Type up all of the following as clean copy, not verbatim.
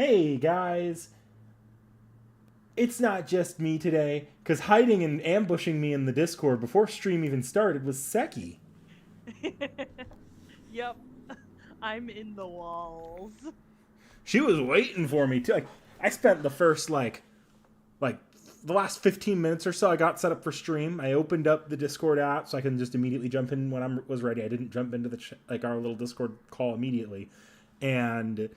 Hey guys, it's not just me today, because hiding and ambushing me in the Discord before stream even started was Seki. Yep, I'm in the walls. She was waiting for me too. Like, I spent the first like the last 15 minutes or so I got set up for stream. I opened up the Discord app so I can just immediately jump in when I was ready. I didn't jump into the like our little Discord call immediately. And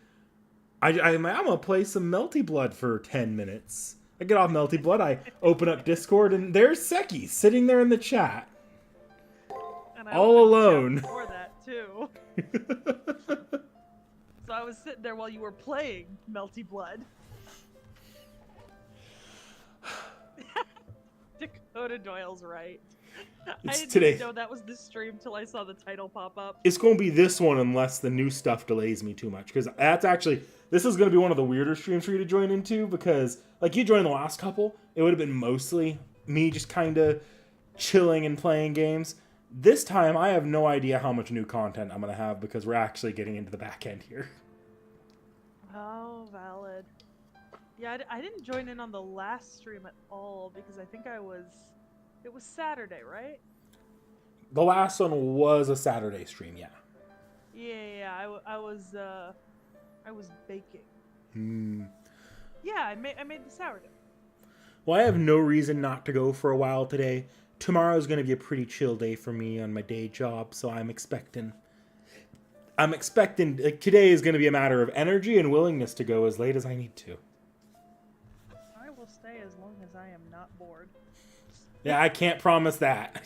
I'm gonna play some Melty Blood for 10 minutes. I get off Melty Blood, I open up Discord, and there's Seki sitting there in the chat, And I all opened the chat alone. before that too. So I was sitting there while you were playing Melty Blood. Dakota Doyle's right. It's I today. didn't know that was the stream till I saw the title pop up. It's going to be this one unless the new stuff delays me too much. Because that's actually, this is going to be one of the weirder streams for you to join into. Because, like, you joined the last couple, it would have been mostly me just kind of chilling and playing games. This time, I have no idea how much new content I'm going to have because we're actually getting into the back end here. Oh, valid. Yeah, I didn't join in on the last stream at all because I think it was Saturday, right? The last one was a Saturday stream, yeah. Yeah, I was baking. Hmm. Yeah, I made the sourdough. Well, I have no reason not to go for a while today. Tomorrow's going to be a pretty chill day for me on my day job, so I'm expecting like today is going to be a matter of energy and willingness to go as late as I need to. I will stay as long as I am not bored. Yeah, I can't promise that.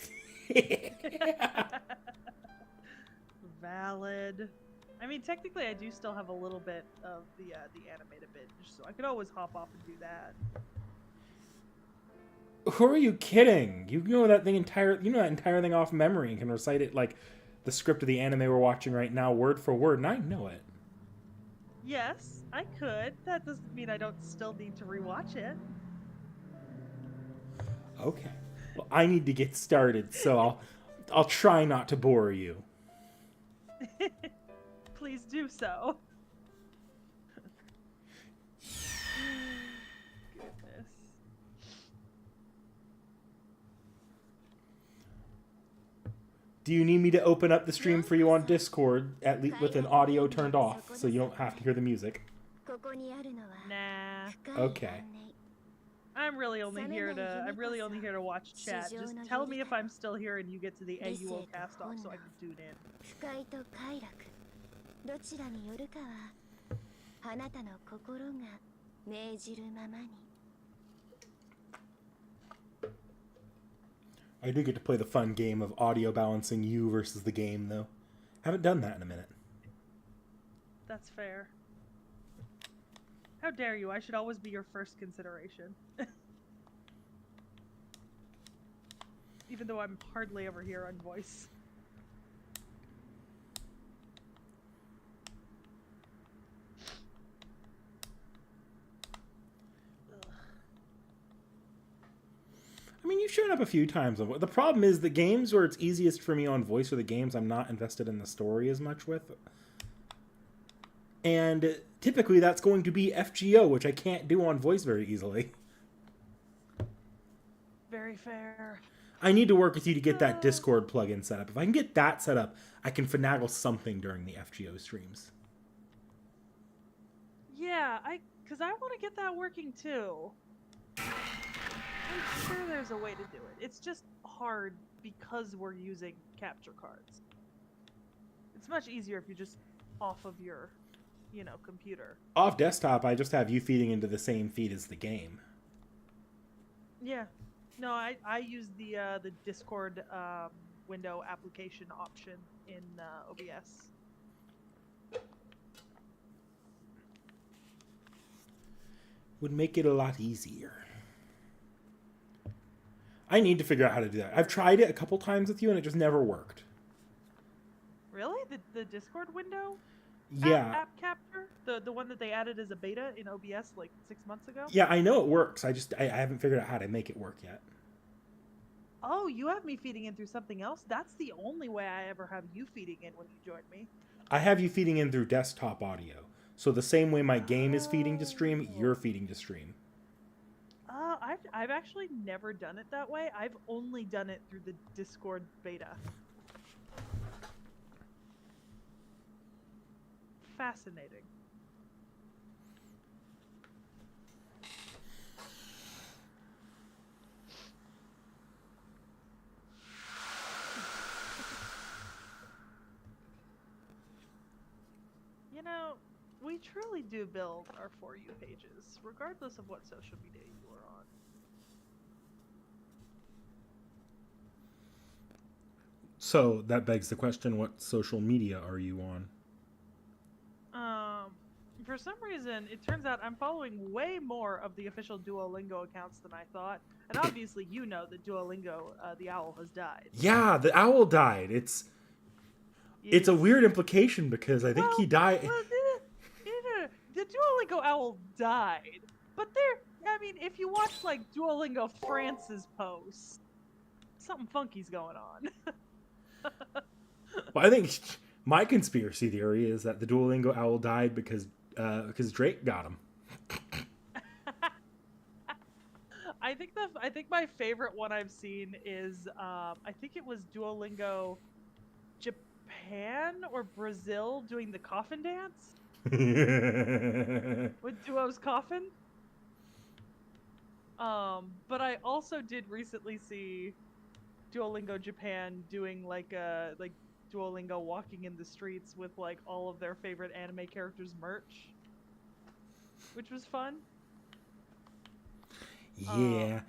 Valid. I mean, technically, I do still have a little bit of the animated binge, so I could always hop off and do that. Who are you kidding? You know that entire thing off memory and can recite it like the script of the anime we're watching right now, word for word, and I know it. Yes, I could. That doesn't mean I don't still need to rewatch it. Okay. Well, I need to get started, so I'll try not to bore you. Please do so. Goodness. Do you need me to open up the stream for you on Discord at least with an audio turned off so you don't have to hear the music? Nah. Okay. I'm really only here to watch chat. Just tell me if I'm still here and you get to the AUO Castoff so I can tune in. I do get to play the fun game of audio balancing you versus the game, though. Haven't done that in a minute. That's fair. How dare you? I should always be your first consideration. Even though I'm hardly ever here on voice. I mean, you've shown up a few times. The problem is the games where it's easiest for me on voice are the games I'm not invested in the story as much with. And typically that's going to be FGO, which I can't do on voice very easily. Very fair. I need to work with you to get that Discord plugin set up. If I can get that set up, I can finagle something during the FGO streams. Yeah, because I want to get that working too. I'm sure there's a way to do it. It's just hard because we're using capture cards. It's much easier if you're just off of your, computer. Off desktop, I just have you feeding into the same feed as the game. Yeah. No, I use the Discord window application option in OBS. Would make it a lot easier. I need to figure out how to do that. I've tried it a couple times with you and it just never worked. Really? The Discord window? Yeah. App capture? The one that they added as a beta in OBS like 6 months ago? Yeah, I know it works. I haven't figured out how to make it work yet. Oh, you have me feeding in through something else? That's the only way I ever have you feeding in when you join me. I have you feeding in through desktop audio. So the same way my game is feeding to stream, you're feeding to stream. I've actually never done it that way. I've only done it through the Discord beta. Fascinating. You know, we truly do build our For You pages, regardless of what social media you are on. So that begs the question, what social media are you on? For some reason, it turns out I'm following way more of the official Duolingo accounts than I thought. And obviously you know that Duolingo, the owl, has died. Yeah, the owl died. It's a weird implication because I think he died. The Duolingo owl died. But if you watch, like, Duolingo France's posts, something funky's going on. Well, I think my conspiracy theory is that the Duolingo owl died because Drake got him. I think my favorite one I've seen is I think it was Duolingo Japan or Brazil doing the coffin dance with Duo's coffin. But I also did recently see Duolingo Japan doing like Duolingo walking in the streets with like all of their favorite anime characters merch, which was fun. Yeah.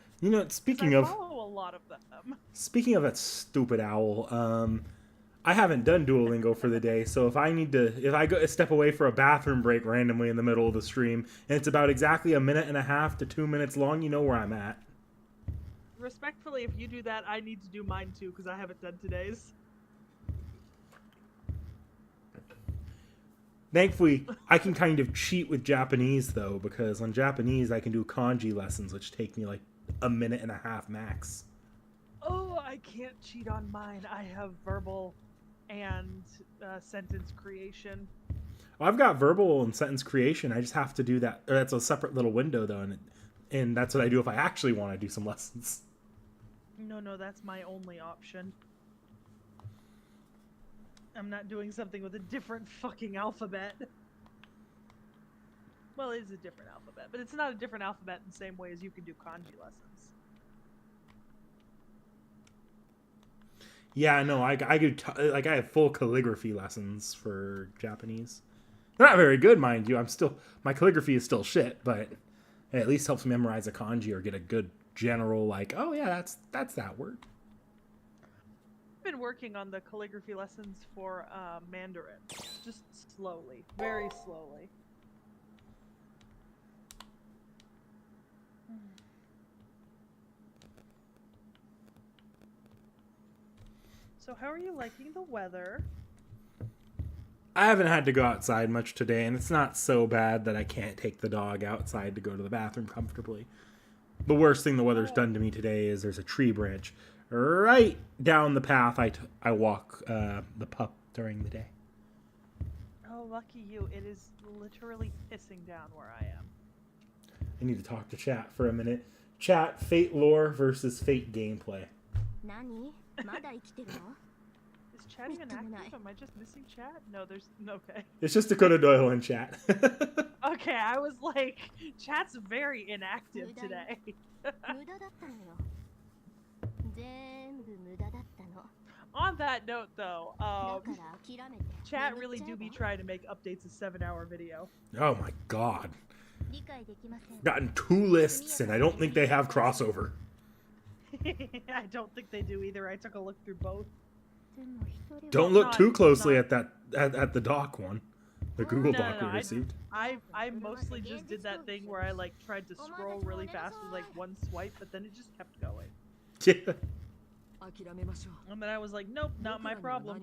Speaking of, follow a lot of them. Speaking of that stupid owl, I haven't done Duolingo for the day, so if I go step away for a bathroom break randomly in the middle of the stream, and it's about exactly 1.5 to 2 minutes long, you know where I'm at. Respectfully, if you do that, I need to do mine too, because I haven't done today's. Thankfully, I can kind of cheat with Japanese, though, because on Japanese I can do kanji lessons, which take me like 1.5 minutes max. Oh, I can't cheat on mine. I have verbal and sentence creation. Well, I've got verbal and sentence creation. I just have to do that. Or that's a separate little window, though, and that's what I do if I actually want to do some lessons. No, that's my only option. I'm not doing something with a different fucking alphabet. Well, it is a different alphabet, but it's not a different alphabet in the same way as you can do kanji lessons. Yeah, no, I do. I have full calligraphy lessons for Japanese. They're not very good, mind you. My calligraphy is still shit, but it at least helps me memorize a kanji or get a good general, like, oh yeah, that's that word. I've been working on the calligraphy lessons for Mandarin, just slowly, very slowly. So how are you liking the weather? I haven't had to go outside much today, and it's not so bad that I can't take the dog outside to go to the bathroom comfortably. The worst thing the weather's done to me today is there's a tree branch right down the path I walk the pup during the day. Oh, lucky you. It is literally pissing down where I am. I need to talk to chat for a minute. Chat, Fate lore versus Fate gameplay. Is chat even active? Am I just missing chat? No, there's... Okay. It's just Dakota Doyle in chat. Okay, I was like, chat's very inactive today. On that note, though, chat really do be trying to make updates a 7-hour video. Oh my god. Gotten 2 lists, and I don't think they have crossover. I don't think they do either. I took a look through both. Don't look too closely at that at the doc one, the Google Doc we received. I mostly just did that thing where I like tried to scroll really fast with like one swipe, but then it just kept going. Yeah. And then I was like, nope, not my problem.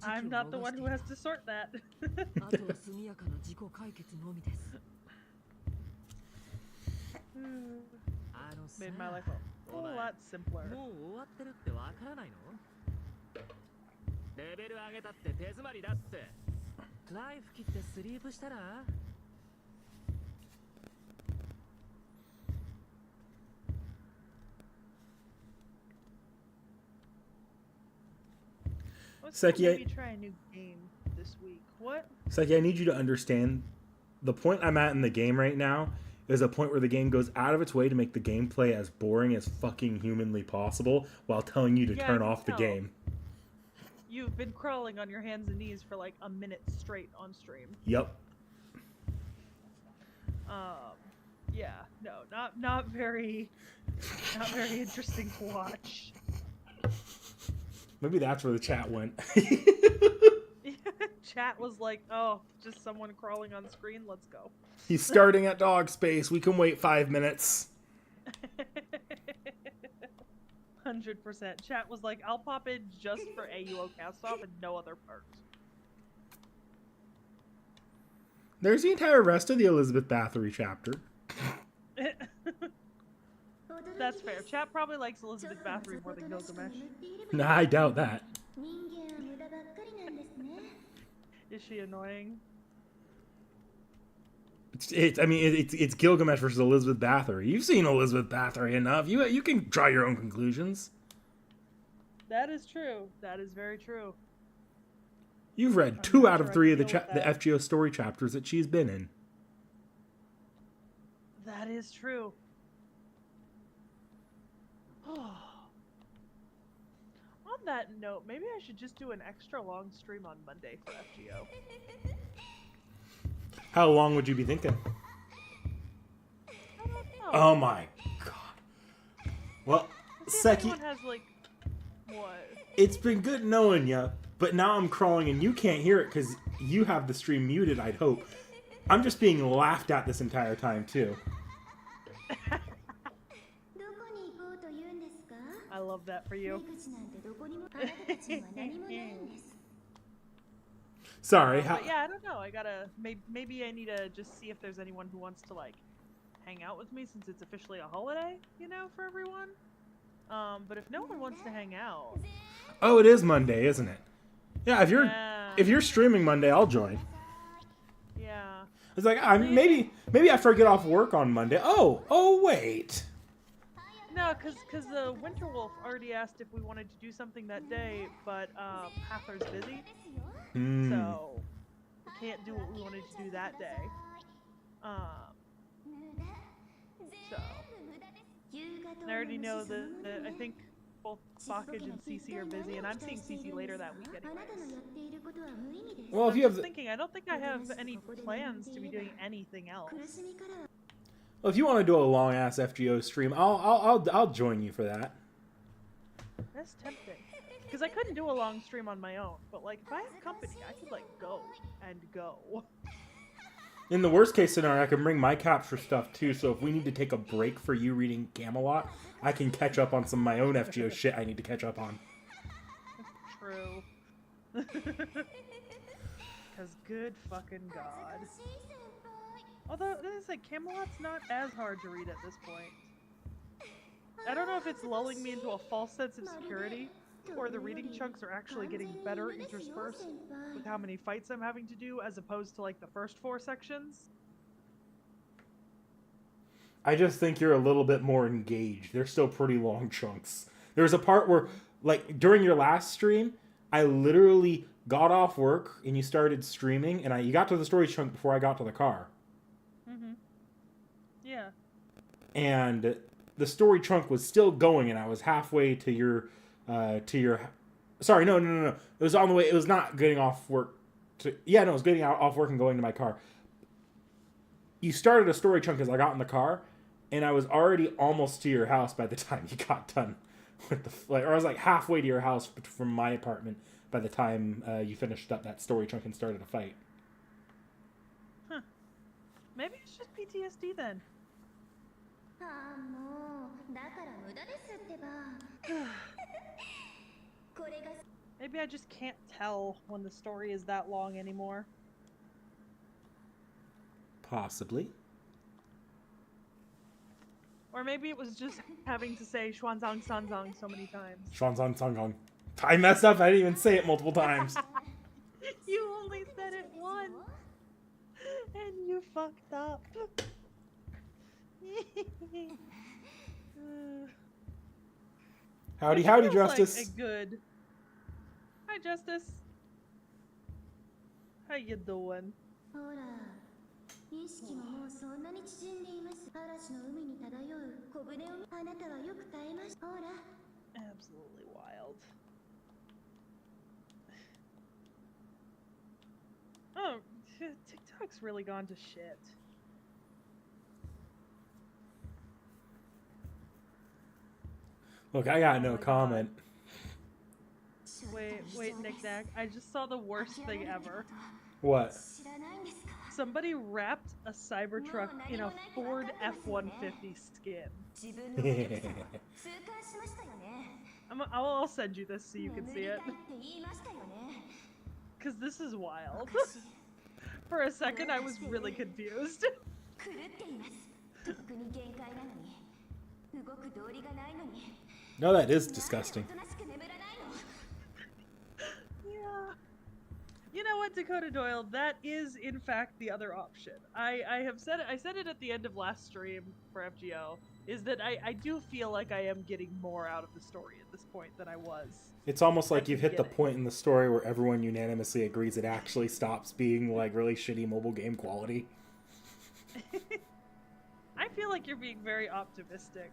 I'm not the one who has to sort that. Made my life a whole lot simpler. レベル上げたって手詰まりだって。ライフ切ってスリープしたら。 Let's Seki, maybe try a new game this week. What? Seki, I need you to understand the point I'm at in the game right now is a point where the game goes out of its way to make the gameplay as boring as fucking humanly possible while telling you to Yeah, I turn can off the tell. game. You've been crawling on your hands and knees for like a minute straight on stream. Yep. Yeah, no, not very interesting to watch. Maybe that's where the chat went. Chat was like, oh, just someone crawling on screen, let's go. He's starting at dog space. We can wait 5 minutes. 100%. Chat was like, I'll pop in just for AUO Castoff and no other perks. There's the entire rest of the Elizabeth Bathory chapter. That's fair. Chat probably likes Elizabeth Bathory more than Gilgamesh. Nah, I doubt that. Is she annoying? It's Gilgamesh versus Elizabeth Bathory. You've seen Elizabeth Bathory enough. You can draw your own conclusions. That is true. That is very true. You've read I'm 2 not out sure of I 3 can of the deal with that. FGO story chapters that she's been in. That is true. On that note, maybe I should just do an extra long stream on Monday for FGO. How long would you be thinking? I don't know. Oh my god. Well, See if Seki, anyone has like what? it's been good knowing you, but now I'm crawling and you can't hear it because you have the stream muted, I'd hope. I'm just being laughed at this entire time, too. I love that for you. Sorry. But yeah, I don't know. I gotta maybe I need to just see if there's anyone who wants to like hang out with me since it's officially a holiday, you know, for everyone. But if no one wants to hang out, Oh, it is Monday, isn't it? Yeah, yeah, if you're streaming Monday, I'll join. yeah. It's like maybe after I get off work on Monday. Oh wait. No, cause the Winterwolf already asked if we wanted to do something that day, but Hather's busy, so we can't do what we wanted to do that day. So and I already know that I think both Bakage and Cece are busy, and I'm seeing Cece later that week anyways. Well, if you have Thinking, I don't think I have any plans to be doing anything else. Well, if you want to do a long ass FGO stream, I'll join you for that. That's tempting. Because I couldn't do a long stream on my own, but like if I have company, I could like go and go. In the worst case scenario, I can bring my capture stuff too. So if we need to take a break for you reading Camelot, I can catch up on some of my own FGO shit I need to catch up on. True. Because good fucking god. Although, it's like, Camelot's not as hard to read at this point. I don't know if it's lulling me into a false sense of security, or the reading chunks are actually getting better interspersed with how many fights I'm having to do, as opposed to, like, the first 4 sections. I just think you're a little bit more engaged. They're still pretty long chunks. There's a part where, like, during your last stream, I literally got off work and you started streaming, and you got to the story chunk before I got to the car. Mm-hmm. Yeah. And the story chunk was still going, and I was halfway to your sorry, no. It was on the way. It was not getting off work. It was getting off work and going to my car. You started a story chunk as I got in the car, and I was already almost to your house by the time you got done with or I was like halfway to your house from my apartment by the time you finished up that story chunk and started a fight. Huh. Maybe it's just PTSD then. Maybe I just can't tell when the story is that long anymore. Possibly. Or maybe it was just having to say Xuanzang Sanzang so many times. Xuanzang Sangang. I messed up. I didn't even say it multiple times. You only said it once, and you fucked up. Howdy, Which howdy, feels Justice. Like a good. Hi, Justice. How you doing? ほら、意識ももうそんなに縮んでいます。嵐の海に漂う小舟をあなたはよく耐えました。ほら。Absolutely wild. Oh, TikTok's really gone to shit. Look, I got no my God. comment. Wait, Nick Nack. I just saw the worst thing ever. What? 知らないんですか Somebody wrapped a Cybertruck in a Ford F-150 skin. 自分のお客さん痛感しましたよね I'll send you this so you can 塗 see り it. たいって言いましたよね Because this is お wild. かしい For a second, I was really confused. 狂っていますとっくに限界なのに動く道理がないのに No, that is なんで disgusting. おとなしく眠らないの Yeah. You know what, Dakota Doyle? That is, in fact, the other option. I have said it. I said it at the end of last stream for FGO. Is that I do feel like I am getting more out of the story at this point than I was. It's almost like At you've the hit the beginning. point in the story where everyone unanimously agrees it actually stops being like really shitty mobile game quality. I feel like you're being very optimistic.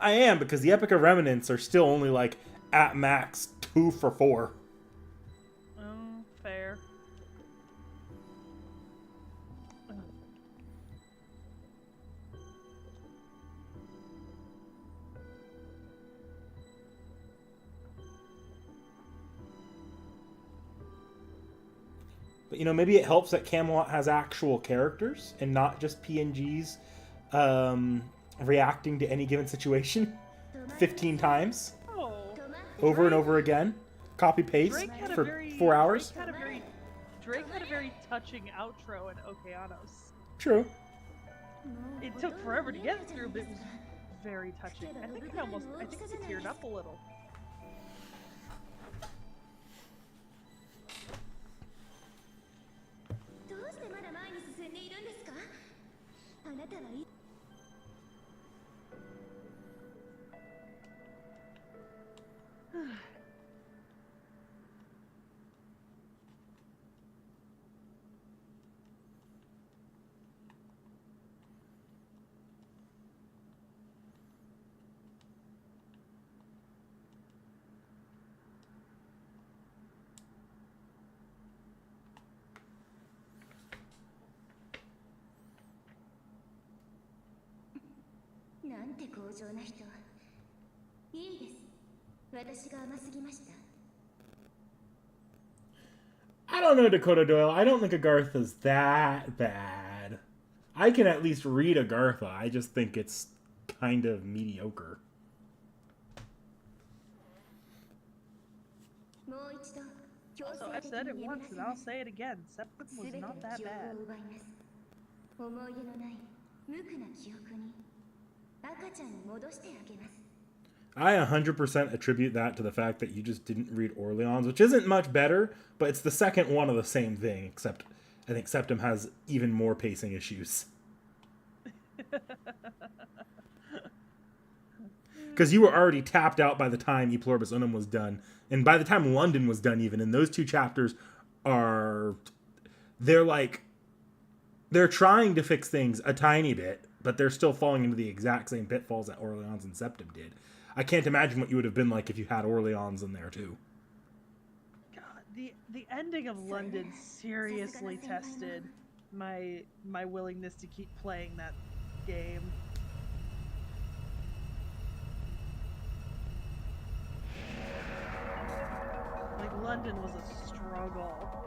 I am, because the Epic of Remnants are still only like at max 2 for 4. Oh, fair. But you know, maybe it helps that Camelot has actual characters and not just PNGs reacting to any given situation 15 times Oh, over and over again. Copy paste Drake had a for very 4 hours. Drake had a very touching outro in Okeanos. True. It took forever to get through, but it was very touching. I think I teared up a little. どうしてまだ前に進んでいるんですかあなたはいなんて強情な人いいです私が甘すぎました I don't know, Dakota Doyle. I don't think Agartha's that bad. I can at least read Agartha. I just think it's kind of mediocre. もう一度強 Also, 制 I've 的 said に it 眠ら once せ and ま I'll す say it again. Septum す was べての not that 記憶 bad. を奪います思い出のない無垢な記憶に赤ちゃんに戻してあげます I 100% attribute that to the fact that you just didn't read Orleans, which isn't much better, but it's the second one of the same thing, except I think Septum has even more pacing issues. Because you were already tapped out by the time E Pluribus Unum was done, and by the time London was done even, and those two chapters are... They're trying to fix things a tiny bit, but they're still falling into the exact same pitfalls that Orleans and Septum did. I can't imagine what you would have been like if you had Orleans in there too. God, the ending of London seriously tested my willingness to keep playing that game. Like, London was a struggle.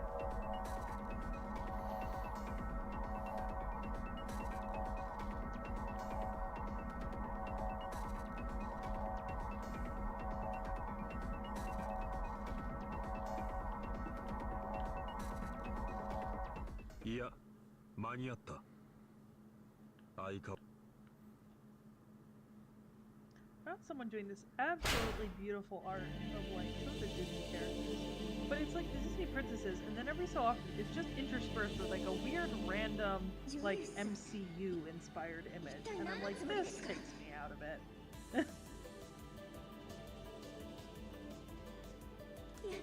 someone doing this absolutely beautiful art of like some of the Disney characters, but it's like the Disney princesses, and then every so often it's just interspersed with like a weird random like MCU inspired image, and I'm like, this takes me out of it. いや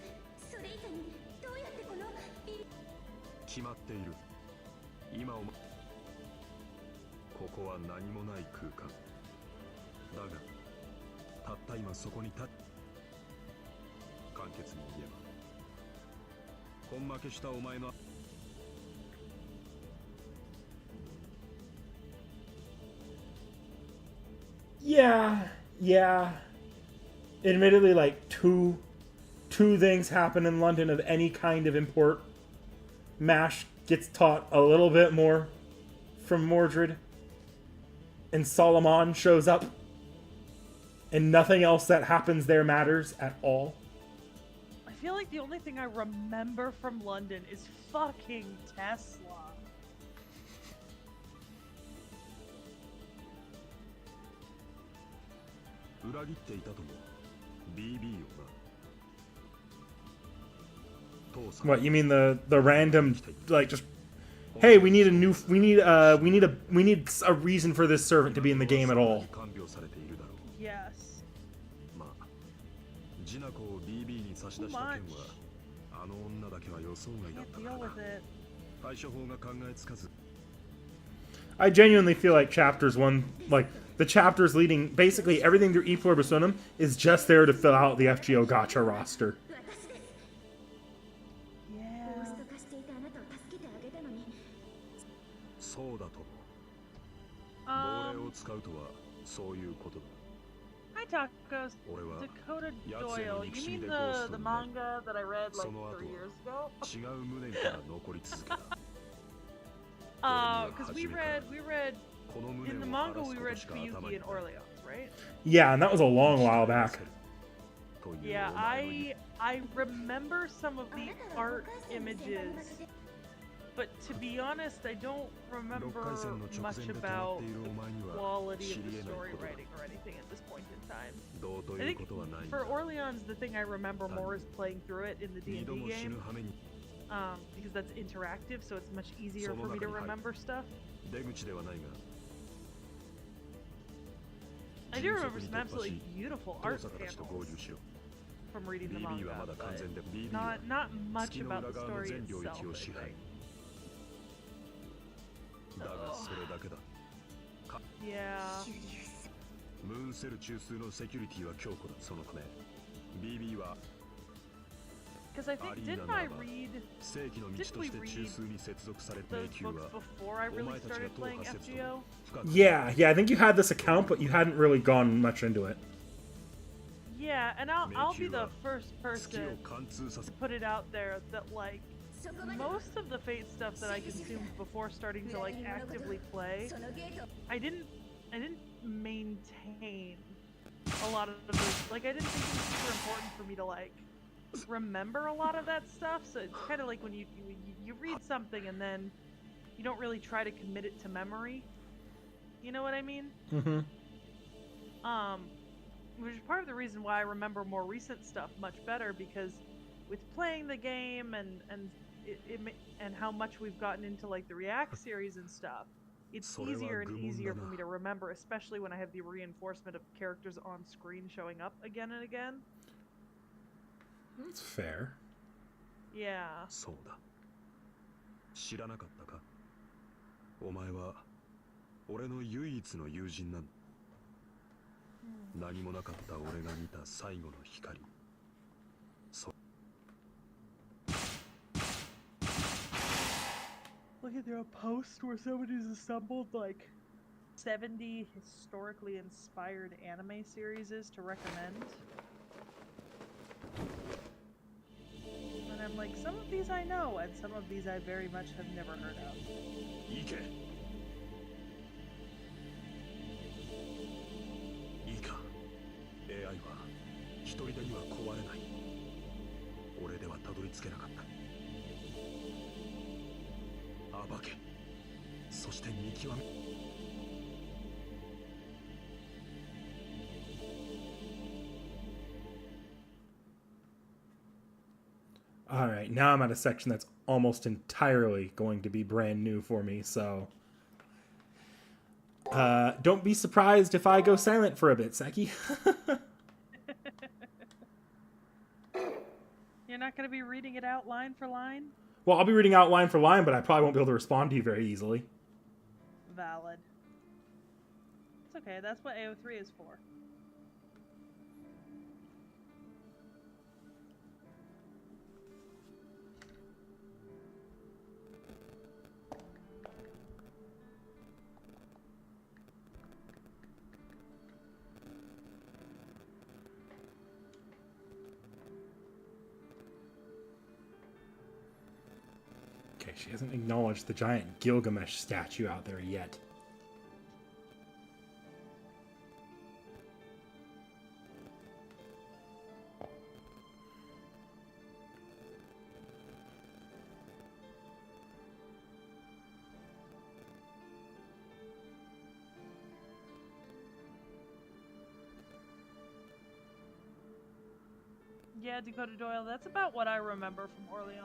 それ以下にどうやってこの決まっている。今ここは何もない空間だが、たった今そこに簡潔に言えば、根負けしたお前の Yeah. Admittedly, like two things happen in London of any kind of import. MASH gets taught a little bit more from Mordred, and Solomon shows up, and nothing else that happens there matters at all. I feel like the only thing I remember from London is fucking Tesla. 裏切っていたとも BB よな。父さん What, you mean the random, like, just, hey, we need a reason for this servant to be in the game at all. 看病されているだろう。 Yes. まあ、ジナコを BB に差し出した件は、あの女だけは予想外だ Can't ったか deal らな。 with it. 対処法が考えつかず。 I genuinely feel like chapters 1, like, the chapters leading, basically everything through E Pluribusonum is just there to fill out the FGO gacha roster. 私です Yeah. ゴースト化していたあなたを助けてあげたのにそうだとも。亡霊を使うとはそういうことだ。 Hi Tacos. 俺は Dakota やつへ Doyle. の You 憎しみ mean でゴース the トに manga that I read like その後 3 years ago? 違う無念から残り続けた。 Because we read in the manga we read Fuyuki and Orleans, right? Yeah, and that was a long while back. Yeah, I remember some of the art images, but to be honest, I don't remember much about the quality of the story writing or anything at this point in time. どうと I いう think ことはないんだ。 for Orleans, the thing I remember more is playing through it in the 二度 D&D も死 game, ぬ羽目に because that's interactive, so it's much easier for me to remember stuff. 出口ではないが。 I do remember some absolutely beautiful 遠 art 坂たちと合 panels 流しろ。 from reading the BB はま manga, だ完 but 全で BB は not much 月の about 裏 the 側の story 全領 itself. 域を I 支配 think.。だがそれだけだ。 Yeah. シュリウスムーンセル中枢のセキュリティは強固だ。そのため BB は Because I think, didn't I read 正規の道として中枢に接続された those 迷宮 books は before I お really 前たちが started 踏 playing 破せずと FGO? も深く Yeah, I think you had this account, but you hadn't really gone much into it. Yeah, and I'll be the first 月を person 貫通させ to put it out there that like そこまで most of the Fate stuff that I consumed before starting to like actively play, そのゲート I didn't maintain a lot of those. Like I didn't think it was super important for me to like remember a lot of that stuff. So it's kind of like when you read something and then you don't really try to commit it to memory. You know what I mean? Mm-hmm. Which is part of the reason why I remember more recent stuff much better, because with playing the game and how much we've gotten into like the React series and stuff, it's easier and easier for me to remember, especially when I have the reinforcement of characters on screen showing up again and again. That's fair. Yeah. そうだ。知らなかったか。お前は俺の唯一の友人なんだ。何もなかった俺が見た最後の光。そう。 Looking through a post where somebody's assembled like 70 historically inspired anime series to recommend. And I'm like, some of these I know, and some of these I very much have never heard of. 行け。いいか。AI は一人でには壊れない。俺ではたどり着けなかった。暴け。そして見極め。Alright, now I'm at a section that's almost entirely going to be brand new for me, so... don't be surprised if I go silent for a bit, Seki. You're not going to be reading it out line for line? Well, I'll be reading out line for line, but I probably won't be able to respond to you very easily. Valid. It's okay, that's what AO3 is for. Okay, she hasn't acknowledged the giant Gilgamesh statue out there yet. Yeah, Dakota Doyle, that's about what I remember from Orleans.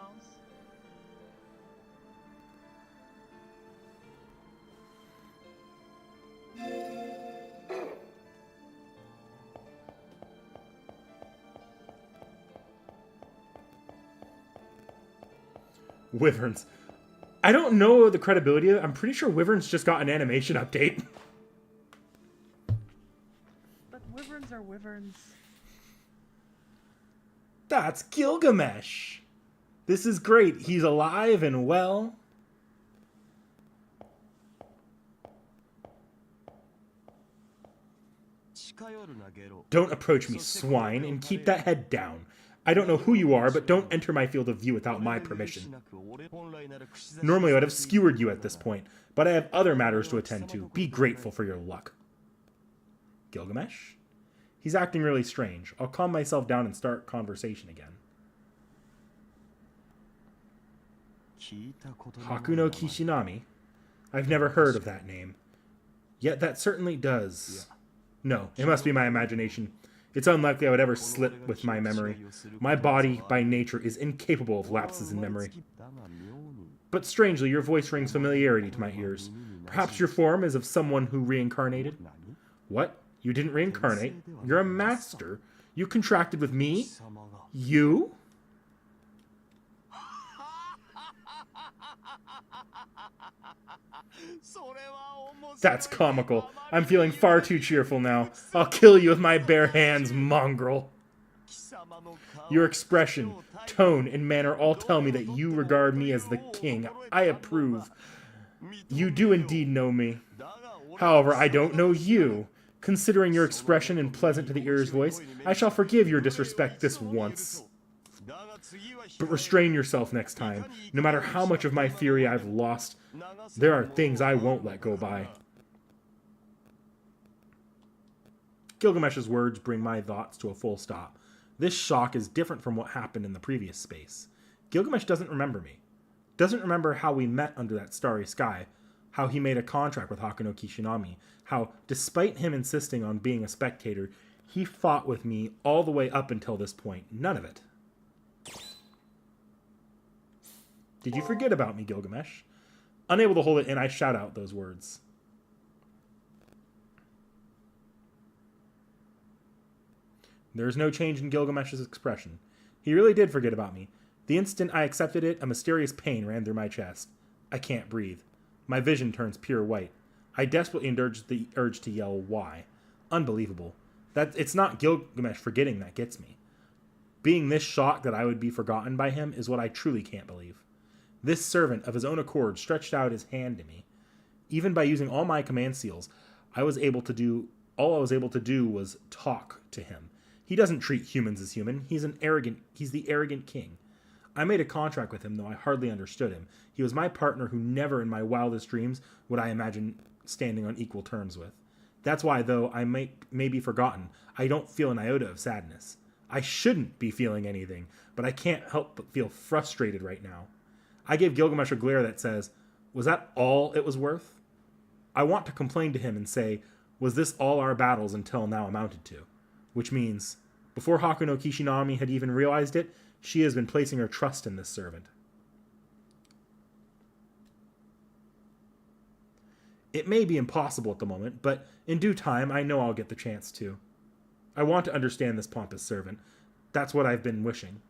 Wyverns. I don't know the credibility of it. I'm pretty sure Wyverns just got an animation update. But wyverns are wyverns. That's Gilgamesh. This is great. He's alive and well. Don't approach me, swine, and keep that head down. I don't know who you are, but don't enter my field of view without my permission. Normally I would have skewered you at this point, but I have other matters to attend to. Be grateful for your luck. Gilgamesh? He's acting really strange. I'll calm myself down and start conversation again. Hakuno Kishinami? I've never heard of that name. Yet that certainly does. No, it must be my imagination. It's unlikely I would ever slip with my memory. My body, by nature, is incapable of lapses in memory. But strangely, your voice rings familiarity to my ears. Perhaps your form is of someone who reincarnated? What? You didn't reincarnate? You're a master? You contracted with me? You? That's comical. I'm feeling far too cheerful now. I'll kill you with my bare hands, mongrel. Your expression, tone, and manner all tell me that you regard me as the king. I approve. You do indeed know me. However, I don't know you. Considering your expression and pleasant to the ear's voice, I shall forgive your disrespect this once. But restrain yourself next time. No matter how much of my fury I've lost, there are things I won't let go by. Gilgamesh's words bring my thoughts to a full stop. This shock is different from what happened in the previous space. Gilgamesh doesn't remember me. Doesn't remember how we met under that starry sky, how he made a contract with Hakuno Kishinami, how, despite him insisting on being a spectator, he fought with me all the way up until this point. None of it. Did you forget about me, Gilgamesh? Unable to hold it in, I shout out those words. There is no change in Gilgamesh's expression. He really did forget about me. The instant I accepted it, a mysterious pain ran through my chest. I can't breathe. My vision turns pure white. I desperately indulge the urge to yell, why? Unbelievable. It's not Gilgamesh forgetting that gets me. Being this shocked that I would be forgotten by him is what I truly can't believe. This servant, of his own accord, stretched out his hand to me. Even by using all my command seals, all I was able to do was talk to him. He doesn't treat humans as human. He's the arrogant king. I made a contract with him, though I hardly understood him. He was my partner who never in my wildest dreams would I imagine standing on equal terms with. That's why, though I may be forgotten, I don't feel an iota of sadness. I shouldn't be feeling anything, but I can't help but feel frustrated right now. I gave Gilgamesh a glare that says, was that all it was worth? I want to complain to him and say, was this all our battles until now amounted to? Which means, Before Hakuno Kishinami had even realized it, she has been placing her trust in this servant. It may be impossible at the moment, but in due time, I know I'll get the chance to. I want to understand this pompous servant. That's what I've been wishing.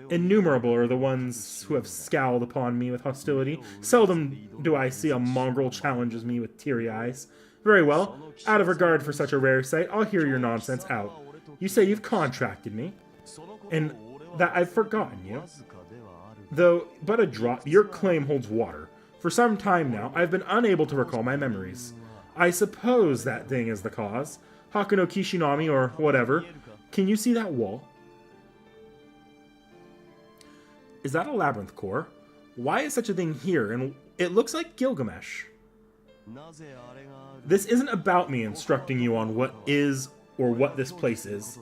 Innumerable are the ones who have scowled upon me with hostility. Seldom do I see a mongrel challenges me with teary eyes. Very well, out of regard for such a rare sight, I'll hear your nonsense out. You say you've contracted me, and that I've forgotten you. Though but a drop, your claim holds water. For some time now, I've been unable to recall my memories. I suppose that thing is the cause. Hakuno Kishinami, or whatever. Can you see that wall? Is that a labyrinth core? Why is such a thing here? And it looks like Gilgamesh. This isn't about me instructing you on what is or what this place is.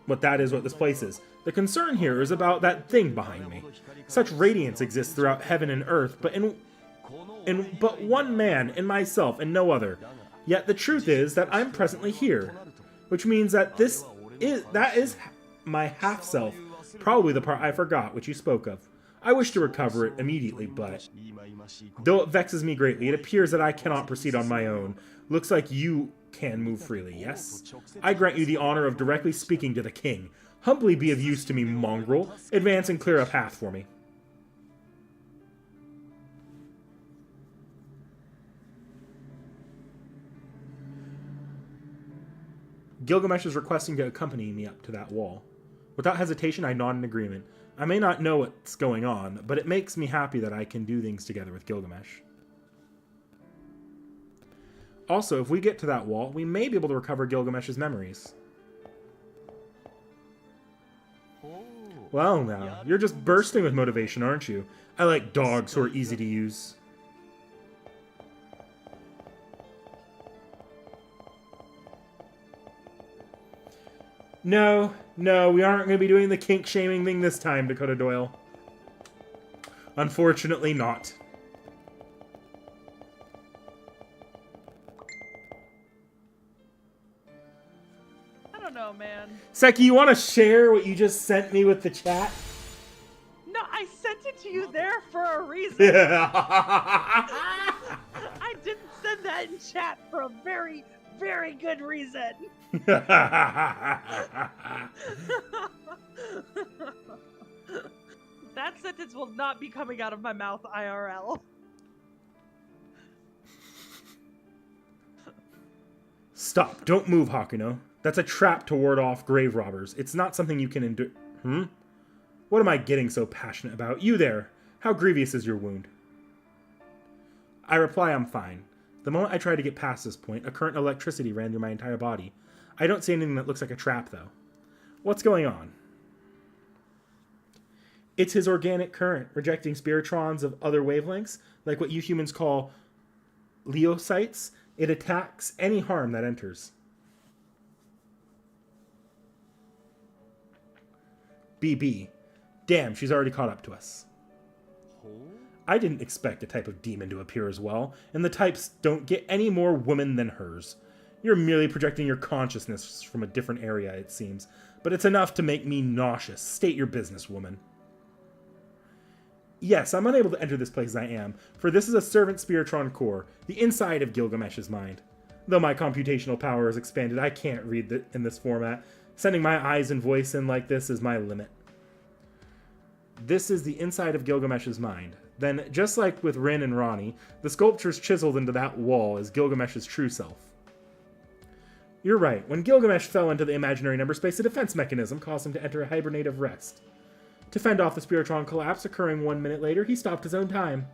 What this place is. The concern here is about that thing behind me. Such radiance exists throughout heaven and earth, but but one man, in myself, and no other. Yet the truth is that I'm presently here, which means that that is my half-self, probably the part I forgot, which you spoke of. I wish to recover it immediately, but though it vexes me greatly, it appears that I cannot proceed on my own. Looks like you can move freely, yes? I grant you the honor of directly speaking to the king. Humbly be of use to me, mongrel. Advance and clear a path for me. Gilgamesh is requesting to accompany me up to that wall. Without hesitation, I nod in agreement. I may not know what's going on, but it makes me happy that I can do things together with Gilgamesh. Also, if we get to that wall, we may be able to recover Gilgamesh's memories. Well now, you're just bursting with motivation, aren't you? I like dogs who are easy to use. No, we aren't going to be doing the kink-shaming thing this time, Dakota Doyle. Unfortunately not. I don't know, man. Seki, you want to share what you just sent me with the chat? No, I sent it to you there for a reason. I didn't send that in chat for a very, very good reason. That sentence will not be coming out of my mouth IRL. Stop. Don't move, Hakuno. That's a trap to ward off grave robbers. It's not something you can endure. What am I getting so passionate about? You there. How grievous is your wound? I reply I'm fine. The moment I try to get past this point, a current of electricity ran through my entire body. I don't see anything that looks like a trap, though. What's going on? It's his organic current, rejecting spiritrons of other wavelengths, like what you humans call leocytes. It attacks any harm that enters. BB. Damn, she's already caught up to us. I didn't expect a type of demon to appear as well, and the types don't get any more woman than hers. You're merely projecting your consciousness from a different area, it seems, but it's enough to make me nauseous. State your business, woman. Yes, I'm unable to enter this place as I am, for this is a servant spiritron core, the inside of Gilgamesh's mind. Though my computational power is expanded, I can't read in this format. Sending my eyes and voice in like this is my limit. This is the inside of Gilgamesh's mind. Then, just like with Rin and Ronnie, the sculptures chiseled into that wall is Gilgamesh's true self. You're right. When Gilgamesh fell into the imaginary number space, a defense mechanism caused him to enter a hibernative rest. To fend off the Spiritron collapse occurring 1 minute later, he stopped his own time.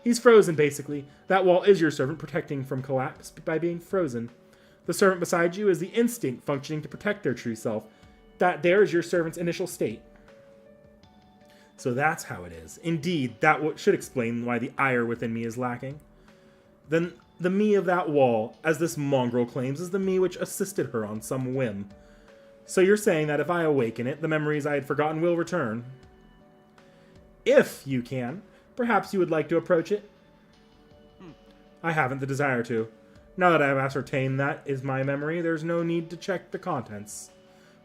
He's frozen, basically. That wall is your servant, protecting from collapse by being frozen. The servant beside you is the instinct functioning to protect their true self. That there is your servant's initial state. So that's how it is. Indeed, that should explain why the ire within me is lacking. Then the me of that wall, as this mongrel claims, is the me which assisted her on some whim. So you're saying that if I awaken it, the memories I had forgotten will return? If you can, perhaps you would like to approach it? I haven't the desire to. Now that I have ascertained that is my memory, there's no need to check the contents.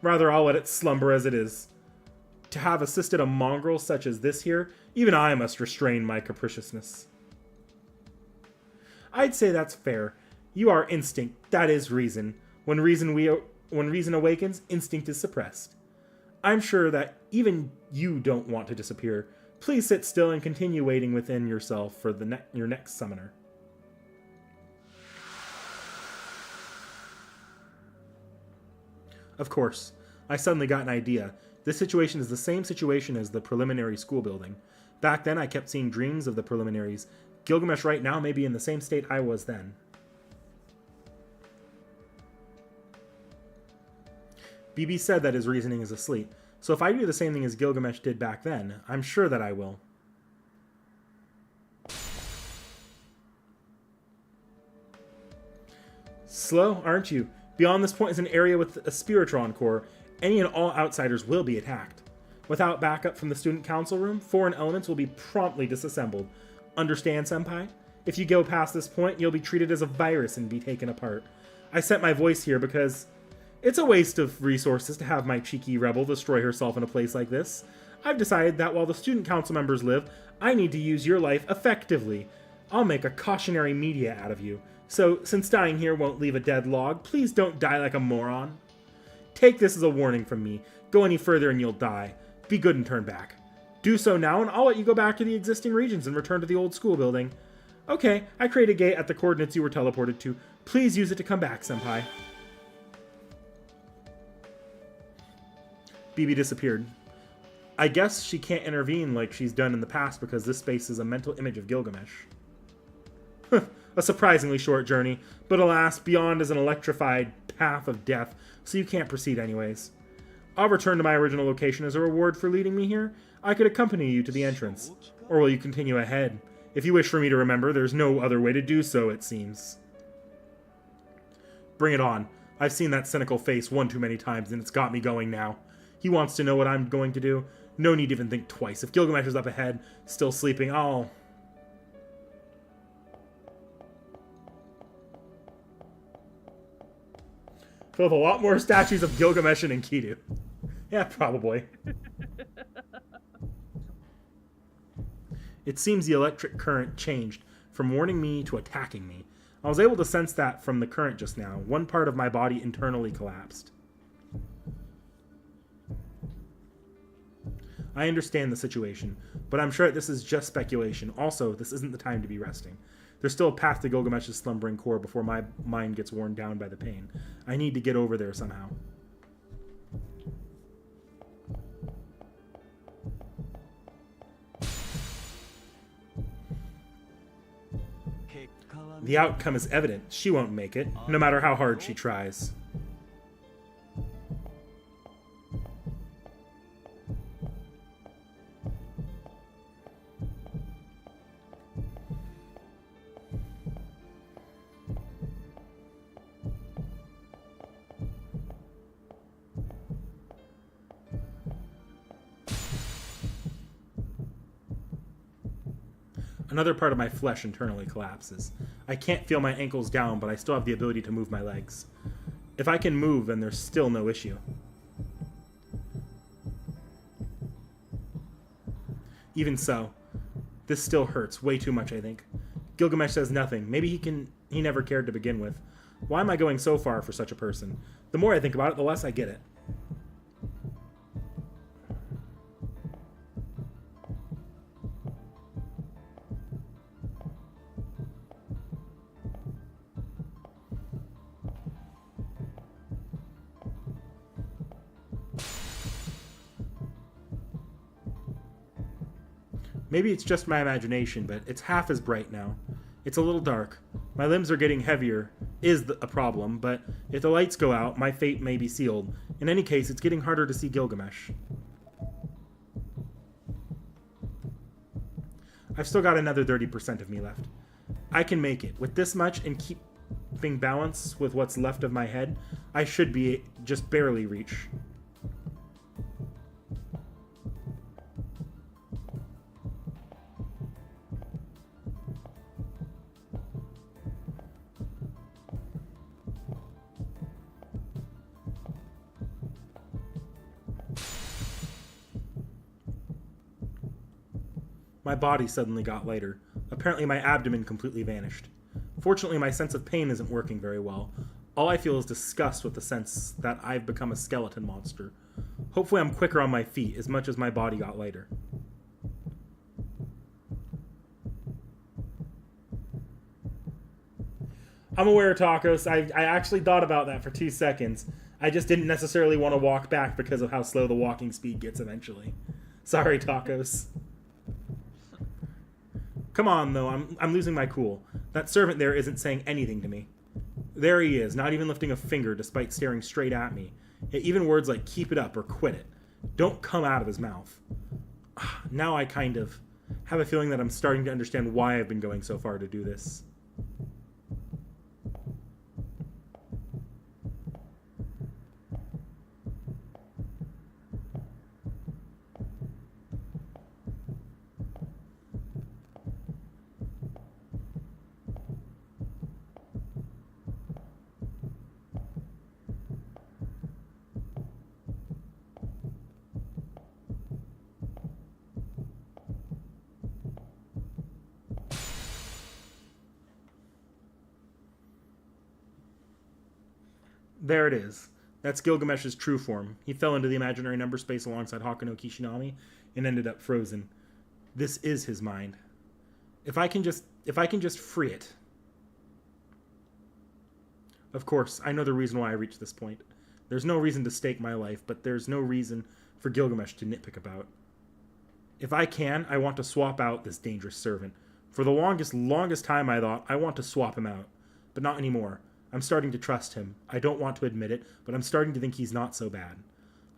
Rather, I'll let it slumber as it is. To have assisted a mongrel such as this here, even I must restrain my capriciousness. I'd say that's fair. You are instinct, that is reason. When reason awakens, instinct is suppressed. I'm sure that even you don't want to disappear. Please sit still and continue waiting within yourself for your next summoner. Of course, I suddenly got an idea. This situation is the same situation as the preliminary school building. Back then, I kept seeing dreams of the preliminaries. Gilgamesh right now may be in the same state I was then. BB said that his reasoning is asleep, so if I do the same thing as Gilgamesh did back then, I'm sure that I will. Slow, aren't you? Beyond this point is an area with a Spiritron core. Any and all outsiders will be attacked. Without backup from the student council room, foreign elements will be promptly disassembled. Understand, Senpai? If you go past this point, you'll be treated as a virus and be taken apart. I sent my voice here because it's a waste of resources to have my cheeky rebel destroy herself in a place like this. I've decided that while the student council members live, I need to use your life effectively. I'll make a cautionary media out of you. So, since dying here won't leave a dead log, please don't die like a moron. Take this as a warning from me. Go any further and you'll die. Be good and turn back. Do so now and I'll let you go back to the existing regions and return to the old school building. Okay, I create a gate at the coordinates you were teleported to. Please use it to come back, Senpai. BB disappeared. I guess she can't intervene like she's done in the past because this space is a mental image of Gilgamesh. A surprisingly short journey, but alas, beyond is an electrified path of death, so you can't proceed anyways. I'll return to my original location as a reward for leading me here. I could accompany you to the entrance. Or will you continue ahead? If you wish for me to remember, there's no other way to do so, it seems. Bring it on. I've seen that cynical face one too many times, and it's got me going now. He wants to know what I'm going to do. No need to even think twice. If Gilgamesh is up ahead, still sleeping, I'll... With a lot more statues of Gilgamesh and Enkidu. Yeah, probably. It seems the electric current changed from warning me to attacking me. I was able to sense that from the current just now. One part of my body internally collapsed. I understand the situation, but I'm sure this is just speculation. Also, this isn't the time to be resting. There's still a path to Gilgamesh's slumbering core before my mind gets worn down by the pain. I need to get over there somehow. The outcome is evident. She won't make it, no matter how hard she tries. Another part of my flesh internally collapses. I can't feel my ankles down, but I still have the ability to move my legs. If I can move, then there's still no issue. Even so, this still hurts way too much, I think. Gilgamesh says nothing. Maybe he never cared to begin with. Why am I going so far for such a person? The more I think about it, the less I get it. Maybe it's just my imagination, but it's half as bright now. It's a little dark. My limbs are getting heavier, a problem, but if the lights go out, my fate may be sealed. In any case, it's getting harder to see Gilgamesh. I've still got another 30% of me left. I can make it. With this much and keeping balance with what's left of my head, I should be just barely reach. My body suddenly got lighter. Apparently my abdomen completely vanished. Fortunately, my sense of pain isn't working very well. All I feel is disgust with the sense that I've become a skeleton monster. Hopefully I'm quicker on my feet as much as my body got lighter. I'm aware, Tacos. I actually thought about that for 2 seconds. I just didn't necessarily want to walk back because of how slow the walking speed gets eventually. Sorry, Tacos. Come on, though. I'm losing my cool. That servant there isn't saying anything to me. There he is, not even lifting a finger despite staring straight at me. Even words like keep it up or quit it don't come out of his mouth. Now I kind of have a feeling that I'm starting to understand why I've been going so far to do this. There it is. That's Gilgamesh's true form. He fell into the imaginary number space alongside Hakuno Kishinami and ended up frozen. This is his mind. If I can just free it. Of course, I know the reason why I reached this point. There's no reason to stake my life, but there's no reason for Gilgamesh to nitpick about. If I can, I want to swap out this dangerous servant. For the longest time I thought, I want to swap him out. But not anymore. I'm starting to trust him. I don't want to admit it, but I'm starting to think he's not so bad.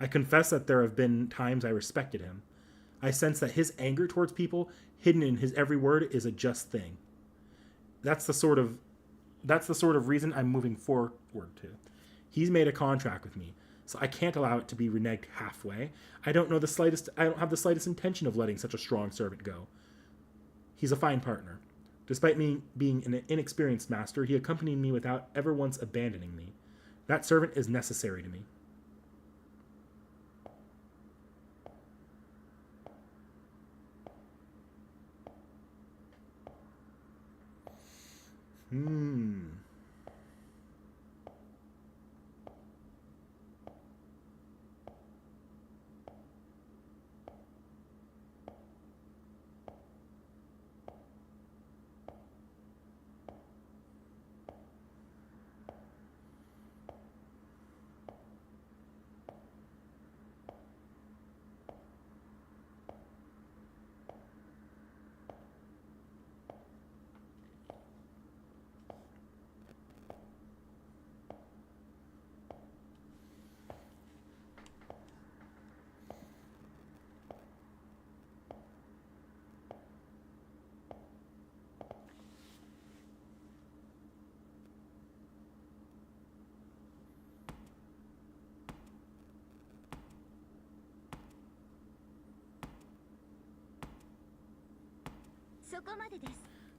I confess that there have been times I respected him. I sense that his anger towards people, hidden in his every word, is a just thing. That's the sort of reason I'm moving forward to. He's made a contract with me, so I can't allow it to be reneged halfway. I don't have the slightest intention of letting such a strong servant go. He's a fine partner. Despite me being an inexperienced master, he accompanied me without ever once abandoning me. That servant is necessary to me.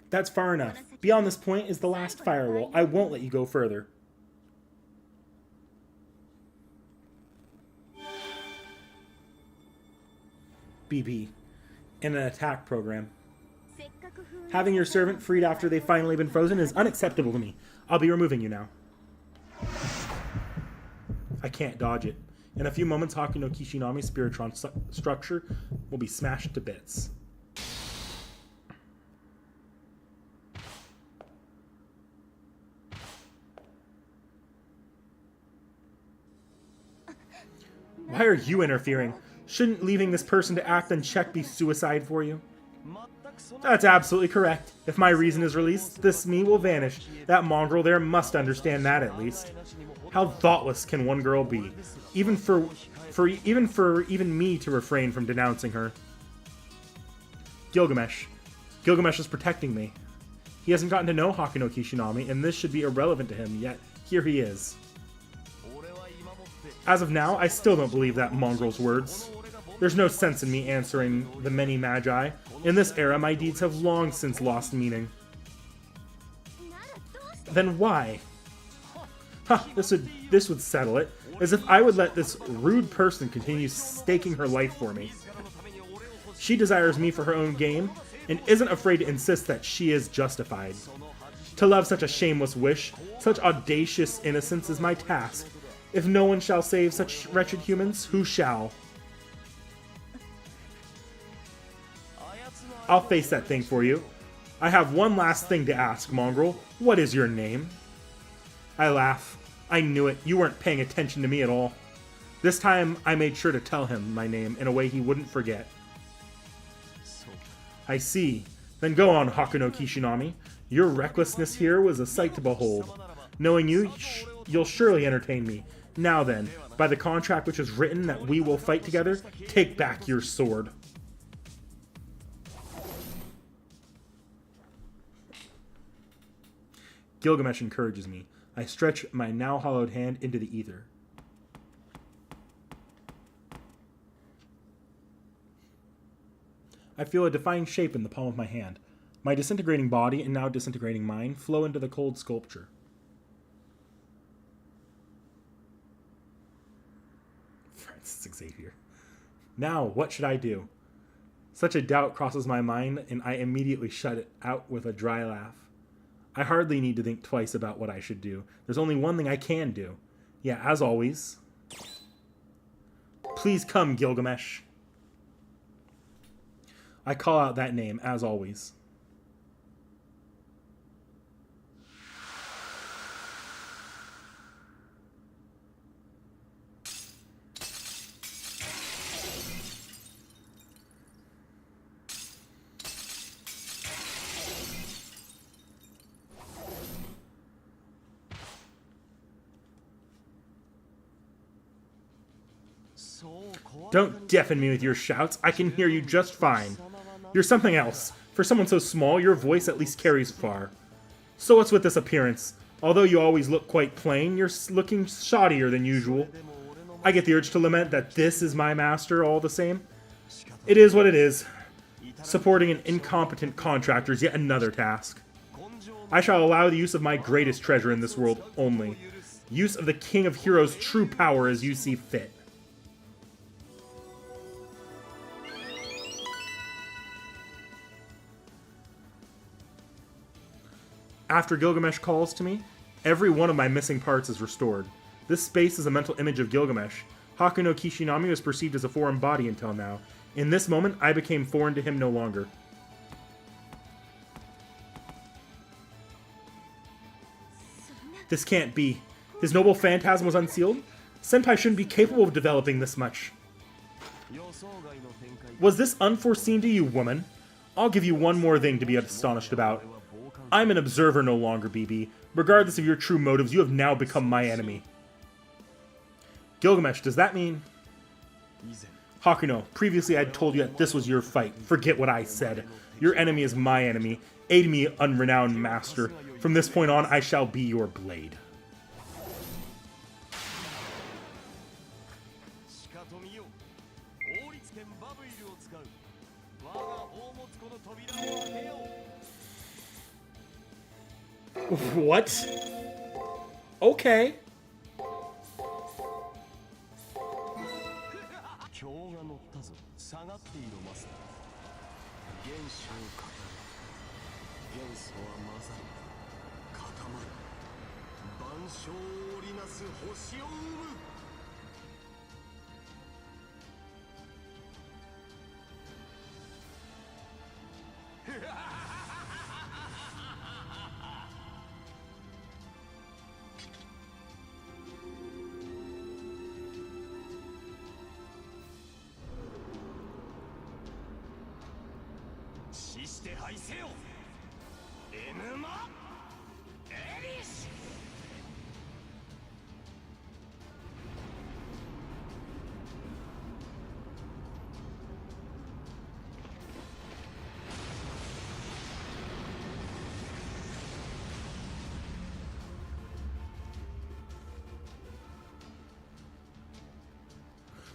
That's far enough. Beyond this point is the last firewall. I won't let you go further. BB. In an attack program. Having your servant freed after they've finally been frozen is unacceptable to me. I'll be removing you now. I can't dodge it. In a few moments, Hakuno Kishinami's Spiritron structure will be smashed to bits. Why are you interfering? Shouldn't leaving this person to act unchecked be suicide for you? That's absolutely correct. If my reason is released, this me will vanish. That mongrel there must understand that at least. How thoughtless can one girl be? Even for me to refrain from denouncing her. Gilgamesh. Gilgamesh is protecting me. He hasn't gotten to know Hakuno Kishinami, and this should be irrelevant to him, yet here he is. As of now, I still don't believe that mongrel's words. There's no sense in me answering the many magi. In this era, my deeds have long since lost meaning. Then why? Ha, this would settle it. As if I would let this rude person continue staking her life for me. She desires me for her own game, and isn't afraid to insist that she is justified. To love such a shameless wish, such audacious innocence is my task. If no one shall save such wretched humans, who shall? I'll face that thing for you. I have one last thing to ask, mongrel. What is your name? I laugh. I knew it. You weren't paying attention to me at all. This time, I made sure to tell him my name in a way he wouldn't forget. I see. Then go on, Hakuno Kishinami. Your recklessness here was a sight to behold. Knowing you, you'll surely entertain me. Now then, by the contract which is written that we will fight together, take back your sword. Gilgamesh encourages me. I stretch my now hollowed hand into the ether. I feel a defined shape in the palm of my hand. My disintegrating body and now disintegrating mind flow into the cold sculpture. Francis Xavier. Now, what should I do? Such a doubt crosses my mind, and I immediately shut it out with a dry laugh. I hardly need to think twice about what I should do. There's only one thing I can do. Yeah, as always. Please come, Gilgamesh. I call out that name, as always. Don't deafen me with your shouts. I can hear you just fine. You're something else. For someone so small, your voice at least carries far. So what's with this appearance? Although you always look quite plain, you're looking shoddier than usual. I get the urge to lament that this is my master all the same. It is what it is. Supporting an incompetent contractor is yet another task. I shall allow the use of my greatest treasure in this world only. Use of the King of Heroes' true power as you see fit. After Gilgamesh calls to me, every one of my missing parts is restored. This space is a mental image of Gilgamesh. Hakuno Kishinami was perceived as a foreign body until now. In this moment, I became foreign to him no longer. This can't be. His noble phantasm was unsealed? Senpai shouldn't be capable of developing this much. Was this unforeseen to you, woman? I'll give you one more thing to be astonished about. I'm an observer no longer, BB. Regardless of your true motives, you have now become my enemy. Gilgamesh, does that mean... Hakuno, previously I'd told you that this was your fight. Forget what I said. Your enemy is my enemy. Aid me, unrenowned master. From this point on, I shall be your blade. What? Okay.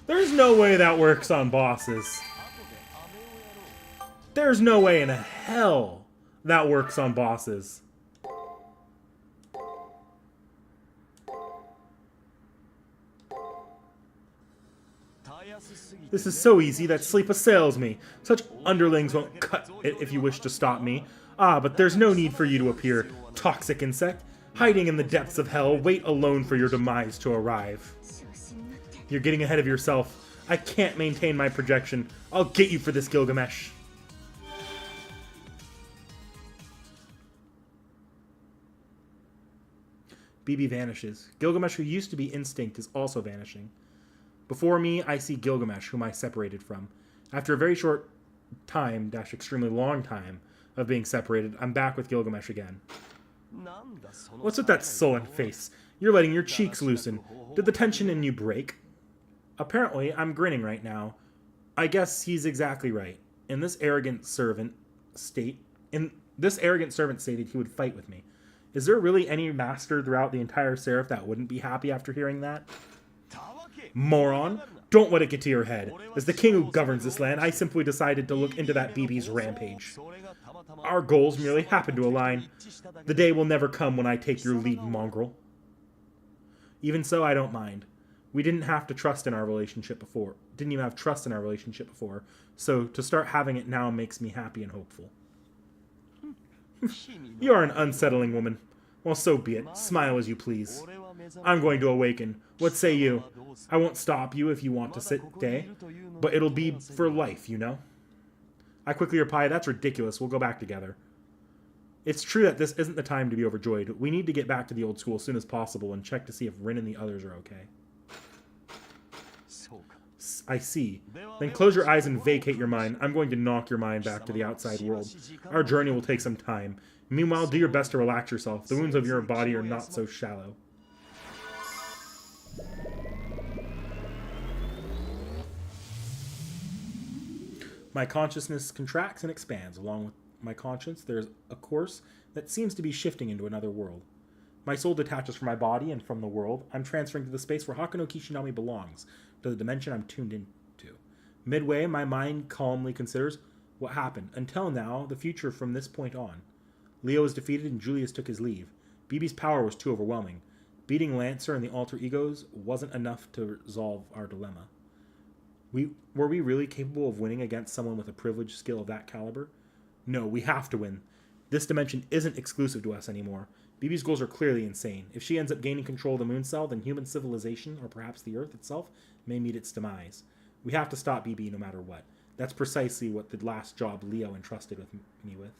There's no way that works on bosses. There's no way in hell that works on bosses. This is so easy that sleep assails me. Such underlings won't cut it if you wish to stop me. Ah, but there's no need for you to appear, toxic insect. Hiding in the depths of hell, wait alone for your demise to arrive. You're getting ahead of yourself. I can't maintain my projection. I'll get you for this, Gilgamesh. BB vanishes. Gilgamesh, who used to be instinct, is also vanishing. Before me, I see Gilgamesh, whom I separated from. After a very short time, dash extremely long time, of being separated, I'm back with Gilgamesh again. What's with that sullen face? You're letting your cheeks loosen. Did the tension in you break? Apparently, I'm grinning right now. I guess he's exactly right. This arrogant servant stated he would fight with me. Is there really any master throughout the entire Seraph that wouldn't be happy after hearing that? Moron! Don't let it get to your head. As the king who governs this land, I simply decided to look into that BB's rampage. Our goals merely happened to align. The day will never come when I take your lead, mongrel. Even so, I don't mind. We didn't have to trust in our relationship before. Didn't even have trust in our relationship before. So to start having it now makes me happy and hopeful. You are an unsettling woman. Well, so be it. Smile as you please. I'm going to awaken. What say you? I won't stop you if you want to stay, but it'll be for life, you know? I quickly reply, that's ridiculous. We'll go back together. It's true that this isn't the time to be overjoyed. We need to get back to the old school as soon as possible and check to see if Rin and the others are okay. I see. Then close your eyes and vacate your mind. I'm going to knock your mind back to the outside world. Our journey will take some time. Meanwhile, do your best to relax yourself. The wounds of your body are not so shallow. My consciousness contracts and expands. Along with my conscience, there's a course that seems to be shifting into another world. My soul detaches from my body and from the world. I'm transferring to the space where Hakano Kishinami belongs, to the dimension I'm tuned into. Midway, my mind calmly considers what happened. Until now, the future from this point on. Leo was defeated and Julius took his leave. BB's power was too overwhelming. Beating Lancer and the alter egos wasn't enough to resolve our dilemma. Were we really capable of winning against someone with a privileged skill of that caliber? No, we have to win. This dimension isn't exclusive to us anymore. BB's goals are clearly insane. If she ends up gaining control of the moon cell, then human civilization, or perhaps the Earth itself, may meet its demise. We have to stop BB no matter what. That's precisely what the last job Leo entrusted me with.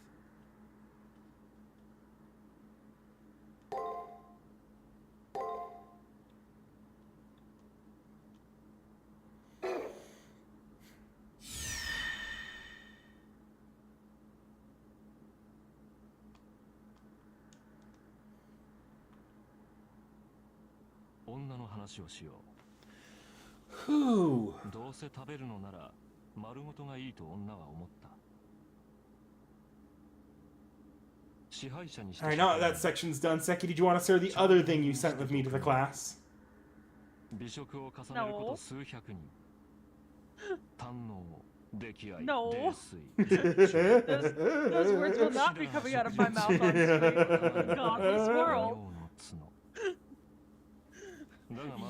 Whew. Alright, now that section's done, Seki, did you want to share the other thing you sent with me to the class? No. No. Those words will not be coming out of my mouth on stream. Godless world.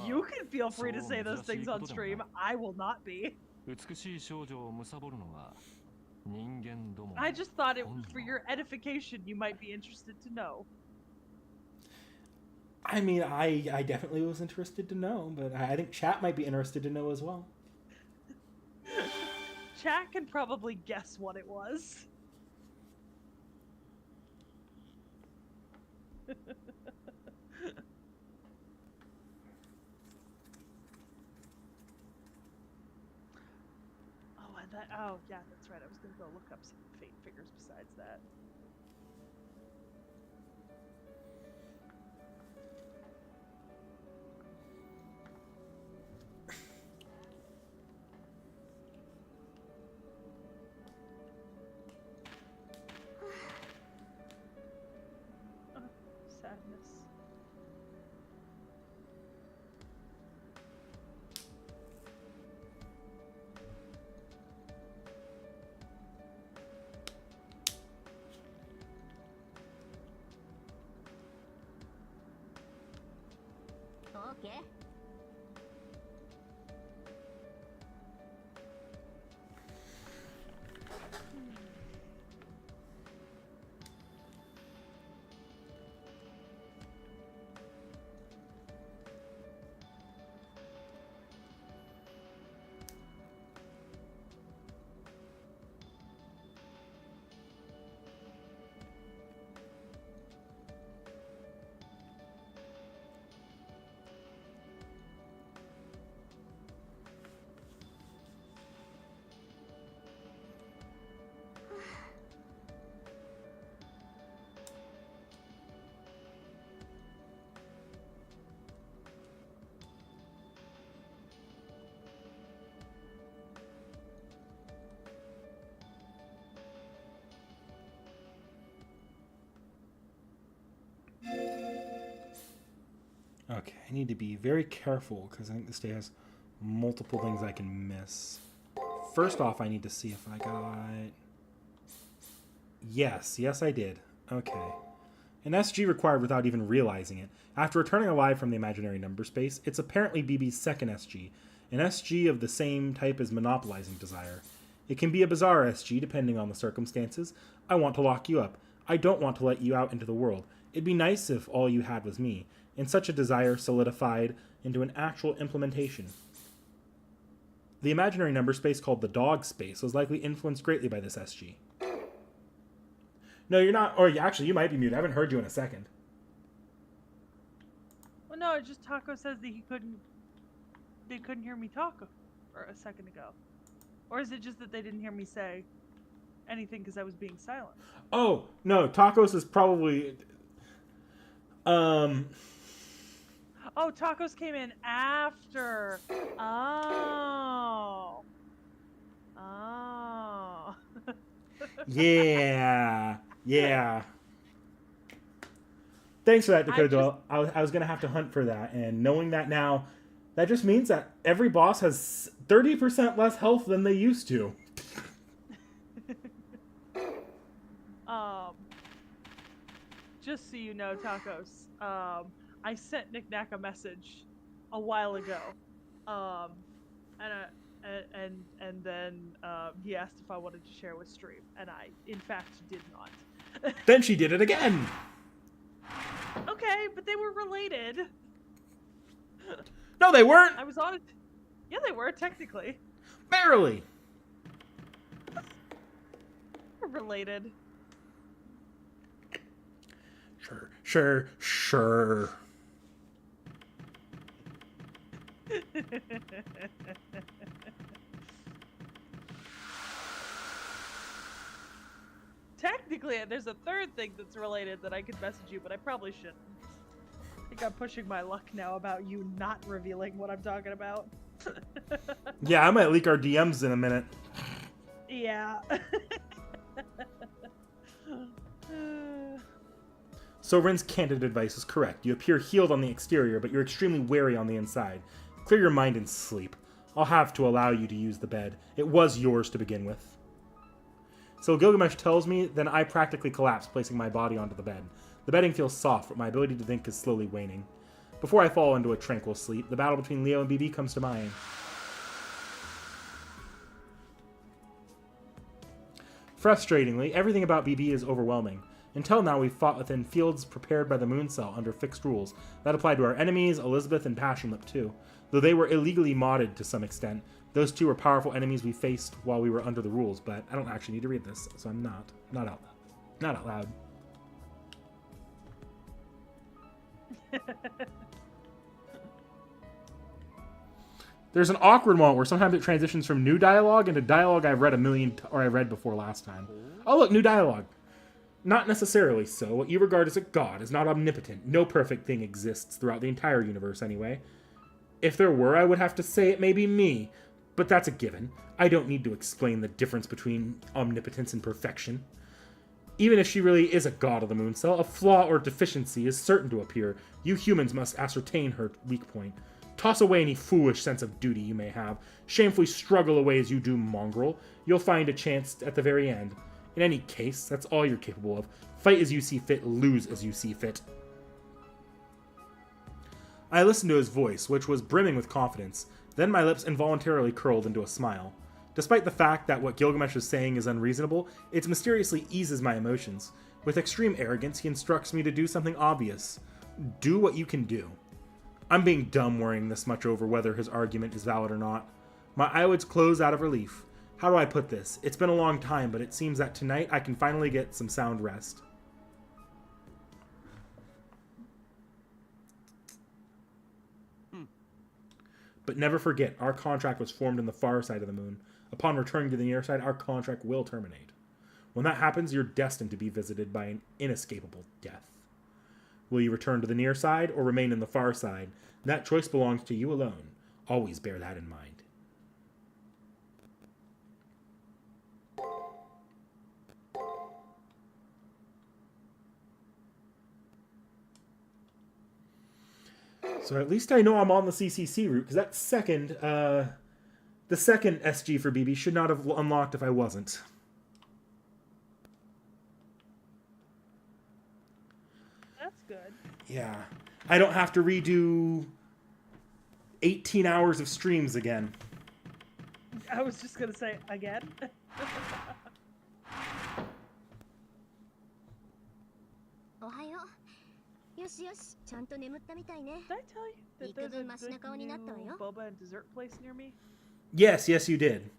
You can feel free to say those things on stream. I will not be. I just thought it for your edification you might be interested to know. I mean, I definitely was interested to know, but I think chat might be interested to know as well. Chat can probably guess what it was. Oh, yeah, that's right. I was going to go look up some Fate figures besides that. Sadness. Okay. Okay, I need to be very careful because I think this day has multiple things I can miss. First off, I need to see if I got... Yes, I did. Okay. An SG required without even realizing it. After returning alive from the imaginary number space, it's apparently BB's second SG, an SG of the same type as monopolizing desire. It can be a bizarre SG depending on the circumstances. I want to lock you up. I don't want to let you out into the world. It'd be nice if all you had was me, and such a desire solidified into an actual implementation. The imaginary number space called the dog space was likely influenced greatly by this SG. No, you're not. Or actually, you might be muted. I haven't heard you in a second. Well, no, it's just Taco says that they couldn't hear me talk for a second ago. Or is it just that they didn't hear me say anything because I was being silent? Oh, no, Tacos is probably... Oh, Tacos came in after. Oh. Yeah. Thanks for that, Dakota Doyle. I was going to have to hunt for that, and knowing that now, that just means that every boss has 30% less health than they used to. Just so you know, Tacos, I sent Nick Knack a message a while ago, and then he asked if I wanted to share with stream, and I, in fact, did not. Then she did it again. Okay, but they were related. No, they weren't. I was on it. Yeah, they were technically. Barely. They're related. Sure. Technically, there's a third thing that's related that I could message you, but I probably shouldn't. I think I'm pushing my luck now about you not revealing what I'm talking about. Yeah, I might leak our DMs in a minute. Yeah. So Rin's candid advice is correct. You appear healed on the exterior, but you're extremely wary on the inside. Clear your mind and sleep. I'll have to allow you to use the bed. It was yours to begin with. So Gilgamesh tells me, then I practically collapse, placing my body onto the bed. The bedding feels soft, but my ability to think is slowly waning. Before I fall into a tranquil sleep, the battle between Leo and BB comes to mind. Frustratingly, everything about BB is overwhelming. Until now, we've fought within fields prepared by the Moon Cell under fixed rules. That applied to our enemies, Elizabeth and Passionlip too. Though they were illegally modded to some extent, those two were powerful enemies we faced while we were under the rules, but I don't actually need to read this, so I'm not out loud. There's an awkward moment where sometimes it transitions from new dialogue into dialogue I've read I read before last time. Oh look, new dialogue. Not necessarily so. What you regard as a god is not omnipotent. No perfect thing exists throughout the entire universe anyway. If there were, I would have to say it may be me. But that's a given. I don't need to explain the difference between omnipotence and perfection. Even if she really is a god of the Moon Cell, a flaw or deficiency is certain to appear. You humans must ascertain her weak point. Toss away any foolish sense of duty you may have. Shamefully struggle away as you do, mongrel. You'll find a chance at the very end. In any case, that's all you're capable of. Fight as you see fit, lose as you see fit. I listened to his voice, which was brimming with confidence. Then my lips involuntarily curled into a smile. Despite the fact that what Gilgamesh is saying is unreasonable, it mysteriously eases my emotions. With extreme arrogance, he instructs me to do something obvious. Do what you can do. I'm being dumb worrying this much over whether his argument is valid or not. My eyelids close out of relief. How do I put this? It's been a long time, but it seems that tonight I can finally get some sound rest. But never forget, our contract was formed on the far side of the moon. Upon returning to the near side, our contract will terminate. When that happens, you're destined to be visited by an inescapable death. Will you return to the near side or remain in the far side? That choice belongs to you alone. Always bear that in mind. So at least I know I'm on the CCC route, because that second, the second SG for BB should not have unlocked if I wasn't. That's good. Yeah. I don't have to redo 18 hours of streams again. I was just gonna say again. Did I tell you that there's a good new boba and dessert place near me? Yes, you did.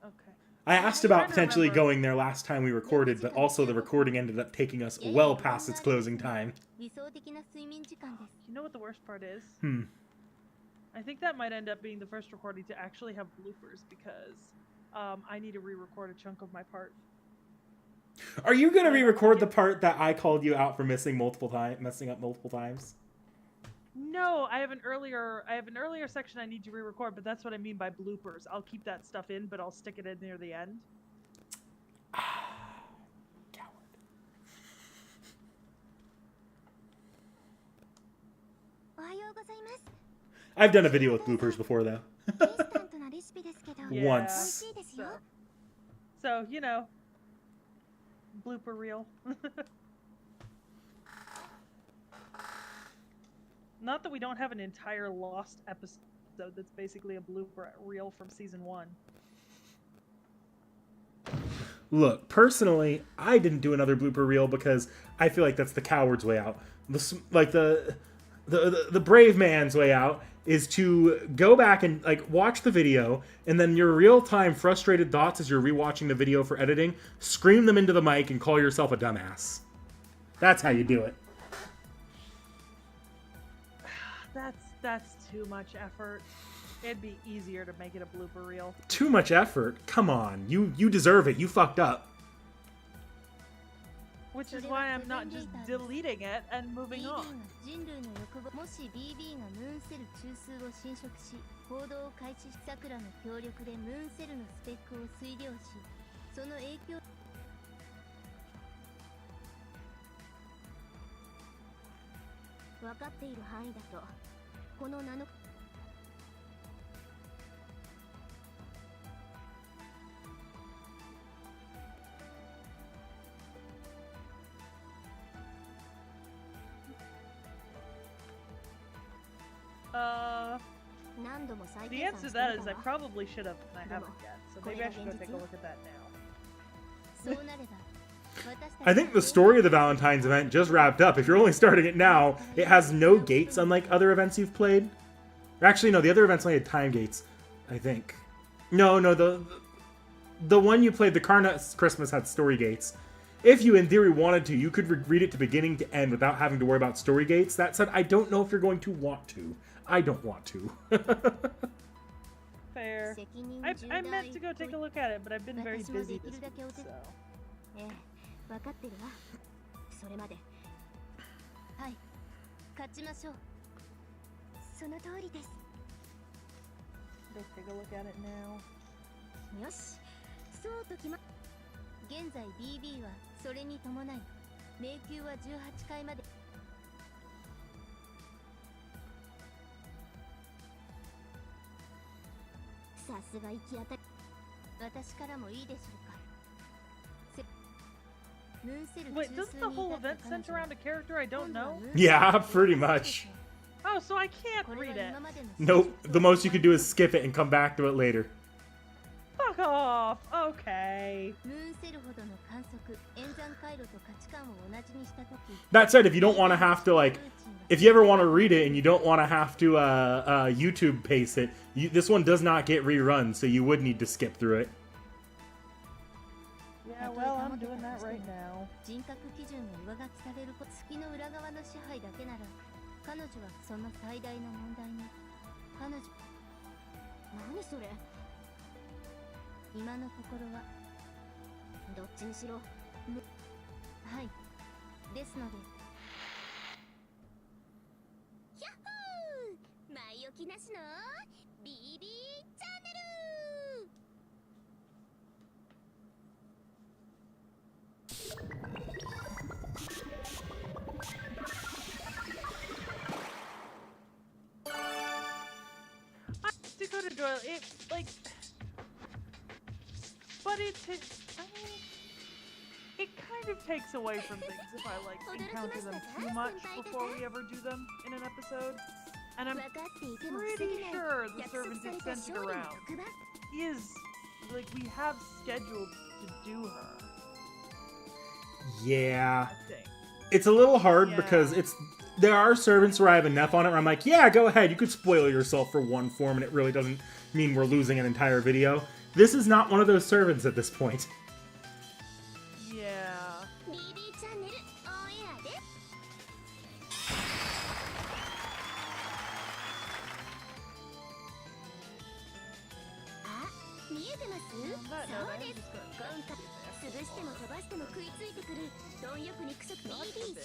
Okay. I asked I'm about trying to potentially remember. going there last time we recorded, but also the recording ended up taking us well past its closing time. You know what the worst part is? Hmm. I think that might end up being the first recording to actually have bloopers because I need to re-record a chunk of my part. Are you gonna re-record the part that I called you out for messing up multiple times? No, I have an earlier section I need to re-record, but that's what I mean by bloopers. I'll keep that stuff in, but I'll stick it in near the end. Coward. I've done a video with bloopers before, though. Yeah. Once. So, you know, blooper reel. Not that we don't have an entire lost episode that's basically a blooper reel from season 1. Look, personally, I didn't do another blooper reel because I feel like that's the coward's way out. The brave man's way out is to go back and like watch the video, and then your real-time frustrated thoughts as you're rewatching the video for editing, scream them into the mic and call yourself a dumbass. That's how you do it. That's too much effort. It'd be easier to make it a blooper reel. Too much effort? Come on. You deserve it. You fucked up. Which is why I'm not just deleting it and moving on. The answer to that is I probably should have, and I haven't yet. So maybe I should go take a look at that now. I think the story of the Valentine's event just wrapped up. If you're only starting it now, it has no gates unlike other events you've played. Actually, no, the other events only had time gates, I think. No, the one you played, the Carnut Christmas, had story gates. If you, in theory, wanted to, you could read it to beginning to end without having to worry about story gates. That said, I don't know if you're going to want to. I don't want to. Fair. I meant to go take a look at it, but I've been very busy this week, so... Let's take a look at it now. 現在 BB はそれに伴い迷宮は18階までさすが行き当たり私からもいいでしょうか Wait, doesn't the whole event center around a character I don't know? Yeah, pretty much. Oh, so I can't read it. Nope, the most you could do is skip it and come back to it later. Fuck off! Okay. That said, if you don't want to have to, like, if you ever want to read it and you don't want to have to YouTube paste it, this one does not get rerun, so you would need to skip through it. Yeah, well, I'm doing that right now. 今のところはどっちにしろはいですのでヤッホー前置きなしの BB チャンネル enjoyable. It like, but I mean, it kind of takes away from things if I like encounter them too much before we ever do them in an episode. And I'm pretty sure the servant is sent around is like we have scheduled to do her. Yeah. I think. It's a little hard because there are servants where I have enough on it where I'm like, yeah, go ahead. You could spoil yourself for one form and it really doesn't mean we're losing an entire video. This is not one of those servants at this point. Yeah. 潰しても飛ばしても食いついてくる貪欲肉食 BB3 分クッキング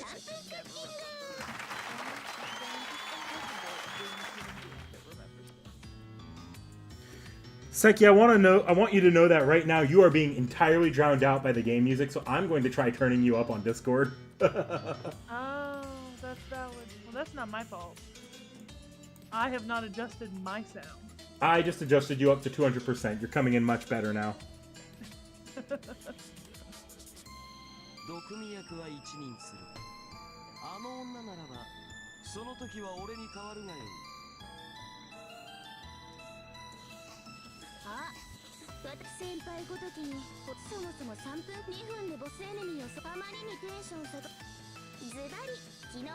Seki, I want you to know that right now you are being entirely drowned out by the game music, so I'm going to try turning you up on Discord. Oh, that's valid. Well, that's not my fault. I have not adjusted my sound. I just adjusted you up to 200%. You're coming in much better now. 毒味役は一任する。あの女ならば、その時は俺に代わるがよい。あ、私先輩ごときにそもそも3分2分でボスエネミーをあまりにテンション下がズバリ昨日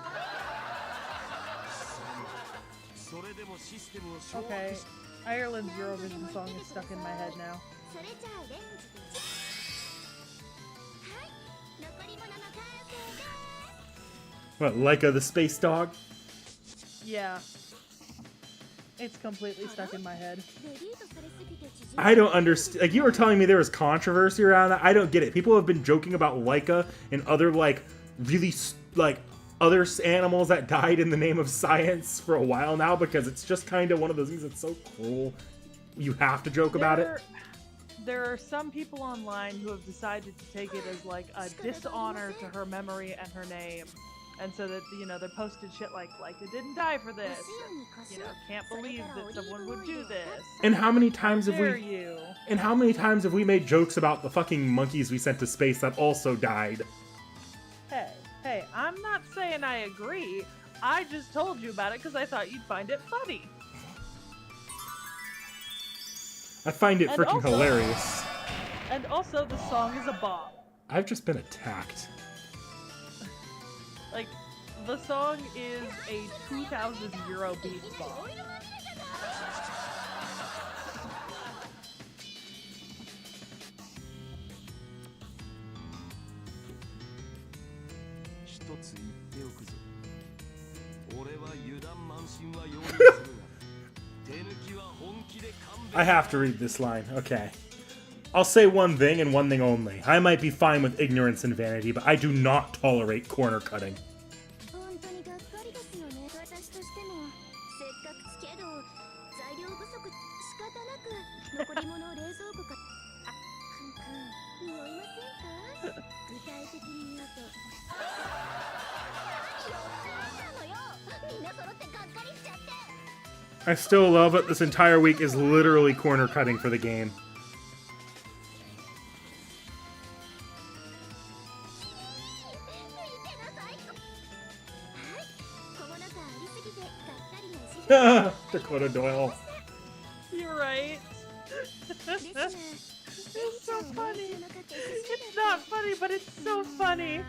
それでもシステムを掌握 Okay, し Ireland's Eurovision song is stuck in my head now. それじゃあレンジではい残り物の完成です What, Leica the space dog? Yeah. It's completely stuck in my head. レリートされすぎて縮む I don't understand. Like, you were telling me there was controversy around that. I don't get it. People have been joking about Leica and other, like, really, like, other animals that died in the name of science for a while now because it's just kind of one of those things that's so cruel. You have to joke about it. There are some people online who have decided to take it as like a dishonor to her memory and her name. And so that, you know, they posted shit like it didn't die for this. And, you know, can't believe that someone would do this. And how many times have Dare we you? And how many times have we made jokes about the fucking monkeys we sent to space that also died? Hey, I'm not saying I agree. I just told you about it because I thought you'd find it funny. I find it And freaking also- hilarious. And also, the song is a bop. I've just been attacked. Like, the song is a 2,000 euro beat bop. 一つ言っておくぞ。俺は油断慢心は容認するが、手抜きは本気で勘弁 I have to read this line. Okay. I'll say one thing and one thing only. I might be fine with ignorance and vanity, but I do not tolerate corner cutting. 本当にがっかりですよね私としてもせっかくけど材料不足仕方なく残り物を冷蔵庫かくん匂いませんか具体的に言うと何なのよみんな揃ってがっかりしちゃって I still love it. This entire week is literally corner cutting for the game. 見てなさいはい小物がありすぎてがっかりなしが Dakota Doyle. You're right. ですが It's so funny. It's not funny, but it's so funny.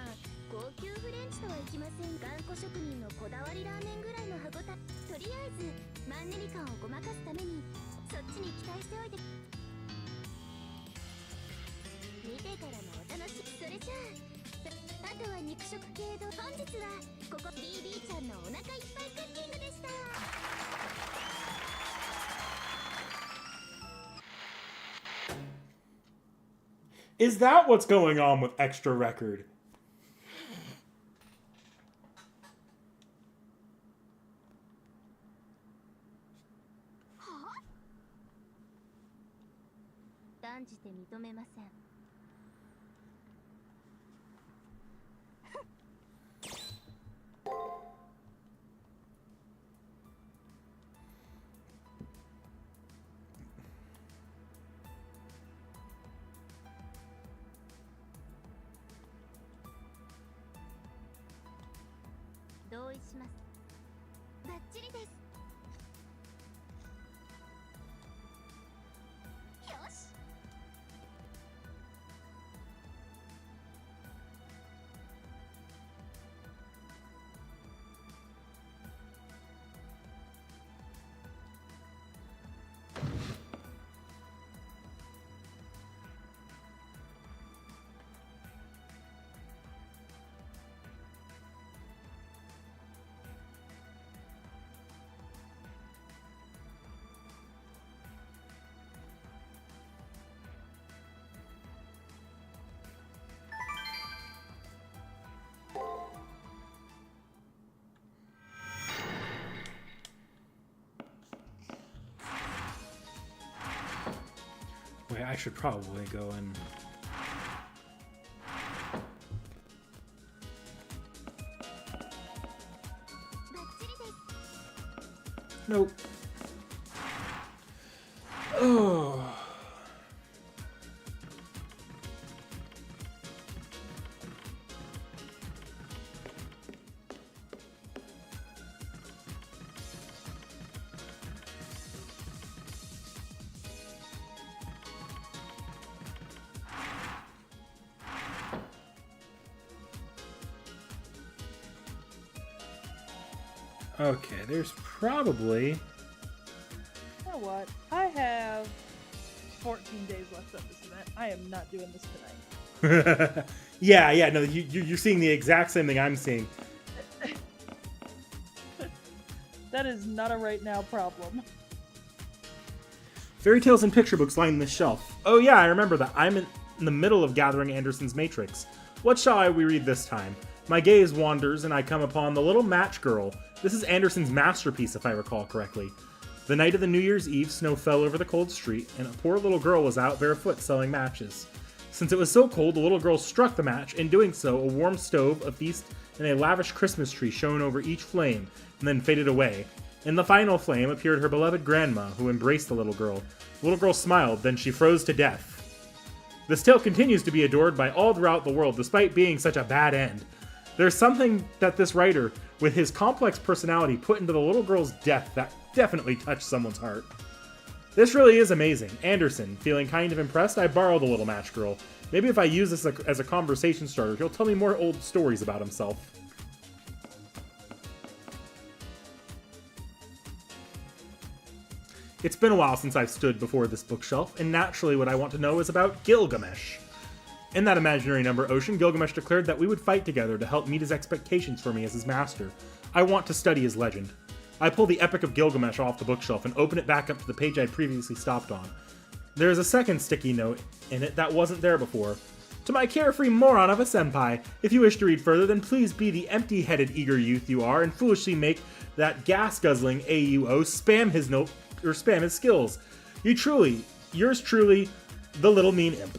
高級フレンチとはいきません頑固職人のこだわりラーメンぐらいの歯ごたとりあえずマンネリ感をごまかすためにそっちに期待しておいて見てからのお楽しみそれじゃああとは肉食系と本日はここ BB ちゃんのお腹いっぱいクッキングでした Is that what's going on with Extra Record? Huh? 断じて認めません意します。バッチリです。よし。Wait, I should probably go and... Nope. Oh. Okay, there's probably... You know what? I have 14 days left of this event. I am not doing this tonight. yeah, no, you're seeing the exact same thing I'm seeing. That is not a right now problem. Fairy tales and picture books line this shelf. Oh yeah, I remember that. I'm in the middle of gathering Anderson's Matrix. What shall we read this time? My gaze wanders and I come upon The Little Match Girl. This is Anderson's masterpiece, if I recall correctly. The night of the New Year's Eve, snow fell over the cold street, and a poor little girl was out barefoot selling matches. Since it was so cold, the little girl struck the match. In doing so, a warm stove, a feast, and a lavish Christmas tree shone over each flame, and then faded away. In the final flame appeared her beloved grandma, who embraced the little girl. The little girl smiled, then she froze to death. This tale continues to be adored by all throughout the world, despite being such a bad end. There's something that this writer, with his complex personality, put into the little girl's death that definitely touched someone's heart. This really is amazing. Anderson, feeling kind of impressed, I borrow The Little Match Girl. Maybe if I use this as a conversation starter, he'll tell me more old stories about himself. It's been a while since I've stood before this bookshelf, and naturally what I want to know is about Gilgamesh. In that imaginary number ocean, Gilgamesh declared that we would fight together to help meet his expectations for me as his master. I want to study his legend. I pull the Epic of Gilgamesh off the bookshelf and open it back up to the page I'd previously stopped on. There is a second sticky note in it that wasn't there before. To my carefree moron of a senpai, if you wish to read further, then please be the empty-headed eager youth you are and foolishly make that gas-guzzling AUO spam his note or spam his skills. Yours truly, the little mean imp.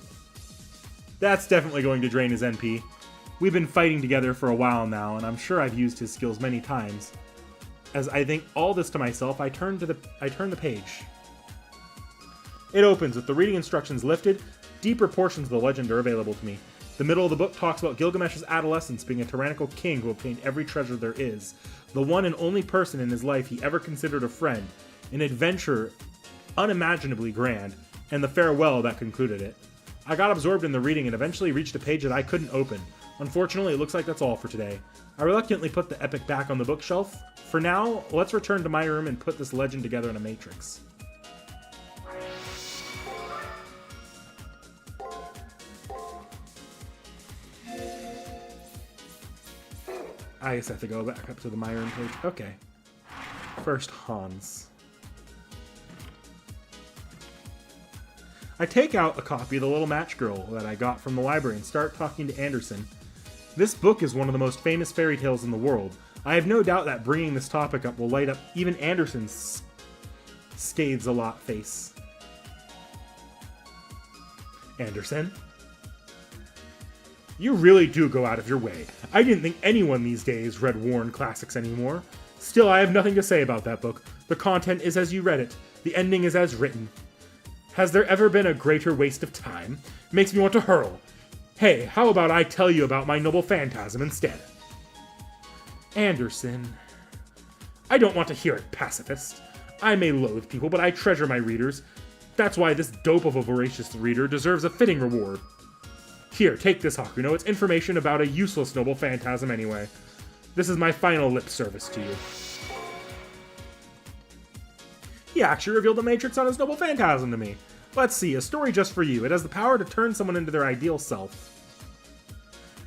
That's definitely going to drain his NP. We've been fighting together for a while now, and I'm sure I've used his skills many times. As I think all this to myself, I turn the page. It opens with the reading instructions lifted. Deeper portions of the legend are available to me. The middle of the book talks about Gilgamesh's adolescence being a tyrannical king who obtained every treasure there is, the one and only person in his life he ever considered a friend, an adventure unimaginably grand, and the farewell that concluded it. I got absorbed in the reading and eventually reached a page that I couldn't open. Unfortunately, it looks like that's all for today. I reluctantly put the epic back on the bookshelf. For now, let's return to my room and put this legend together in a matrix. I guess I have to go back up to the my room page. Okay. First, Hans. I take out a copy of The Little Match Girl that I got from the library and start talking to Anderson. This book is one of the most famous fairy tales in the world. I have no doubt that bringing this topic up will light up even Anderson's scathes-a-lot face. Anderson? You really do go out of your way. I didn't think anyone these days read worn classics anymore. Still, I have nothing to say about that book. The content is as you read it. The ending is as written. Has there ever been a greater waste of time? Makes me want to hurl. Hey, how about I tell you about my noble phantasm instead? Anderson. I don't want to hear it, pacifist. I may loathe people, but I treasure my readers. That's why this dope of a voracious reader deserves a fitting reward. Here, take this, Hakuno. It's information about a useless noble phantasm anyway. This is my final lip service to you. He actually revealed the Matrix on his noble phantasm to me. Let's see, a story just for you. It has the power to turn someone into their ideal self.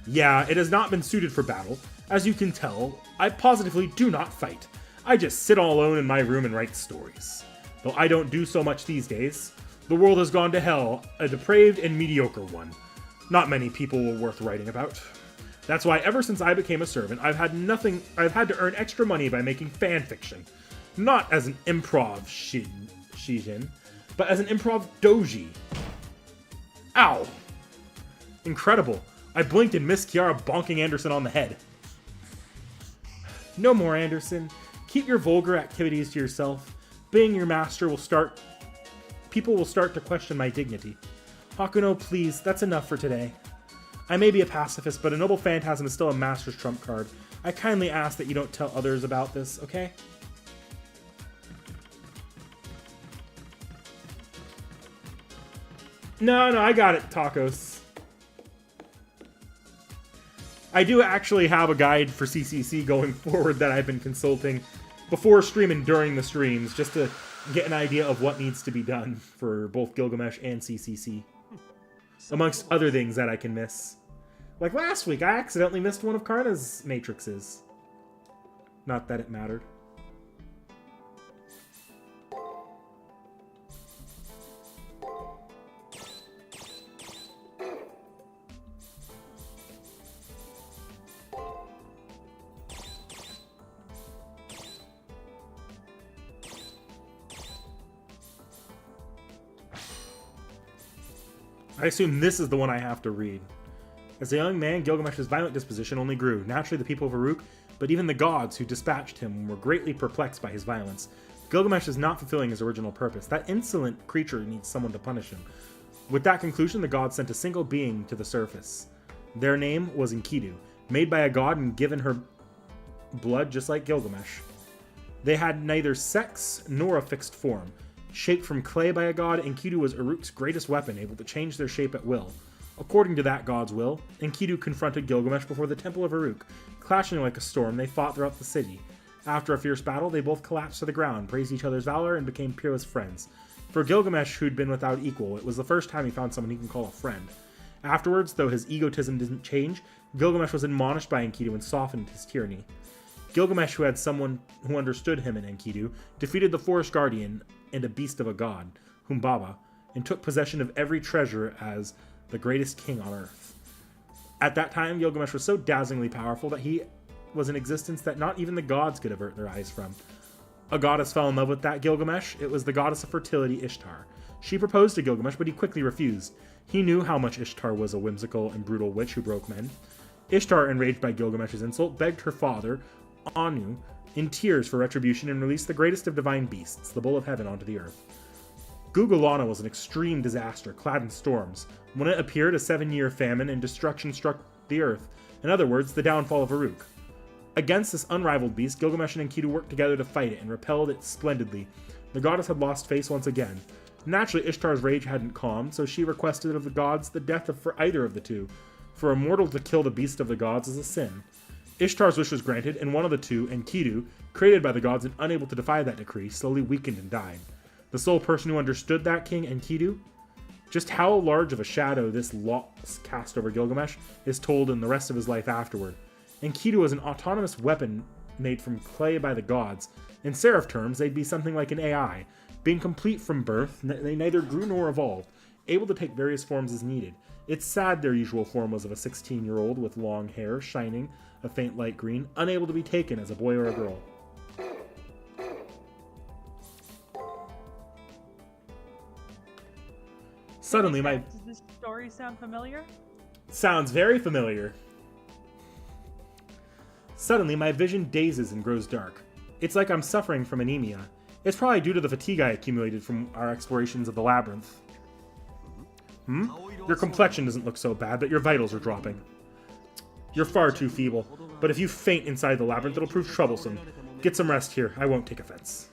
Yeah, it has not been suited for battle. As you can tell, I positively do not fight. I just sit all alone in my room and write stories. Though I don't do so much these days. The world has gone to hell, a depraved and mediocre one. Not many people were worth writing about. That's why ever since I became a servant, I've had to earn extra money by making fan fiction. Not as an improv shijin, but as an improv doji. Ow! Incredible. I blinked and missed Kiara bonking Anderson on the head. No more, Anderson. Keep your vulgar activities to yourself. Being your master people will start to question my dignity. Hakuno, please, that's enough for today. I may be a pacifist, but a noble phantasm is still a master's trump card. I kindly ask that you don't tell others about this, okay? No, I got it, Tacos. I do actually have a guide for CCC going forward that I've been consulting before stream and during the streams, just to get an idea of what needs to be done for both Gilgamesh and CCC. Amongst other things that I can miss. Like last week, I accidentally missed one of Karna's matrices. Not that it mattered. I assume this is the one I have to read. As a young man, Gilgamesh's violent disposition only grew. Naturally, the people of Uruk, but even the gods who dispatched him, were greatly perplexed by his violence. Gilgamesh is not fulfilling his original purpose. That insolent creature needs someone to punish him. With that conclusion, the gods sent a single being to the surface. Their name was Enkidu, made by a god and given her blood just like Gilgamesh. They had neither sex nor a fixed form. Shaped from clay by a god, Enkidu was Uruk's greatest weapon, able to change their shape at will. According to that god's will, Enkidu confronted Gilgamesh before the temple of Uruk. Clashing like a storm, they fought throughout the city. After a fierce battle, they both collapsed to the ground, praised each other's valor, and became peerless friends. For Gilgamesh, who'd been without equal, it was the first time he found someone he can call a friend. Afterwards, though his egotism didn't change, Gilgamesh was admonished by Enkidu and softened his tyranny. Gilgamesh, who had someone who understood him in Enkidu, defeated the Forest Guardian and a beast of a god, Humbaba, and took possession of every treasure as the greatest king on earth. At that time, Gilgamesh was so dazzlingly powerful that he was in existence that not even the gods could avert their eyes from. A goddess fell in love with that Gilgamesh. It was the goddess of fertility, Ishtar. She proposed to Gilgamesh, but he quickly refused. He knew how much Ishtar was a whimsical and brutal witch who broke men. Ishtar, enraged by Gilgamesh's insult, begged her father, Anu, in tears for retribution and released the greatest of divine beasts, the Bull of Heaven, onto the earth. Gugulana was an extreme disaster, clad in storms. When it appeared, a 7-year famine and destruction struck the earth. In other words, the downfall of Uruk. Against this unrivaled beast, Gilgamesh and Enkidu worked together to fight it and repelled it splendidly. The goddess had lost face once again. Naturally, Ishtar's rage hadn't calmed, so she requested of the gods the death for either of the two. For a mortal to kill the beast of the gods is a sin. Ishtar's wish was granted, and one of the two, Enkidu, created by the gods and unable to defy that decree, slowly weakened and died. The sole person who understood that king, Enkidu, just how large of a shadow this loss cast over Gilgamesh is told in the rest of his life afterward. Enkidu was an autonomous weapon made from clay by the gods. In Seraph terms, they'd be something like an AI. Being complete from birth, they neither grew nor evolved, able to take various forms as needed. It's sad their usual form was of a 16-year-old with long hair, shining, a faint light green, unable to be taken as a boy or a girl. Suddenly, Does this story sound familiar? Sounds very familiar. Suddenly, my vision dazes and grows dark. It's like I'm suffering from anemia. It's probably due to the fatigue I accumulated from our explorations of the labyrinth. Your complexion doesn't look so bad, but your vitals are dropping. You're far too feeble. But if you faint inside the labyrinth, it'll prove troublesome. Get some rest here. I won't take offense.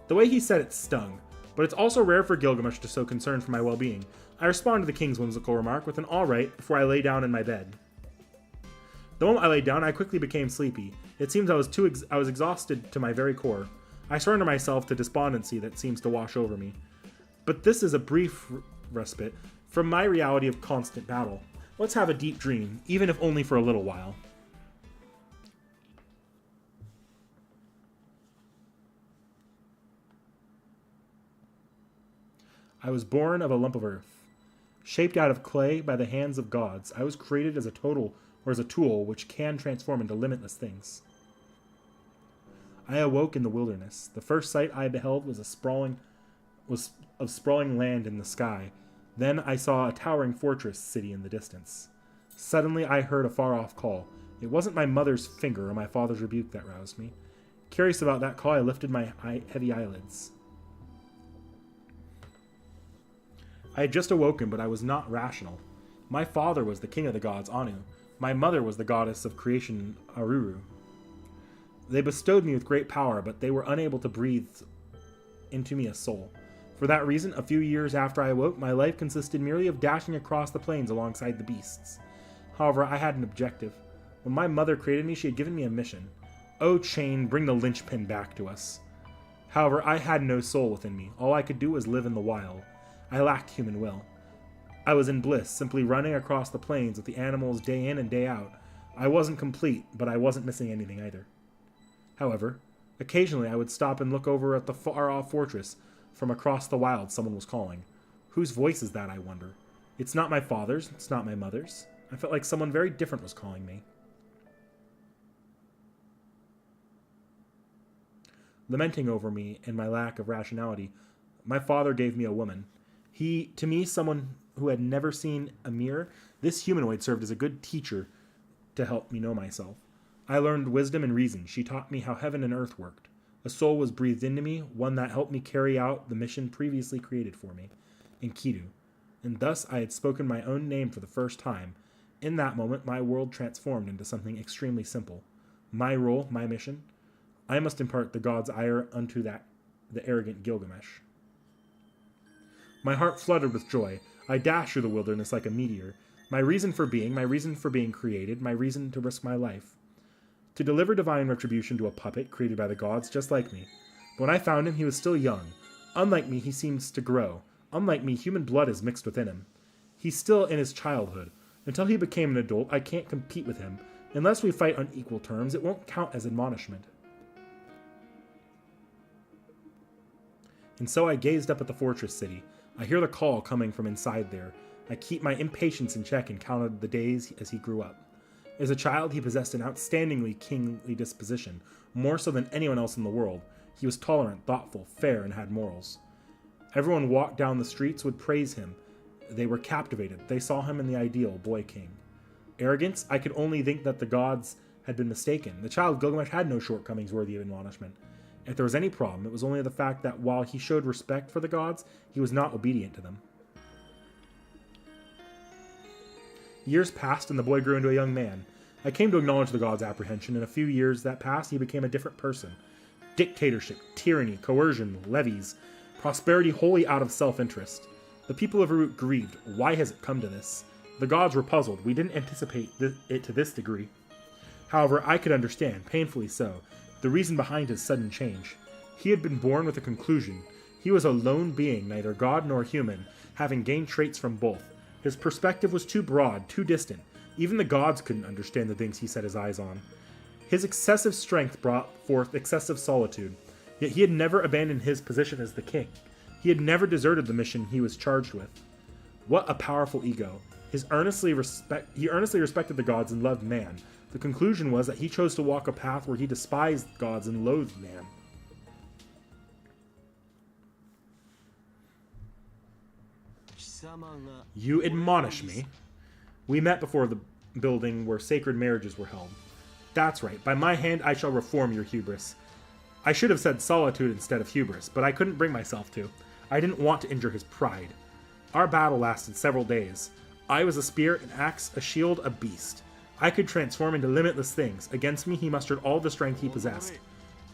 The way he said it stung, but it's also rare for Gilgamesh to show concern for my well-being. I respond to the king's whimsical remark with an all right before I lay down in my bed. The moment I lay down, I quickly became sleepy. It seems I was exhausted to my very core. I surrender myself to despondency that seems to wash over me. But this is a brief respite from my reality of constant battle. Let's have a deep dream, even if only for a little while. I was born of a lump of earth. Shaped out of clay by the hands of gods, I was created as a tool which can transform into limitless things. I awoke in the wilderness. The first sight I beheld was sprawling land in the sky. Then I saw a towering fortress city in the distance. Suddenly I heard a far-off call. It wasn't my mother's finger or my father's rebuke that roused me. Curious about that call, I lifted my heavy eyelids. I had just awoken, but I was not rational. My father was the king of the gods, Anu. My mother was the goddess of creation, Aruru. They bestowed me with great power, but they were unable to breathe into me a soul. For that reason, a few years after I awoke, my life consisted merely of dashing across the plains alongside the beasts. However, I had an objective. When my mother created me, she had given me a mission. O chain, bring the linchpin back to us. However, I had no soul within me. All I could do was live in the wild. I lacked human will. I was in bliss, simply running across the plains with the animals day in and day out. I wasn't complete, but I wasn't missing anything either. However, occasionally I would stop and look over at the far-off fortress. From across the wild, someone was calling. Whose voice is that, I wonder? It's not my father's, it's not my mother's. I felt like someone very different was calling me. Lamenting over me and my lack of rationality, my father gave me a woman. To me, someone who had never seen a mirror, this humanoid served as a good teacher to help me know myself. I learned wisdom and reason. She taught me how heaven and earth worked. A soul was breathed into me, one that helped me carry out the mission previously created for me, Enkidu. And thus I had spoken my own name for the first time. In that moment, my world transformed into something extremely simple. My role, my mission, I must impart the god's ire unto the arrogant Gilgamesh. My heart fluttered with joy. I dashed through the wilderness like a meteor. My reason for being created, my reason to risk my life. To deliver divine retribution to a puppet created by the gods just like me. But when I found him, he was still young. Unlike me, he seems to grow. Unlike me, human blood is mixed within him. He's still in his childhood. Until he became an adult, I can't compete with him. Unless we fight on equal terms, it won't count as admonishment. And so I gazed up at the fortress city. I hear the call coming from inside there. I keep my impatience in check and counted the days as he grew up. As a child, he possessed an outstandingly kingly disposition, more so than anyone else in the world. He was tolerant, thoughtful, fair, and had morals. Everyone walked down the streets would praise him. They were captivated. They saw him in the ideal boy king. Arrogance? I could only think that the gods had been mistaken. The child Gilgamesh had no shortcomings worthy of admonishment. If there was any problem, it was only the fact that while he showed respect for the gods, he was not obedient to them. Years passed, and the boy grew into a young man. I came to acknowledge the god's apprehension. In a few years that passed, he became a different person. Dictatorship, tyranny, coercion, levies, prosperity wholly out of self-interest. The people of Uruk grieved. Why has it come to this? The gods were puzzled. We didn't anticipate it to this degree. However, I could understand, painfully so, the reason behind his sudden change. He had been born with a conclusion. He was a lone being, neither god nor human, having gained traits from both. His perspective was too broad, too distant. Even the gods couldn't understand the things he set his eyes on. His excessive strength brought forth excessive solitude, yet he had never abandoned his position as the king. He had never deserted the mission he was charged with. What a powerful ego. He earnestly respected the gods and loved man. The conclusion was that he chose to walk a path where he despised gods and loathed man. You admonish me? We met before the building where sacred marriages were held. That's right. By my hand I shall reform your hubris. I should have said solitude instead of hubris, but I couldn't bring myself to. I didn't want to injure his pride. Our battle lasted several days. I was a spear, an axe, a shield, a beast. I could transform into limitless things. Against me, he mustered all the strength he possessed.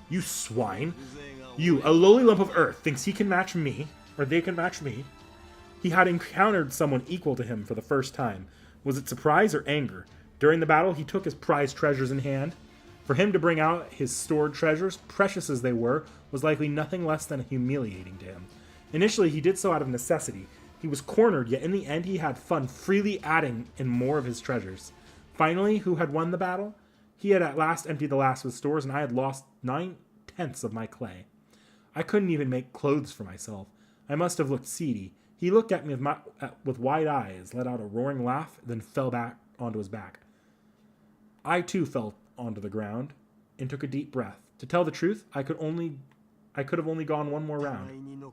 You swine! You, a lowly lump of earth, thinks he can match me, or they can match me. He had encountered someone equal to him for the first time. Was it surprise or anger? During the battle, he took his prized treasures in hand. For him to bring out his stored treasures, precious as they were, was likely nothing less than humiliating to him. Initially, he did so out of necessity. He was cornered, yet in the end he had fun, freely adding in more of his treasures. Finally, who had won the battle? He had at last emptied the last of his stores, and I had lost 9/10 of my clay. I couldn't even make clothes for myself. I must have looked seedy. He looked at me with wide eyes, let out a roaring laugh, then fell back onto his back. I too fell onto the ground and took a deep breath. To tell the truth, I could have only gone one more round.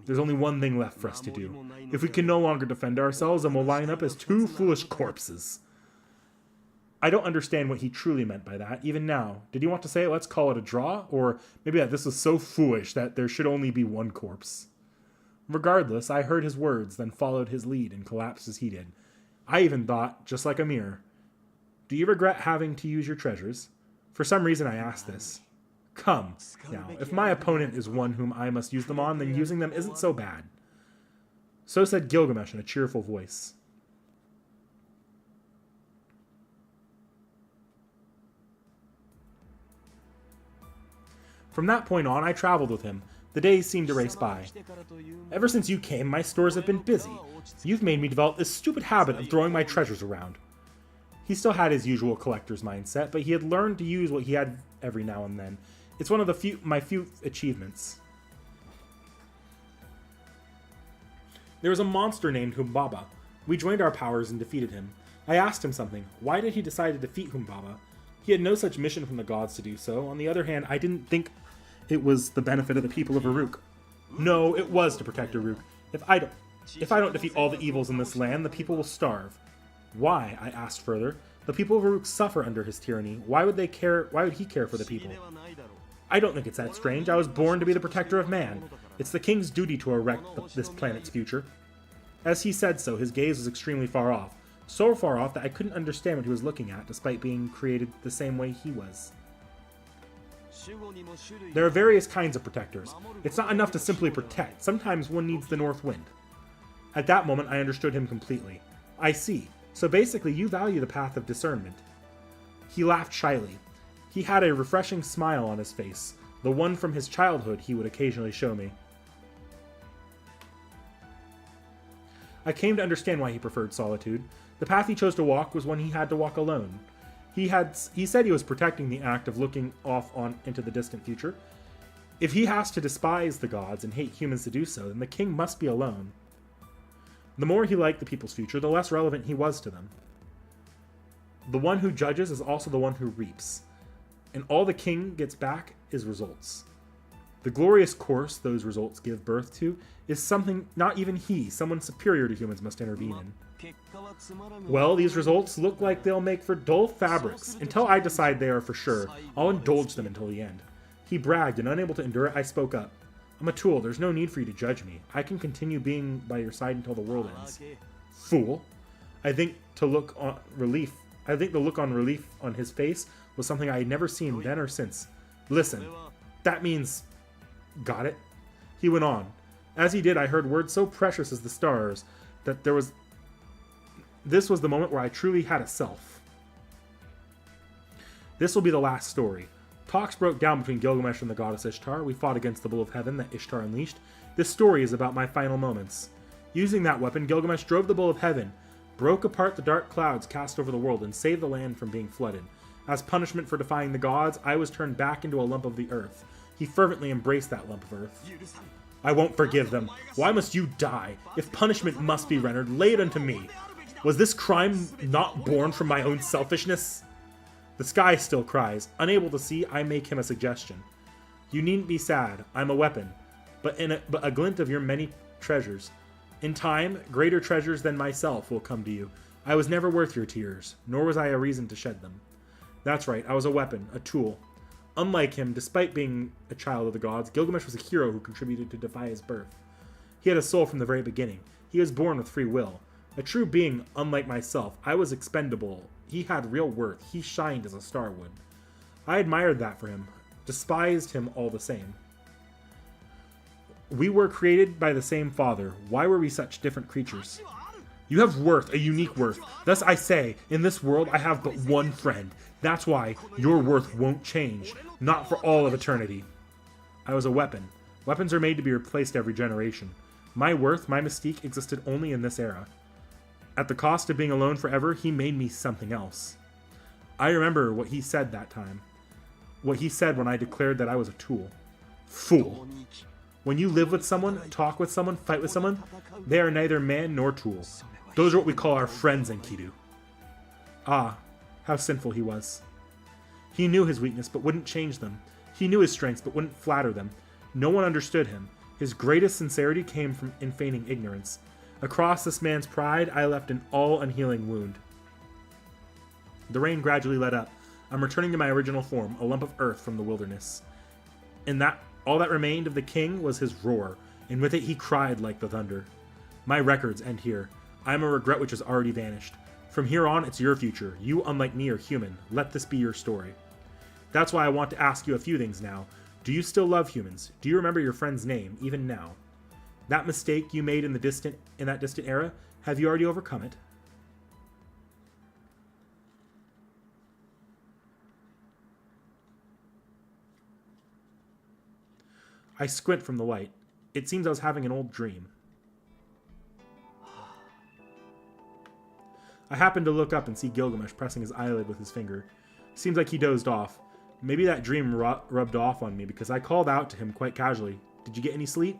There's only one thing left for us to do. If we can no longer defend ourselves, then we'll line up as two foolish corpses. I don't understand what he truly meant by that, even now. Did he want to say, let's call it a draw? Or maybe that this was so foolish that there should only be one corpse? Regardless, I heard his words, then followed his lead and collapsed as he did. I even thought, just like a mirror, do you regret having to use your treasures? For some reason I asked this. Come, now, if my opponent is one whom I must use them on, then using them isn't so bad. So said Gilgamesh in a cheerful voice. From that point on, I traveled with him. The days seemed to race by. Ever since you came, my stores have been busy. You've made me develop this stupid habit of throwing my treasures around. He still had his usual collector's mindset, but he had learned to use what he had every now and then. It's one of my few achievements. There was a monster named Humbaba. We joined our powers and defeated him. I asked him something. Why did he decide to defeat Humbaba? He had no such mission from the gods to do so. On the other hand, I didn't think it was the benefit of the people of Uruk. No, it was to protect Uruk. If I don't defeat all the evils in this land, the people will starve. Why? I asked further. The people of Uruk suffer under his tyranny. Why would he care for the people? I don't think it's that strange. I was born to be the protector of man. It's the king's duty to erect this planet's future. As he said so, his gaze was extremely far off. So far off that I couldn't understand what he was looking at, despite being created the same way he was. There are various kinds of protectors. It's not enough to simply protect. Sometimes one needs the north wind. At that moment, I understood him completely. I see. So basically, you value the path of discernment. He laughed shyly. He had a refreshing smile on his face, the one from his childhood he would occasionally show me. I came to understand why he preferred solitude. The path he chose to walk was one he had to walk alone. He said he was protecting the act of looking off into the distant future. If he has to despise the gods and hate humans to do so, then the king must be alone. The more he liked the people's future, the less relevant he was to them. The one who judges is also the one who reaps, and all the king gets back is results. The glorious course those results give birth to is something not even someone superior to humans must intervene in. Well, these results look like they'll make for dull fabrics. Until I decide they are for sure, I'll indulge them until the end. He bragged, and unable to endure it, I spoke up. I'm a tool. There's no need for you to judge me. I can continue being by your side until the world ends. Fool. I think the look on relief on his face was something I had never seen then or since. Listen, that means... Got it? He went on. As he did, I heard words so precious as the stars that this was the moment where I truly had a self. This will be the last story. Talks broke down between Gilgamesh and the goddess Ishtar. We fought against the Bull of Heaven that Ishtar unleashed. This story is about my final moments. Using that weapon, Gilgamesh drove the Bull of Heaven, broke apart the dark clouds cast over the world, and saved the land from being flooded. As punishment for defying the gods, I was turned back into a lump of the earth. He fervently embraced that lump of earth. I won't forgive them. Why must you die? If punishment must be rendered, lay it unto me. Was this crime not born from my own selfishness? The sky still cries. Unable to see, I make him a suggestion. You needn't be sad. I'm a weapon, but a glint of your many treasures. In time, greater treasures than myself will come to you. I was never worth your tears, nor was I a reason to shed them. That's right, I was a weapon, a tool. Unlike him, despite being a child of the gods, Gilgamesh was a hero who contributed to defy his birth. He had a soul from the very beginning. He was born with free will. A true being, unlike myself, I was expendable he had real worth. He shined as a star would. I admired that for him, despised him all the same. We were created by the same Father. Why were we such different creatures? You have worth, a unique worth. Thus I say, in this world I have but one friend. That's why your worth won't change, not for all of eternity. I was a weapon. Weapons are made to be replaced every generation. My worth, my mystique existed only in this era. At the cost of being alone forever, he made me something else. I remember what he said that time. What he said when I declared that I was a tool. Fool. When you live with someone, talk with someone, fight with someone, they are neither man nor tool. Those are what we call our friends, Enkidu. Ah, how sinful he was. He knew his weakness, but wouldn't change them. He knew his strengths, but wouldn't flatter them. No one understood him. His greatest sincerity came from in feigning ignorance. Across this man's pride, I left an all-unhealing wound. The rain gradually let up. I'm returning to my original form, a lump of earth from the wilderness. And that all that remained of the king was his roar, and with it he cried like the thunder. My records end here. I am a regret which has already vanished. From here on, it's your future. You, unlike me, are human. Let this be your story. That's why I want to ask you a few things now. Do you still love humans? Do you remember your friend's name, even now? That mistake you made in that distant era, have you already overcome it? I squint from the light. It seems I was having an old dream. I happen to look up and see Gilgamesh pressing his eyelid with his finger. Seems like he dozed off. Maybe that dream rubbed off on me because I called out to him quite casually. Did you get any sleep?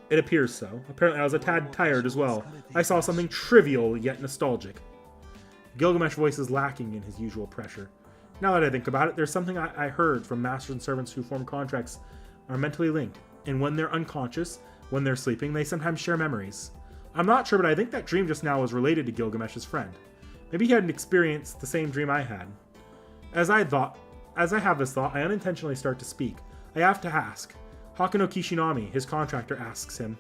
It appears so. Apparently I was a tad tired as well. I saw something trivial yet nostalgic. Gilgamesh voice is lacking in his usual pressure. Now that I think about it, there's something I heard from masters and servants who form contracts are mentally linked, and when they're unconscious, when they're sleeping, they sometimes share memories. I'm not sure, but I think that dream just now was related to Gilgamesh's friend. Maybe he hadn't experienced the same dream I had. As I have this thought, I unintentionally start to speak. I have to ask. Hakuno Kishinami, his contractor, asks him.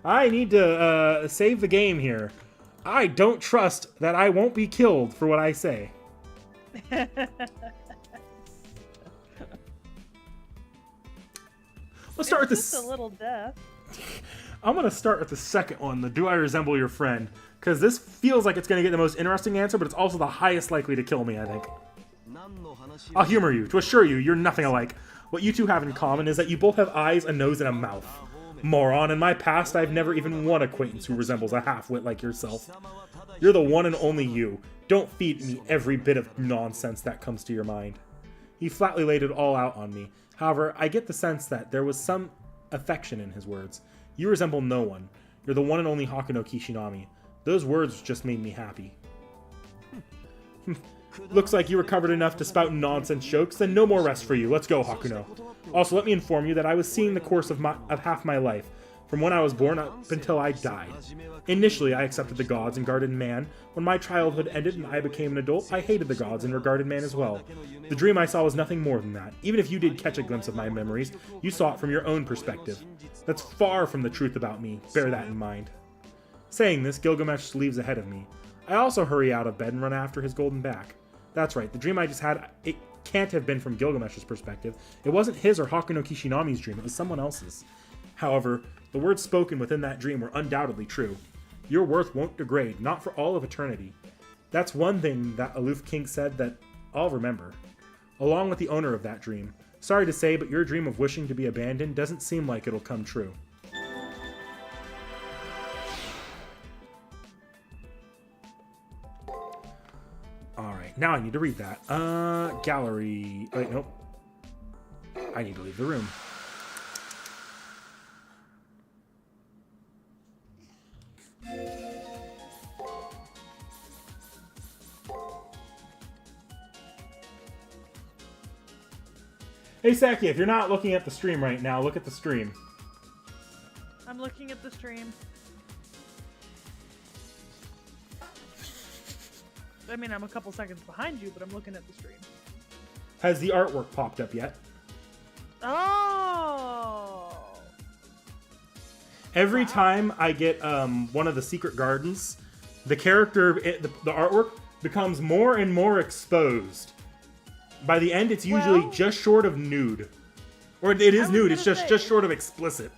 I need to save the game here. I don't trust that I won't be killed for what I say. Let's start with this. Just a little death. I'm going to start with the second one, the do I resemble your friend? Because this feels like it's going to get the most interesting answer, but it's also the highest likely to kill me, I think. I'll humor you, to assure you, you're nothing alike. What you two have in common is that you both have eyes, a nose, and a mouth. Moron, in my past, I've never even one acquaintance who resembles a half-wit like yourself. You're the one and only you. Don't feed me every bit of nonsense that comes to your mind. He flatly laid it all out on me. However, I get the sense that there was some affection in his words. You resemble no one. You're the one and only Hakuno Kishinami. Those words just made me happy. Looks like you recovered enough to spout nonsense jokes, then no more rest for you. Let's go, Hakuno. Also, let me inform you that I was seeing the course of half my life, from when I was born up until I died. Initially, I accepted the gods and guarded man. When my childhood ended and I became an adult, I hated the gods and regarded man as well. The dream I saw was nothing more than that. Even if you did catch a glimpse of my memories, you saw it from your own perspective. That's far from the truth about me. Bear that in mind. Saying this, Gilgamesh leaves ahead of me. I also hurry out of bed and run after his golden back. That's right, the dream I just had, it can't have been from Gilgamesh's perspective. It wasn't his or Hakuno Kishinami's dream, it was someone else's. However, the words spoken within that dream were undoubtedly true. Your worth won't degrade, not for all of eternity. That's one thing that Aloof King said that I'll remember. Along with the owner of that dream. Sorry to say, but your dream of wishing to be abandoned doesn't seem like it'll come true. Alright, now I need to read that. Gallery. Wait, nope. I need to leave the room. Hey Saki, if you're not looking at the stream right now, look at the stream. I'm looking at the stream. I mean, I'm a couple seconds behind you, but I'm looking at the stream. Has the artwork popped up yet? Oh! Every Wow. time I get one of the secret gardens, the character, the artwork becomes more and more exposed. By the end, it's usually Well- just short of nude. Or it is was nude, it's gonna just say- short of explicit.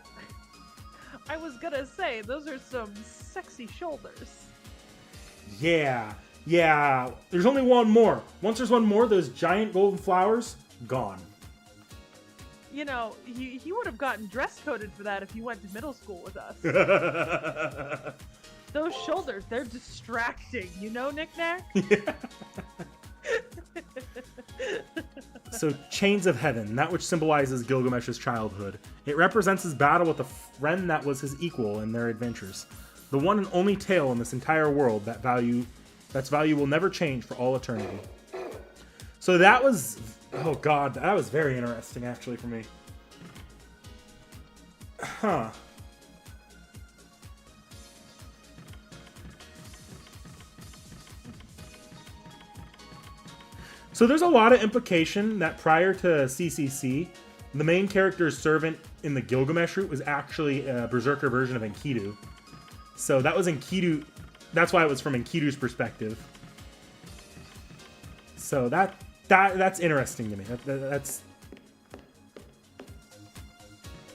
I was gonna say, those are some sexy shoulders. Yeah. There's only one more. Once there's one more, those giant golden flowers, gone. You know, he would have gotten dress coded for that if he went to middle school with us. Those shoulders, they're distracting. You know, Nick Nack? So, Chains of Heaven, that which symbolizes Gilgamesh's childhood. It represents his battle with a friend that was his equal in their adventures. The one and only tale in this entire world that's value will never change for all eternity. So that was, oh god, that was very interesting actually for me. Huh. So there's a lot of implication that prior to CCC, the main character's servant in the Gilgamesh route was actually a berserker version of Enkidu. So that was Enkidu. That's why it was from Enkidu's perspective. So that's interesting to me. That's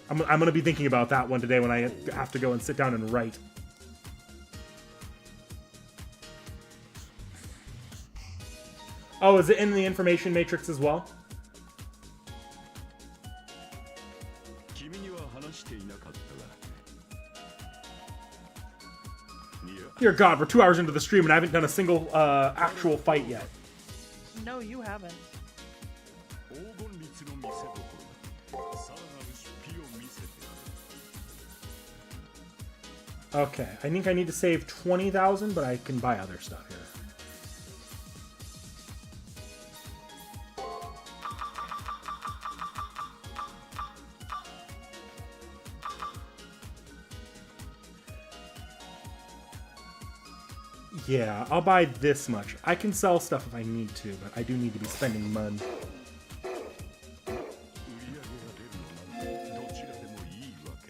I'm gonna be thinking about that one today when I have to go and sit down and write. Oh, is it in the information matrix as well? 君には話していなかったが。いや、 Dear God, we're 2 hours into the stream and I haven't done a single actual fight yet. No, you haven't. 黄金律の見せ所だ。さらなる出費を見せてやる。 Okay, I think I need to save 20,000, but I can buy other stuff here. Yeah, I'll buy this much. I can sell stuff if I need to, but I do need to be spending money. 売り上げが出るのなんてどちらでもいいわけ。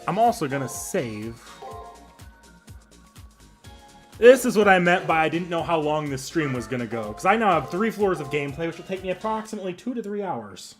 I'm also gonna save. This is what I meant by I didn't know how long this stream was gonna go. Because I now have 3 floors of gameplay, which will take me approximately 2 to 3 hours.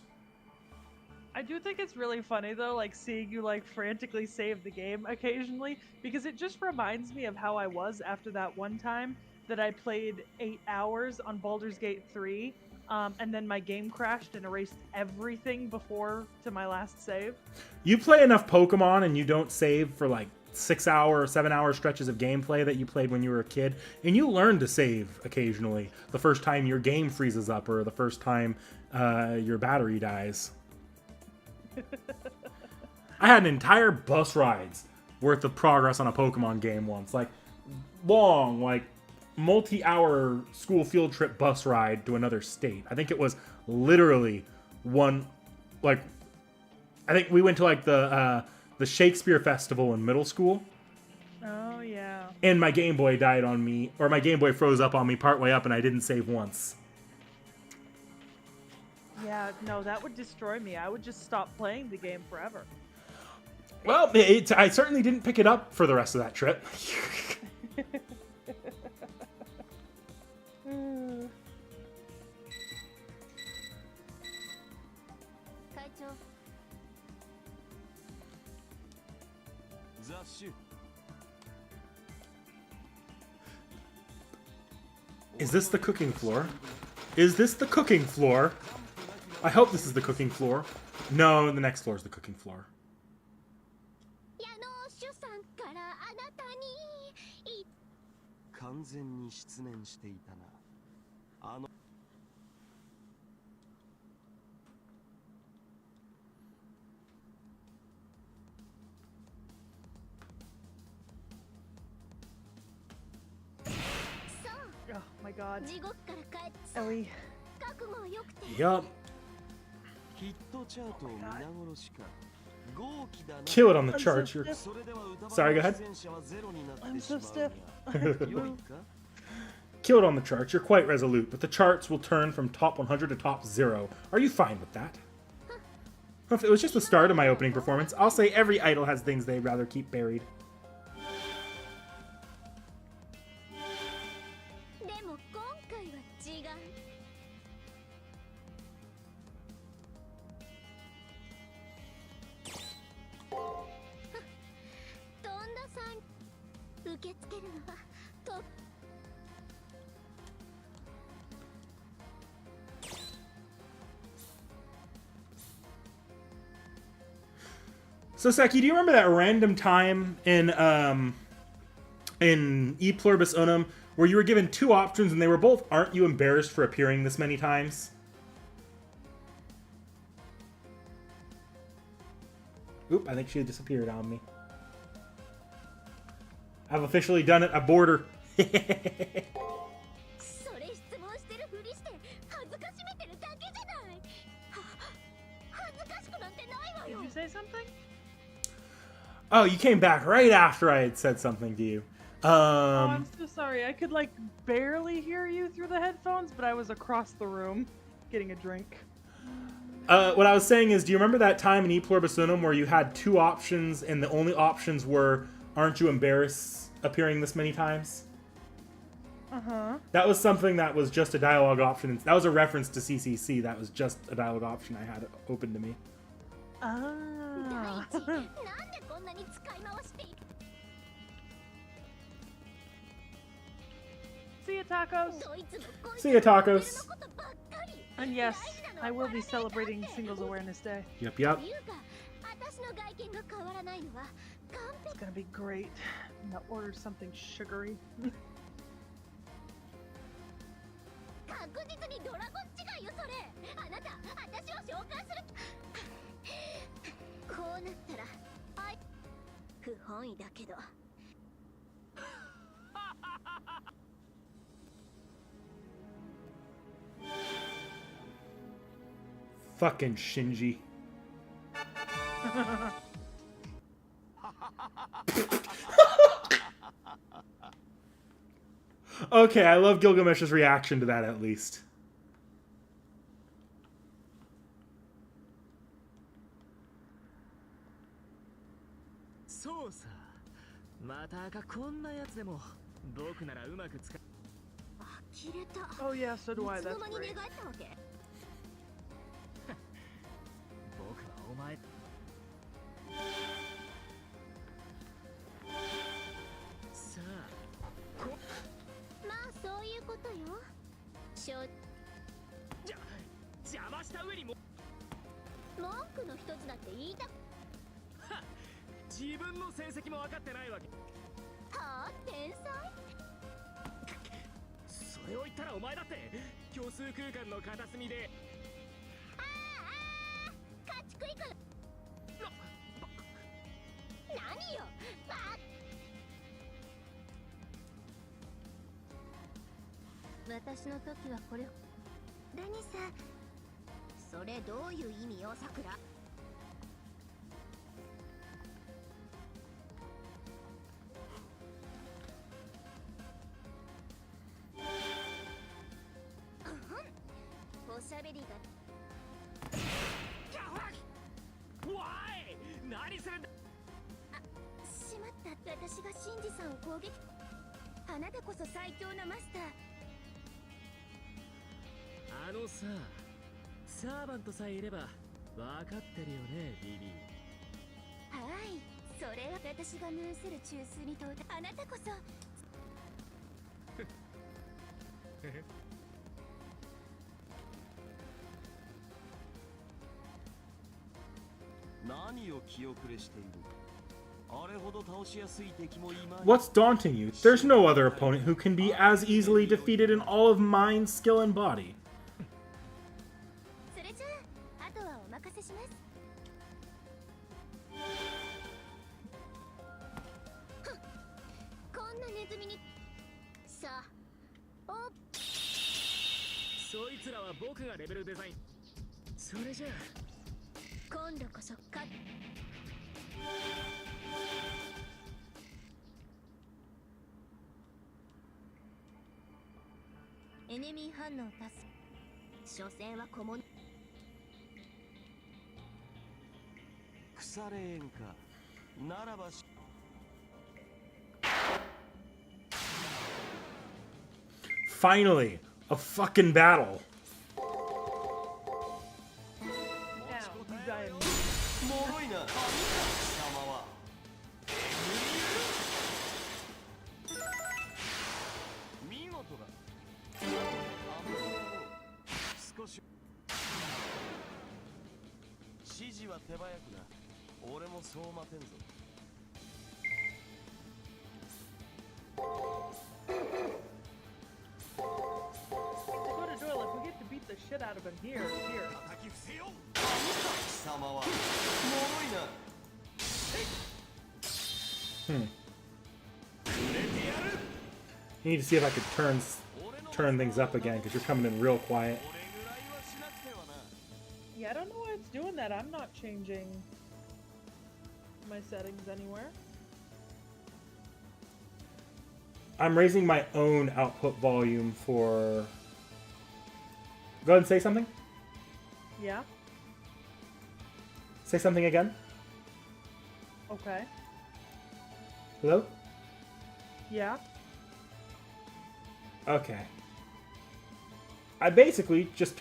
I do think it's really funny though, like seeing you like frantically save the game occasionally, because it just reminds me of how I was after that one time that I played 8 hours on Baldur's Gate 3, and then my game crashed and erased everything before to my last save. You play enough Pokemon and you don't save for like 6-hour or 7-hour stretches of gameplay that you played when you were a kid, and you learn to save occasionally the first time your game freezes up or the first time your battery dies. I had an entire bus ride's worth of progress on a Pokemon game once. Like, long, like, multi-hour school field trip bus ride to another state. I think it was literally one, like, I think we went to, like, the Shakespeare Festival in middle school. Oh yeah. And my Game Boy died on me, or my Game Boy froze up on me partway up and I didn't save once. Yeah, no, that would destroy me. I would just stop playing the game forever. Well, I certainly didn't pick it up for the rest of that trip. Kaicho, 雑種 Is this the cooking floor? Is this the cooking floor? I hope this is the cooking floor. No, the next floor is the cooking floor. 矢野主さんからあなたに完全に失念していたな。あの Oh my god. 地獄から帰ってさ Ellie. 覚悟は良くて Yup. ヒットチャートを皆殺しか。豪気だな。 Kill it on the I'm charts. so You're... それでは歌 Sorry, go ahead. 出演者はゼロになって I'm しま so うが stiff. 良いか Killed on the charts, you're quite resolute, but the charts will turn from top 100 to top 0. Are you fine with that? If it was just the start of my opening performance, I'll say every idol has things they'd rather keep buried. でも今回は違う。どんなさん受け付けるのはと。 So Seki, do you remember that random time in E Pluribus Unum where you were given 2 options and they were both "Aren't you embarrassed for appearing this many times"? Oop, I think she disappeared on me. I've officially done it. I bored her. それ質問してるふりして恥ずかしめてるだけじゃない。恥ずかしくなんてないわ Did よ。 you say something? Oh, you came back right after I had said something to you. Oh, I'm so sorry. I could like barely hear you through the headphones, but I was across the room getting a drink. What I was saying is, do you remember that time in E Pluribus Unum where you had 2 options and the only options were "Aren't you embarrassed appearing this many times"? Uh-huh. That was something that was just a dialogue option. That was a reference to CCC. That was just a dialogue option I had open to me. Ah. 第一、なんでこんなに使い回している See ya, tacos. どいつもこいつ See ya, も tacos. 俺のことばっかり And yes, I will be celebrating Singles Awareness Day. Yep, と yep. いうか、私の外見が変わらないのは完 It's 璧 gonna be great. I'm gonna order something sugary. 確実にドラゴン違いよそれあなた、私を召喚するこうなったら不本意だけど Fucking Shinji. Okay, I love Gilgamesh's reaction to that at least. そうさまたかこんなやつでも僕ならうまく使う 呆れた Oh yeah, so do I. いつ That's の間に寝 great. 返ったわけ僕はお前さあまあそういうことよしょ邪魔した上にも文句の一つだって言いた自分の成績も分かってないわけはあ天才それを言ったらお前だって虚数空間の片隅で勝ち食いか何よバ私の時はこれラニさそれどういう意味よさくらおしゃべりがおい何するんだしまった私がシンジさんを攻撃あなたこそ最強なマスターあのさサーバントさえいれば分かってるよねビビはいそれは私がムーンセル中枢に到達あなたこそ何を気遅れしているあれほど倒しやすい敵もいまい What's daunting you? There's no other opponent who can be as easily defeated in all of mind, skill, and body. それじゃああとはお任せしますふんこんなネズミにさあおそいつらは僕がレベルデザインそれじゃあ今度こそかエネミー反応パス所詮は小物腐れ縁かならばし Finally, a fucking battle. Now, you die もろいな貴様は見事だ少し指示は手早くな俺もそう待てんぞ Go to Doyle, if we get to beat the shit out of him here. 叩き伏せよ貴様はもろいな I need to see if I could turn things up again because you're coming in real quiet. 俺ぐらいはしなくてはな Yeah, I don't know why it's doing that. I'm not changing my settings anywhere. I'm raising my own output volume for. Go ahead and say something. Yeah. Say something again. Okay. Hello? Yeah. Okay. I basically just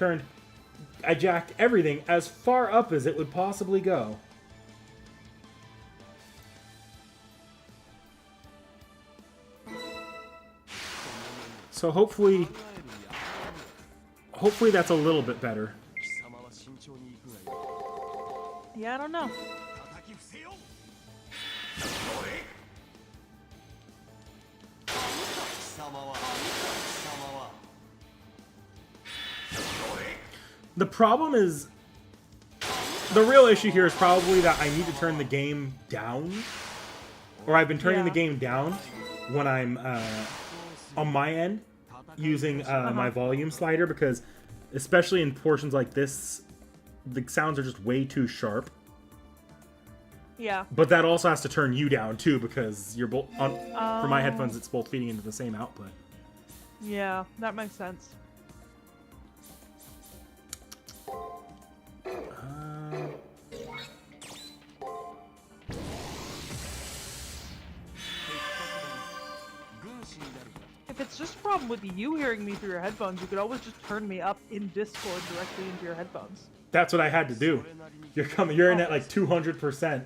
I jacked everything as far up as it would possibly go. So hopefully that's a little bit better. 貴様は慎重に行くがいい Yeah, I don't know. 叩き伏せよ貴様は The problem is, the real issue here is probably that I need to turn the game down, or I've been turning the game down when I'm on my end using my volume slider, because especially in portions like this, the sounds are just way too sharp. Yeah. But that also has to turn you down too, because you're both for my headphones. It's both feeding into the same output. Yeah, that makes sense. If it's just a problem with you hearing me through your headphones, you could always just turn me up in Discord directly into your headphones. That's what I had to do. You're in at like 200%.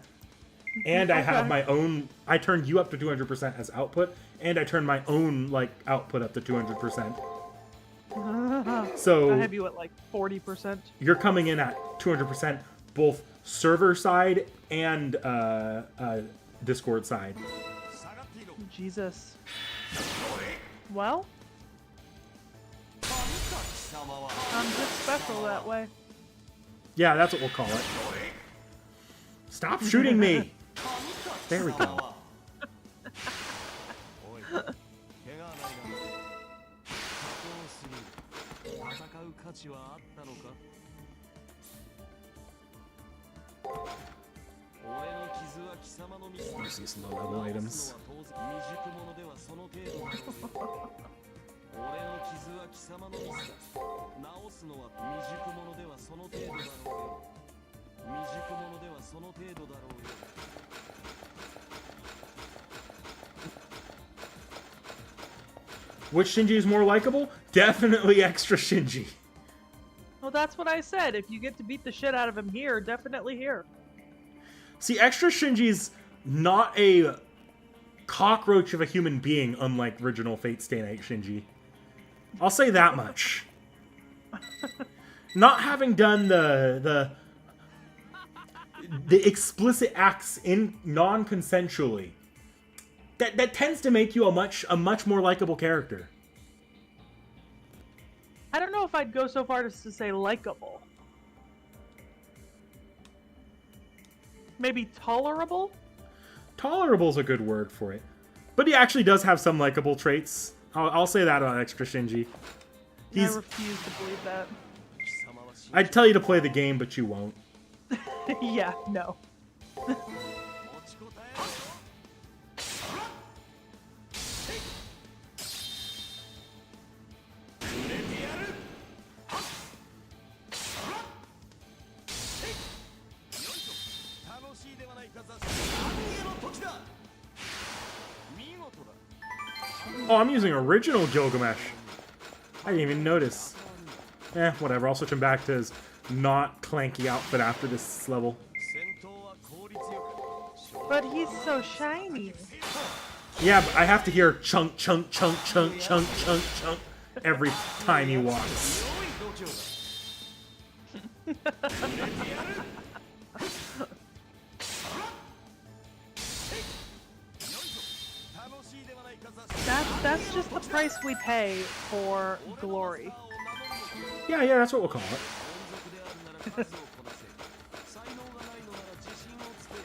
And I have my own. I turned you up to 200% as output, and I turned my own like output up to 200%. So I have you at like 40%. You're coming in at 200% both server side and Discord side. Jesus. Well, I'm just special that way. Yeah, that's what we'll call it. Stop shooting me! There we go. おい怪我はないが戦う価値はあったのか俺の傷は貴様のミス Use these low-level items. 未熟者ではその程度だろうよ俺の傷は貴様のミスだ治すのは未熟者ではその程度だろうよ未熟者ではその程度だろうよ Which Shinji is more likable? Definitely extra Shinji. Well, that's what I said. If you get to beat the shit out of him here, definitely here. See, extra Shinji's not a cockroach of a human being, unlike original Fate Stay Night Shinji. I'll say that much. Not having done the explicit acts in non-consensually, that tends to make you a much more likable character. I don't know if I'd go so far as to say likable. Maybe tolerable? Tolerable's a good word for it. But he actually does have some likable traits. I'll say that about extra Shinji. I refuse to believe that. I'd tell you to play the game, but you won't. Yeah, no. Oh, I'm using original Gilgamesh. I didn't even notice. Whatever. I'll switch him back to his not clanky outfit after this level. 戦闘は効率よく But he's so shiny. Yeah, but I have to hear chunk, chunk, chunk, chunk, chunk, chunk, chunk every time he walks. 楽しいではないか雑 That's just the price we pay for glory. Yeah, that's what we'll call it. であるなら数をこなせ才能がないのなら自信をつけ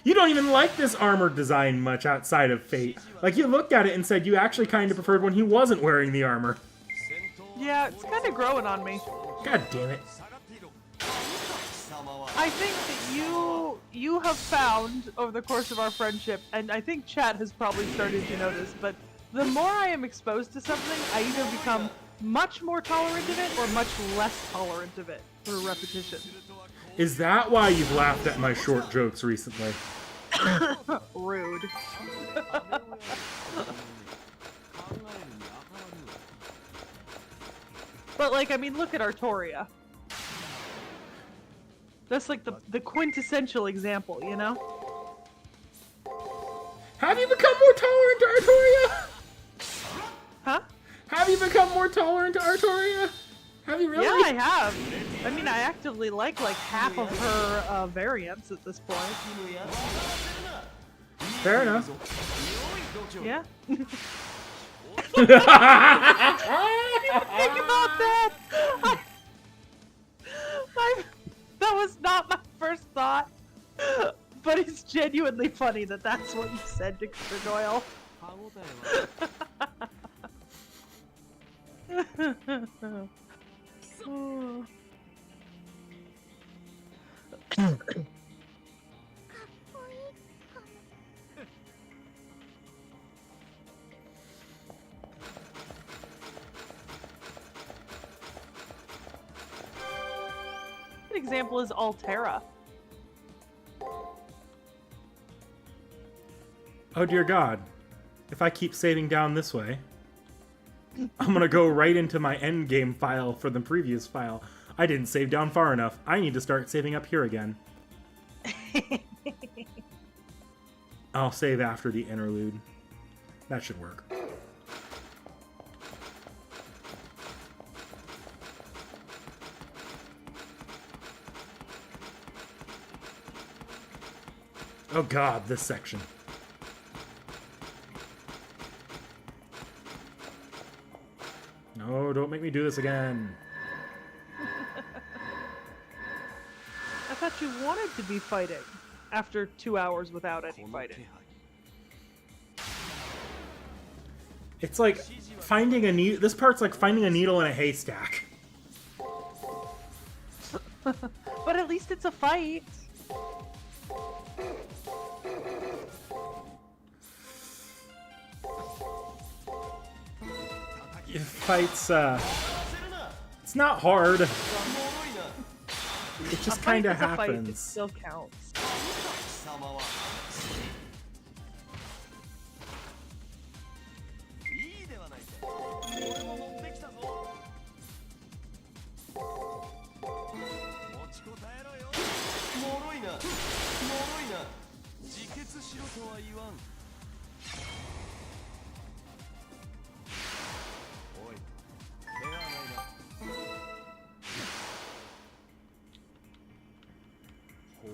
You don't even like this armor design much outside of Fate. Like, you looked at it and said you actually kind of preferred when he wasn't wearing the armor. 戦闘 Yeah, it's kind of growing on me. God damn it. 下がっていろ貴様は I think that you have found over the course of our friendship, and I think chat has probably started to notice, but the more I am exposed to something, I either become much more tolerant of it or much less tolerant of it through repetition. Is that why you've laughed at my short jokes recently? Rude. 考えるに当たらぬわ But like, I mean, look at Artoria. That's like the quintessential example, you know? Have you become more tolerant to Artoria? Huh? Have you become more tolerant to Artoria? Have you really? Yeah, I have. I mean, I actively like half of her variants at this point. Fair enough. Yeah. お Think about that. That was not my first thought, but it's genuinely funny that that's what you said to Mr. Doyle. 歯応えは An example is Altera. Oh dear God. If I keep saving down this way, I'm gonna go right into my endgame file for the previous file. I didn't save down far enough. I need to start saving up here again. I'll save after the interlude. That should work. Oh God, this section. No, don't make me do this again. I thought you wanted to be fighting after 2 hours without any この気 fighting. 配 It's like finding a needle. This part's like finding a needle in a haystack. But at least it's a fight. It fights, it's not hard. It just A fight kind of is a fight, it happens. still counts. 貴様はいいではないか俺も持ってきたぞ持ちこたえろよ脆いな脆いな自決しろとは言わんおい手はないなほう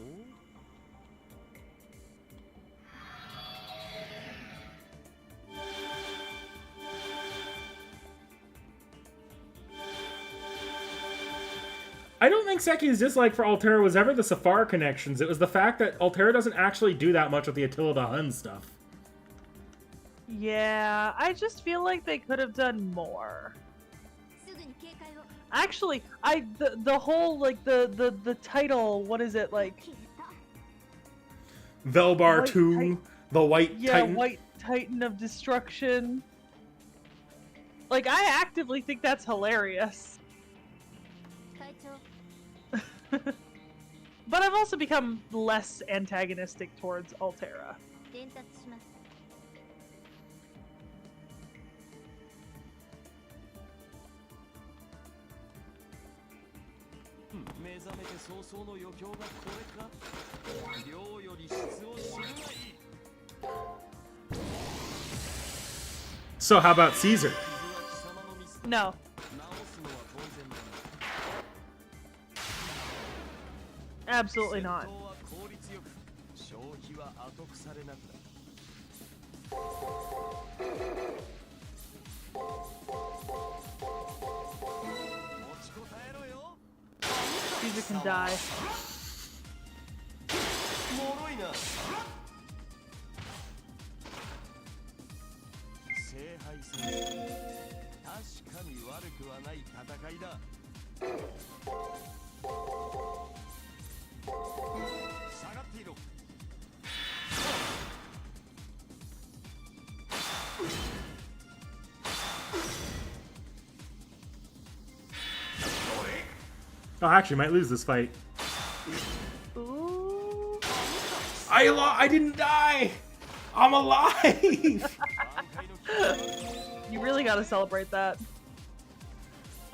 I don't think Seki's dislike for Altera was ever the Safar connections. It was the fact that Altera doesn't actually do that much with the Attila the Hun stuff. Yeah, I just feel like they could have done more. すぐに警戒を Actually, the whole like the title, what is it like? 消えた Velbar White 2, Titan. the White Yeah, Titan. White Titan of Destruction. Like, I actively think that's hilarious. 会長 But I've also become less antagonistic towards Altera. 伝達します覚めて早々の余興がこれか。量より質を知るがいい。 So how about Caesar? 傷は貴様のミスだ。 No. 直すのは当然だ。 Absolutely 戦 not. 闘は効率よく、消費は後腐れなくだ。 Caesar can die. 脆いな。聖杯戦、確かに悪くはない戦いだ。下がっていろ。 Oh, I actually might lose this fight. Ooh. I didn't die. I'm alive. You really gotta celebrate that.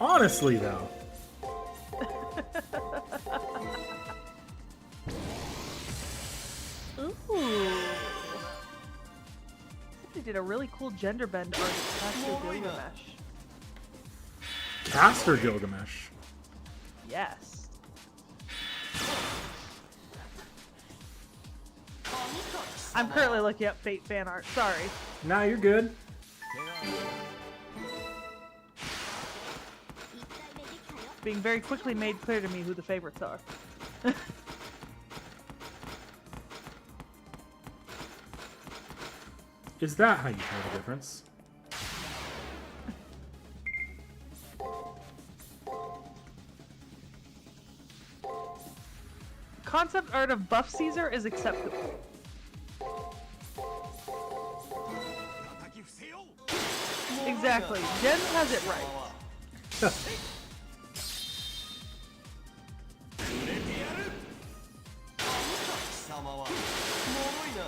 Honestly, though. Ooh. They did a really cool gender bend art of Casto Gilgamesh. Caster Gilgamesh. Yes. I'm currently looking up Fate fan art. Sorry. Nah, you're good. Being very quickly made clear to me who the favorites are. Is that how you tell the difference? Concept art of Buff Caesar is acceptable. 叩き伏せよう。 Exactly. Jen has it right. 売れてやる。貴様は脆いな。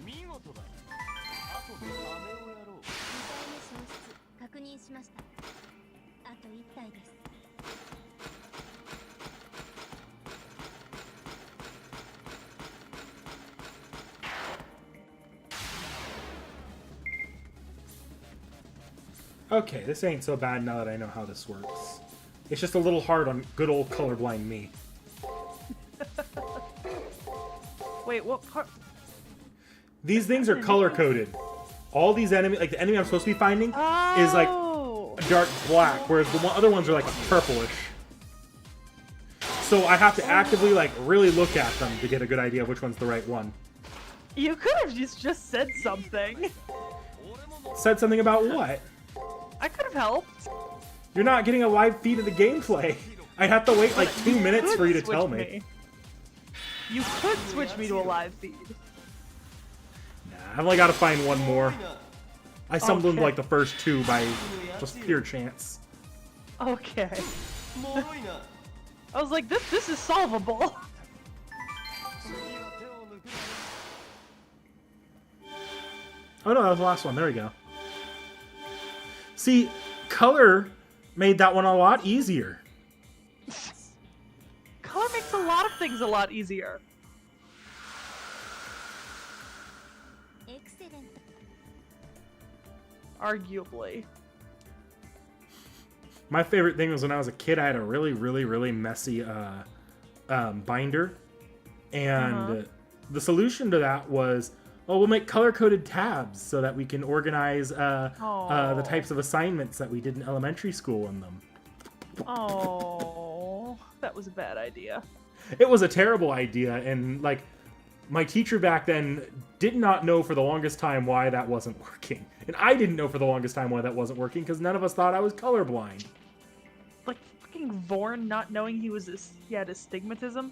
見事だ。後で飴をやろう。2体目消失確認しました。あと1体です。 Okay, this ain't so bad now that I know how this works. It's just a little hard on good old colorblind me. Wait, what part? These things are color coded. All these enemy, like the enemy I'm supposed to be finding, is like Oh! a dark black, whereas the other ones are like purplish. So I have to actively like really look at them to get a good idea of which one's the right one. You could have just said something. Said something about what? I could have helped. You're not getting a live feed of the gameplay. I'd have to wait like 2 minutes could for you to switch tell me. You could switch me to a live feed. Nah, I've only got to find one more. I stumbled into Okay. like the first 2 by just pure chance. Okay. 脆いな。 I was like, this is solvable. 次は手を抜くな。 Oh no, that was the last one. There we go. See, color made that one a lot easier. Color makes a lot of things a lot easier. エクセレント。 Arguably. My favorite thing was when I was a kid, I had a really messy binder. And the solution to that was, oh, we'll make color-coded tabs so that we can organize the types of assignments that we did in elementary school in them. Oh, that was a bad idea. It was a terrible idea, and like my teacher back then did not know for the longest time why that wasn't working. And I didn't know for the longest time why that wasn't working because none of us thought I was colorblind. Like fucking Vorn not knowing he had astigmatism.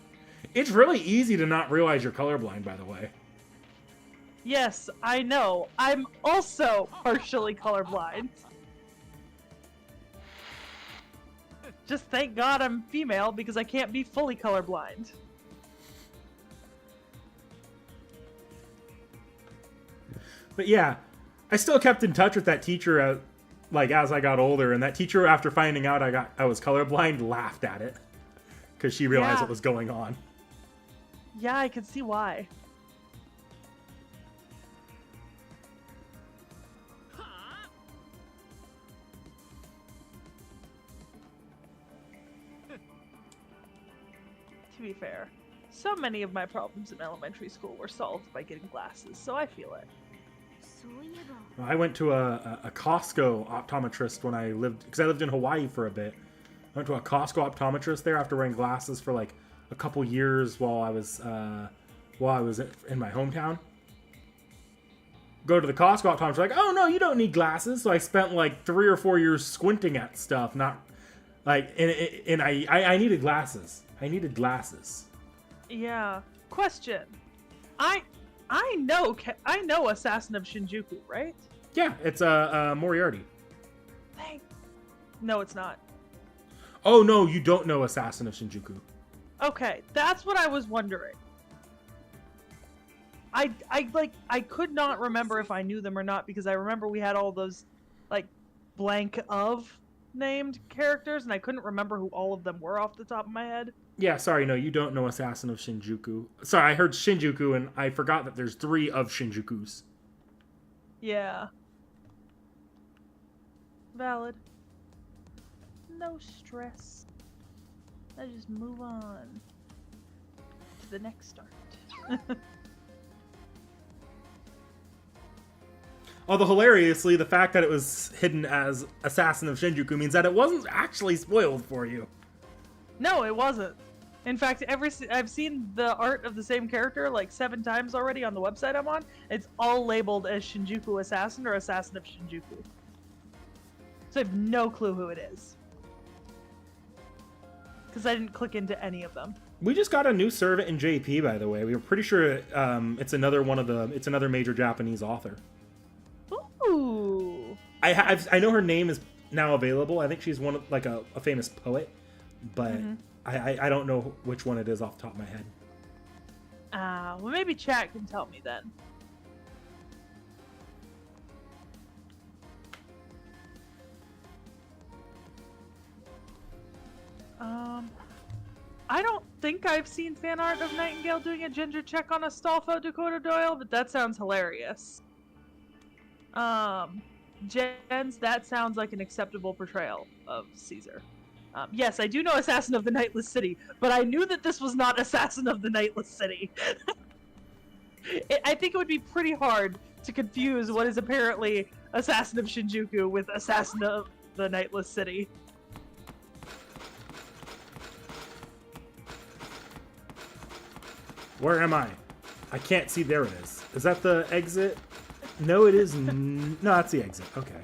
It's really easy to not realize you're colorblind, by the way. Yes, I know. I'm also partially colorblind. Just thank God I'm female because I can't be fully colorblind. But yeah, I still kept in touch with that teacher like as I got older, and that teacher, after finding out I was colorblind, laughed at it because she realized Yeah. what was going on. Yeah, I can see why. To be fair, so many of my problems in elementary school were solved by getting glasses, so I feel it. そういえば I went to a Costco optometrist when I lived, because I lived in Hawaii for a bit. I went to a Costco optometrist there after wearing glasses for like a couple years while I was in my hometown. Go to the Costco optometrist, like, oh no, you don't need glasses. So I spent like 3 or 4 years squinting at stuff, not like, and I needed glasses. I needed glasses. Yeah. Question. I know Assassin of Shinjuku, right? Yeah, it's Moriarty. Thank. No, it's not. Oh no, you don't know Assassin of Shinjuku. Okay, that's what I was wondering. I could not remember if I knew them or not because I remember we had all those like blank of named characters and I couldn't remember who all of them were off the top of my head. Yeah, sorry, no, you don't know Assassin of Shinjuku. Sorry, I heard Shinjuku and I forgot that there's 3 of Shinjukus. Yeah. Valid. No stress. Let's just move on to the next start. Although hilariously, the fact that it was hidden as Assassin of Shinjuku means that it wasn't actually spoiled for you. No, it wasn't. In fact, I've seen the art of the same character like 7 times already on the website I'm on. It's all labeled as Shinjuku Assassin or Assassin of Shinjuku. So I have no clue who it is. Because I didn't click into any of them. We just got a new servant in JP, by the way. We were pretty sure it's another major Japanese author. Ooh. I know her name is now available. I think she's one of like a famous poet, but I don't know which one it is off the top of my head. Well maybe chat can tell me then. I don't think I've seen fan art of Nightingale doing a ginger check on Astolfo Dakota Doyle, but that sounds hilarious. Jens, that sounds like an acceptable portrayal of Caesar. Yes, I do know Assassin of the Nightless City, but I knew that this was not Assassin of the Nightless City. I think it would be pretty hard to confuse what is apparently Assassin of Shinjuku with Assassin of the Nightless City. Where am I? I can't see. There it is. Is that the exit? No, it is. No, that's the exit. Okay.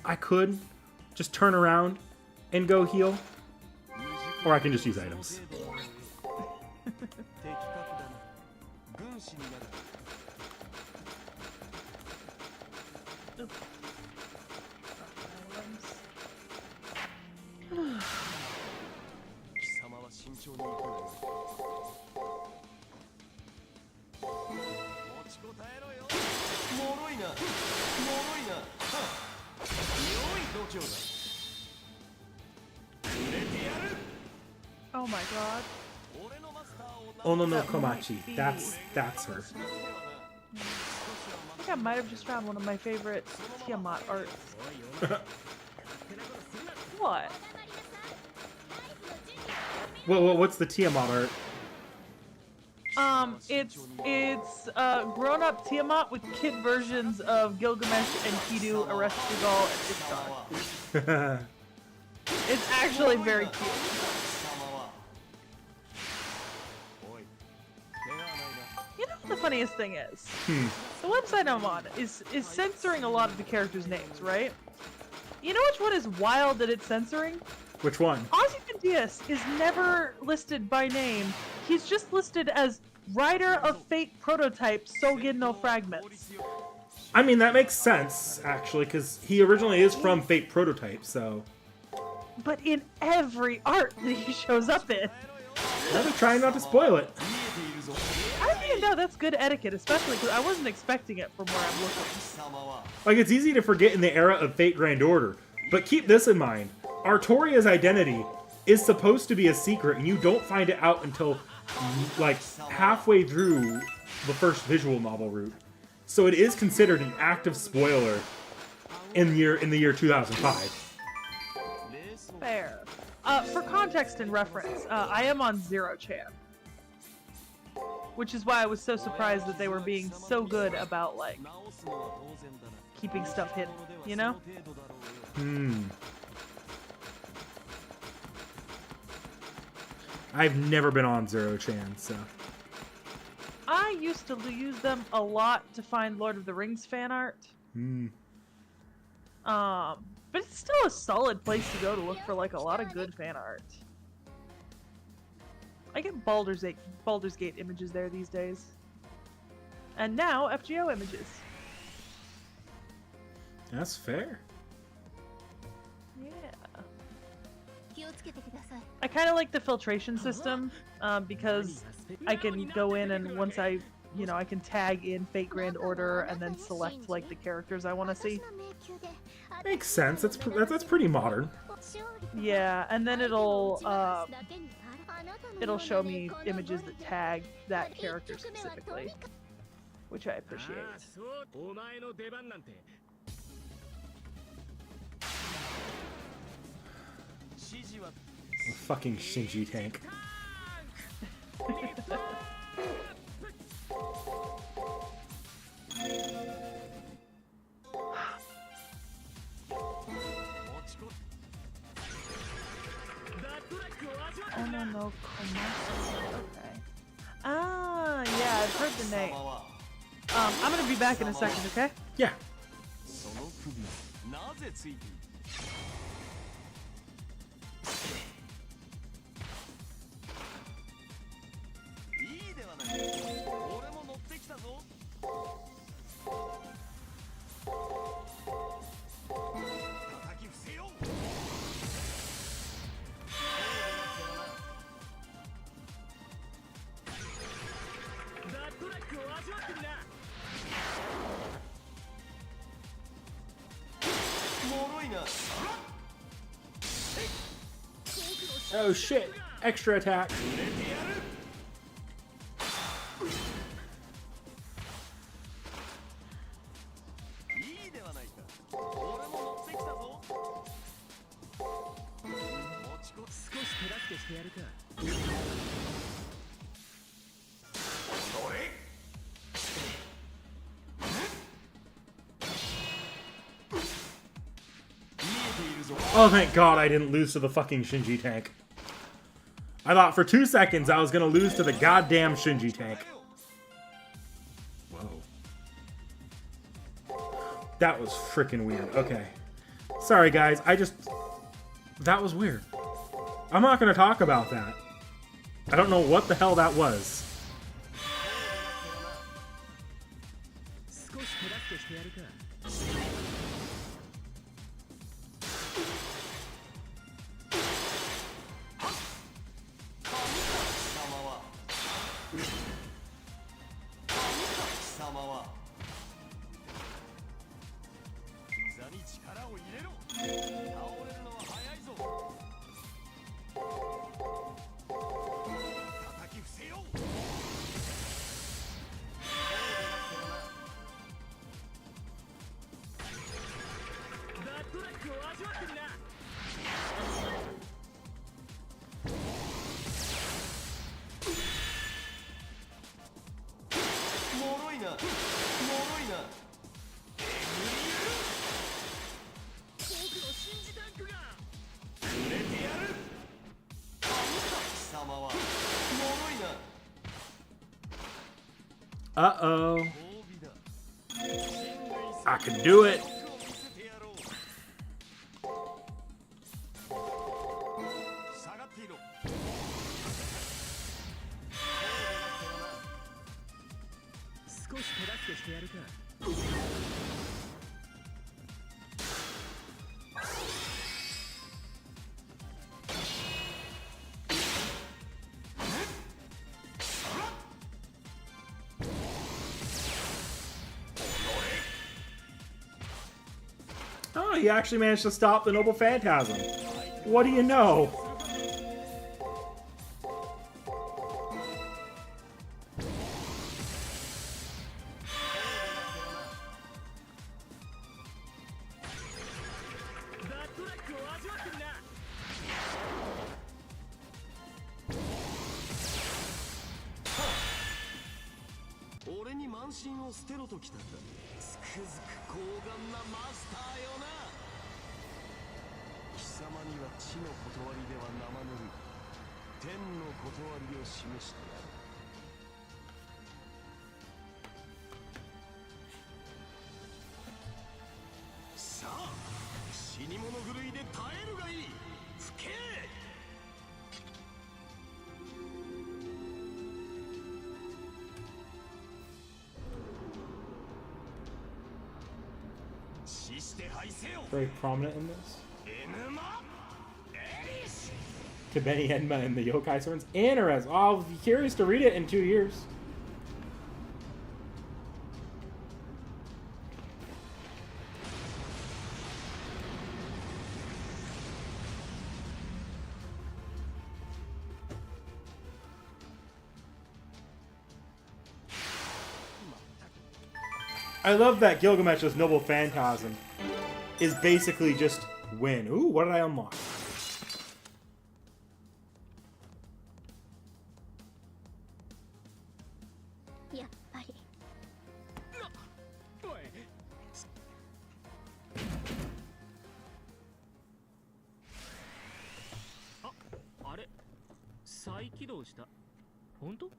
I could just turn around and go heal. Or I can just use items. Oh my god. Ono no Komachi. That's her. I think I might have just found one of my favorite Tiamat arts. What? What's the Tiamat art? It's grown-up Tiamat with kid versions of Gilgamesh and Kidu, Ereshkigal, and Ishtar. It's actually very cute. You know what the funniest thing is? The website I'm on is censoring a lot of the characters' names, right? You know which one is wild that it's censoring? Which one? Ozymandias is never listed by name. He's just listed as writer of Fate Prototype Sogin no Fragments. I mean, that makes sense, actually, because he originally is from Fate Prototype, so... But in every art that he shows up in. I'll be trying not to spoil it. I'd be no, that's good etiquette, especially because I wasn't expecting it from where I'm looking. 貴様は Like, it's easy to forget in the era of Fate Grand Order, but keep this in mind. Artoria's identity is supposed to be a secret, and you don't find it out until, like, halfway through the first visual novel route. So it is considered an active spoiler in the year 2005. レースを Fair. For context and reference, I am on 0chan. Which is why I was so surprised that they were being so good about, like, 直すのは当然だな keeping stuff hidden, you know? その程度だろうよ I've never been on 0chan, so. I used to use them a lot to find Lord of the Rings fan art. But it's still a solid place to go to look for, like, a lot of good fan art. I get Baldur's Gate images there these days. And now, FGO images. That's fair. Yeah. 気をつけてください I kind of like the filtration system, because I can go in and once I can tag in Fate Grand Order and then select, like, the characters I want to see. 私の迷宮で Makes sense. That's pretty modern. Yeah, and then it'll show me images that tag that character specifically, which I appreciate. そうお前の出番なんて 指示は Fucking Shinji tank. Oh no, okay. Ah, yeah, I've heard the name. 貴様は I'm gonna be back in a second, okay? Yeah. その首なぜついているいいではないか俺も乗ってきたぞ叩き伏せよう 脆いな Oh shit. Extra attack. いいではないか俺も乗ってきたぞ持ちこ少し手助けしてやるか Oh, thank God I didn't lose to the fucking Shinji tank. I thought for 2 seconds I was gonna lose to the goddamn Shinji tank. Whoa. That was freaking weird. Okay. Sorry, guys. That was weird. I'm not gonna talk about that. I don't know what the hell that was. 少し手助けしてやるか 貴様は膝に力を入れろ倒れるのは早いぞ叩き伏せよう ダットラックを味わってみな 脆いな脆いな 売れてやる貴様は脆いな Uh-oh. 褒美だ I can do it. 見せてやろう下がっていろ 少し手助けしてやるか 貴 Oh, he actually managed to stop the Noble Phantasm. What do you know? Very prominent in this. Tibeni Enma and the Yokai Swords. Interesting. I'll be curious to read it in 2 years. I love that Gilgamesh's Noble Phantasm is basically just win. Ooh, what did I unlock? Yeah, buddy. あれ再起動した本当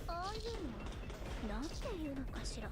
ああいうのなんていうのかしら。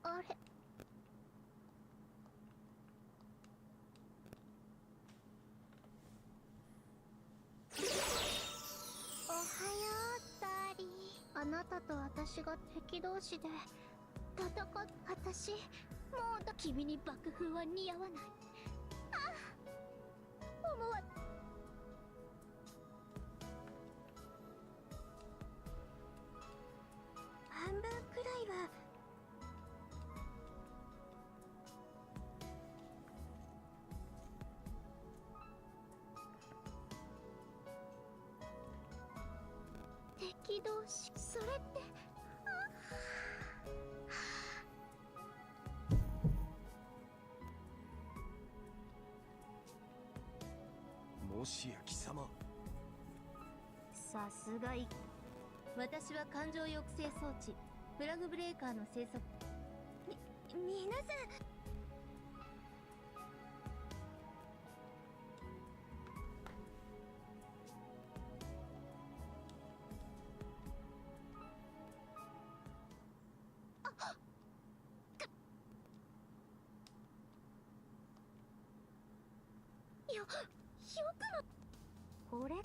あれおはようダーリー。あなたと私が敵同士で戦っ私もう君に爆風は似合わない。あ思わ半分くらいは敵同士それってもしや貴様さすがい私は感情抑制装置フラグブレーカーの制作皆さんよくもこれか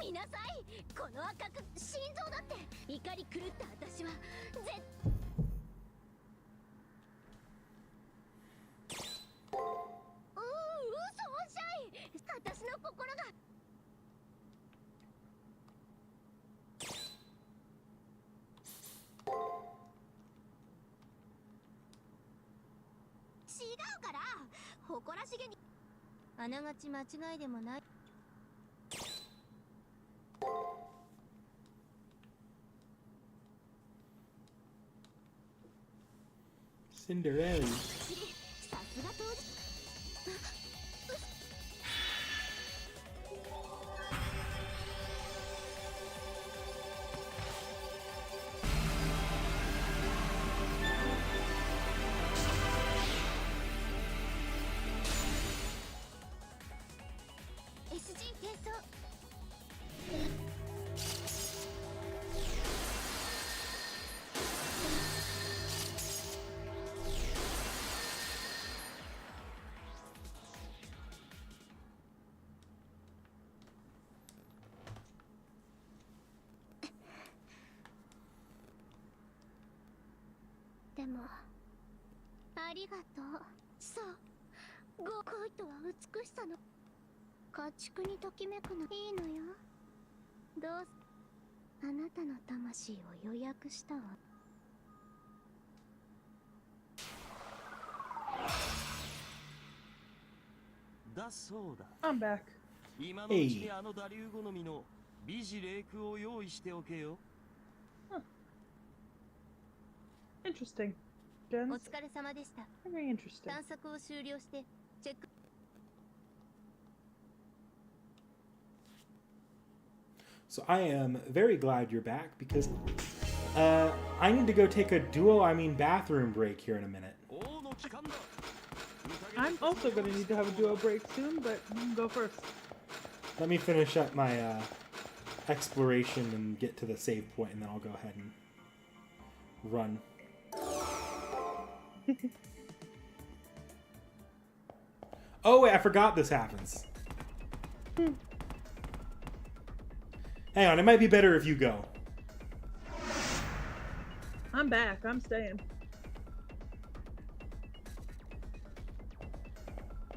見なさいこの赤く心臓だって怒り狂った私は嘘おっしゃい私の心が違うから誇らしげにあながち間違いでもない Cinderella. さすが当時 SG 転送 でもありがとう。そう恋とは美しさの家畜にときめくのいいのよ。どうあなたの魂を予約したわ。だそうだ。 I'm back. 今のうちにあのダリュー好みの美辞麗句を用意しておけよ。 Interesting. お Gens. 疲れ様でした。 Very interesting. 探索を終了してチェック。 So I am very glad you're back because I need to go take a bathroom break here in a minute. 王の帰還だ。 I'm also gonna need to have a duo break soon, but you can go first. Let me finish up my exploration and get to the save point, and then I'll go ahead and run. Oh wait, I forgot this happens. Hang on, it might be better if you go. I'm back. I'm staying.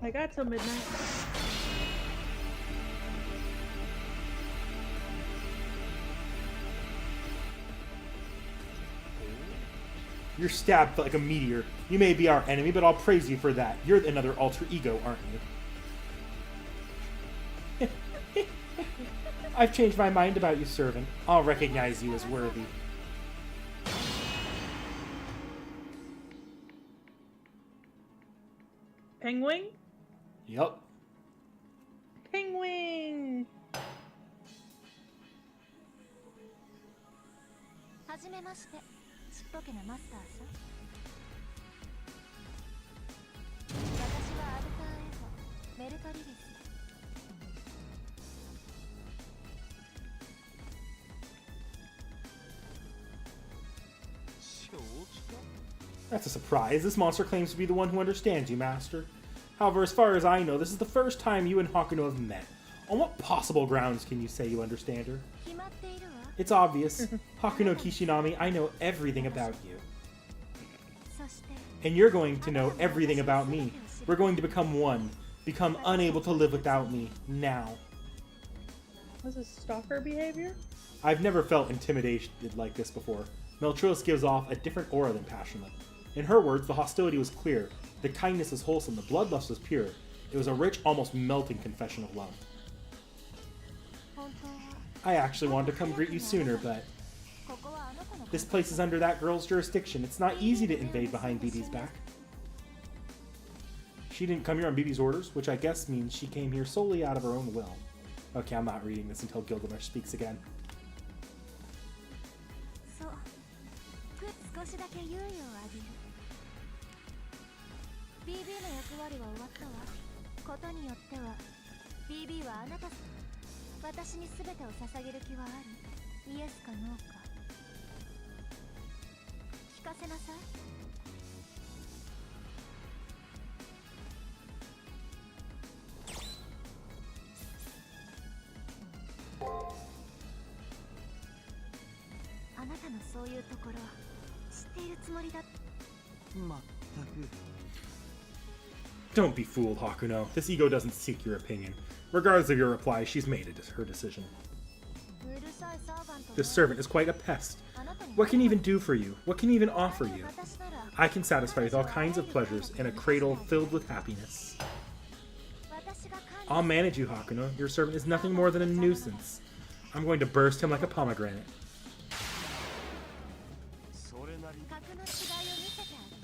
I got till midnight. You're stabbed like a meteor. You may be our enemy, but I'll praise you for that. You're another alter ego, aren't you? I've changed my mind about you, servant. I'll recognize you as worthy. Penguin? Yup. Penguin! はじめまして。ちっぽけなマスターさ。私はアルターエゴ、メルカリです。 That's a surprise. This monster claims to be the one who understands you, Master. However, as far as I know, this is the first time you and Hakuno have met. On what possible grounds can you say you understand her? 決まっているわ。 It's obvious. Hakuno Kishinami, I know everything about you. そして、 And you're going to know everything about me. We're going to become one. Become unable to live without me. Now. Was this stalker behavior? I've never felt intimidated like this before. Meltrilus gives off a different aura than passionate. In her words, the hostility was clear, the kindness was wholesome, the bloodlust was pure. It was a rich, almost melting confession of love. 本当は I actually wanted to come greet you sooner, but ここはあの子の this place is under that girl's jurisdiction. It's not easy to invade behind BB's back. She didn't come here on BB's orders, which I guess means she came here solely out of her own will. Okay, I'm not reading this until Gilgamesh speaks again. そう少しだけ猶予をあげる BB の役割は終わったわことによっては BB はあなた私に全てを捧げる気はあるイエスかノーか聞かせなさい あなたのそういうところ知っているつもりだ まったく Don't be fooled, Hakuno. This ego doesn't seek your opinion. Regardless of your reply, she's made it her decision. うるさいサーバント This servant is quite a pest. あなたに What can he even do for you? What can he even offer you? 私なら I can satisfy with all kinds of pleasures in a cradle filled with happiness. 私が I'll manage you, Hakuno. Your servant is nothing more than a nuisance. I'm going to burst him like a pomegranate. それなりに 格の違いを見せてあげる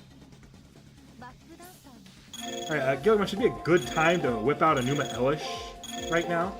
Alright, Gilgamesh, should be a good time to whip out a Numa Elish right now.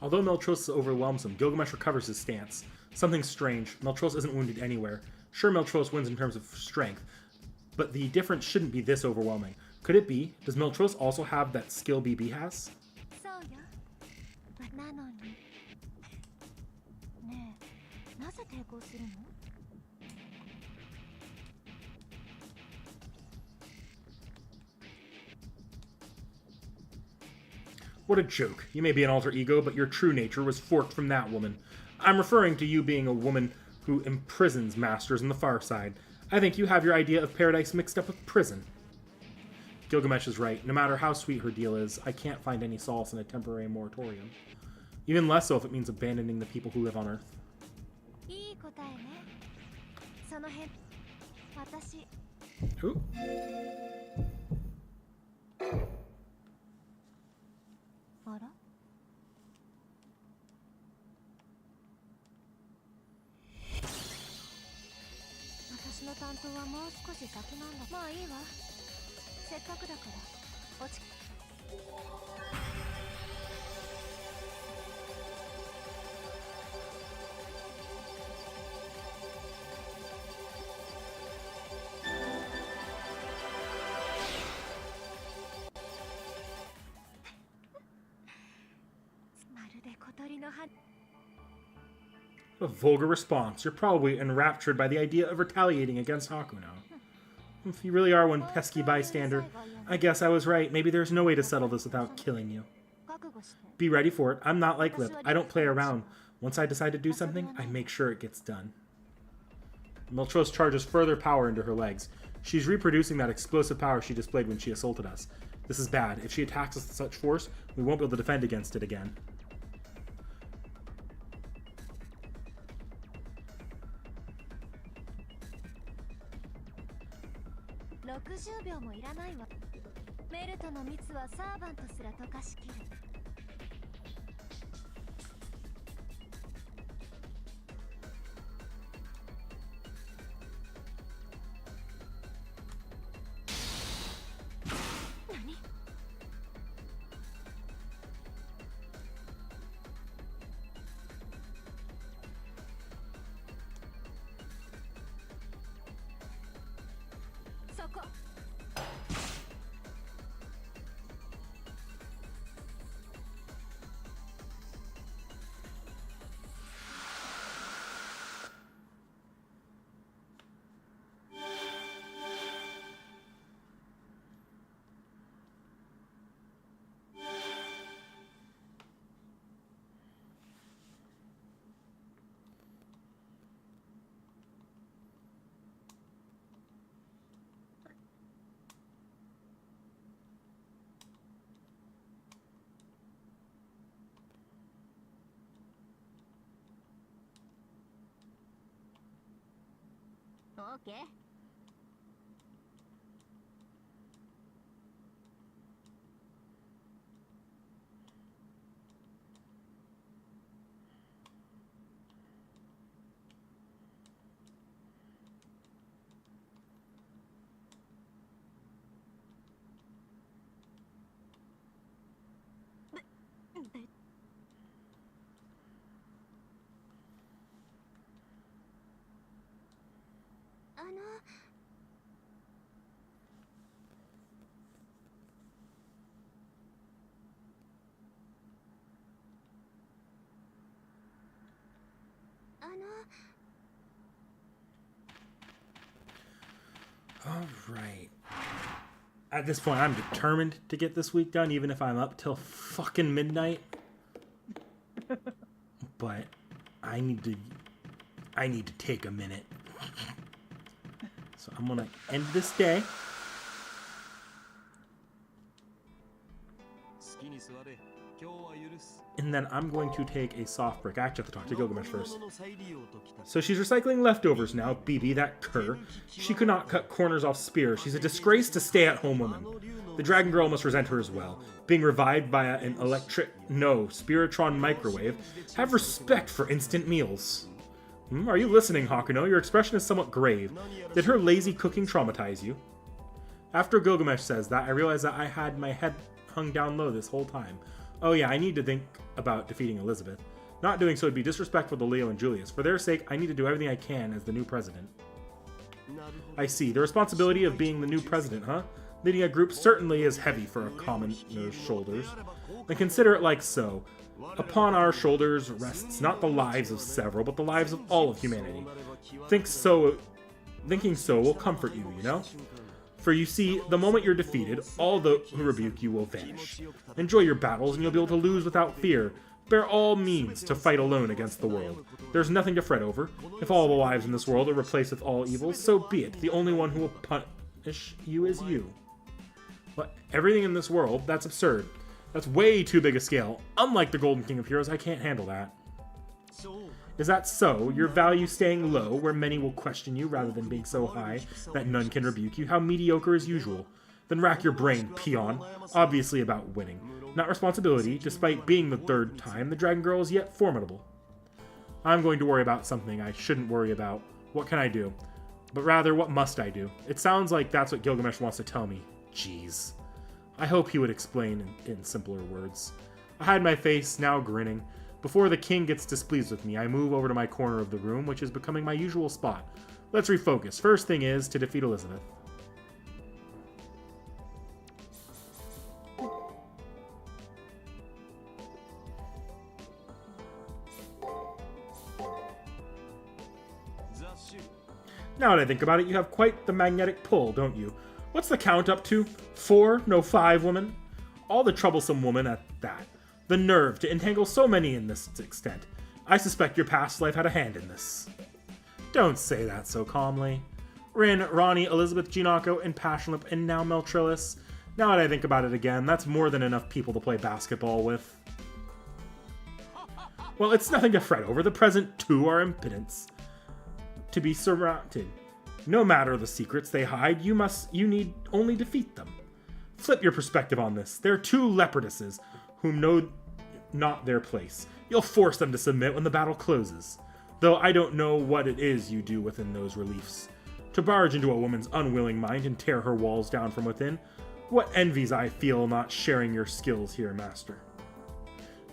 Although Meltrosis overwhelms him, Gilgamesh recovers his stance. Something strange. Meltrosis isn't wounded anywhere. Sure, Meltrosis wins in terms of strength, but the difference shouldn't be this overwhelming. Could it be? Does Meltrosis also have that skill BB has? そうよ。なのに。ねえ、なぜ抵抗するの？ What a joke. You may be an alter ego, but your true nature was forked from that woman. I'm referring to you being a woman who imprisons masters in the far side. I think you have your idea of paradise mixed up with prison. Gilgamesh is right. No matter how sweet her deal is, I can't find any solace in a temporary moratorium. Even less so if it means abandoning the people who live on Earth. いい答えね。その辺、私。 Ooh. あら？私の担当はもう少し先なんだ。まあいいわ。せっかくだから落ち。まるで小鳥の羽。 A vulgar response. You're probably enraptured by the idea of retaliating against Hakuno. If you really are one pesky bystander, I guess I was right. Maybe there's no way to settle this without killing you. Be ready for it. I'm not like Lip. I don't play around. Once I decide to do something, I make sure it gets done. Meltrosis charges further power into her legs. She's reproducing that explosive power she displayed when she assaulted us. This is bad. If she attacks us with such force, we won't be able to defend against it again. Okay. あの All right. At this point, I'm determined to get this week done, even if I'm up till fucking midnight. But I need to take a minute. So I'm gonna end this day. 好きに座れ。今日は許す。 And then I'm going to take a soft break. I actually have to talk to Gilgamesh first. 残り物の再利用ときた。 So she's recycling leftovers now. BB, that cur. She could not cut corners off Spear. She's a disgrace to stay-at-home woman. The Dragon Girl must resent her as well. Being revived by an Spiritron microwave. Have respect for instant meals. Are you listening, Hakuno? Your expression is somewhat grave. Did her lazy cooking traumatize you? After Gilgamesh says that, I realize that I had my head hung down low this whole time. Oh yeah, I need to think about defeating Elizabeth. Not doing so would be disrespectful to Leo and Julius. For their sake, I need to do everything I can as the new president. I see. The responsibility of being the new president, huh? Leading a group certainly is heavy for a commoner's shoulders. Then consider it like so. Upon our shoulders rests not the lives of several, but the lives of all of humanity. Thinking so will comfort you, you know? For you see, the moment you're defeated, all those who rebuke you will vanish. Enjoy your battles, and you'll be able to lose without fear. Bear all means to fight alone against the world. There's nothing to fret over. If all the lives in this world are replaced with all evils, so be it. The only one who will punish you is you. But everything in this world, that's absurd. That's way too big a scale. Unlike the Golden King of Heroes, I can't handle that. Is that so? Your value staying low, where many will question you, rather than being so high that none can rebuke you? How mediocre as usual. Then rack your brain, peon. Obviously about winning. Not responsibility. Despite being the third time, the Dragon Girl is yet formidable. I'm going to worry about something I shouldn't worry about. What can I do? But rather, what must I do? It sounds like that's what Gilgamesh wants to tell me. Jeez. I hope he would explain in simpler words. I hide my face, now grinning. Before the king gets displeased with me, I move over to my corner of the room, which is becoming my usual spot. Let's refocus. First thing is to defeat Elizabeth. Now that I think about it, you have quite the magnetic pull, don't you? What's the count up to? 4? No, 5, woman? All the troublesome woman at that. The nerve to entangle so many in this extent. I suspect your past life had a hand in this. Don't say that so calmly. Rin, Ronnie, Elizabeth, Ginako, and Passionlip, and now Meltrillis. Now that I think about it again, that's more than enough people to play basketball with. Well, it's nothing to fret over. The present, too, are impotence. To be surmounted. No matter the secrets they hide, you need only defeat them. Flip your perspective on this. There are 2 leopardesses whom know not their place. You'll force them to submit when the battle closes. Though I don't know what it is you do within those reliefs. To barge into a woman's unwilling mind and tear her walls down from within. What envies I feel not sharing your skills here, master.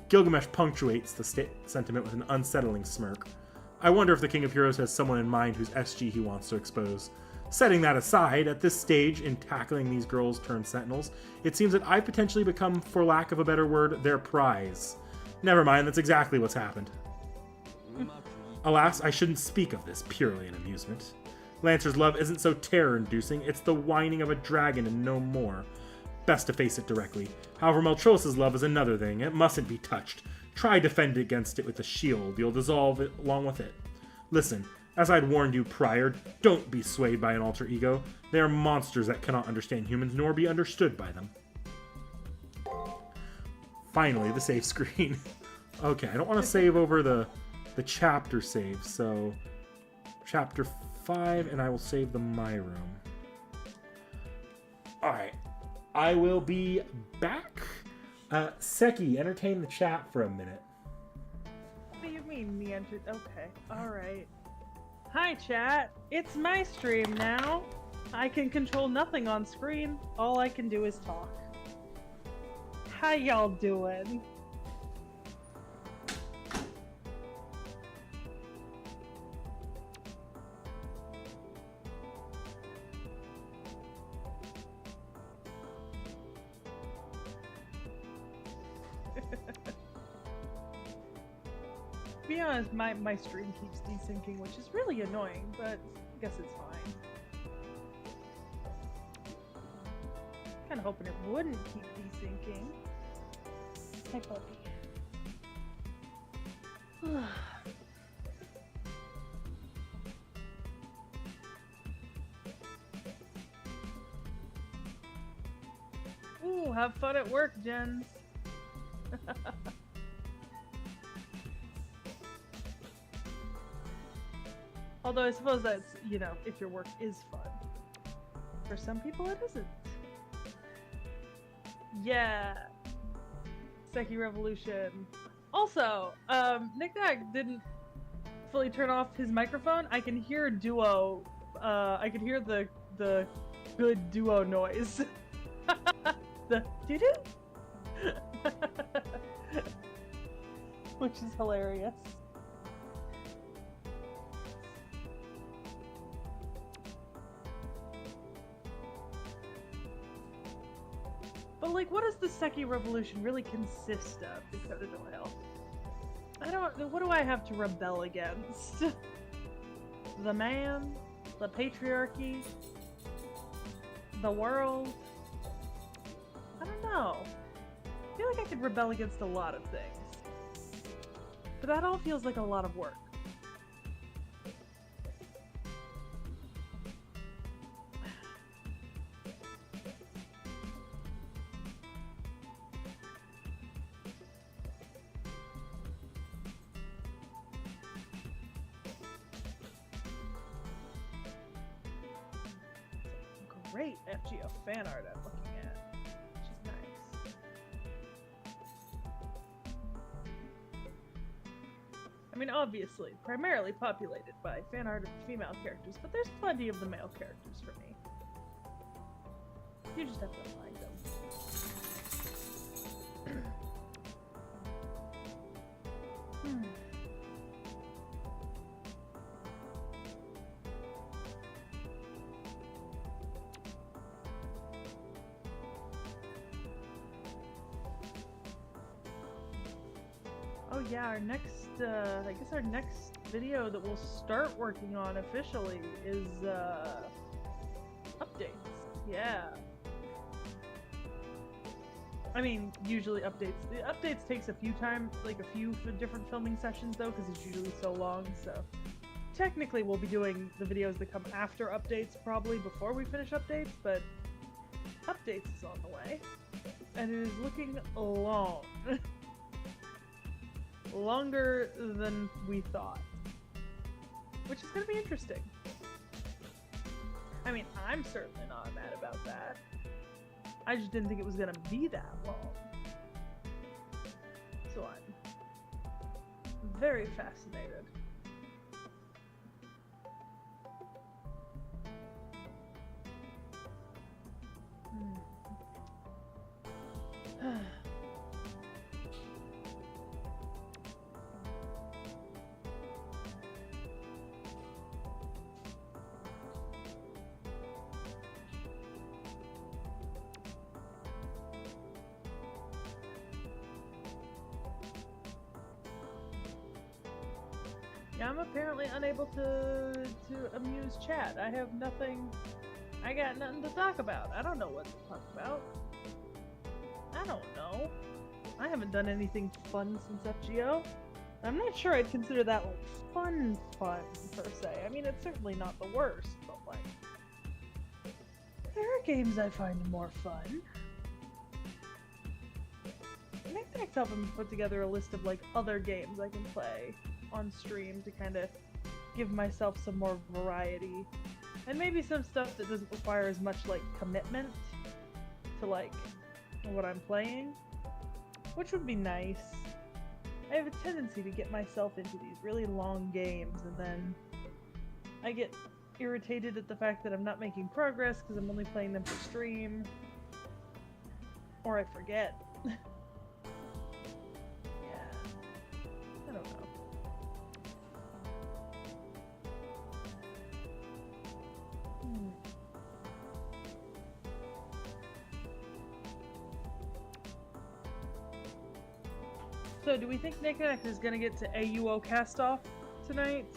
Gilgamesh punctuates the sentiment with an unsettling smirk. I wonder if the King of Heroes has someone in mind whose SG he wants to expose. Setting that aside, at this stage in tackling these girls turned sentinels, it seems that I potentially become, for lack of a better word, their prize. Never mind, that's exactly what's happened. Alas, I shouldn't speak of this purely in amusement. Lancer's love isn't so terror-inducing, it's the whining of a dragon and no more. Best to face it directly. However, Meltrillis' love is another thing. It mustn't be touched. Try defend against it with a shield. You'll dissolve it along with it. Listen, as I'd warned you prior, don't be swayed by an alter ego. They are monsters that cannot understand humans nor be understood by them. Finally, the save screen. Okay, I don't want to save over the chapter save, so chapter 5, and I will save the My Room. Alright, I will be back. Seki, entertain the chat for a minute. What do you mean, me entered? Okay, alright. Hi, chat. It's my stream now. I can control nothing on screen. All I can do is talk. How y'all doing? be honest, my stream keeps desyncing, which is really annoying, but I guess it's fine. Kinda hoping it wouldn't keep desyncing. Hi, puppy. Ooh, have fun at work, Jens. Although I suppose that's, you know, if your work is fun. For some people it isn't. Yeah. Seki Revolution. Also, Nick Nack didn't fully turn off his microphone. I can hear Duo. I can hear the good Duo noise. The doo-doo. Which is hilarious. But like, what does the Seki Revolution really consist of, Dakota Doyle? I don't. What do I have to rebel against? The man, the patriarchy, the world. I don't know. I feel like I could rebel against a lot of things, but that all feels like a lot of work. Great FGO fan art I'm looking at. She's nice. I mean, obviously, primarily populated by fan art of female characters, but there's plenty of the male characters for me. You just have to find them. Oh yeah, our next, I guess our next video that we'll start working on officially is, updates. Yeah. I mean, usually updates. The updates takes a few different filming sessions though, because it's usually so long, so. Technically we'll be doing the videos that come after updates probably before we finish updates, but updates is on the way. And it is looking long. Longer than we thought. Which is going to be interesting. I mean, I'm certainly not mad about that. I just didn't think it was going to be that long. So I'm very fascinated. Yeah, I'm apparently unable to amuse chat. I got nothing to talk about. I don't know what to talk about. I don't know. I haven't done anything fun since FGO. I'm not sure I'd consider that like fun per se. I mean, it's certainly not the worst, but like there are games I find more fun. Next helping me put together a list of like other games I can play on stream to kind of give myself some more variety, and maybe some stuff that doesn't require as much like commitment to like what I'm playing, which would be nice. I have a tendency to get myself into these really long games and then I get irritated at the fact that I'm not making progress because I'm only playing them for stream, or I forget. Yeah, I don't know. So, do we think Nick is gonna get to AUO Castoff tonight,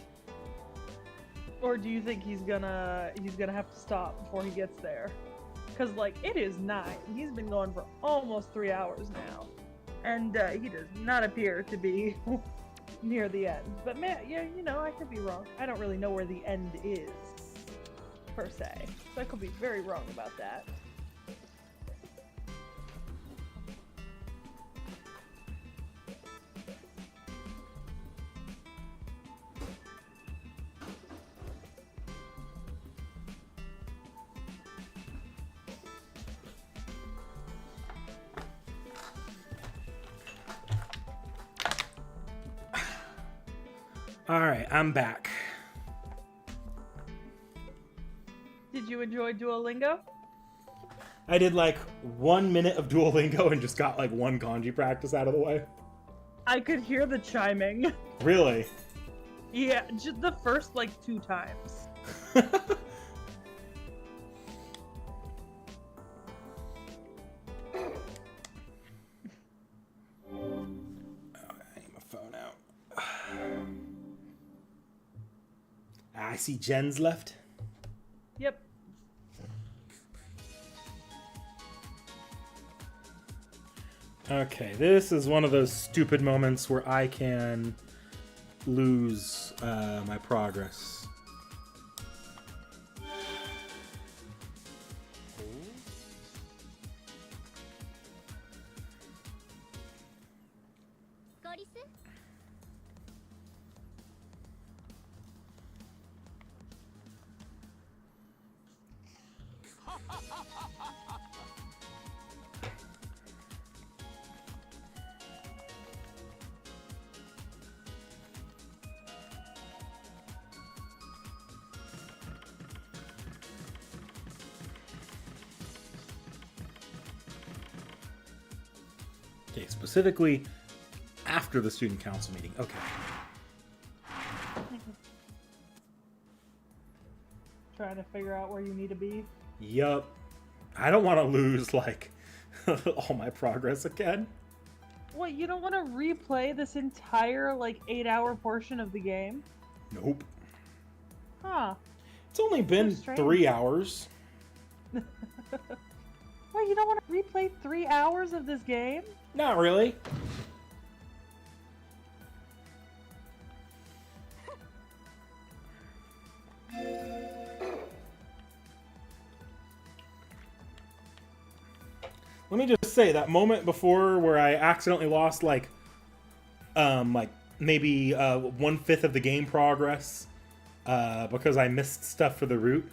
or do you think he's gonna have to stop before he gets there? Because like it is 9. He's been going for almost 3 hours now, and he does not appear to be near the end. But man, yeah, you know, I could be wrong. I don't really know where the end is per se, so I could be very wrong about that. All right, I'm back. Did you enjoy Duolingo? I did like 1 minute of Duolingo and just got like 1 kanji practice out of the way. I could hear the chiming. Really? Yeah, just the first like 2 times. I see Jen's left. Yep. Okay, this is one of those stupid moments where I can lose my progress. Okay, specifically after the student council meeting. Okay. Trying to figure out where you need to be. Yup. I don't want to lose, like, all my progress again. What, you don't want to replay this entire, like, 8-hour portion of the game? Nope. Huh. It's only been strange. 3 hours. Wait, you don't want to replay 3 hours of this game? Not really. Let me just say that moment before where I accidentally lost like maybe 1/5 of the game progress because I missed stuff for the route.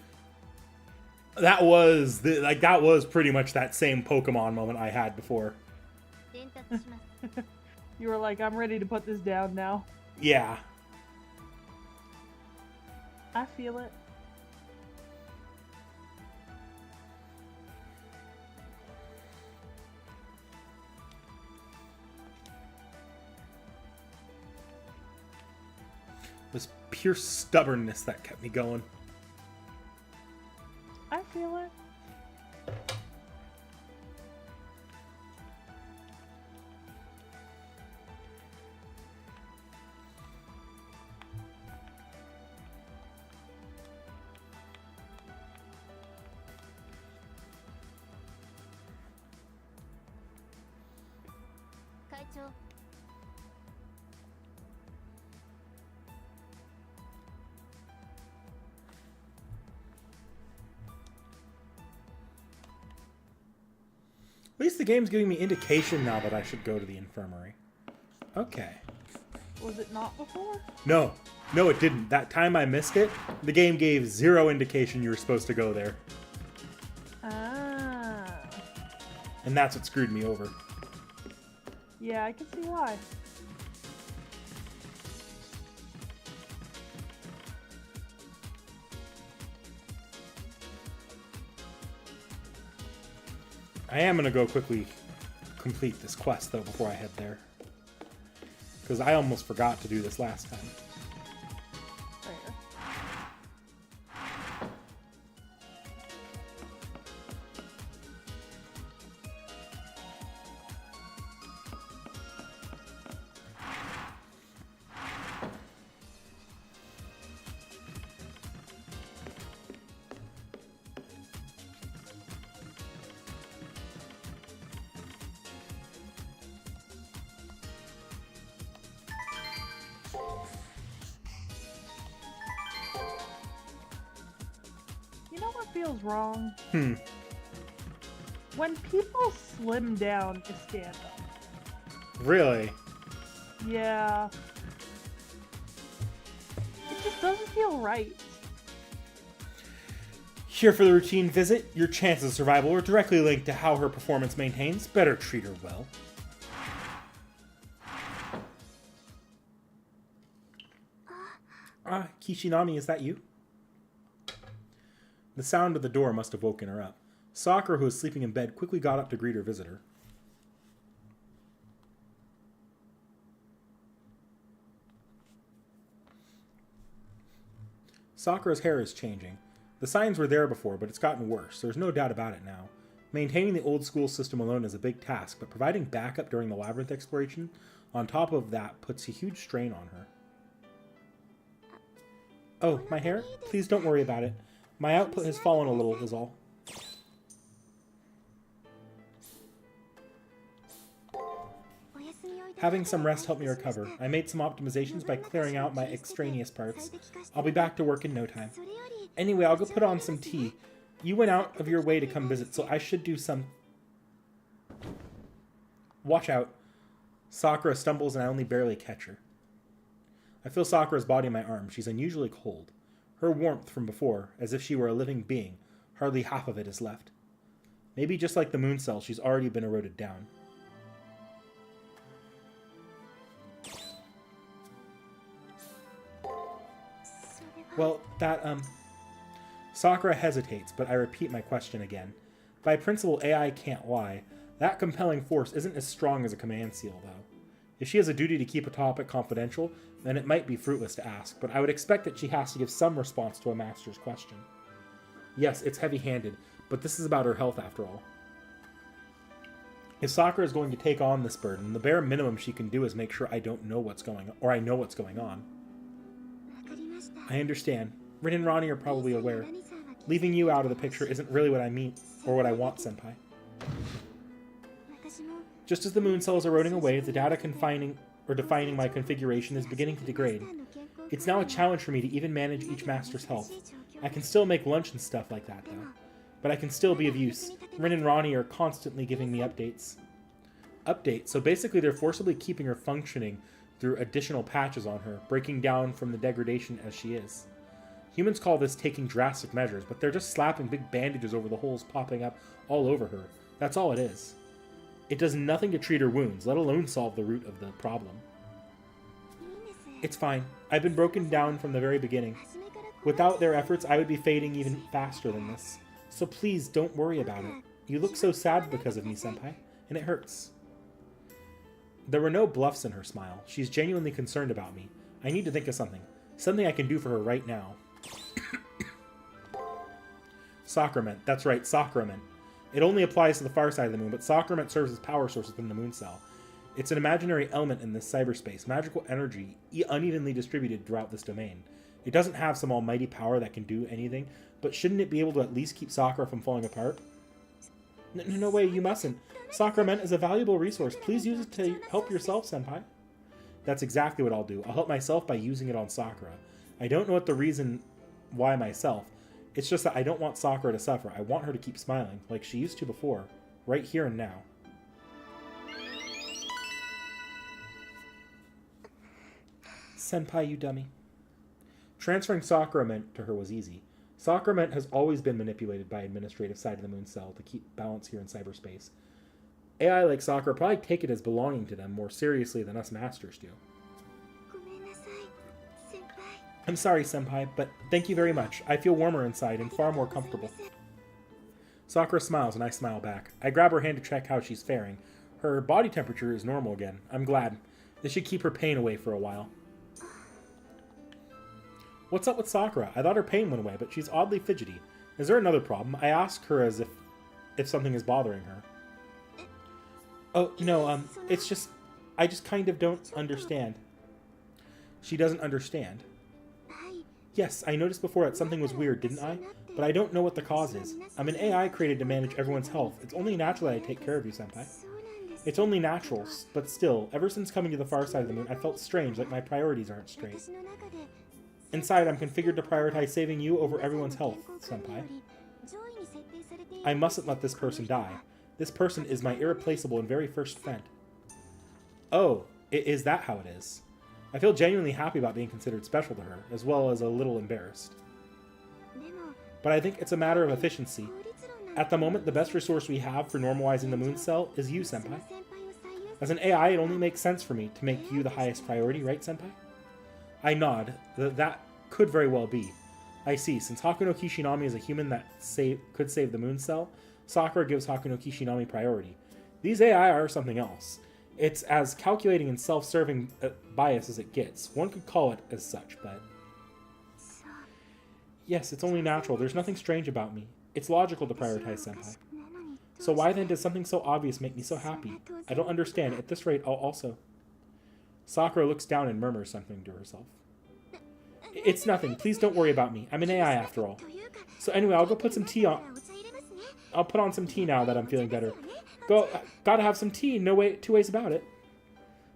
That was that was pretty much that same Pokemon moment I had before. You were like, I'm ready to put this down now. Yeah. I feel it. It was pure stubbornness that kept me going. I feel it. At least the game's giving me indication now that I should go to the infirmary. Okay. Was it not before? No. No, it didn't. That time I missed it, the game gave 0 indication you were supposed to go there. Ah. And that's what screwed me over. Yeah, I can see why. I am going to go quickly complete this quest, though, before I head there. Because I almost forgot to do this last time. Fair. feels wrong. Hmm. When people slim down is scandal. Really? Yeah. It just doesn't feel right. Here for the routine visit. Your chances of survival are directly linked to how her performance maintains. Better treat her well. Kishinami, is that you? The sound of the door must have woken her up. Sakura, who was sleeping in bed, quickly got up to greet her visitor. Sakura's hair is changing. The signs were there before, but it's gotten worse. There's no doubt about it now. Maintaining the old school system alone is a big task, but providing backup during the labyrinth exploration on top of that puts a huge strain on her. Oh, my hair? Please don't worry about it. My output has fallen a little, is all. Having some rest helped me recover. I made some optimizations by clearing out my extraneous parts. I'll be back to work in no time. Anyway, I'll go put on some tea. You went out of your way to come visit, so I should do some... Watch out. Sakura stumbles and I only barely catch her. I feel Sakura's body in my arm. She's unusually cold. Her warmth from before, as if she were a living being. Hardly half of it is left. Maybe just like the moon cell, she's already been eroded down. Well, Sakura hesitates, but I repeat my question again. By principle, AI can't lie. That compelling force isn't as strong as a command seal, though. If she has a duty to keep a topic confidential, then it might be fruitless to ask, but I would expect that she has to give some response to a master's question. Yes, it's heavy-handed, but this is about her health after all. If Sakura is going to take on this burden, the bare minimum she can do is make sure I don't know what's going on, or I know what's going on. I understand. Rin and Ronnie are probably aware. Leaving you out of the picture isn't really what I mean, or what I want, Senpai. Just as the moon cell is eroding away, the data defining my configuration is beginning to degrade. It's now a challenge for me to even manage each master's health. I can still make lunch and stuff like that, though. But I can still be of use. Rin and Ronnie are constantly giving me updates. So basically they're forcibly keeping her functioning through additional patches on her, breaking down from the degradation as she is. Humans call this taking drastic measures, but they're just slapping big bandages over the holes popping up all over her. That's all it is. It does nothing to treat her wounds, let alone solve the root of the problem. It's fine. I've been broken down from the very beginning. Without their efforts, I would be fading even faster than this. So please, don't worry about it. You look so sad because of me, Senpai, and it hurts. There were no bluffs in her smile. She's genuinely concerned about me. I need to think of something. Something I can do for her right now. Sacrament. That's right, sacrament. It only applies to the far side of the moon, but sacrament serves as power source within the moon cell. It's an imaginary element in this cyberspace, magical energy unevenly distributed throughout this domain. It doesn't have some almighty power that can do anything, but shouldn't it be able to at least keep Sakura from falling apart? No way, you mustn't. Sacrament is a valuable resource. Please use it to help yourself, Senpai. That's exactly what I'll do. I'll help myself by using it on Sakura. I don't know what the reason why myself. It's just that I don't want Sakura to suffer. I want her to keep smiling, like she used to before. Right here and now. Senpai, you dummy. Transferring Sacrament to her was easy. Sacrament has always been manipulated by administrative side of the moon cell to keep balance here in cyberspace. AI like Sakura probably take it as belonging to them more seriously than us masters do. I'm sorry, Senpai, but thank you very much. I feel warmer inside and far more comfortable. Sakura smiles and I smile back. I grab her hand to check how she's faring. Her body temperature is normal again. I'm glad. This should keep her pain away for a while. What's up with Sakura? I thought her pain went away, but she's oddly fidgety. Is there another problem? I ask her as if something is bothering her. Oh, no, it's just... I just kind of don't understand. She doesn't understand. Yes, I noticed before that something was weird, didn't I? But I don't know what the cause is. I'm an AI created to manage everyone's health. It's only natural that I take care of you, Senpai. It's only natural, but still, ever since coming to the far side of the moon, I felt strange, like my priorities aren't straight. Inside, I'm configured to prioritize saving you over everyone's health, Senpai. I mustn't let this person die. This person is my irreplaceable and very first friend. Oh, is that how it is? I feel genuinely happy about being considered special to her, as well as a little embarrassed. But I think it's a matter of efficiency. At the moment, the best resource we have for normalizing the moon cell is you, Senpai. As an AI, it only makes sense for me to make you the highest priority, right, Senpai? I nod. That could very well be. I see. Since Hakuno Kishinami is a human that could save the moon cell, Sakura gives Hakuno Kishinami priority. These AI are something else. It's as calculating and self-serving bias as it gets. One could call it as such, but... Yes, it's only natural. There's nothing strange about me. It's logical to prioritize Senpai. So why then does something so obvious make me so happy? I don't understand. At this rate, I'll also... Sakura looks down and murmurs something to herself. It's nothing. Please don't worry about me. I'm an AI after all. So anyway, I'll go put some tea on... I'll put on some tea now that I'm feeling better. Gotta have some tea. Two ways about it.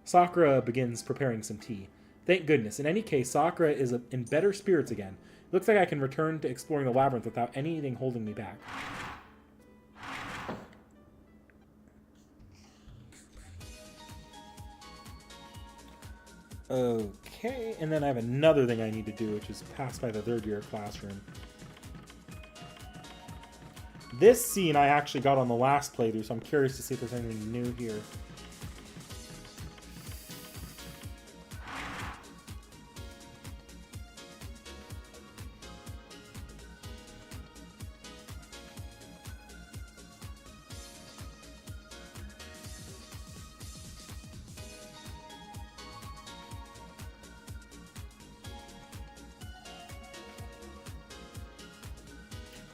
Sakura begins preparing some tea. Thank goodness. In any case, Sakura is in better spirits again. Looks like I can return to exploring the labyrinth without anything holding me back. Okay, and then I have another thing I need to do, which is pass by the third year classroom. This scene I actually got on the last playthrough, so I'm curious to see if there's anything new here.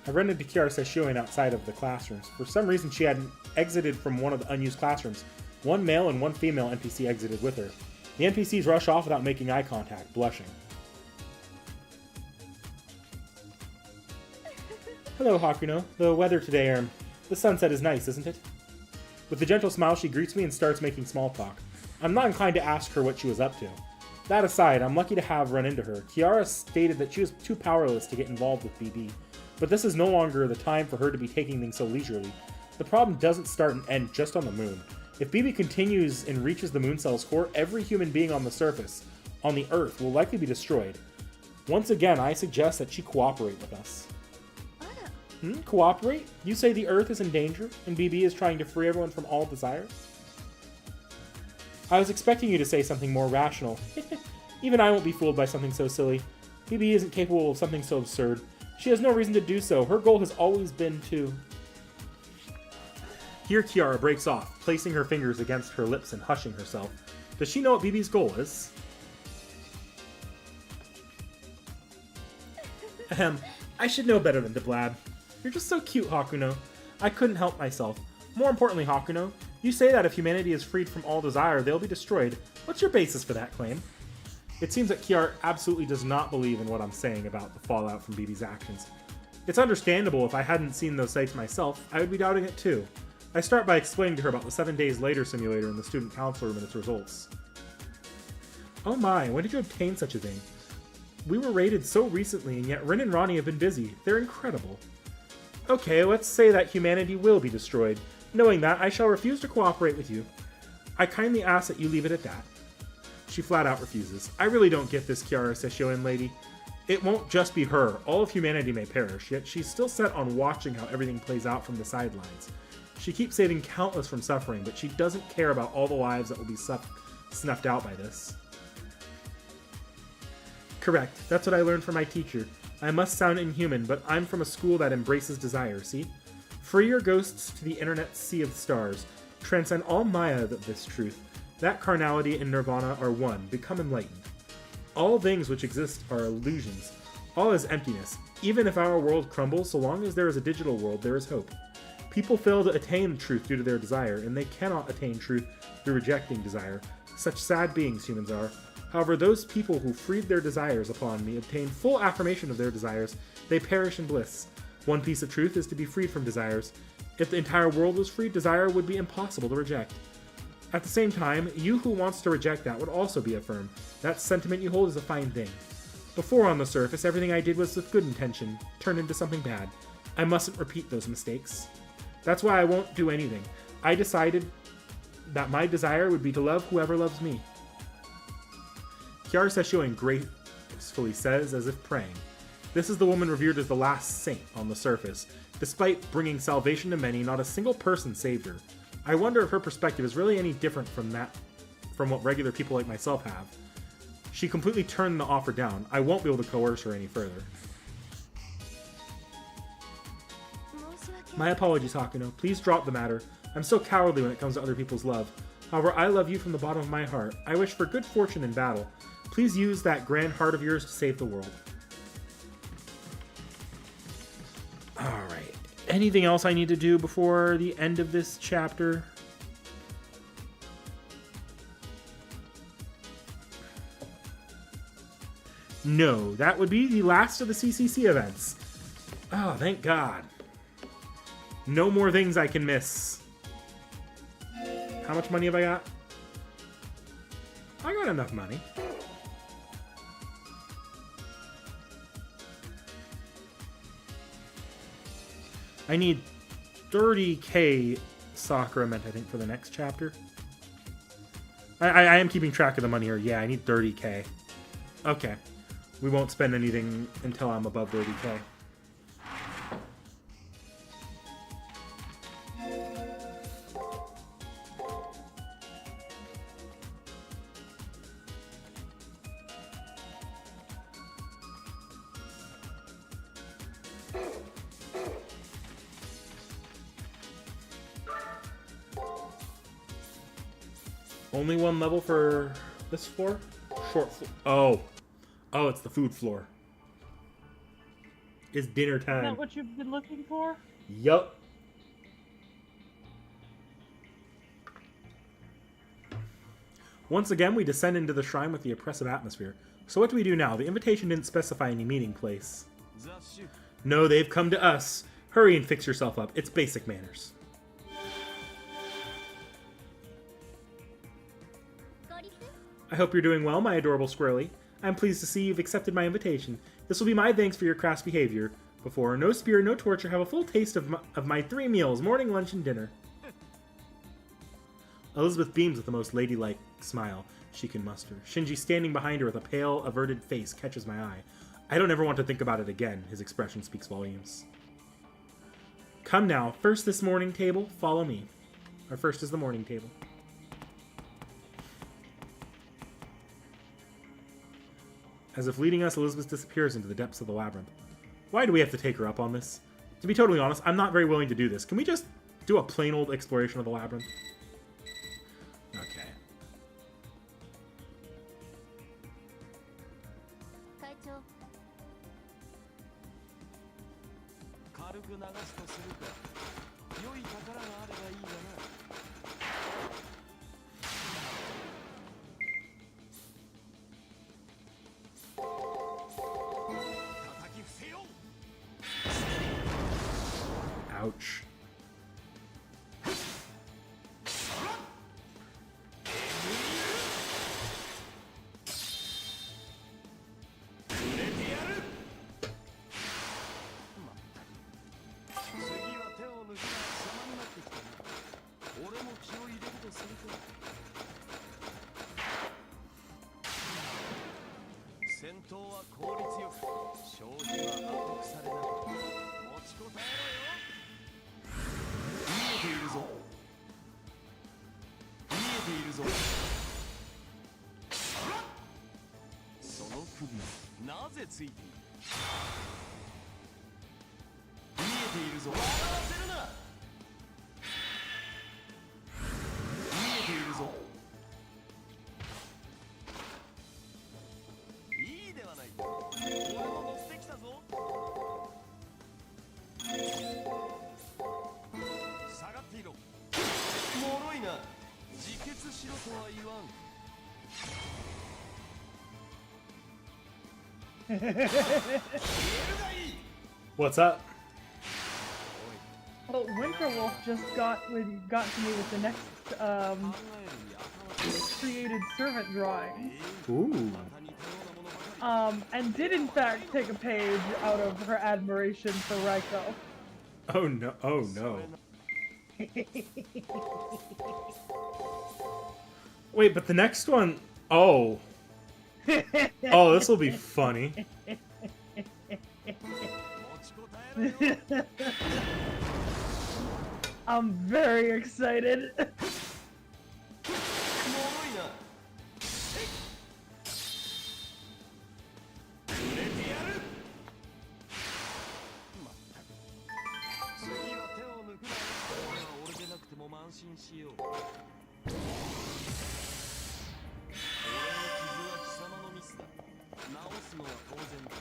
I run into Kiara Sesshoin outside of the classrooms. For some reason, she hadn't exited from one of the unused classrooms. One male and one female NPC exited with her. The NPCs rush off without making eye contact, blushing. Hello, Hakuno. The weather today, the sunset is nice, isn't it? With a gentle smile, she greets me and starts making small talk. I'm not inclined to ask her what she was up to. That aside, I'm lucky to have run into her. Kiara stated that she was too powerless to get involved with BB. But this is no longer the time for her to be taking things so leisurely. The problem doesn't start and end just on the moon. If BB continues and reaches the moon cell's core, every human being on the surface, on the Earth, will likely be destroyed. Once again, I suggest that she cooperate with us. Cooperate? You say the Earth is in danger, and BB is trying to free everyone from all desire? I was expecting you to say something more rational. Even I won't be fooled by something so silly. BB isn't capable of something so absurd. She has no reason to do so. Her goal has always been to... Here Kiara breaks off, placing her fingers against her lips and hushing herself. Does she know what BB's goal is? Ahem. I should know better than to blab. You're just so cute, Hakuno. I couldn't help myself. More importantly, Hakuno, you say that if humanity is freed from all desire, they'll be destroyed. What's your basis for that claim? It seems that Kiara absolutely does not believe in what I'm saying about the fallout from BB's actions. It's understandable. If I hadn't seen those sites myself, I would be doubting it too. I start by explaining to her about the 7 days later simulator in the student council room and its results. Oh my, when did you obtain such a thing? We were raided so recently, and yet Rin and Ronnie have been busy. They're incredible. Okay, let's say that humanity will be destroyed. Knowing that, I shall refuse to cooperate with you. I kindly ask that you leave it at that. She flat out refuses. I really don't get this, Kiara Sesshoin lady. It won't just be her. All of humanity may perish, yet she's still set on watching how everything plays out from the sidelines. She keeps saving countless from suffering, but she doesn't care about all the lives that will be snuffed out by this. Correct. That's what I learned from my teacher. I must sound inhuman, but I'm from a school that embraces desire, see? Free your ghosts to the internet sea of stars. Transcend all maya of this truth. That carnality and nirvana are one. Become enlightened. All things which exist are illusions. All is emptiness. Even if our world crumbles, so long as there is a digital world, there is hope. People fail to attain truth due to their desire, and they cannot attain truth through rejecting desire. Such sad beings humans are. However, those people who freed their desires upon me obtain full affirmation of their desires. They perish in bliss. One piece of truth is to be freed from desires. If the entire world was freed, desire would be impossible to reject. At the same time, you who wants to reject that would also be affirmed. That sentiment you hold is a fine thing. Before on the surface, everything I did was with good intention, turned into something bad. I mustn't repeat those mistakes. That's why I won't do anything. I decided that my desire would be to love whoever loves me. Kiara Sesshoin gracefully says, as if praying, "This is the woman revered as the last saint on the surface. Despite bringing salvation to many, not a single person saved her. I wonder if her perspective is really any different from what regular people like myself have. She completely turned the offer down. I won't be able to coerce her any further." My apologies, Hakuno. Please drop the matter. I'm so cowardly when it comes to other people's love. However, I love you from the bottom of my heart. I wish for good fortune in battle. Please use that grand heart of yours to save the world. Alright. Anything else I need to do before the end of this chapter? No, that would be the last of the CCC events. Oh, thank God. No more things I can miss. How much money have I got? I got enough money. I need 30k Sakura meant, I think, for the next chapter. I am keeping track of the money here. Yeah, I need 30k. Okay. We won't spend anything until I'm above 30k. Only one level for this floor? Short floor. Oh. Oh, it's the food floor. It's dinner time. Is that what you've been looking for? Yup. Once again, we descend into the shrine with the oppressive atmosphere. So what do we do now? The invitation didn't specify any meeting place. No, they've come to us. Hurry and fix yourself up. It's basic manners. I hope you're doing well, my adorable squirrely. I'm pleased to see you've accepted my invitation. This will be my thanks for your crass behavior. Before, no spear, no torture, have a full taste of my 3 meals, morning, lunch, and dinner. Elizabeth beams with the most ladylike smile she can muster. Shinji, standing behind her with a pale, averted face, catches my eye. I don't ever want to think about it again. His expression speaks volumes. Come now, first this morning table, follow me. Or first is the morning table. As if leading us, Elizabeth disappears into the depths of the labyrinth. Why do we have to take her up on this? To be totally honest, I'm not very willing to do this. Can we just do a plain old exploration of the labyrinth? Okay. Ouch. What's up? Well, Winterwolf just got to me with the next created servant drawing. Ooh. And did in fact take a page out of her admiration for Raiko. Oh no! Oh no! Wait, but the next one. Oh. Oh, this will be funny. 持ちこたえろよ I'm very excited. おもろいな売れてやるまったく次は手を抜くなよ俺は俺でなくても慢心しよう俺の傷は貴様のミスだ直すのは当然だな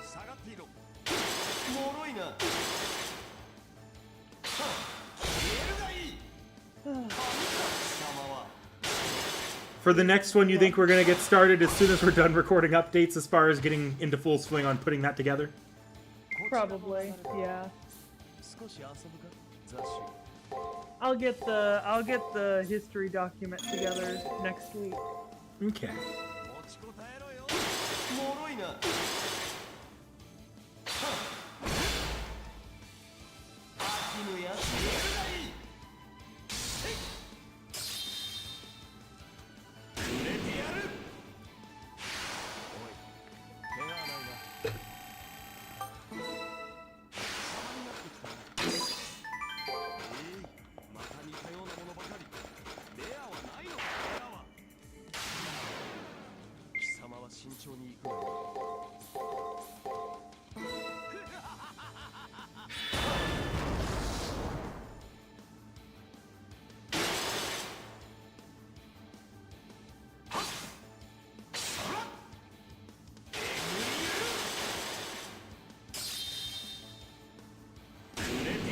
下がっていろ脆いなはっ消えるがいい神様は For the next one, you think we're gonna get started as soon as we're done recording updates, as far as getting into full swing on putting that together? Probably, yeah. 少し遊ぶか雑種 I'll get the history document together next week. Okay. 持ちこたえろよ脆いなはっ飽きぬや消えるがいいせい売れてやるおい手がないな様になってきたなまた似たようなものばかりレアはないのかレアは貴様は慎重に行くがいい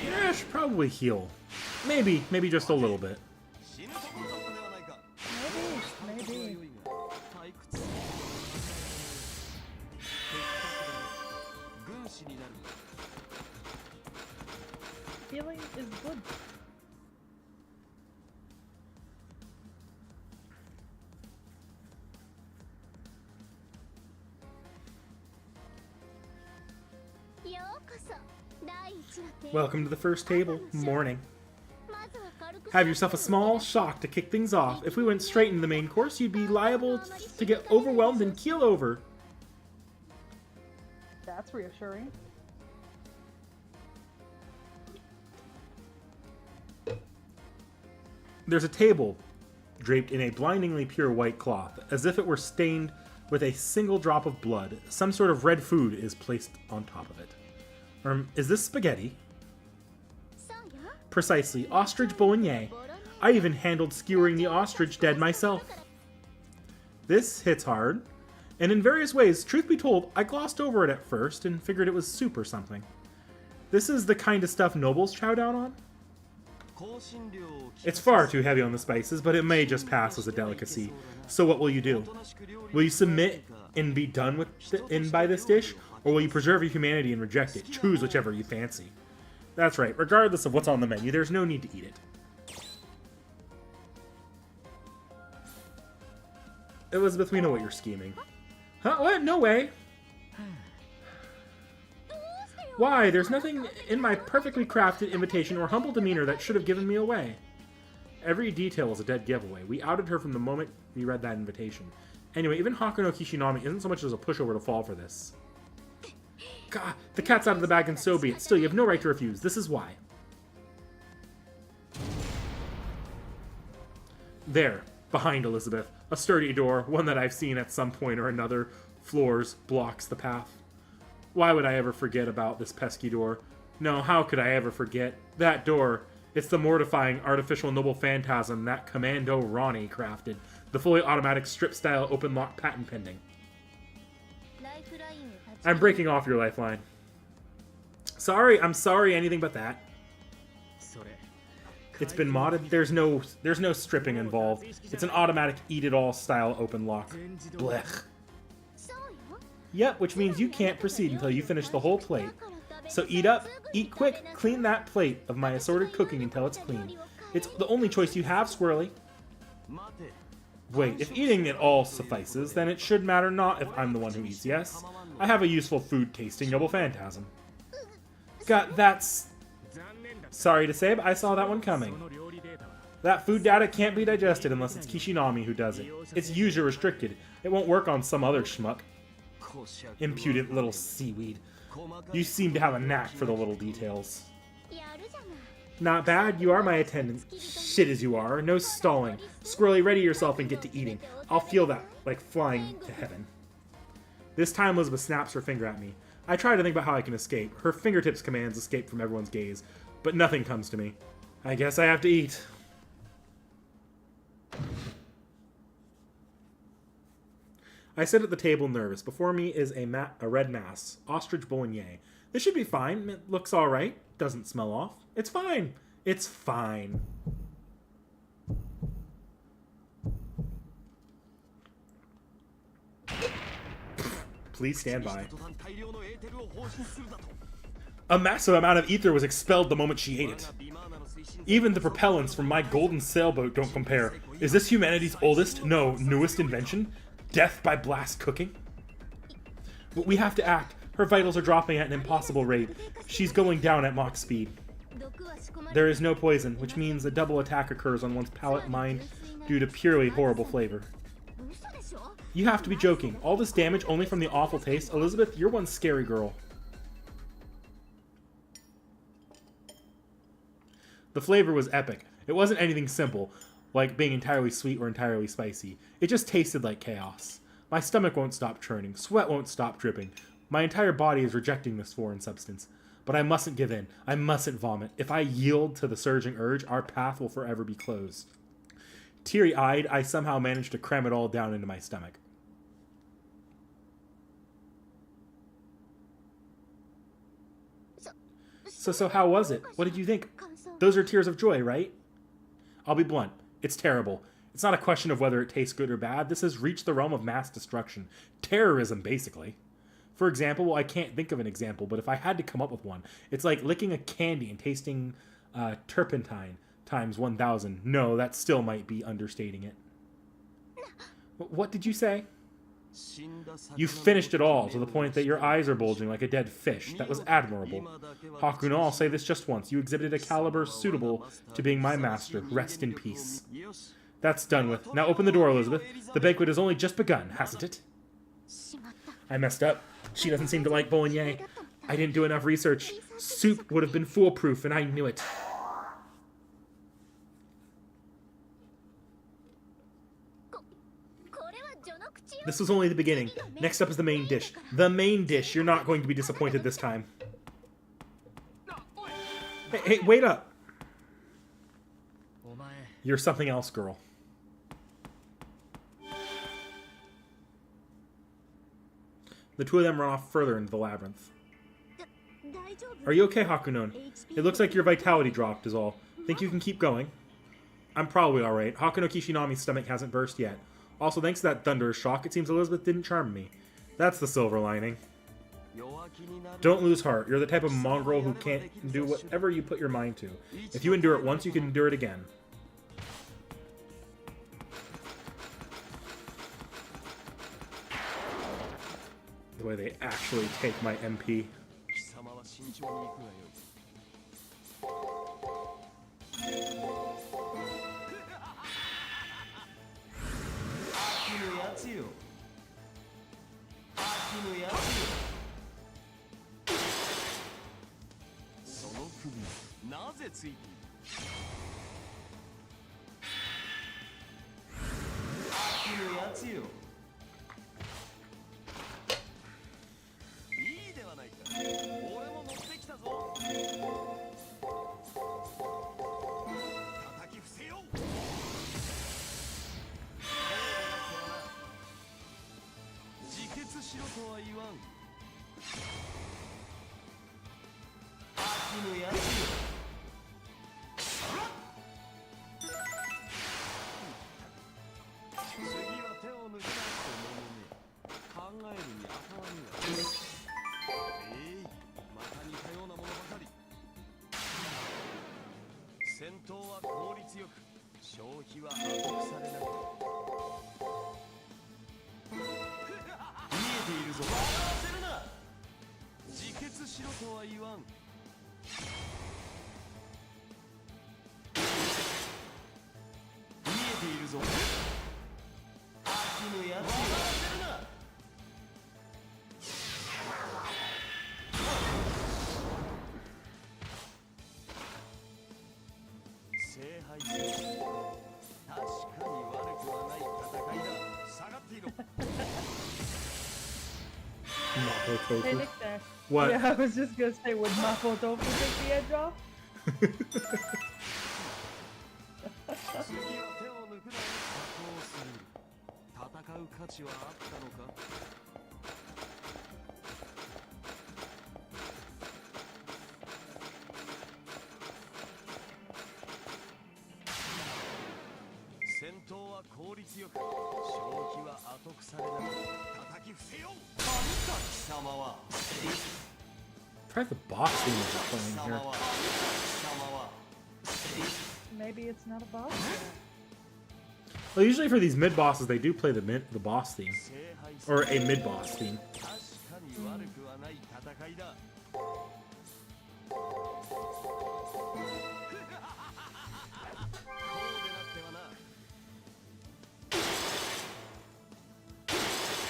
Yeah, I should probably heal. Maybe just a little bit. 死ぬところだったではないか Maybe. 退屈軍師になる Healing is good. Welcome to the first table. Morning. Have yourself a small shock to kick things off. If we went straight into the main course, you'd be liable to get overwhelmed and keel over. That's reassuring. There's a table draped in a blindingly pure white cloth, as if it were stained with a single drop of blood. Some sort of red food is placed on top of it. Is this spaghetti? Precisely. Ostrich bolognese. I even handled skewering the ostrich dead myself. This hits hard, and in various ways, truth be told, I glossed over it at first and figured it was soup or something. This is the kind of stuff nobles chow down on? It's far too heavy on the spices, but it may just pass as a delicacy. So what will you do? Will you submit and be done with by this dish, or will you preserve your humanity and reject it? Choose whichever you fancy. That's right, regardless of what's on the menu, there's no need to eat it. Elizabeth, we know what you're scheming. Huh? What? No way! Why? There's nothing in my perfectly crafted invitation or humble demeanor that should have given me away. Every detail is a dead giveaway. We outed her from the moment we read that invitation. Anyway, even Hakuno Kishinami isn't so much as a pushover to fall for this. God, the cat's out of the bag and so be it. Still, you have no right to refuse. This is why. There, behind Elizabeth, a sturdy door, one that I've seen at some point or another, floors, blocks the path. Why would I ever forget about this pesky door? No, how could I ever forget? That door, it's the mortifying artificial noble phantasm that Commando Ronnie crafted. The fully automatic strip-style open-lock patent pending. I'm breaking off your lifeline. Sorry, I'm sorry, anything but that. It's been modded. There's no stripping involved. It's an automatic eat-it-all style open lock. Blech. Yep, which means you can't proceed until you finish the whole plate. So eat up, eat quick, clean that plate of my assorted cooking until it's clean. It's the only choice you have, Squirrely. 待て Wait, if eating it all suffices, then it should matter not if I'm the one who eats, yes? I have a useful food-tasting noble phantasm. That's... 残念だ Sorry to say, but I saw that one そ coming. の料理データは That food data can't be digested unless it's Kishinami who does it. It's user restricted. It won't work on some other schmuck. こしゃく Impudent little seaweed. 細か You い seem to have a knack for the little details. やるじゃない Not bad, you are my attendant. Shit as you are. No stalling. Squirrely, ready yourself and get to eating. I'll feel that, like flying to heaven. This time Elizabeth snaps her finger at me. I try to think about how I can escape. Her fingertips commands escape from everyone's gaze, but nothing comes to me. I guess I have to eat. I sit at the table nervous. Before me is a red mass. Ostrich bolognese. This should be fine. It looks alright. Doesn't smell off. It's fine. It's fine. Please stand by. 途端大量のエーテルを放出するだと A massive amount of ether was expelled the moment she ate it. ビマーナの推進 Even the propellants from my golden sailboat don't compare. Is this humanity's oldest, no, newest invention? Death by blast cooking? But we have to act. Her vitals are dropping at an impossible rate. She's going down at Mach speed. 毒は仕込まれ There is no poison, which means a double attack occurs on one's palate and mind due to purely horrible flavor. 嘘でしょ You have to be joking. All this damage only from the awful taste? Elizabeth, you're one scary girl. The flavor was epic. It wasn't anything simple, like being entirely sweet or entirely spicy. It just tasted like chaos. My stomach won't stop churning. Sweat won't stop dripping. My entire body is rejecting this foreign substance. But I mustn't give in. I mustn't vomit. If I yield to the surging urge, our path will forever be closed. Teary-eyed, I somehow managed to cram it all down into my stomach. So how was it? What did you think? 感想 Those are tears of joy, right? I'll be blunt. It's terrible. It's not a question of whether it tastes good or bad. This has reached the realm of mass destruction. Terrorism, basically. For example, well, I can't think of an example, but if I had to come up with one, it's like licking a candy and tasting turpentine times 1,000. No, that still might be understating it. What did you say? 死んだ魚の You finished it all to the point that your eyes are bulging like a dead fish. That was admirable. Hakuno, I'll say this just once. You exhibited a caliber suitable to being my master. Rest in peace. よし That's done with. Now open the door, Elizabeth. The banquet has only just begun, hasn't it? しまった I messed up. She doesn't seem to like bolognese. I didn't do enough research. Soup would have been foolproof, and I knew it. これは序の口よ This was only the beginning. Next up is the main dish. The main dish. You're not going to be disappointed this time. Hey, wait up. お前 You're something else, girl. The two of them run off further into the labyrinth. 大丈夫 Are you okay, Hakunon? It looks like your vitality dropped is all. Think you can keep going? I'm probably alright. Hakuno Kishinami's stomach hasn't burst yet. Also, thanks to that thunderous shock, it seems Elizabeth didn't charm me. That's the silver lining. 弱気になる Don't lose heart. You're the type of mongrel who can't do whatever you put your mind to. If you endure it once, you can endure it again. The way they actually take my MP. 貴様は慎重に行くがよい 秋のやつよ秋のやつよその首なぜついている秋のやつよいいではないか俺も乗ってきたぞ叩き伏せよう自決しろとは言わん秋のやつよ次は手を抜くな気は圧迫されない。見えているぞ。笑わせるな。自決しろとは言わん。見えているぞ。飽きぬやつ。笑わせるな。聖杯戦。確かに悪くはない戦いだ。下がっていろ。 Mapo Hey, Tofu. Nick there. What? Yeah, I was just gonna say, would Mapo Tofu take the edge off? 次は手を抜くな。加工する。戦う価値はあったのか。戦闘は効率よく、正気は後腐れなく叩き伏せよう。神か貴様は。 Try the boss theme is playing 貴 here. 様は。貴様は。 Maybe it's not a boss. Well, usually for these mid bosses, they do play the boss theme 聖杯戦。 or a mid boss theme. 確かに悪くはない戦いだ。こうでなくてはな。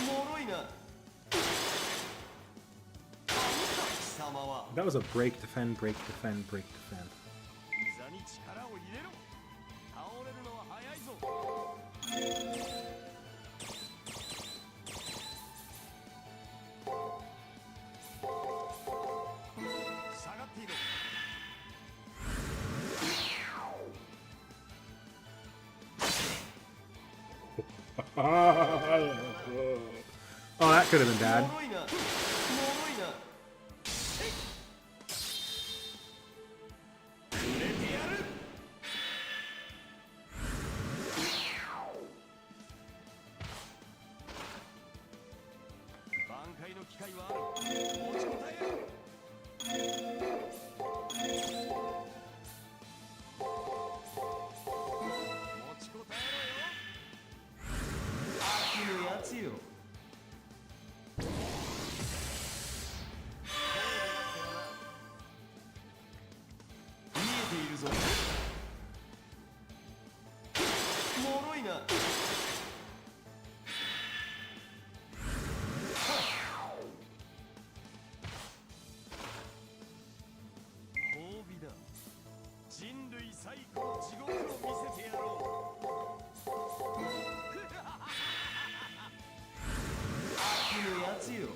脆いな。貴様は。 That was a break, defend, break, defend, break, defend. 膝に力を入れろ。倒れるのは早いぞ。下がっていろ。 Oh, that could have been bad. 脆いな。脆いな。売れてやる。挽回の機会はある。持ちこたえよ。持ちこたえろよ。飽きぬやつよ。 見えているぞ。脆いな。褒美だ。人類最高の地獄を見せてやろう。飽きぬやつよ。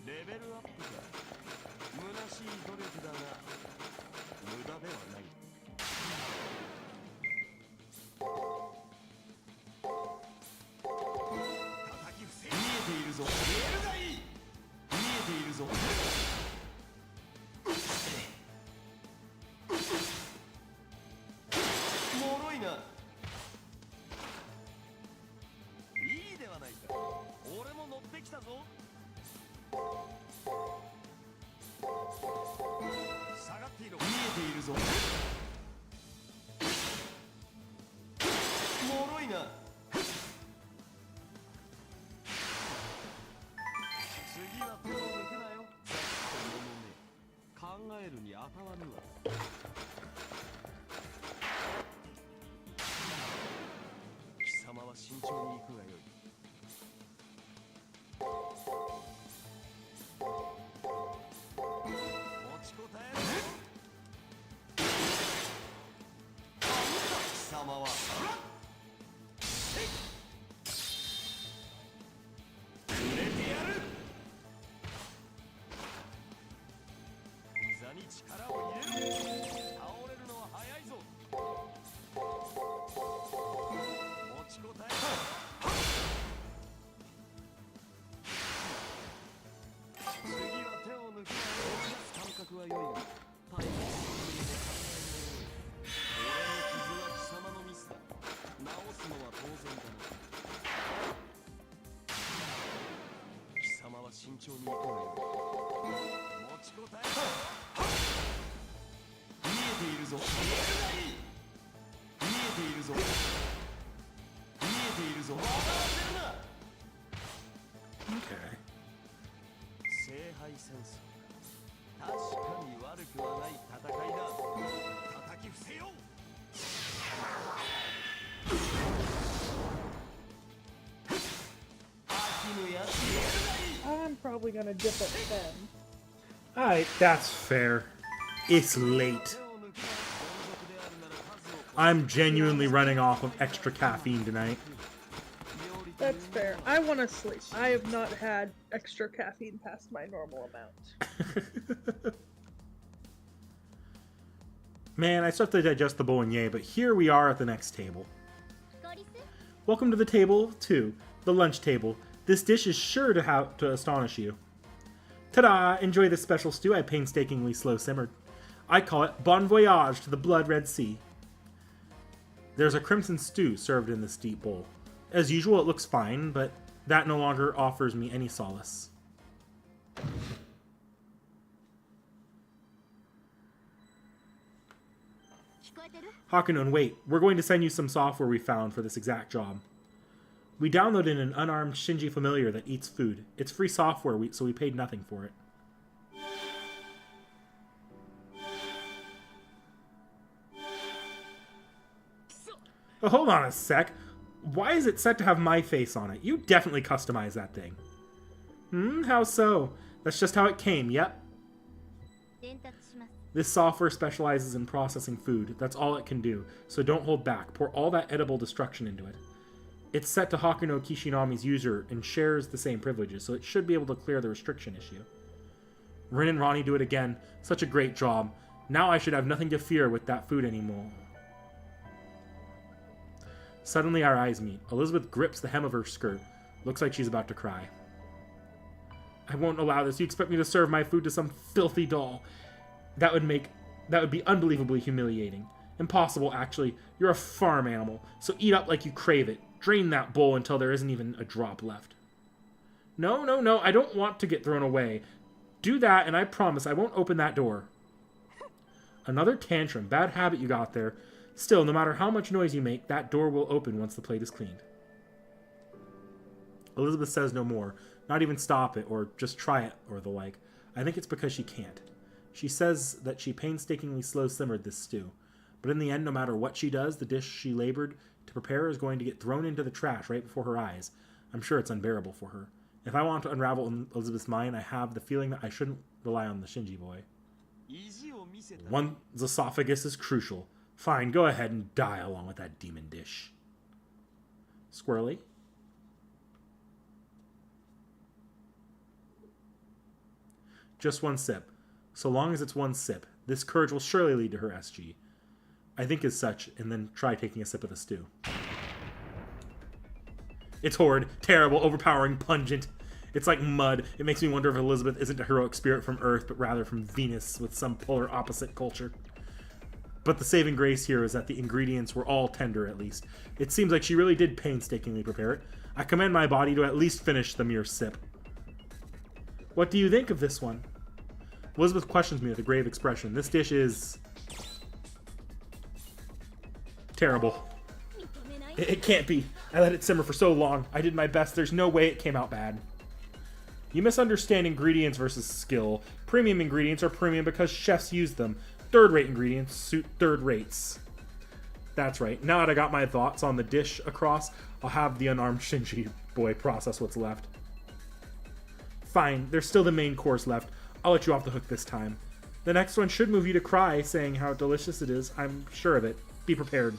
レベルアップだ。虚しい努力だが無駄ではない。叩き伏せ。見えているぞ。見えるがいい。見えているぞ。脆いな。いいではないか。俺も乗ってきたぞ。 下がっていろ。見えているぞ。脆いな。次は手を抜くなよ。ざっとものね。考えるに当たらぬわ。貴様は慎重に行くがよい。 持ちこたえろ。貴様は。売れてやる。膝に力を入れろ。倒れるのは早いぞ。持ちこたえろ。次は手を抜くなよ。感覚は良いが、体力するにも考えないように。俺の傷は貴様のミスだ。直すのは当然だな。probably gonna dip it then. Alright, that's fair. It's late. I'm genuinely running off of extra caffeine tonight. That's fair. I want to sleep. I have not had extra caffeine past my normal amount. Man, I still have to digest the bolognese, but here we are at the next table. Welcome to the table 2, the lunch table. This dish is sure to astonish you. Ta-da! Enjoy this special stew I painstakingly slow simmered. I call it Bon Voyage to the Blood Red Sea. There's a crimson stew served in this deep bowl. As usual, it looks fine, but that no longer offers me any solace. Hakunon, wait. We're going to send you some software we found for this exact job. We downloaded an unarmed Shinji familiar that eats food. It's free software, so we paid nothing for it. Oh, hold on a sec. Why is it set to have my face on it? You definitely customized that thing. How so? That's just how it came, yep. This software specializes in processing food. That's all it can do, so don't hold back. Pour all that edible destruction into it. It's set to Hakuno Kishinami's user and shares the same privileges, so it should be able to clear the restriction issue. Rin and Ronnie do it again. Such a great job. Now I should have nothing to fear with that food anymore. Suddenly our eyes meet. Elizabeth grips the hem of her skirt. Looks like she's about to cry. I won't allow this. You expect me to serve my food to some filthy doll. That would be unbelievably humiliating. Impossible, actually. You're a farm animal, so eat up like you crave it. Drain that bowl until there isn't even a drop left. No, I don't want to get thrown away. Do that, and I promise I won't open that door. Another tantrum. Bad habit you got there. Still, no matter how much noise you make, that door will open once the plate is cleaned. Elizabeth says no more. Not even stop it, or just try it, or the like. I think it's because she can't. She says that she painstakingly slow-simmered this stew. But in the end, no matter what she does, the dish she labored to prepare is going to get thrown into the trash right before her eyes. I'm sure it's unbearable for her. If I want to unravel Elizabeth's mind, I have the feeling that I shouldn't rely on the Shinji boy. One's esophagus is crucial. Fine, go ahead and die along with that demon dish. Squirrely? Just one sip. So long as it's one sip. This courage will surely lead to her SG. I think as such, and then try taking a sip of the stew. It's horrid, terrible, overpowering, pungent. It's like mud. It makes me wonder if Elizabeth isn't a heroic spirit from Earth, but rather from Venus with some polar opposite culture. But the saving grace here is that the ingredients were all tender, at least. It seems like she really did painstakingly prepare it. I commend my body to at least finish the mere sip. What do you think of this one? Elizabeth questions me with a grave expression. This dish is... terrible. It can't be. I let it simmer for so long. I did my best. There's no way it came out bad. You misunderstand ingredients versus skill. Premium ingredients are premium because chefs use them. Third-rate ingredients suit third rates. That's right. Now that I got my thoughts on the dish across, I'll have the unarmed Shinji boy process what's left. Fine, there's still the main course left. I'll let you off the hook this time. The next one should move you to cry, saying how delicious it is. I'm sure of it. Be prepared.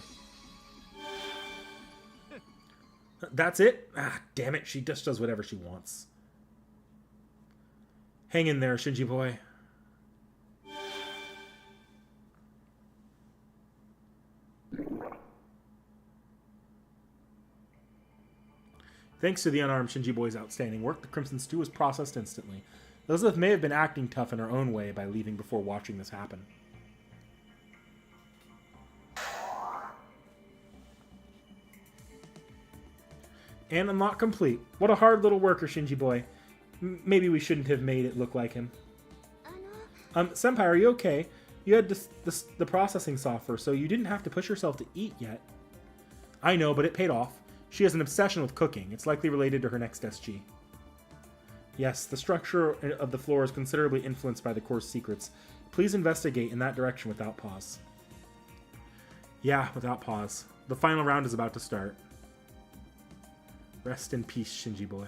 That's it? Ah, damn it. She just does whatever she wants. Hang in there, Shinji boy. Thanks to the unarmed Shinji boy's outstanding work, the Crimson Stew was processed instantly. Elizabeth may have been acting tough in her own way by leaving before watching this happen. And unlock complete. What a hard little worker, Shinji boy. Maybe we shouldn't have made it look like him. Senpai, are you okay? You had the processing software, so you didn't have to push yourself to eat yet. I know, but it paid off. She has an obsession with cooking. It's likely related to her next SG. Yes, the structure of the floor is considerably influenced by the course secrets. Please investigate in that direction without pause. Yeah, without pause. The final round is about to start. Rest in peace, Shinji boy.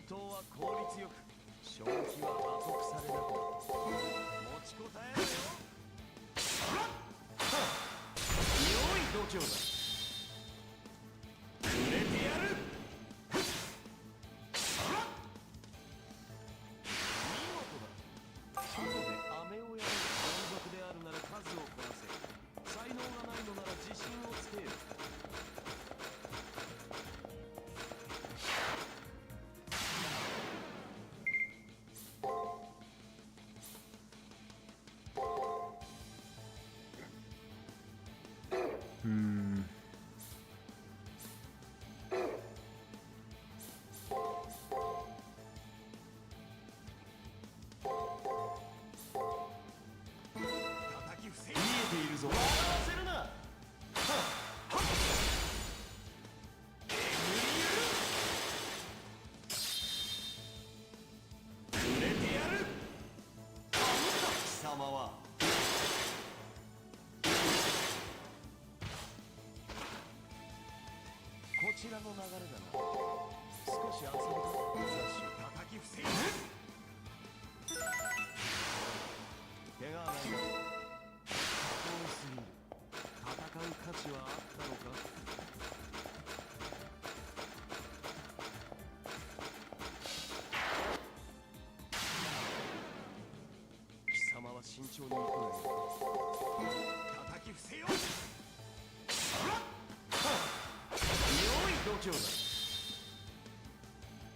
闘は効率よく勝機は後腐されなくなる。持ちこたえろよ。良い度胸だ。売れてやる。見事だ。後で飴をやる。存続であるなら数をこなせ。才能がないのなら自信をつけよ。見えているぞ。笑わせるな。売れてやる。貴様はこちらの流れだな。少し遊ぶか。雑種叩き伏せ。怪我はないな。遠すぎる。戦う価値はあったのか。貴様は慎重に行くがいい。叩き伏せよ。良い度胸だ。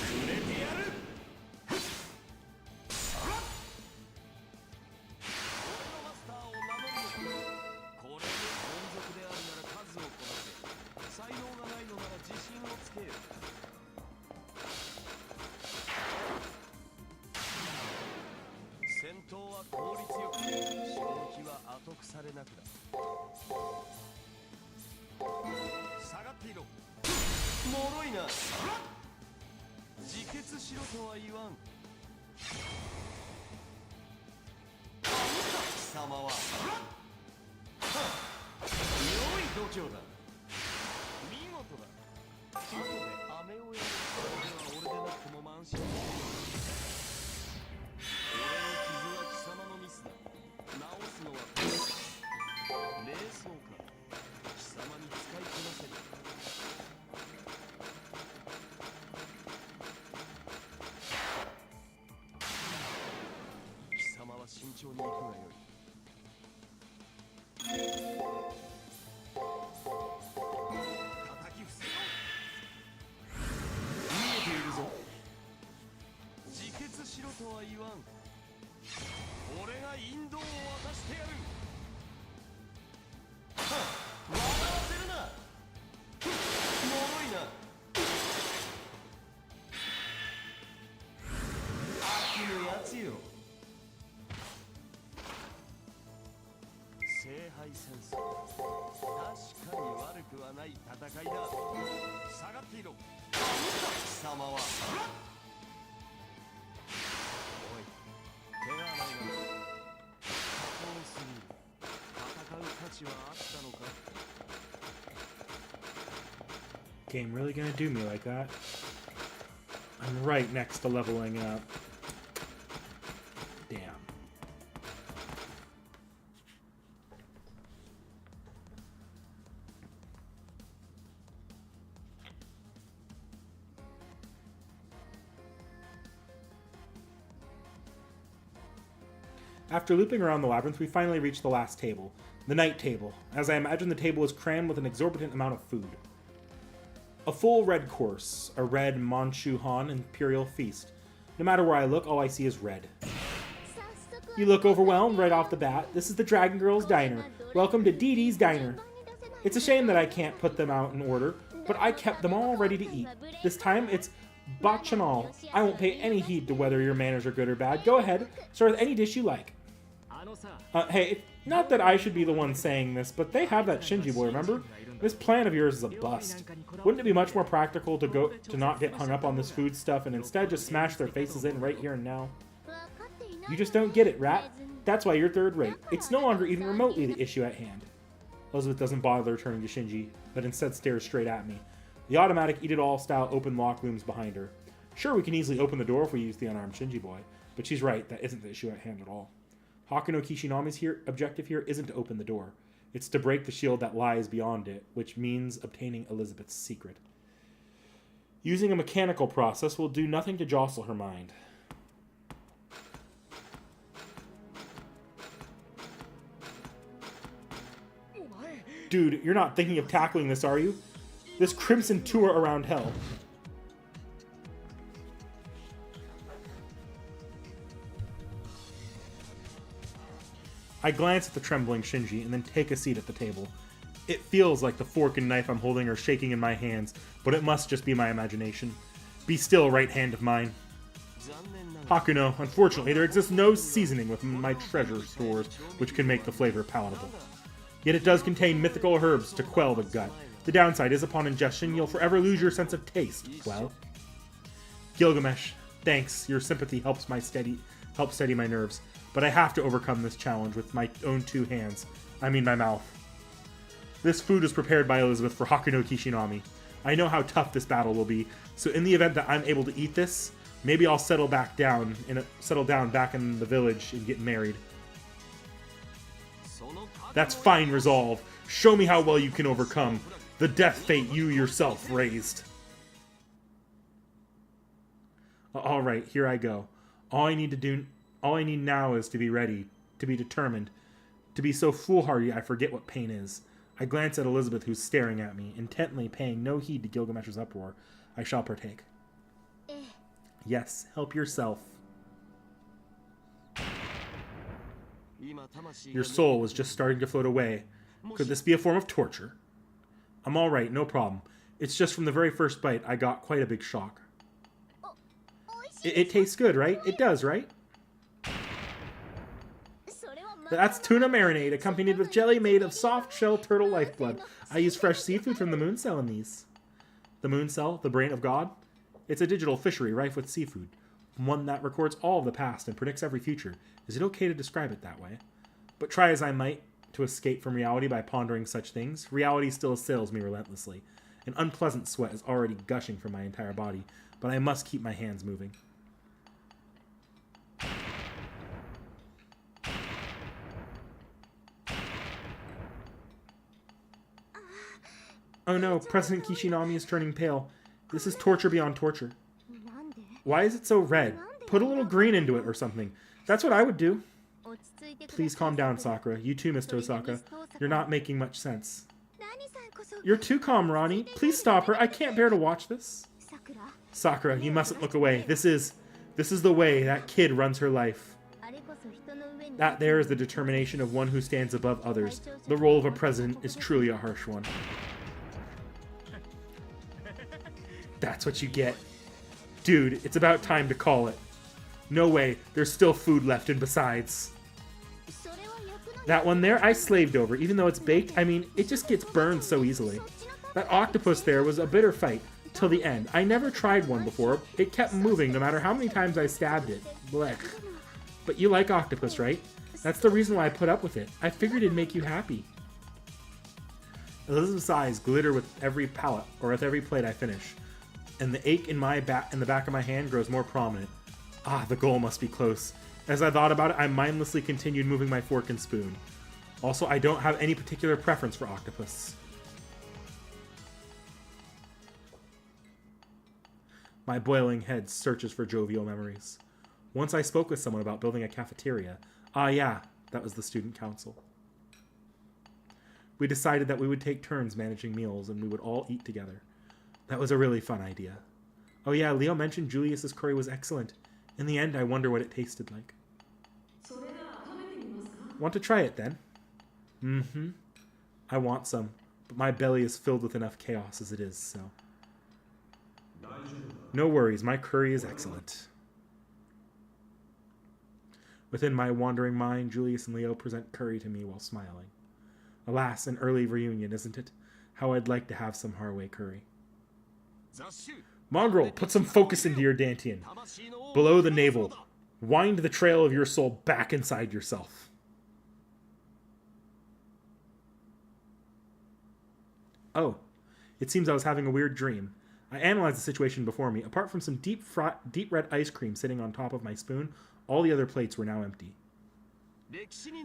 売れてやる。俺のマスターを名乗るのか。これで存続であるなら数をこなせ。才能がないのなら自信をつけよ。戦闘は効率よく勝機は後腐れなくなる。下がっていろ。もろいな。自決しろとは言わん。貴様は良い度胸だ。見事だ。後で飴をやる。それでは俺でなくても満身。俺の傷は貴様のミスだ。治すのは冷蔵か。貴様に使いこなせる。貴様は慎重に行くがよい。叩き伏せよ。見えているぞ。自決しろとは言わん。俺が引導を渡してやる。笑わせるな。もろいな。悪のやつよ。聖杯戦争。確かに悪くはない戦いだ。下がっていろ。貴様はおい、怪我はないが。遠すぎる。戦う価値はあったのか。Game really gonna do me like that? I'm right next to leveling up. Damn. After looping around the labyrinth, we finally reach the last table, the night table, as I imagine the table is crammed with an exorbitant amount of food. A full red course, a red Manchu Han imperial feast. No matter where I look, all I see is red. You look overwhelmed right off the bat. This is the Dragon Girl's Diner. Welcome to T.H.E's Diner. It's a shame that I can't put them out in order, but I kept them all ready to eat. This time, it's bacchanal. I won't pay any heed to whether your manners are good or bad. Go ahead, start with any dish you like. Hey, not that I should be the one saying this, but they have that Shinji boy, remember? This plan of yours is a bust. Wouldn't it be much more practical to not get hung up on this food stuff and instead just smash their faces in right here and now? You just don't get it, Rat. That's why you're third rate. It's no longer even remotely the issue at hand. Elizabeth doesn't bother turning to Shinji, but instead stares straight at me. The automatic eat-it-all style open lock looms behind her. Sure, we can easily open the door if we use the unarmed Shinji boy, but she's right, that isn't the issue at hand at all. Hakuno Kishinami's objective here isn't to open the door. It's to break the shield that lies beyond it, which means obtaining Elizabeth's secret. Using a mechanical process will do nothing to jostle her mind. Dude, you're not thinking of tackling this, are you? This crimson tour around hell. I glance at the trembling Shinji and then take a seat at the table. It feels like the fork and knife I'm holding are shaking in my hands, but it must just be my imagination. Be still, right hand of mine. Hakuno, unfortunately, there exists no seasoning within my treasure stores which can make the flavor palatable. Yet it does contain mythical herbs to quell the gut. The downside is upon ingestion, you'll forever lose your sense of taste. Well, Gilgamesh, thanks. Your sympathy helps steady my nerves. But I have to overcome this challenge with my own two hands. I mean my mouth. This food was prepared by Elizabeth for Hakuno Kishinami. I know how tough this battle will be, so in the event that I'm able to eat this, maybe I'll settle down back in the village and get married. That's fine resolve. Show me how well you can overcome the death fate you yourself raised. Alright, here I go. All I need now is to be ready, to be determined, to be so foolhardy I forget what pain is. I glance at Elizabeth, who's staring at me, intently paying no heed to Gilgamesh's uproar. I shall partake. Yes, help yourself. Your soul was just starting to float away. Could this be a form of torture? I'm alright, no problem. It's just from the very first bite, I got quite a big shock. It tastes good, right? It does, right? That's tuna marinade, accompanied with jelly made of soft-shell turtle lifeblood. I use fresh seafood from the moon cell in these. The moon cell, the brain of God? It's a digital fishery rife with seafood. One that records all of the past and predicts every future. Is it okay to describe it that way? But try as I might to escape from reality by pondering such things, reality still assails me relentlessly. An unpleasant sweat is already gushing from my entire body, but I must keep my hands moving. Oh no, President Kishinami is turning pale. This is torture beyond torture. Why is it so red? Put a little green into it or something. That's what I would do. Please calm down, Sakura. You too, Miss Tosaka. You're not making much sense. You're too calm, Ronnie. Please stop her. I can't bear to watch this. Sakura, you mustn't look away. This is the way that kid runs her life. That there is the determination of one who stands above others. The role of a president is truly a harsh one. That's what you get. Dude, it's about time to call it. No way, there's still food left, and besides... That one there, I slaved over. Even though it's baked, I mean, it just gets burned so easily. That octopus there was a bitter fight, till the end. I never tried one before. It kept moving no matter how many times I stabbed it. Blech. But you like octopus, right? That's the reason why I put up with it. I figured it'd make you happy. Elizabeth's eyes glitter with every palate, or with every plate I finish. And the ache in the back of my hand grows more prominent. Ah, the goal must be close. As I thought about it, I mindlessly continued moving my fork and spoon. Also, I don't have any particular preference for octopus. My boiling head searches for jovial memories. Once I spoke with someone about building a cafeteria. Ah yeah, that was the student council. We decided that we would take turns managing meals and we would all eat together. That was a really fun idea. Oh yeah, Leo mentioned Julius's curry was excellent. In the end, I wonder what it tasted like. Want to try it then? Mm-hmm. I want some, but my belly is filled with enough chaos as it is, so... No worries, my curry is excellent. Within my wandering mind, Julius and Leo present curry to me while smiling. Alas, an early reunion, isn't it? How I'd like to have some Harway curry. Mongrel, put some focus into your Dantian. Below the navel, wind the trail of your soul back inside yourself. Oh, it seems I was having a weird dream. I analyzed the situation before me. Apart from some deep red ice cream sitting on top of my spoon, all the other plates were now empty.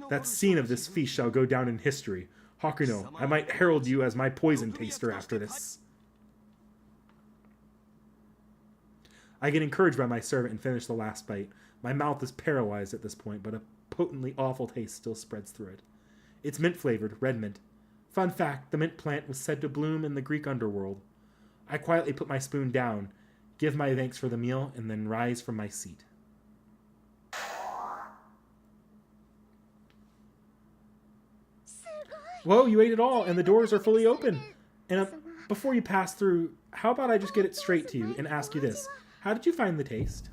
That scene of this feast shall go down in history. Hakuno, I might herald you as my poison taster after this. I get encouraged by my servant and finish the last bite. My mouth is paralyzed at this point, but a potently awful taste still spreads through it. It's mint-flavored, red mint. Fun fact, the mint plant was said to bloom in the Greek underworld. I quietly put my spoon down, give my thanks for the meal, and then rise from my seat. Whoa, you ate it all, and the doors are fully open. And before you pass through, how about I just get it straight to you and ask you this. How did you find the taste?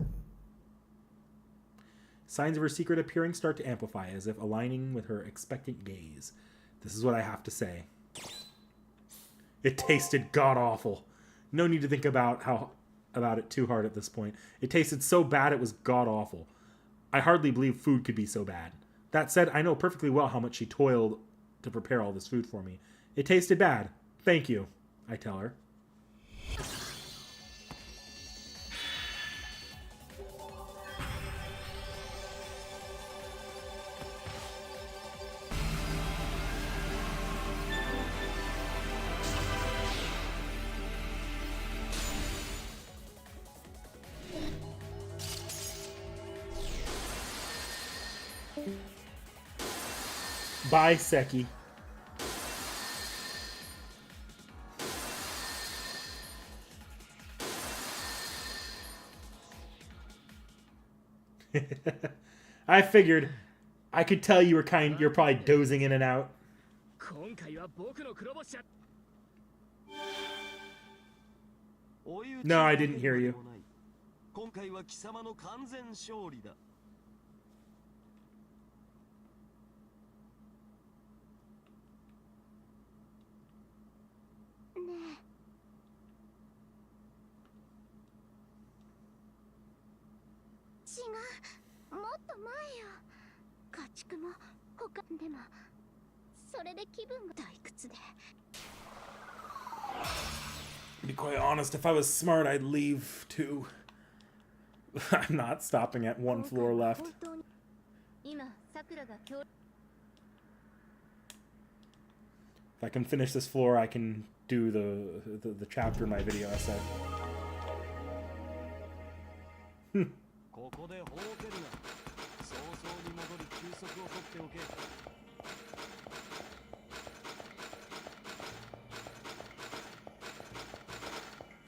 Signs of her secret appearing start to amplify, as if aligning with her expectant gaze. This is what I have to say. It tasted god-awful. No need to think about it too hard at this point. It tasted so bad it was god-awful. I hardly believe food could be so bad. That said, I know perfectly well how much she toiled to prepare all this food for me. It tasted bad. Thank you, I tell her. Bye, Seki. I figured. I could tell you're probably dozing in and out. No, I didn't hear you. To be quite honest, if I was smart, I'd leave too. I'm not stopping at one floor left. If I can finish this floor, I can do the chapter in my video essay.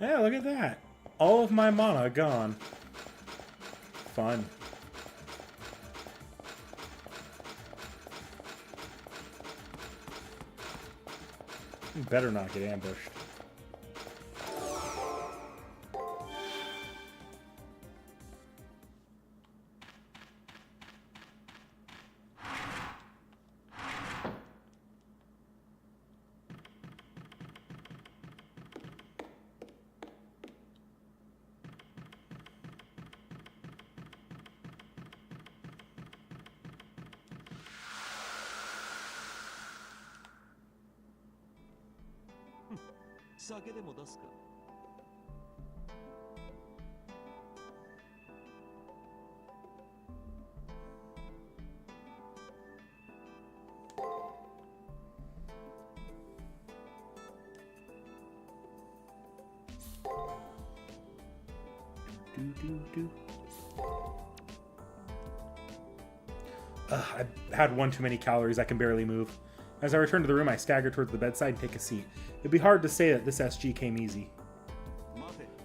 Yeah, look at that. All of my mana gone. Fun. You better not get ambushed. I've had one too many calories. I can barely move. As I return to the room, I stagger towards the bedside and take a seat. It'd be hard to say that this SG came easy.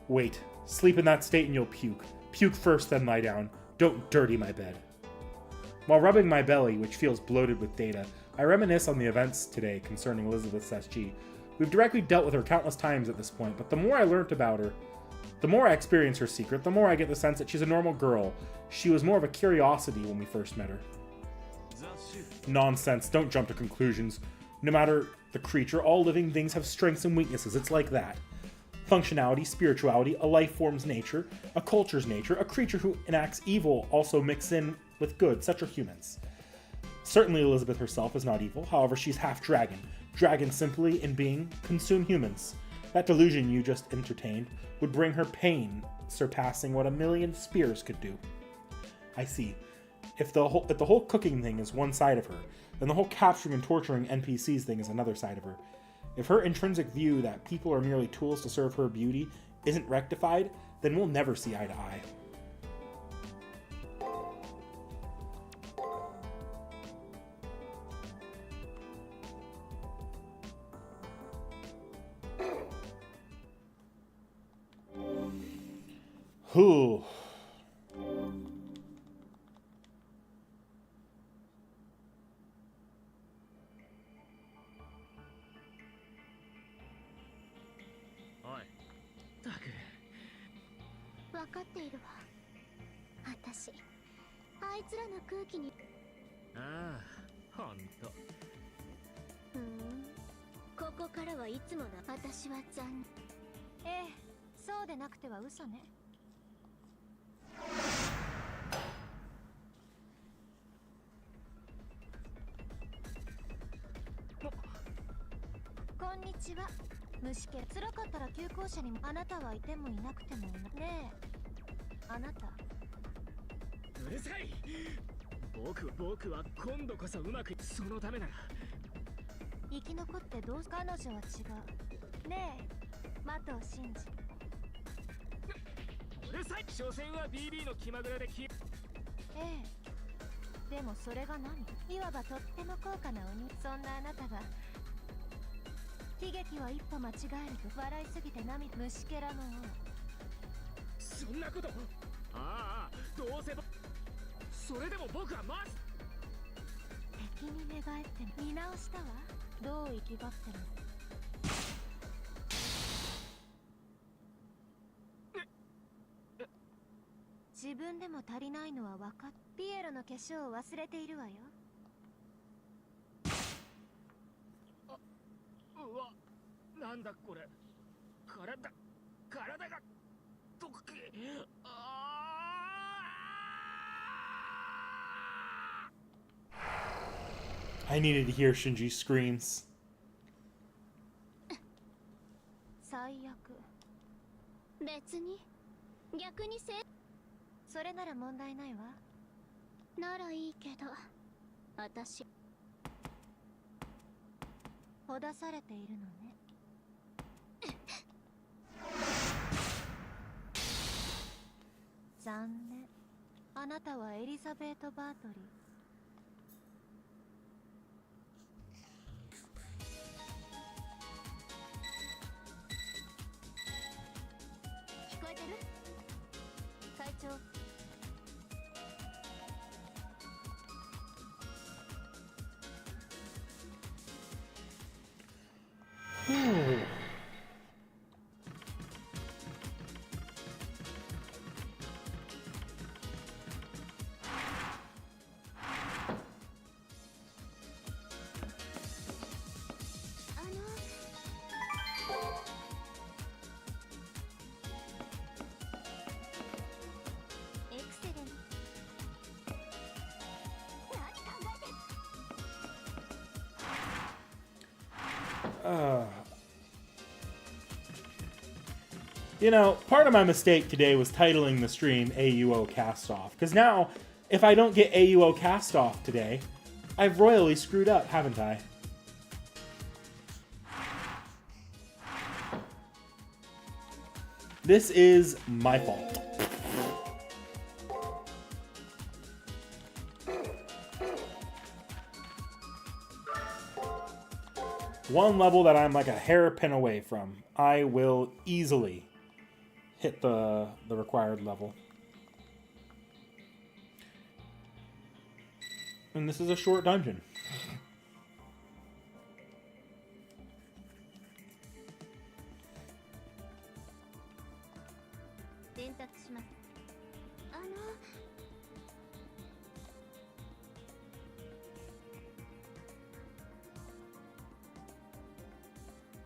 Wait. Sleep in that state and you'll puke. Puke first, then lie down. Don't dirty my bed. While rubbing my belly, which feels bloated with data, I reminisce on the events today concerning Elizabeth's SG. We've directly dealt with her countless times at this point, but the more I learnt about her, the more I experience her secret, the more I get the sense that she's a normal girl. She was more of a curiosity when we first met her. Nonsense, don't jump to conclusions. No matter the creature, all living things have strengths and weaknesses. It's like that. Functionality, spirituality, a life form's nature, a culture's nature, a creature who enacts evil also mix in with good. Such are humans. Certainly Elizabeth herself is not evil, however she's half dragon. Dragons simply, in being, consume humans. That delusion you just entertained would bring her pain surpassing what 1,000,000 spears could do. I see. If the whole cooking thing is one side of her, then the whole capturing and torturing NPCs thing is another side of her. If her intrinsic view that people are merely tools to serve her beauty isn't rectified, then we'll never see eye to eye. Whew. Oi. 分かっているわ。私、あいつらの空気に。ああ、ほんと。ここからはいつもの私は残念。ええ、そうでなくては嘘ね。こんにちは。虫け辛かったら旧校舎にもあなたはいてもいなくてもいなねえあなたうるさい。僕は今度こそうまくそのためなら生き残ってどう彼女は違うねえ的を信じうるさい。所詮は BB の気まぐれでええでもそれが何いわばとっても高価な鬼そんなあなたが悲劇は一歩間違えると笑いすぎて涙虫けらの王そんなことああどうせそれでも僕はまず敵に寝返って見直したわどう生きがってる自分でも足りないのは分かっピエロの化粧を忘れているわようわなんだこれ体が毒気I needed to hear Shinji's screams. 最悪別に逆にそれなら問題ないわならいいけど私ほだされているのね残念あなたはエリザベート・バートリー聞こえてる会長エクセレント何考えて You know, part of my mistake today was titling the stream AUO Castoff. Because now, if I don't get AUO Castoff today, I've royally screwed up, haven't I? This is my fault. One level that I'm like a hairpin away from. I will easily hit the required level. And this is a short dungeon. 伝達します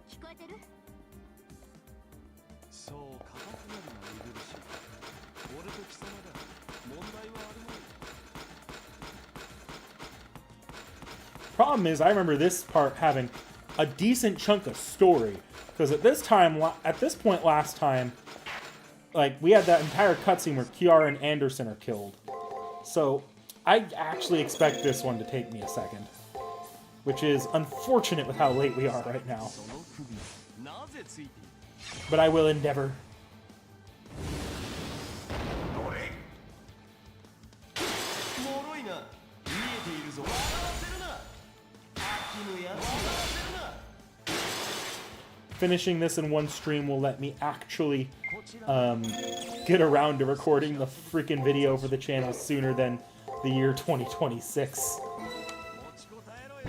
聞こえてるそうカタツムリの見苦しい俺と貴様だ問題はあるまい Problem is, I remember this part having a decent chunk of story, Because at this point last time, like, we had that entire cutscene where Kiara and Anderson are killed. So, I actually expect this one to take me a second. Which is unfortunate with how late we are right now. その首なぜついている But I will endeavor. 脆いな見えているぞ笑わせるな飽きぬやつ笑わせるな Finishing this in one stream will let me actually get around to recording the freaking video for the channel sooner than the year 2026. 持ちこたえろよ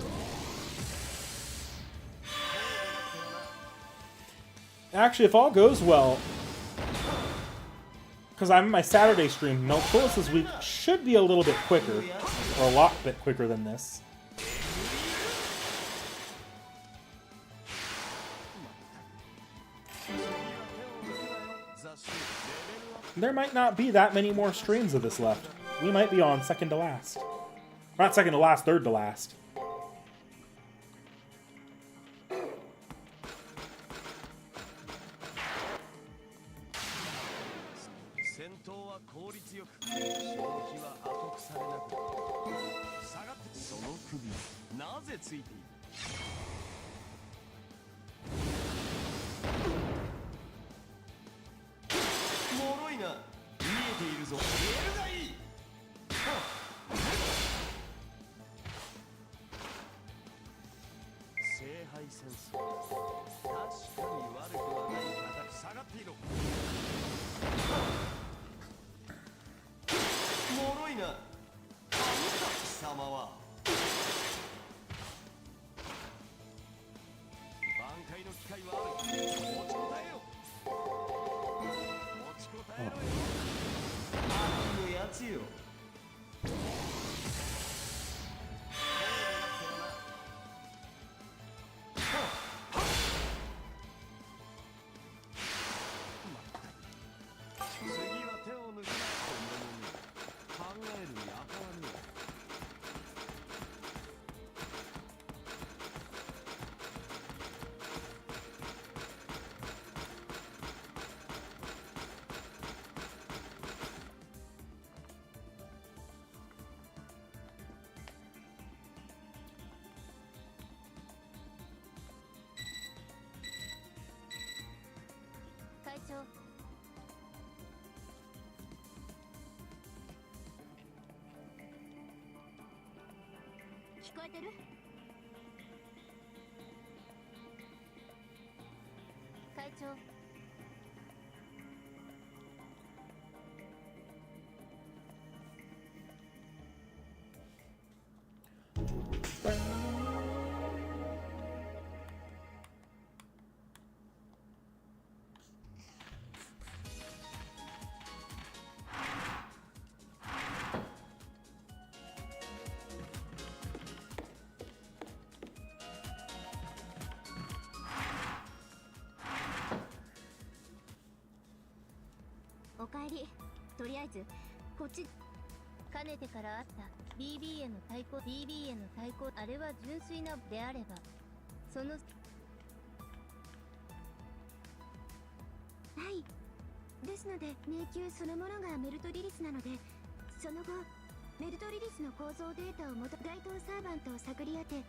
Actually, if all goes well, because I'm in my Saturday stream, Melcholis this week should be a little bit quicker, or a lot bit quicker than this. There might not be that many more streams of this left. We might be on second to last. Not second to last, third to last. 戦闘は効率よく消費は後腐れなく下がってその首なぜついている 脆いな見えているぞレールがいい聖杯戦争確かに悪くはない形下がっていろ脆いな神か貴様は挽回の機会はある持ちこたえよ持ちこたえろよ飽きぬやつよ 次は手を抜くなこんなもん考えるにあたわねえ 会長聞こえてる？会長おかえり。とりあえずこっちかねてからあった BB への対抗 BB への対抗あれは純粋なであればそのはいですので迷宮そのものがメルトリリスなのでその後メルトリリスの構造データをもと該当サーバントを探り当て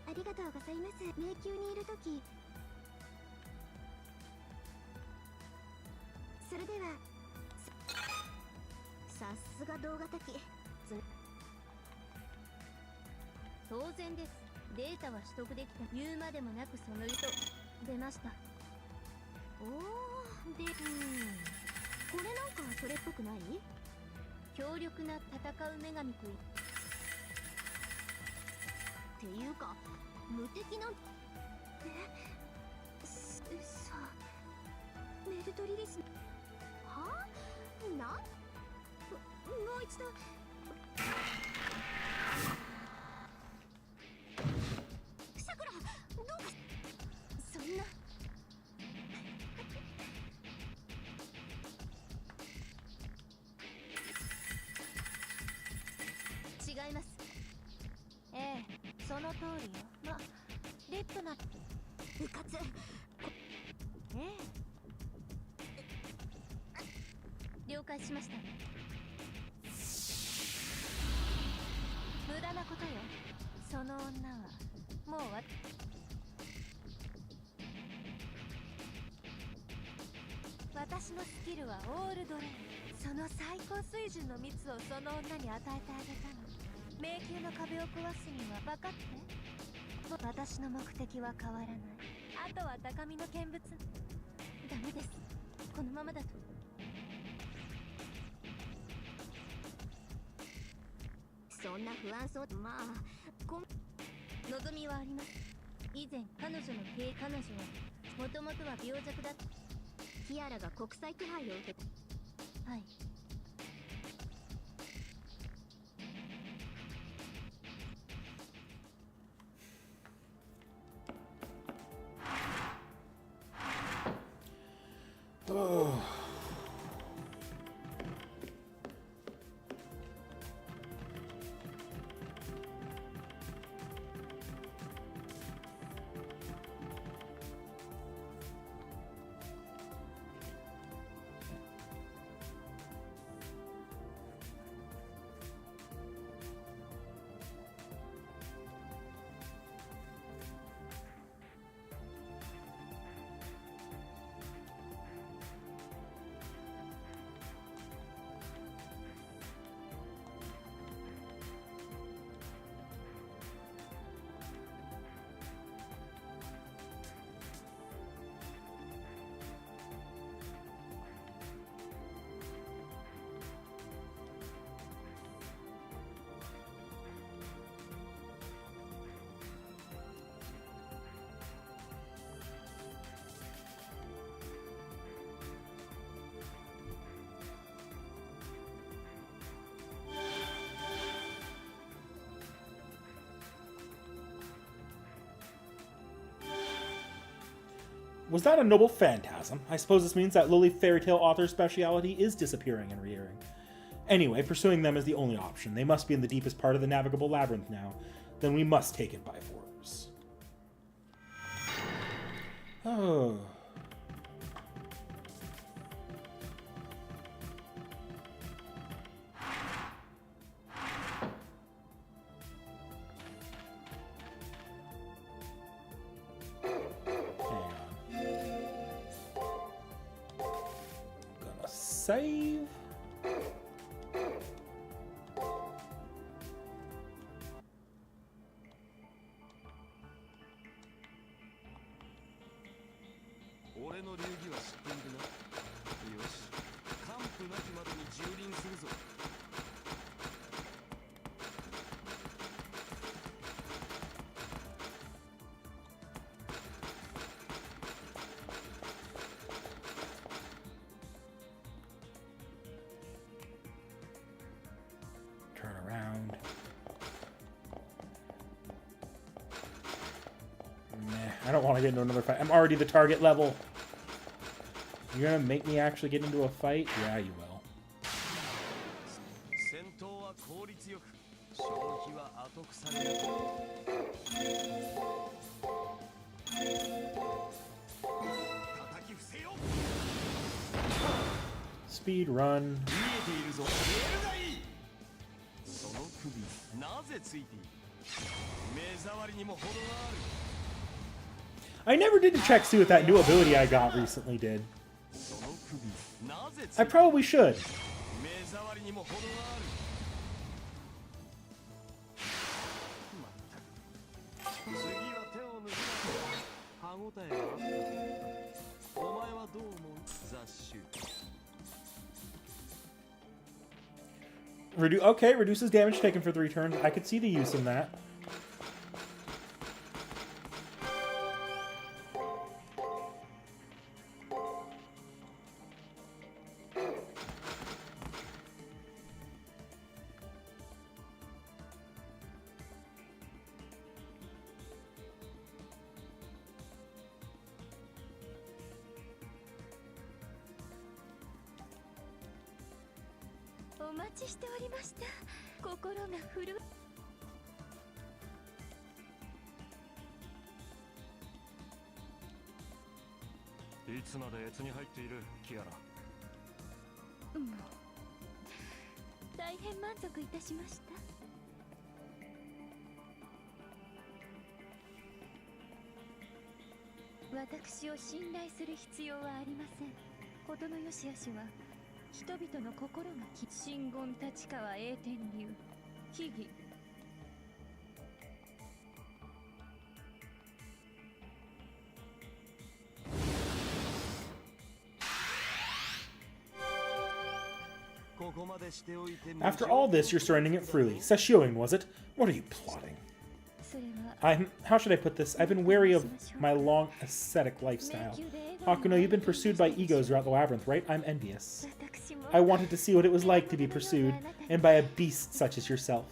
ありがとうございます。迷宮にいるときそれではさすが動画的当然です。データは取得できた言うまでもなくその意図出ました。おおでこれなんかそれっぽくない？強力な戦う女神とっていうか無敵なさメルトリリスはあもう一度さくらどうかそんな違います。ええその通通りよ。ま、レッドな部活。ええ。了解しました。無駄なことよ。その女はもう私のスキルはオールドレイン。その最高水準の蜜をその女に与えてあげたの。迷宮の壁を壊すには分かって。私の目的は変わらない。あとは高みの見物。ダメです。このままだと。そんな不安そう。まあ望みはあります。以前彼女はもともとは病弱だった。キアラが国際手配を受けた。はい。Oh. Was that a noble phantasm? I suppose this means that lowly fairy tale author's speciality is disappearing and reappearing. Anyway, pursuing them is the only option. They must be in the deepest part of the navigable labyrinth now. Then we must take it by force. Oh. Save. Turn around. Nah, I don't want to get into another fight. I'm already the target level. You're gonna make me actually get into a fight? Yeah, you will. Speed run. I never did check see what that new ability I got recently did. I probably should. Okay, reduces damage taken for 3 turns. I could see the use in that. いつまで越に入っているキアラ。大変満足いたしました。私を信頼する必要はありません。事の良し悪しは人々の心が真言立川栄天流秘技。After all this, you're surrendering it freely. Sashioing, was it? What are you plotting? それは How should I put this? I've been wary of my long ascetic lifestyle. Hakuno, you've been pursued by egos throughout the labyrinth, right? I'm envious. 私も I wanted to see what it was like to be pursued, and by a beast such as yourself.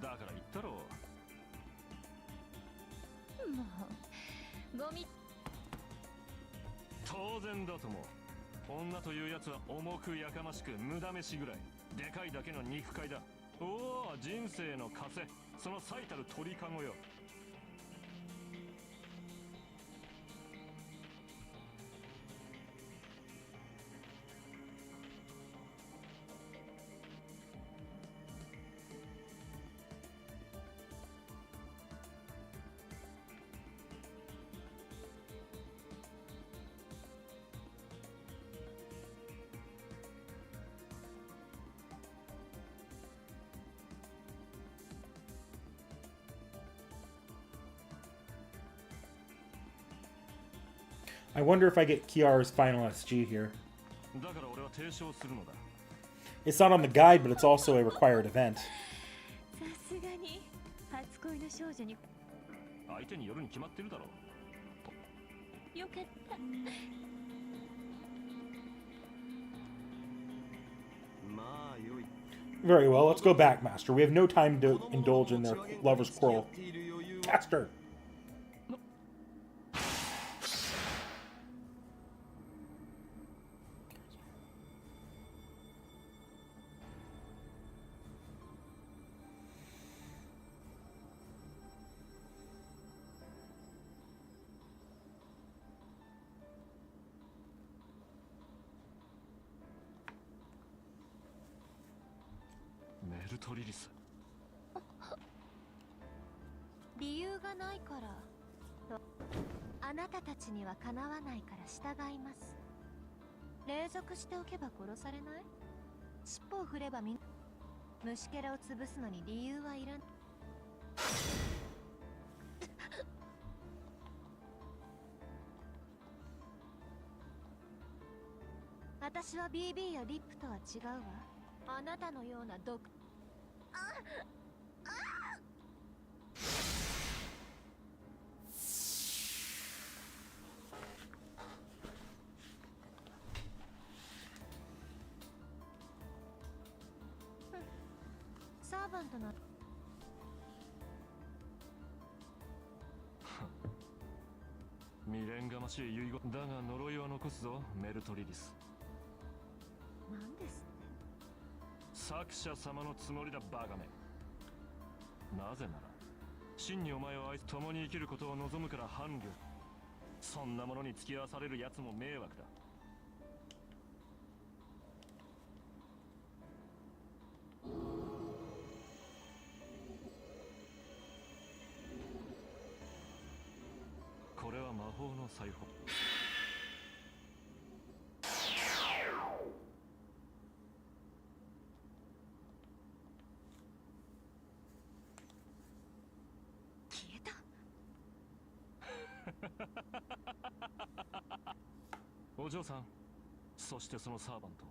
だから言ったろ。もうゴミ。当然だとも。女というやつは重くやかましく無駄飯ぐらい。でかいだけの肉塊だ。おお、人生の枷。その最たる鳥かごよ。I wonder if I get Kiara's final SG here. だから俺は提唱するのだ。It's not on the guide, but it's also a required event. さすがに初恋の少女に相手によるに決まってるだろう。よかった。まあよい。 Very well, let's go back, Master. We have no time to indulge in their lover's quarrel. Master!メルトリリス。理由がないからとあなたたちにはかなわないから従います。隷属しておけば殺されない？尻尾を振れば虫けらを潰すのに理由はいらん。私は BB やリップとは違うわ。あなたのような毒。サーバントの未練がましい遺言だが呪いは残すぞ、メルトリリス。何ですって？作者様のつもりだ、バカめ。なぜなら真にお前を愛す共に生きることを望むから伴侶。そんなものに付き合わされる奴も迷惑だ。これは魔法の裁縫。消えた。お嬢さん、そしてそのサーバント。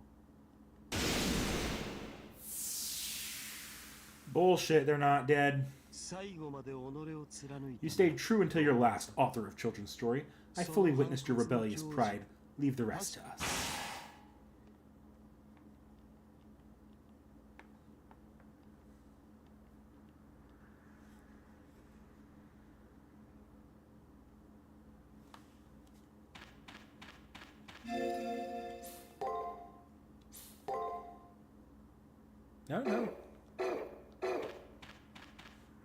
Bullshit, they're not dead. 最後まで己を貫い You た stayed true until your last, author of children's story. I fully witnessed your rebellious pride. Leave the rest to us. No.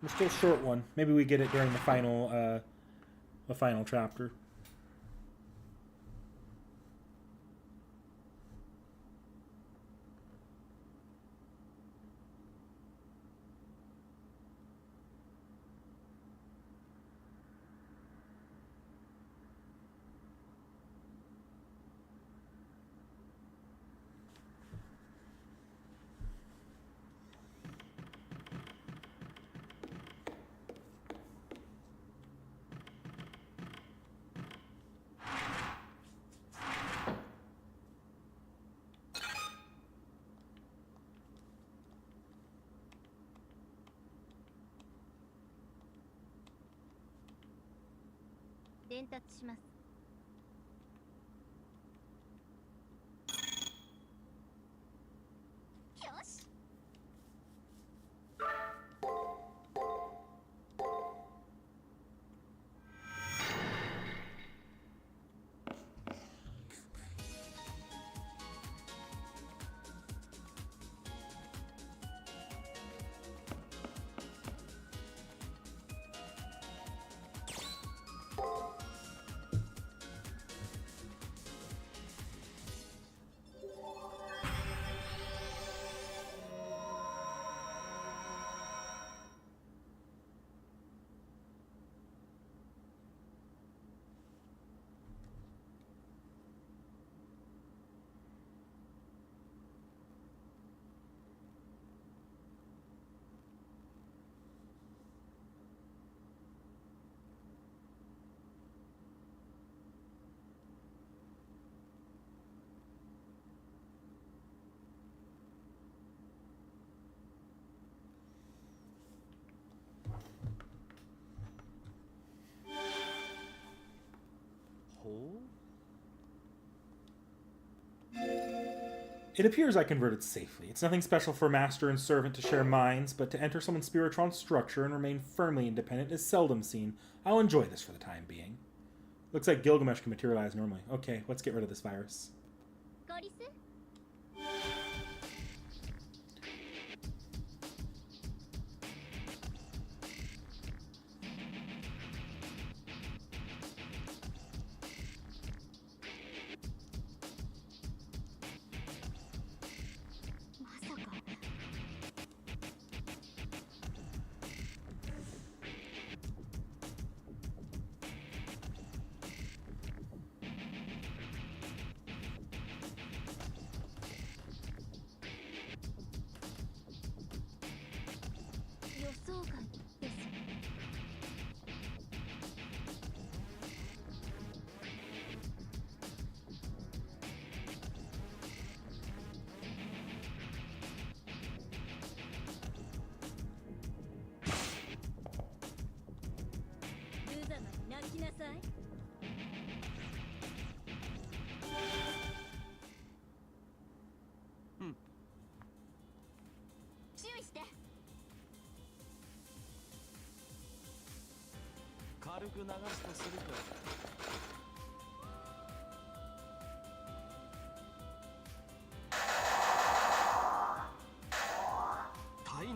We're still short one. Maybe we get it during the final chapter.伝達します。よし。It appears I converted safely. It's nothing special for master and servant to share minds, but to enter someone's Spiritron structure and remain firmly independent is seldom seen. I'll enjoy this for the time being. Looks like Gilgamesh can materialize normally. Okay, let's get rid of this virus. ゴリス 予想外です。ルザが泣きなさい。注意して。軽く流すとすると体内に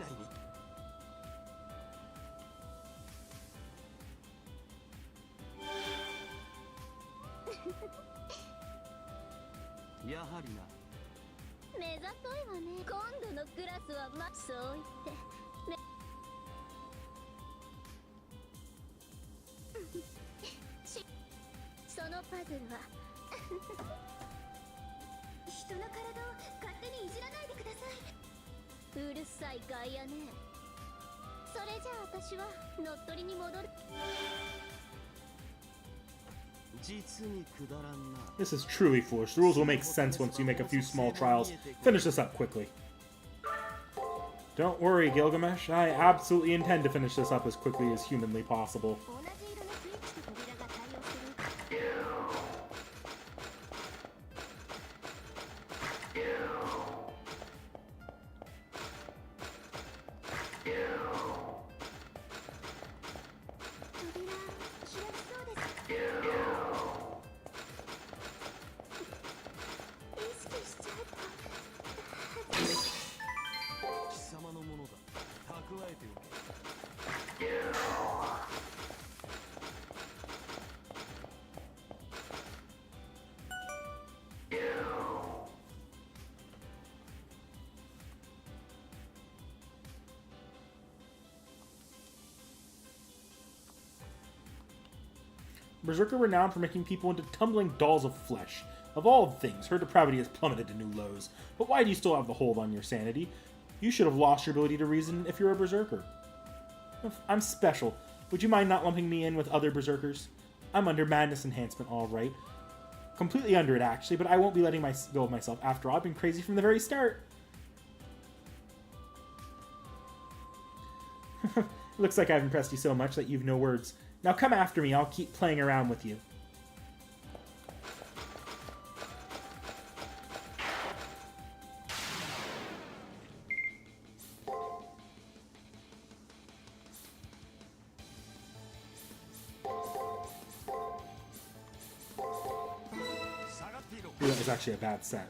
やはりな目ざといわね。今度のクラスはそう言ってそのパズルは人の体を勝手にいじらないでください。うるさい外野ね。それじゃあ私は乗っ取りに戻る。実にくだらんな。 This is truly foolish. The rules will make sense once you make a few small trials. Finish this up quickly. Don't worry, Gilgamesh. I absolutely intend to finish this up as quickly as humanly possible. 同じ色のスイッチと扉が対応する。扉開きそうです。意識しちゃうと。貴様のものだ。蓄えておけ。Berserker renowned for making people into tumbling dolls of flesh. Of all things, her depravity has plummeted to new lows. But why do you still have the hold on your sanity? You should have lost your ability to reason if you're a berserker. I'm special. Would you mind not lumping me in with other berserkers? I'm under madness enhancement, all right. Completely under it, actually, but I won't be letting go of myself. After all, I've been crazy from the very start. Looks like I've impressed you so much that you've no words. Now come after me, I'll keep playing around with you. Ooh, that was actually a bad set.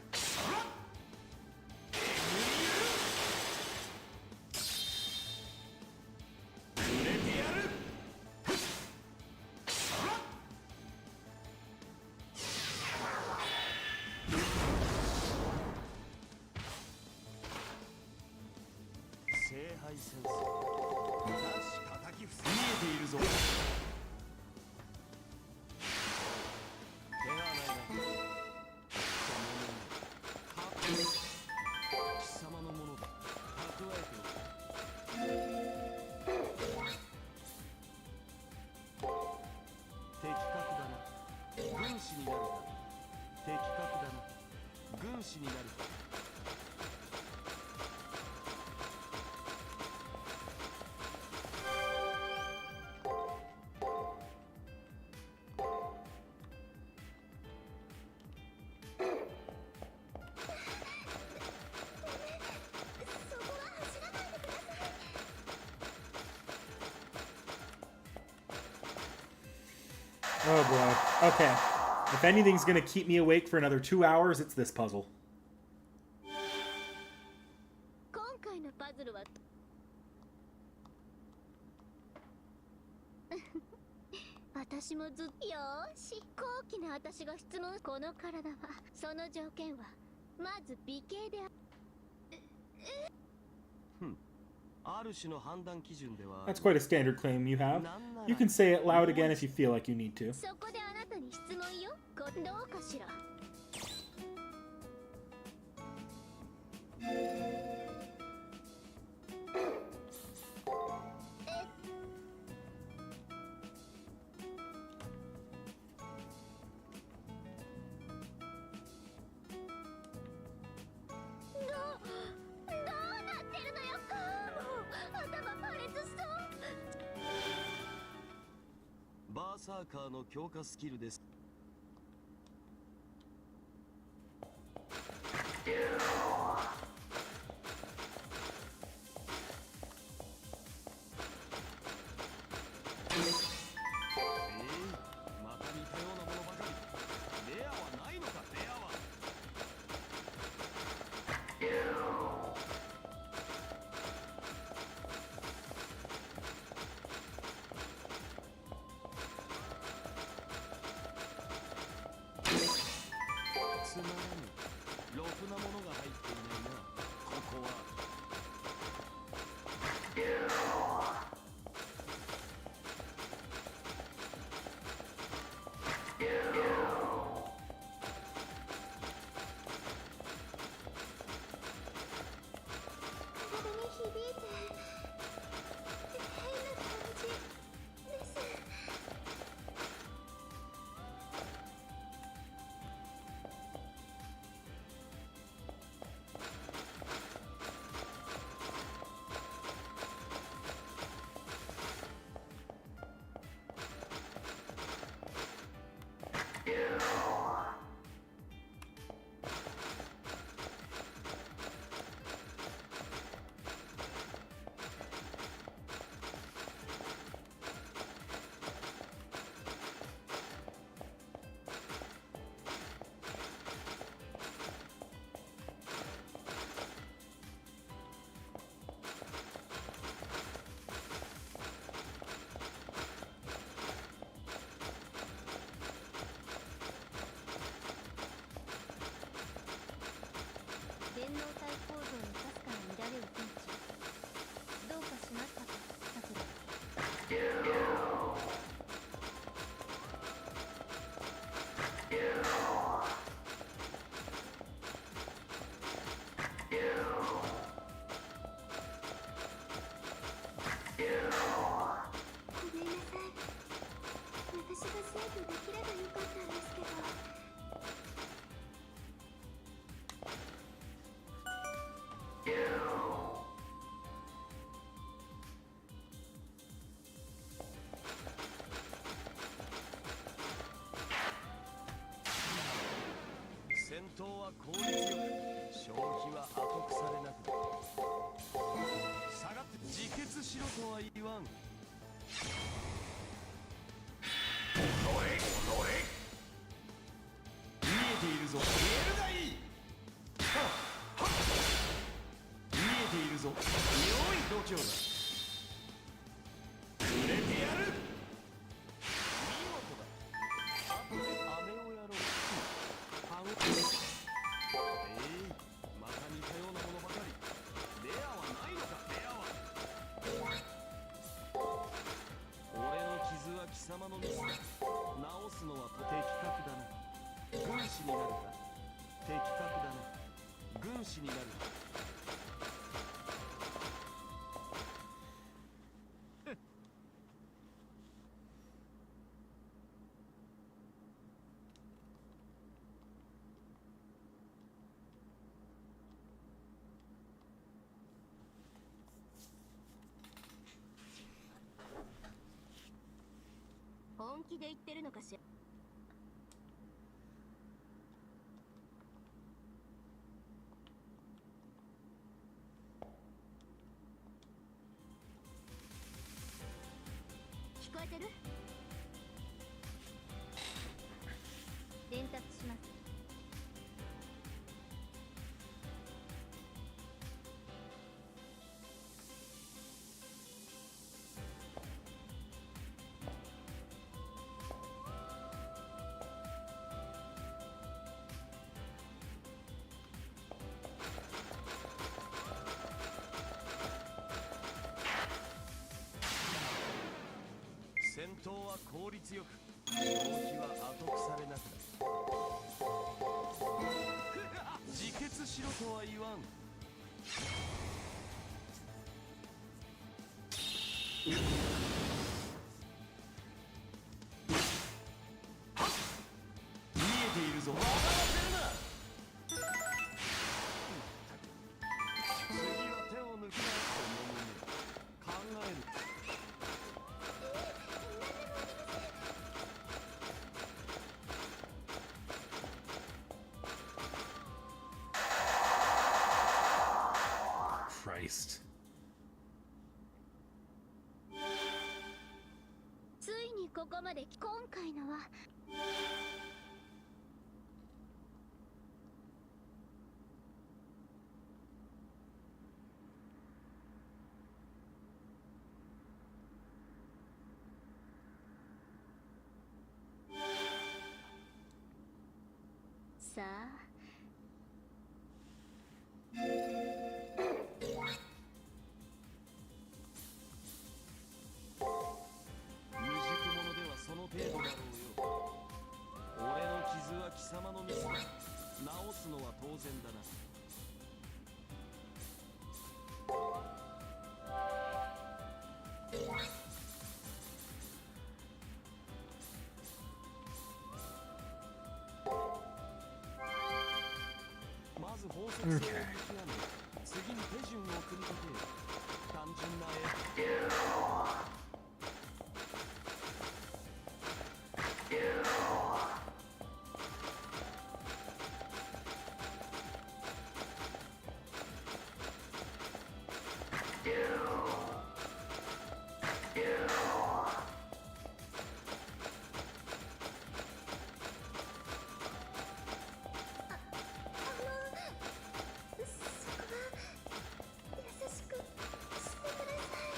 Oh boy. Okay. If anything's gonna keep me awake for another 2 hours, it's this puzzle. 今回のパズルは私もずっとよーし高貴な私が質問この体はその条件はまず美形である種の判断基準では That's quite a standard claim you have. You can say it loud again if you feel like you need to. そこであなたに質問よどうかしらバーサーカーの強化スキルです。また似たようなものばかり。レアはないのか、レアは。つまらぬ。ろくなものが入っていないな。ここは。体に響いて変な感じです戦闘は効率よく消費は後腐れなくなる。下がって自決しろとは言わん。見えているぞ。見えるがいい。見えているぞ。良い度胸だ。売れてやる。見事だ。あとで飴をやろう。はぐまた似たようなものばかり。レアはないのか。レアは俺の傷は貴様のミスだ。治すのは的確だな。軍師になるか。的確だな。軍師になるか。本気で言ってるのかしら。聞こえてる？伝達します。戦闘は効率よく消費は後腐れなくなる。自決しろとは言わん。見えているぞ。笑わせるな。次は手を抜きなよ。考える。Christ. ついにここまで。今回のはさあ未熟者ではその程度だろうよ。俺の傷は貴様のミスだ。治すのは当然だな。まず法則性を見極め、次に手順を組み立てよ。単純なそこは優しくしてください。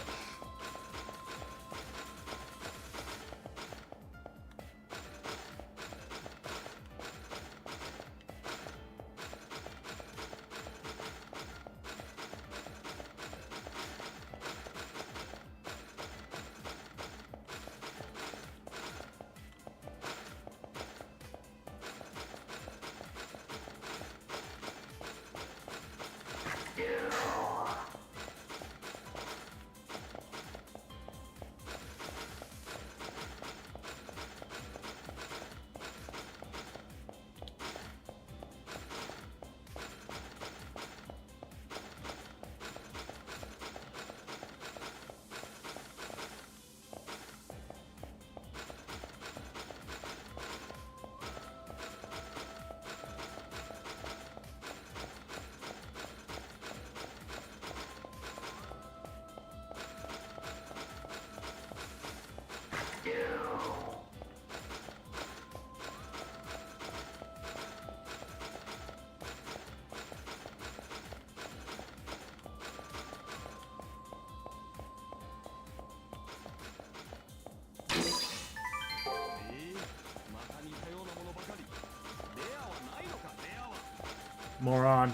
Moron.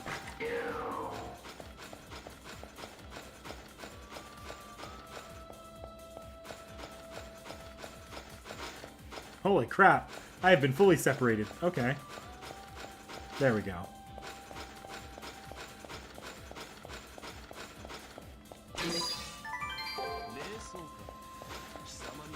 Holy crap. I have been fully separated. Okay. There we go. 冷蔵庫貴様に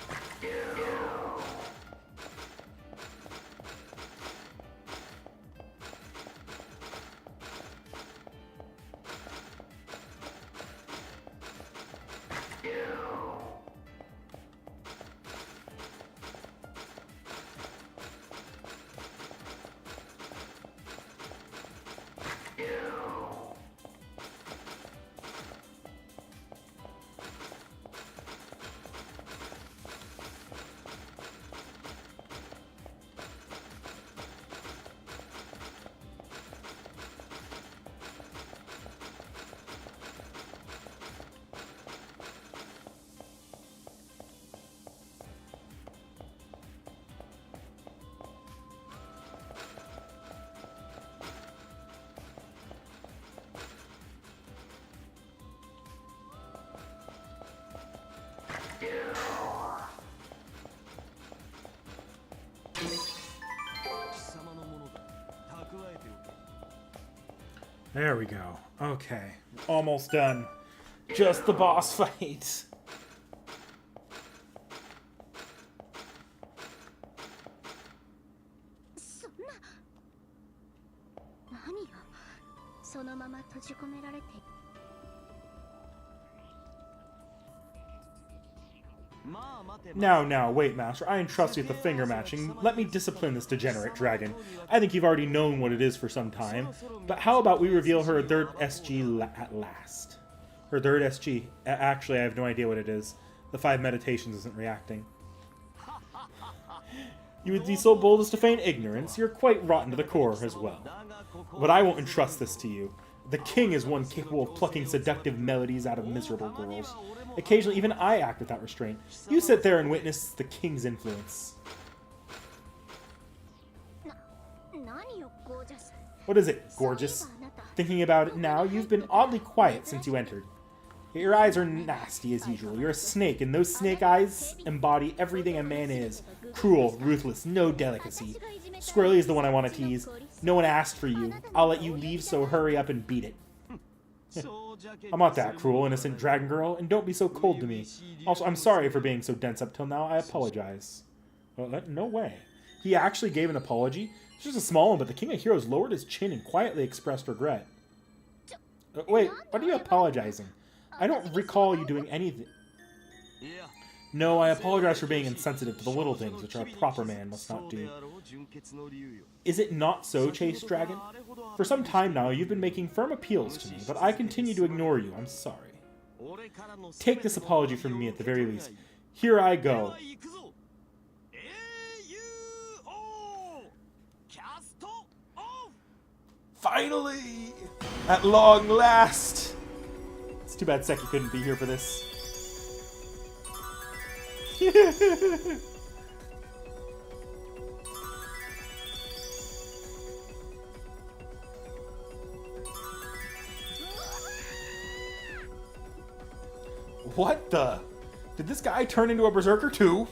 There we go. Okay. Almost done. Just the boss fight. Now, wait, Master. I entrust you with the finger matching. Let me discipline this degenerate dragon. I think you've already known what it is for some time. But how about we reveal her third SG at last? Her third SG. Actually, I have no idea what it is. The 5 meditations isn't reacting. You would be so bold as to feign ignorance. You're quite rotten to the core as well. But I won't entrust this to you. The king is one capable of plucking seductive melodies out of miserable girls. Occasionally, even I act without restraint. You sit there and witness the king's influence. What is it, gorgeous? Thinking about it now, you've been oddly quiet since you entered. Your eyes are nasty as usual. You're a snake, and those snake eyes embody everything a man is. Cruel, ruthless, no delicacy. Squirrely is the one I want to tease. No one asked for you. I'll let you leave, so hurry up and beat it. I'm not that cruel, innocent dragon girl, and don't be so cold to me. Also, I'm sorry for being so dense up till now. I apologize. Well, no way. He actually gave an apology? It's just a small one, but the King of Heroes lowered his chin and quietly expressed regret. Wait, what are you apologizing? I don't recall you doing anything. No, I apologize for being insensitive to the little things which a proper man must not do. Is it not so, Chase Dragon? For some time now, you've been making firm appeals to me, but I continue to ignore you. I'm sorry. Take this apology from me at the very least. Here I go. Finally! At long last! It's too bad Seki couldn't be here for this. What the? Did this guy turn into a berserker too?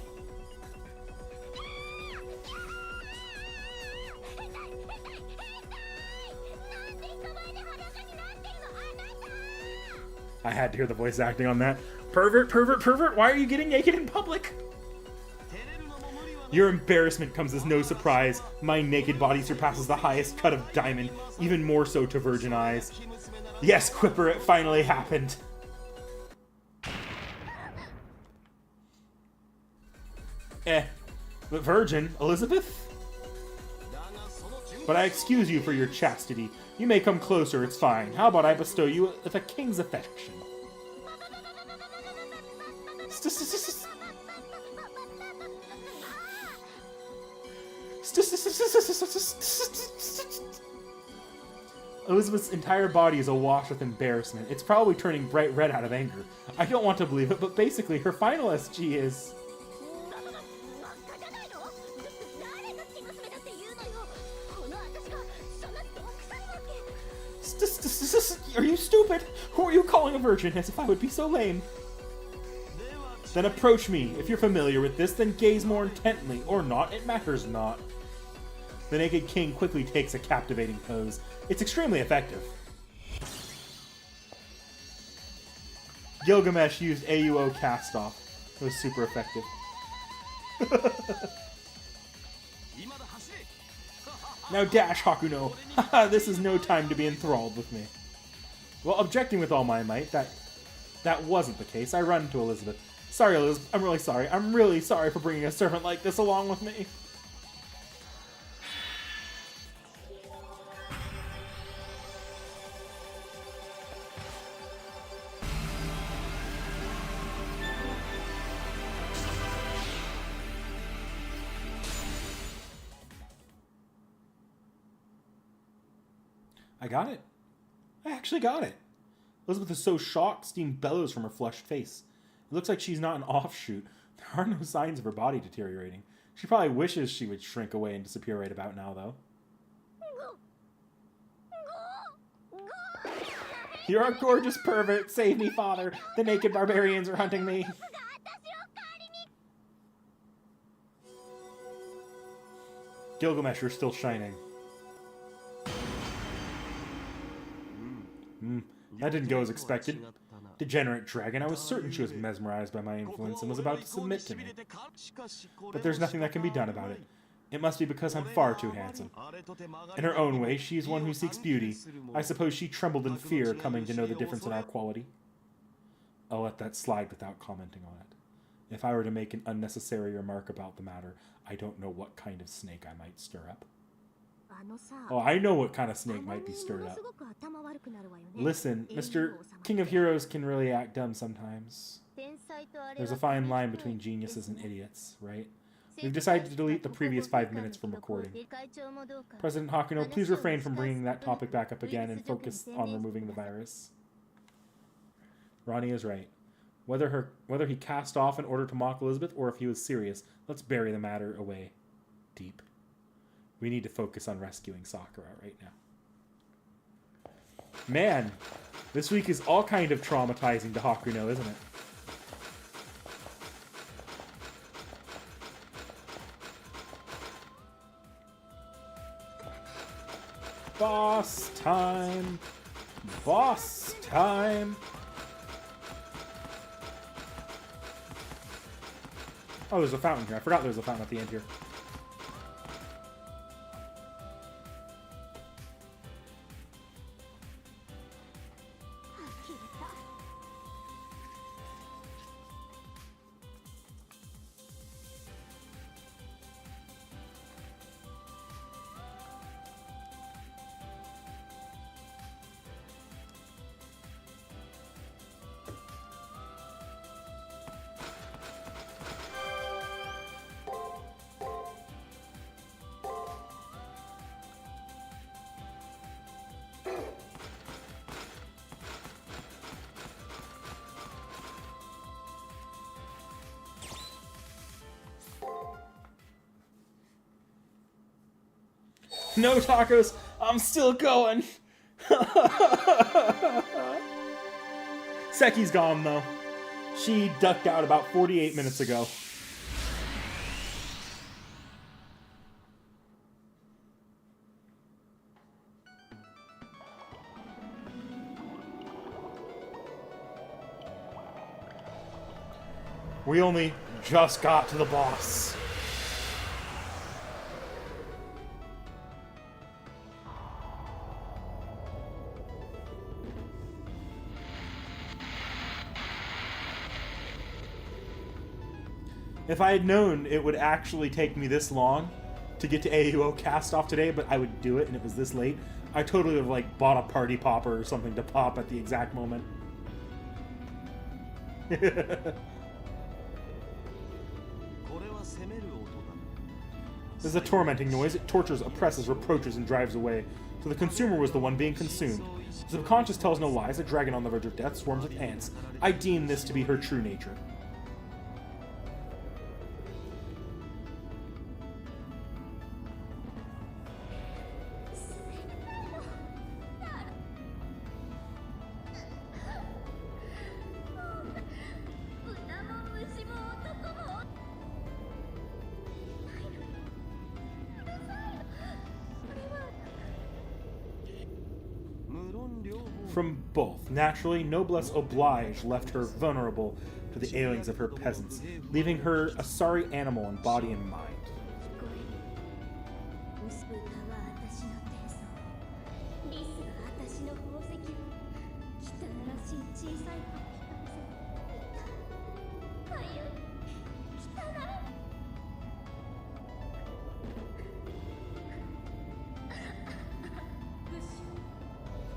I had to hear the voice acting on that. Pervert, pervert, pervert, why are you getting naked in public? Your embarrassment comes as no surprise. My naked body surpasses the highest cut of diamond, even more so to virgin eyes. Yes, Quipper, it finally happened. But virgin, Elizabeth? But I excuse you for your chastity. You may come closer, it's fine. How about I bestow you with a king's affection? Elizabeth's entire body is awash with embarrassment. It's probably turning bright red out of anger. I don't want to believe it, but basically her final SG is... Are you stupid? Who are you calling a virgin? As if I would be so lame. Then approach me. If you're familiar with this, then gaze more intently. Or not, it matters not. The Naked King quickly takes a captivating pose. It's extremely effective. Gilgamesh used AUO Castoff. It was super effective. Now dash, Hakuno. Haha, this is no time to be enthralled with me. Well, objecting with all my might, that wasn't the case. I run to Elizabeth. Sorry, Elizabeth. I'm really sorry. I'm really sorry for bringing a servant like this along with me. I got it. I actually got it. Elizabeth is so shocked, steam bellows from her flushed face. It looks like she's not an offshoot. There are no signs of her body deteriorating. She probably wishes she would shrink away and disappear right about now, though. You're a gorgeous pervert. Save me, father. The naked barbarians are hunting me. Gilgamesh, you're still shining. That didn't go as expected. Degenerate dragon, I was certain she was mesmerized by my influence and was about to submit to me. But there's nothing that can be done about it. It must be because I'm far too handsome. In her own way, she is one who seeks beauty. I suppose she trembled in fear, coming to know the difference in our quality. I'll let that slide without commenting on it. If I were to make an unnecessary remark about the matter, I don't know what kind of snake I might stir up. Oh, I know what kind of snake might be stirred up. Listen, Mr. King of Heroes can really act dumb sometimes. There's a fine line between geniuses and idiots, right? We've decided to delete the previous 5 minutes from recording. President Hakuno, please refrain from bringing that topic back up again and focus on removing the virus. Ronnie is right. Whether he cast off in order to mock Elizabeth or if he was serious, let's bury the matter away deep. We need to focus on rescuing Sakura right now. Man, this week is all kind of traumatizing to Hakuno, isn't it? Boss time! Boss time! Oh, there's a fountain here. I forgot there was a fountain at the end here. No tacos, I'm still going. Seki's gone though. She ducked out about 48 minutes ago. We only just got to the boss. If I had known it would actually take me this long to get to AUO Castoff today, but I would do it and it was this late, I totally would have like bought a party popper or something to pop at the exact moment. This is a tormenting noise. It tortures, oppresses, reproaches, and drives away. So the consumer was the one being consumed. The subconscious tells no lies. A dragon on the verge of death swarms with ants. I deem this to be her true nature. from both. Naturally, noblesse oblige left her vulnerable to the ailings of her peasants, leaving her a sorry animal in body and mind. 薄く歌は私の低層リスが私の宝石を汚らしい小さい子に惹かれさかゆい汚い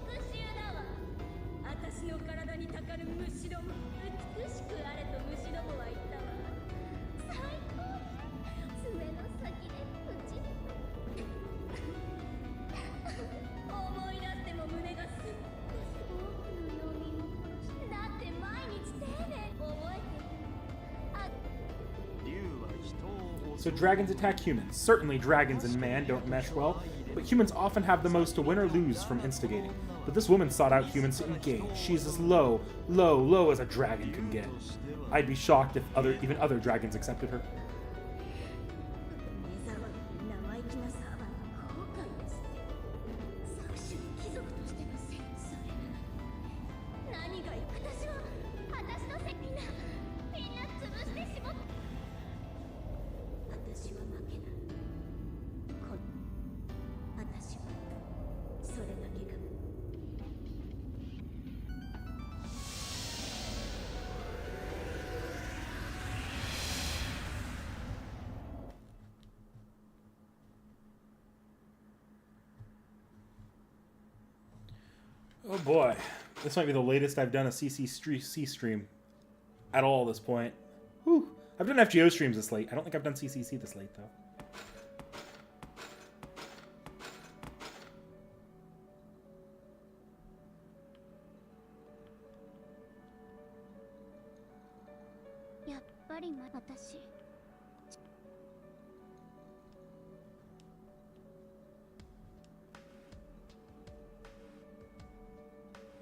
復讐だわ私の体にたかる虫ども美しくあれと虫どもは言ったわ最高爪の先で打ち思い出しても胸がすっごく多くの農民を殺してだって毎日丁寧覚えてるあ So dragons attack humans. Certainly dragons and man don't mesh well, but humans often have the most to win or lose from instigating. But this woman sought out humans to engage. She is as low as a dragon can get. I'd be shocked if even other dragons accepted her. 目障りな生意気なサーバーの後悔です搾取貴族としてのセンスそれなのに何が私のせみんな潰してしまった私は負けない私はそれだけが Oh boy, this might be the latest I've done a CC stream at all at this point. Whew. I've done FGO streams this late. I don't think I've done CCC this late though.やっぱり私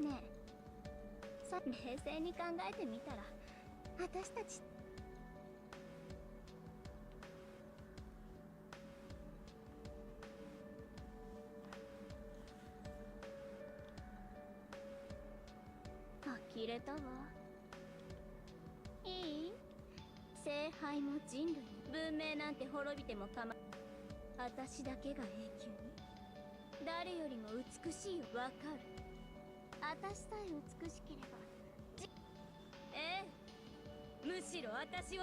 ねえさ冷静に考えてみたら私たち呆れたわいい聖杯も人類文明なんて滅びても構わ私だけが永久に誰よりも美しいよわかる私さえ美しければええむしろ私を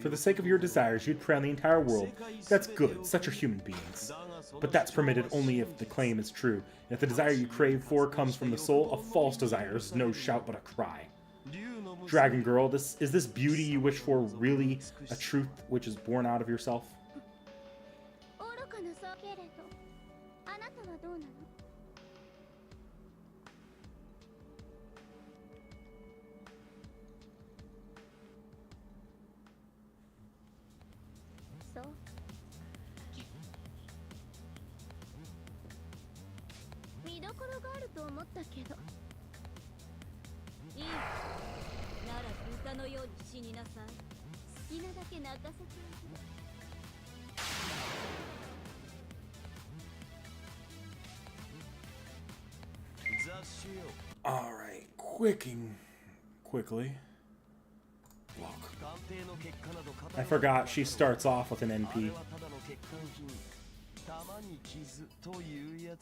For the sake of your desires, you'd prey on the entire world. That's good, such are human beings. But that's permitted only if the claim is true. And if the desire you crave for comes from the soul, a false desire is no shout but a cry. Dragon Girl, is this beauty you wish for really a truth which is born out of yourself? 愚かなさけれどあなたはどうなのそう見どころがあると思ったけどいいなら豚のように死になさい好きなだけ泣かせてあげる Alright, quickly. Look. I forgot she starts off with an NP. 何よ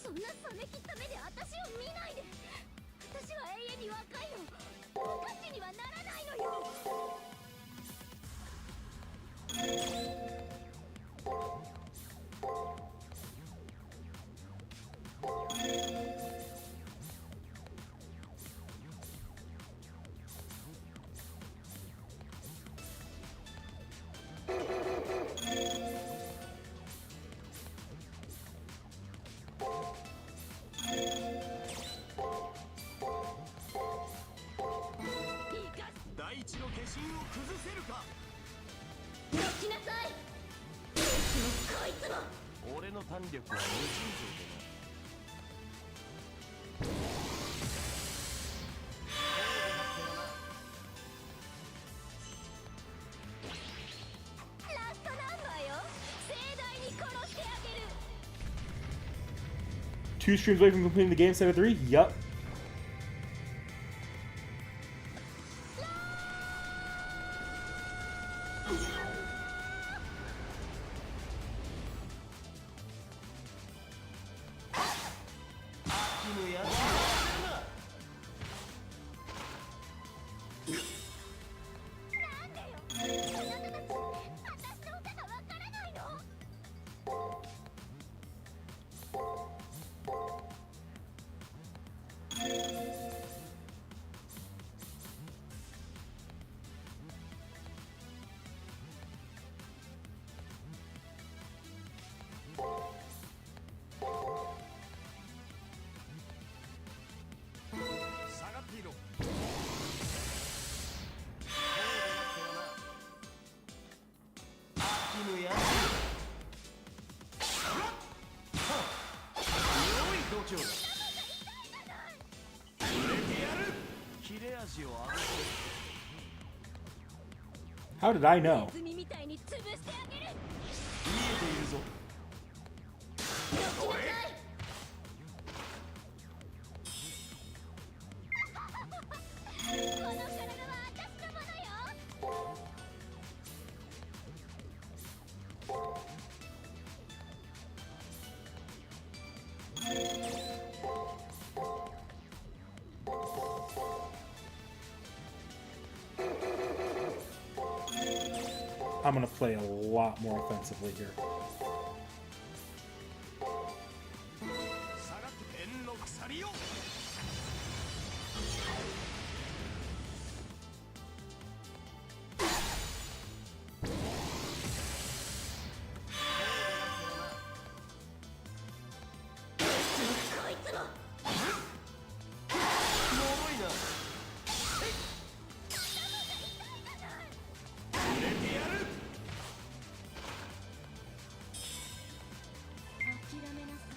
そんな冷め切った目で私を見ないで私は永遠に若いのおかしにはならないのよどきなさいこいつもこいつも俺の胆力は無尽蔵でな2 streams away from completing the game instead of 3? Yup. How did I know? ネズミみたいに潰してあげる。この体は私のものよ。I'm gonna play a lot more offensively here. 天の鎖よ。諦めなさい。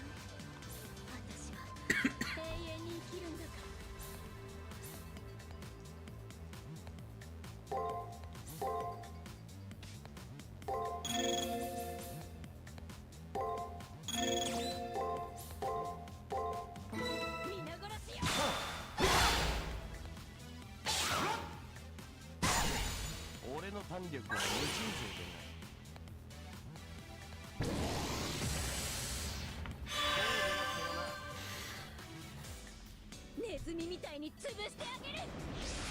私は永遠に生きるんだから。皆殺しよ。俺の胆力は無尽蔵でない。ネズミみたいに潰してあげる。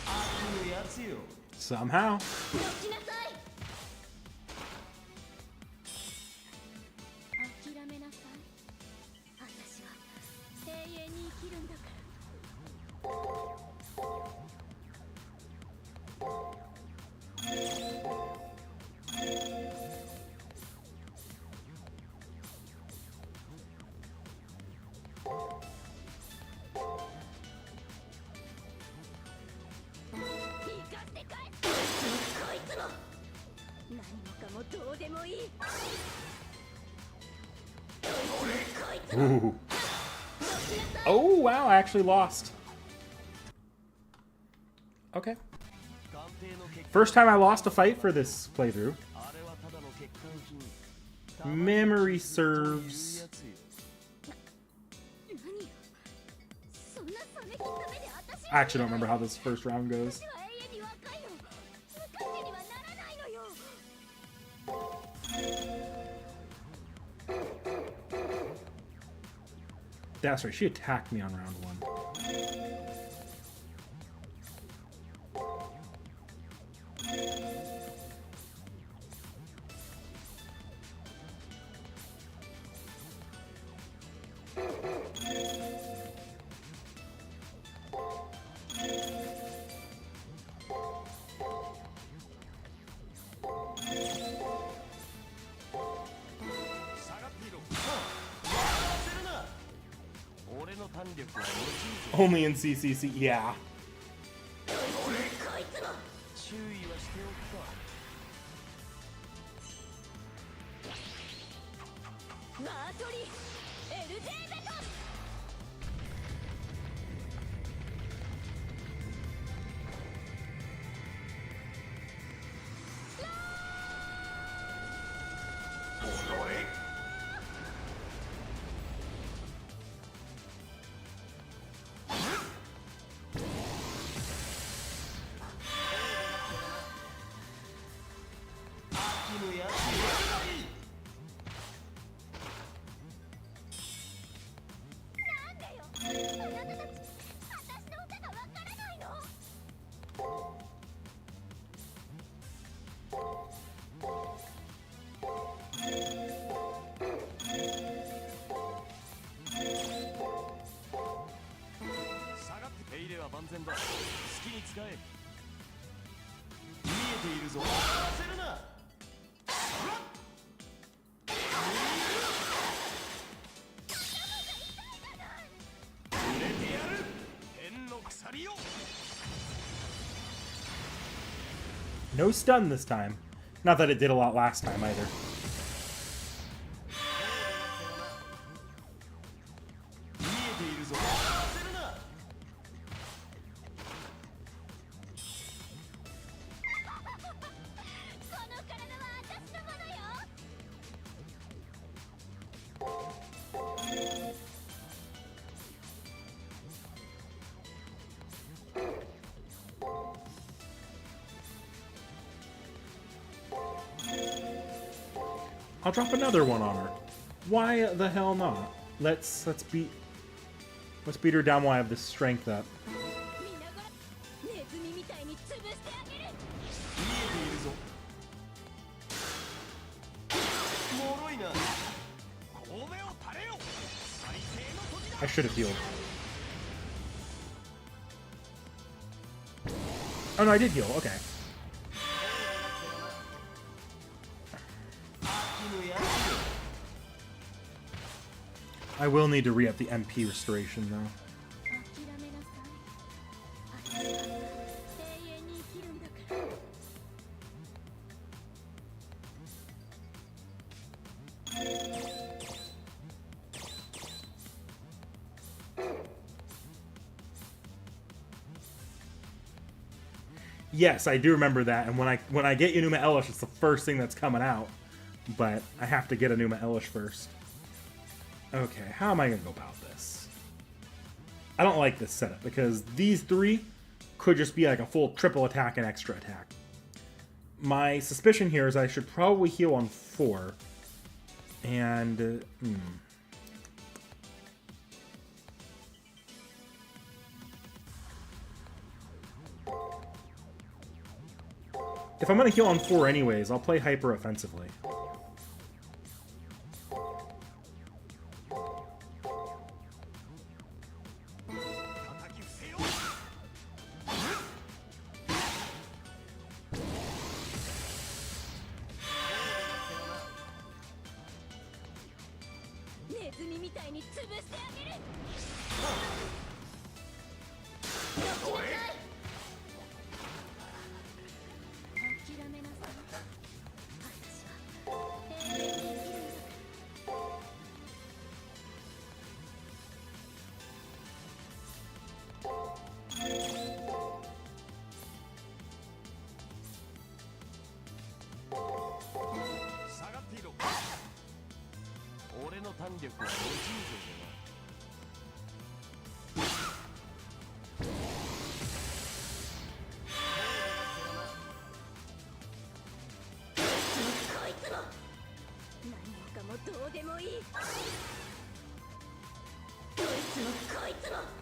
悪のやつよ。 Somehow. どきなさい。諦めなさい。私は永遠に生きるんだから。生かして帰って。こいつも何もかもどうでもいい。こいつも Ooh. Oh, wow, I actually lost. Okay. First time I lost a fight for this playthrough. Memory serves. 何よ。そんなさめきためで私 I actually don't remember how this first round goes. 私は永遠に若いの。無価値にはならないのよ。 That's right, she attacked me on round 1. Only in CCC, yeah. こいつも注意はしておくか。マートリ LJ ベト。安全だ。好きに使え。見えているぞ。焦るな。触れてやる。天の鎖よ。 No stun this time. Not that it did a lot last time either. 見えているぞ。焦るな。この体は私のものよ。 I'll drop another one on her. Why the hell not? Let's beat her down while I have this strength up. 見ながらネズミみたいに潰してあげる。見えているぞ。脆いな。神戸を垂れよ。再生の時だ。 I should have healed. Oh no, I did heal. Okay. I will need to re-up the MP restoration though. 諦めなさい。私は永遠に生きるんだから。 Yes, I do remember that, and when I get Enuma Elish, it's the first thing that's coming out. But I have to get Enuma Elish first. Okay, how am I gonna go about this? I don't like this setup because these three could just be like a full triple attack and extra attack. My suspicion here is I should probably heal on 4. And if I'm gonna heal on 4 anyways, I'll play hyper offensively.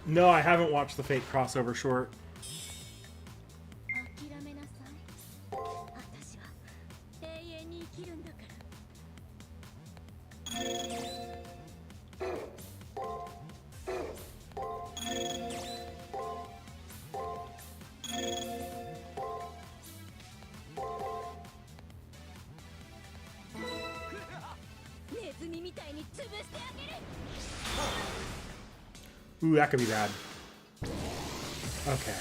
No, I haven't watched the Fate crossover short. 諦めなさい。私は永遠に生きるんだから。 ネズミみたいに潰してあげる。 Ooh, that could be bad. Okay.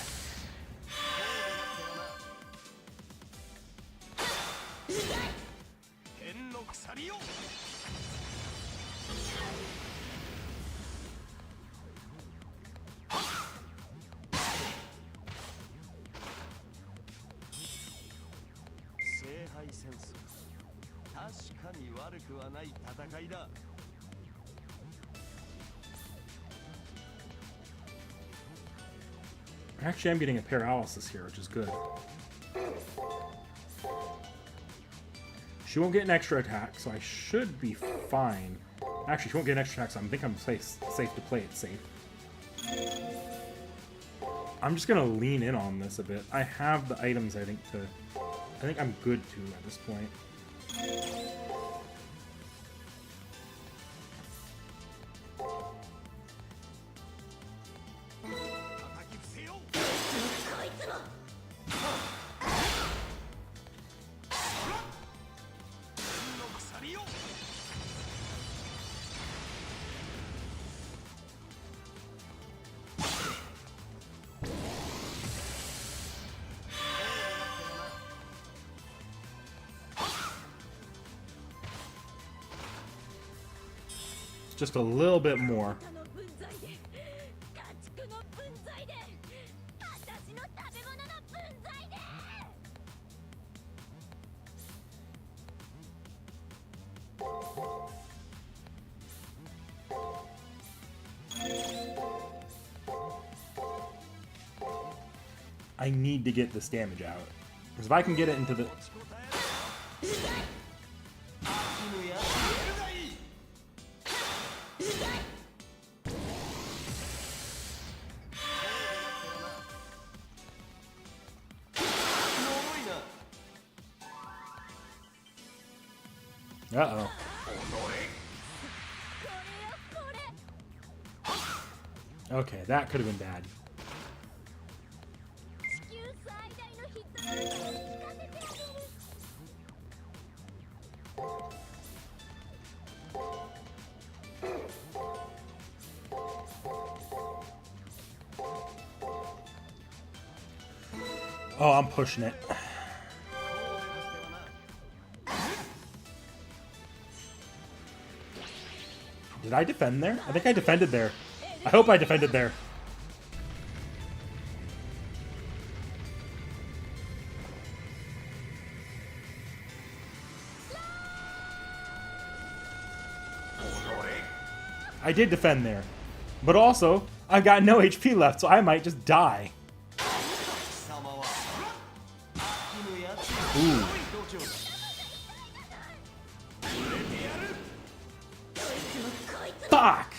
Actually, I'm getting a paralysis here, which is good. She won't get an extra attack, so I should be fine. Actually, she won't get an extra attack, so I think I'm safe to play it safe. I'm just gonna lean in on this a bit. I have the items, I think I'm good to at this point. Just a little bit more. あなたの分際で家畜の分際で私の食べ物の分際で I need to get this damage out. Because if I can get it into the... 持ちこたえろ飽きぬやつやるがいい Uh-oh. これよこれ Okay, that could have been bad. 地球最大のヒットナンバーを聞かせてあげる Oh, I'm pushing it. Did I defend there? I think I defended there. I hope I defended there. I did defend there. But also, I've got no HP left, so I might just die. 貴様は飽きぬやつ Ooh. 度胸だ Fuck!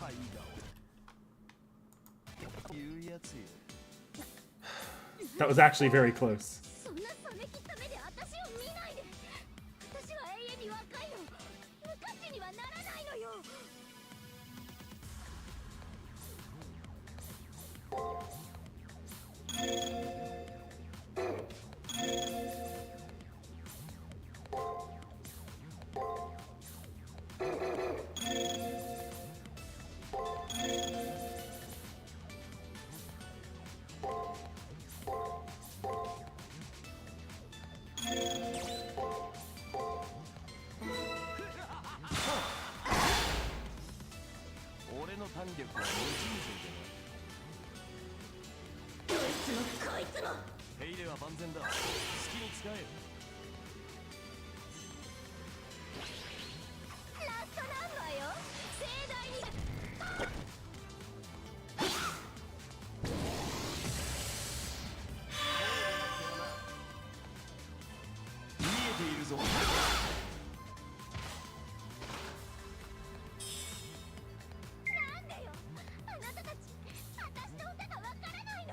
タイガを言うやつよ That was actually very close. そんな冷め切った目で私を見ないで私は永遠に若いの昔にはならないのよ 俺の胆力は無尽蔵こいつもこいつもで手入れは万全だ好きに使えラストナンバーよ盛大に見えているぞなんでよあなたたち私の歌がわからないの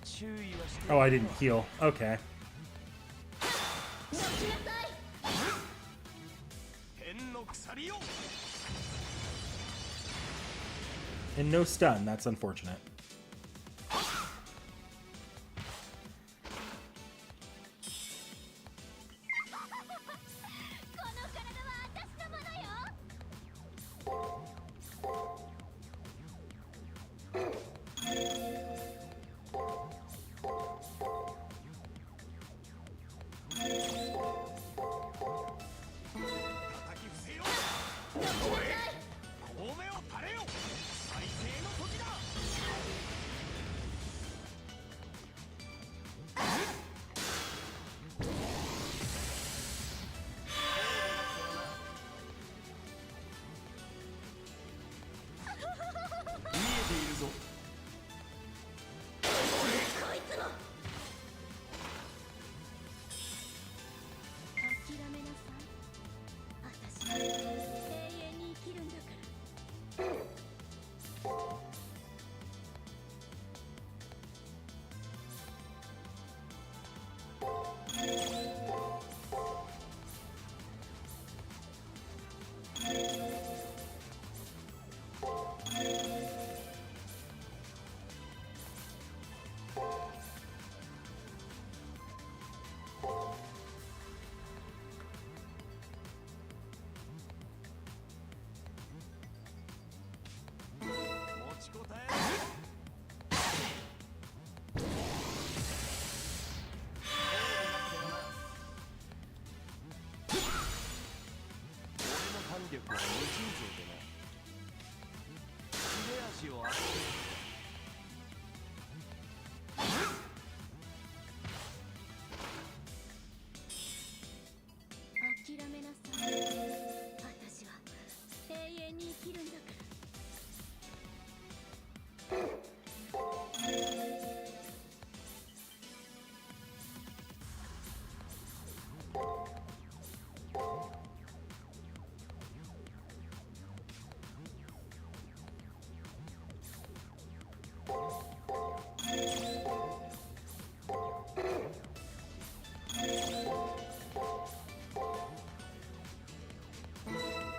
注意はして Oh, I didn't heal. Okay. 天の鎖よ And no stun. That's unfortunate. この体は私のものよ 叩き伏せよ米を垂れよ最低の時だ力は無尽蔵でな。切れ味を当てて諦めなさい。私は永遠に生きるんだから。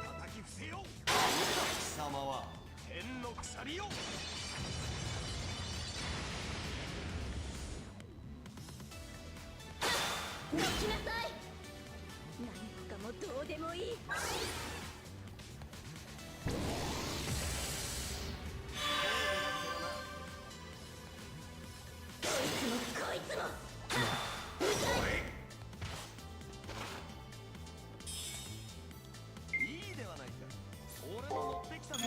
叩き伏せよう。貴様は天の鎖よ。どきなさい。何もかもどうでもいい。こいつもいいではないか。俺も持ってきたぞ。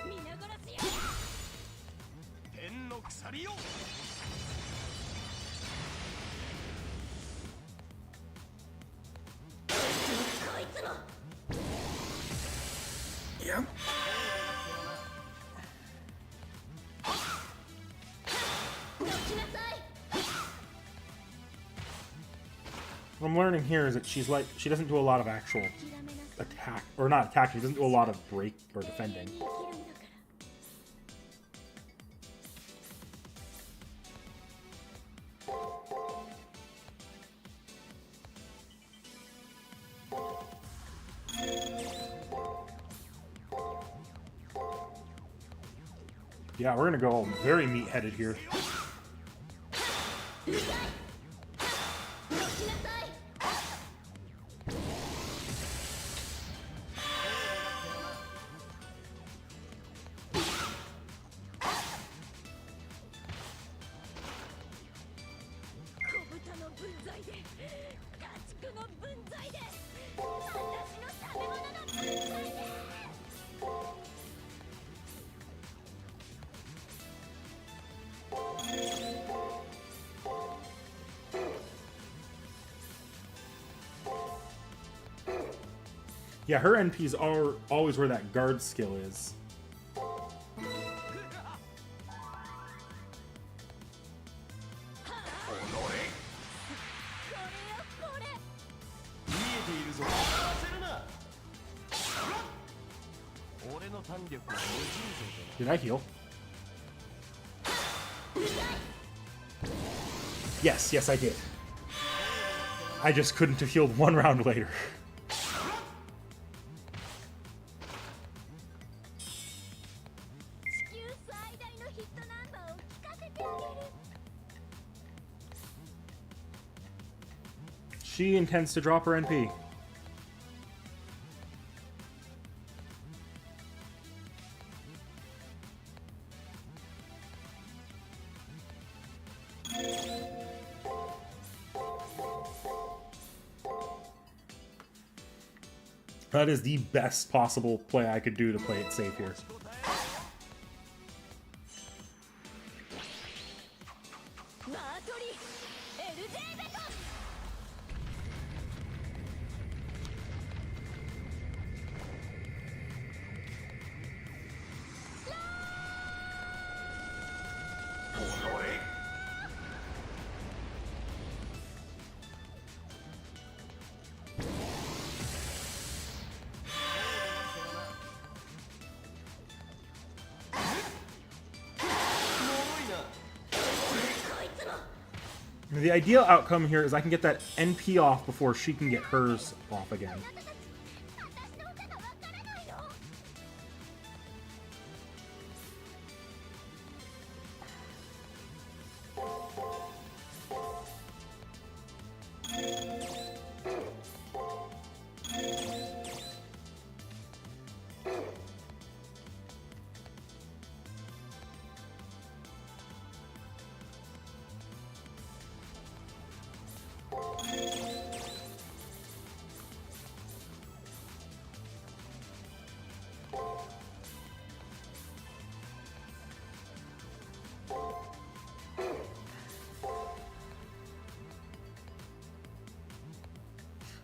皆殺しよ。天の鎖よ。こいつも Yep. どきなさい。 What I'm learning here is that she doesn't do a lot of actual 諦めなさい。 attack, or not attack. She doesn't do a lot of break or 永遠 defending. に生きるんだから。Yeah, we're gonna go very meat-headed here. どきなさい。小豚の分際で、家畜の分際で、私の食べ物の分際で。Yeah, her NPs are always where that guard skill is. これよこれ。見えているぞ。笑わせるな。俺の胆力は無尽蔵でな。 Did I heal? Yes, yes, I did. I just couldn't have healed one round later. 地球最大のヒットナンバーを聞かせてあげる。 She intends to drop her NP. That is the best possible play I could do to play it safe here. マートリ LJ ベト。 The ideal outcome here is I can get that NP off before she can get hers off again. 私の歌がわからないの。 I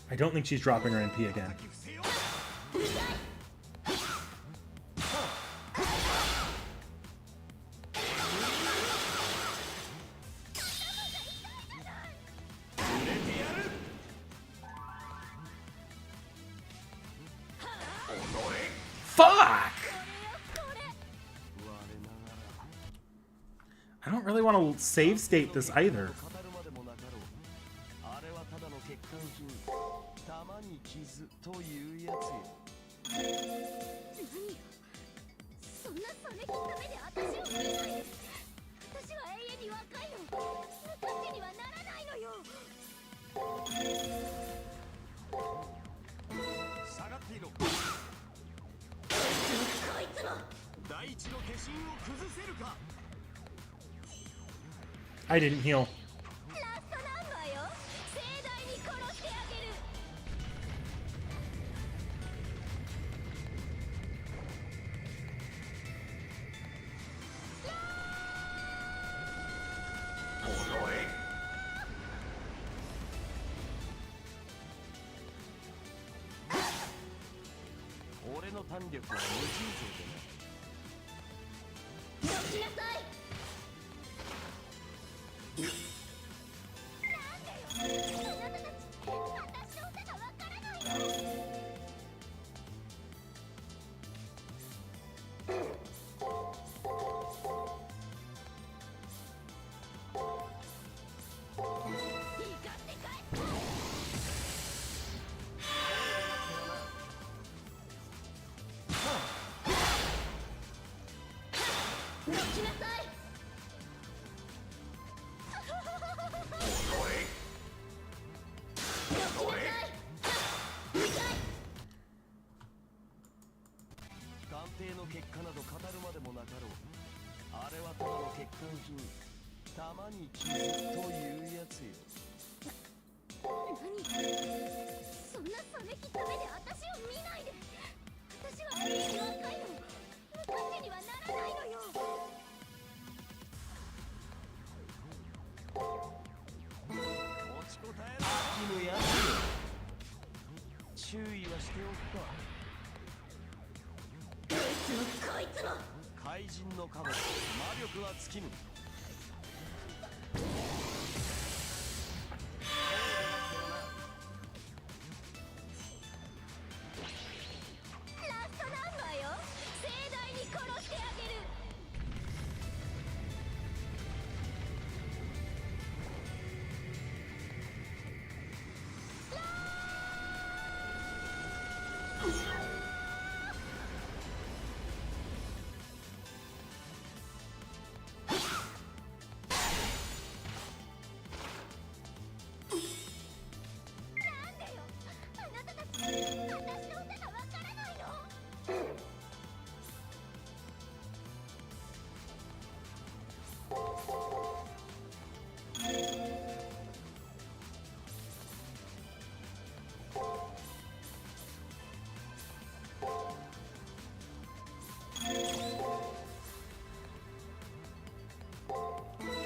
I don't think she's dropping her NP again. Fuck! I don't really want to save state this either. あれはただの欠陥品玉に傷というやつよそんなそれきった目で私を見ないで私は永遠に若いの無価値にはならないのよ下がっていろこいつも第一の化身を崩せるか I didn't heal. ラストナンバーよ盛大に殺してあげる 俺の胆力は無尽蔵でなどきなさいなんでよあなたたち私の歌がわからないの怒って帰ったどきなさい鑑定の結果など語るまでもなかろうあれはただの欠陥品玉に傷というやつよ何そんな冷め切った目で私を見ないで私は永遠に若いの無価値にはならないのよ持ちこたえろ飽きぬやつよ注意はしておくかこいつもこいつも怪人のカモ魔力は尽きぬラストナンバーよ盛大に殺してあげるなんでよあなたたち私の歌がわからないの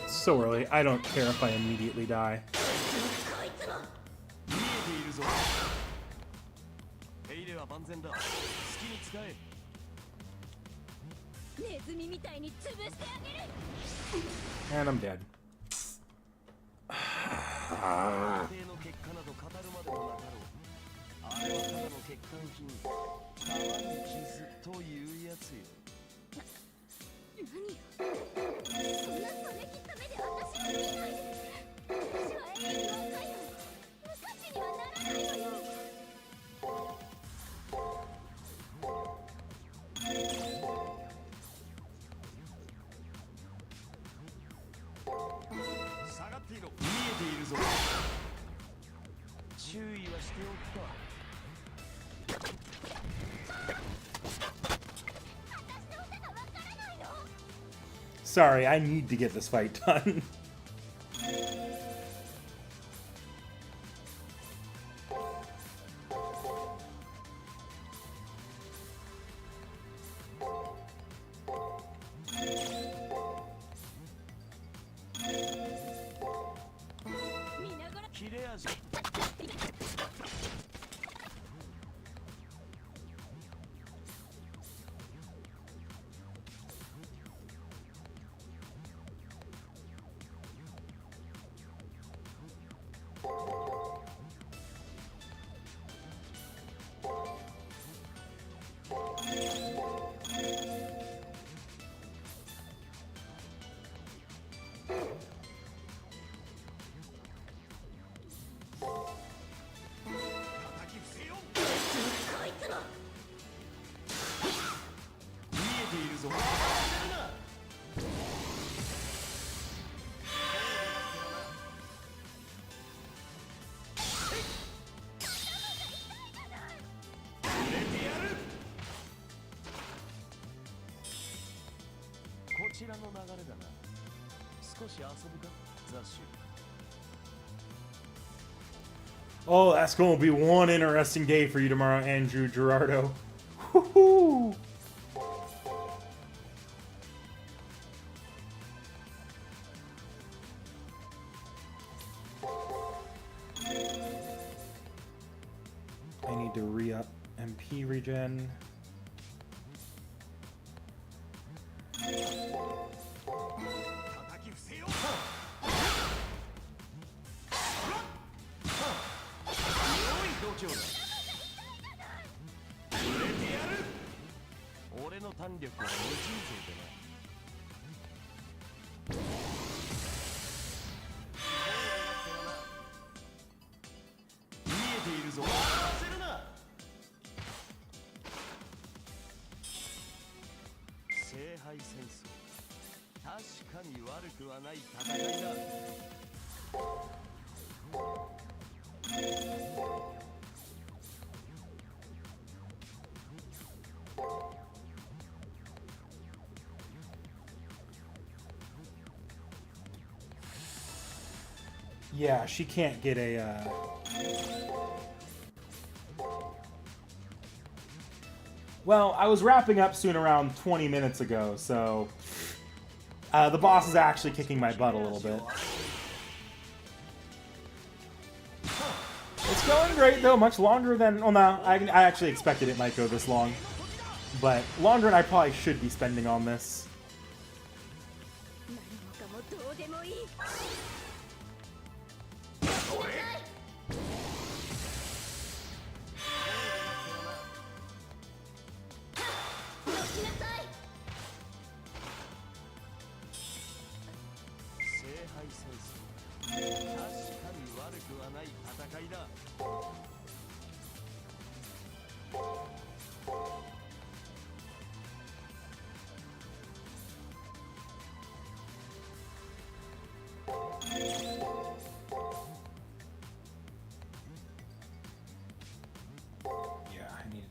So early. I don't care if I immediately die. こいつも見えているぞ手入れは万全だ好きに使えネズミみたいに潰してあげる And I'm dead. 鑑定の結果など語るまでもなかろうあれはただの欠陥品玉に傷というやつよ何そんなそれきった目で私を見ないで私は永遠に若いの無価値にはならないのよ下がっていろ見えているぞ注意はしておくか Sorry, I need to get this fight done. らの流れだな。少し遊ぶか、ザッシュ。 Oh, that's going to be one interesting day for you tomorrow, Andrew Gerardo. Woohoo! I need to re-up MP regen. Yeah, she can't get a, Well, I was wrapping up soon around 20 minutes ago, so... the boss is actually kicking my butt a little bit. It's going great, though. Much longer than... Well, no, I actually expected it might go this long. But longer than I probably should be spending on this.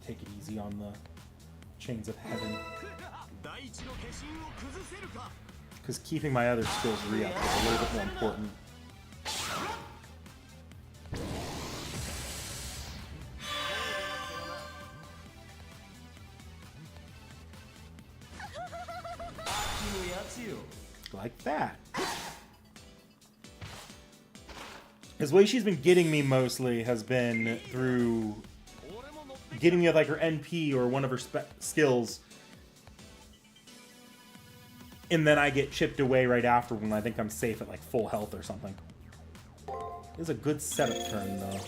Take it easy on the Chains of Heaven. Because keeping my other skills re-up is a little bit more important. Like that. Because the way she's been getting me mostly has been through getting me with like her NP or one of her skills, and then I get chipped away right after when I think I'm safe at like full health or something. This is a good setup turn though.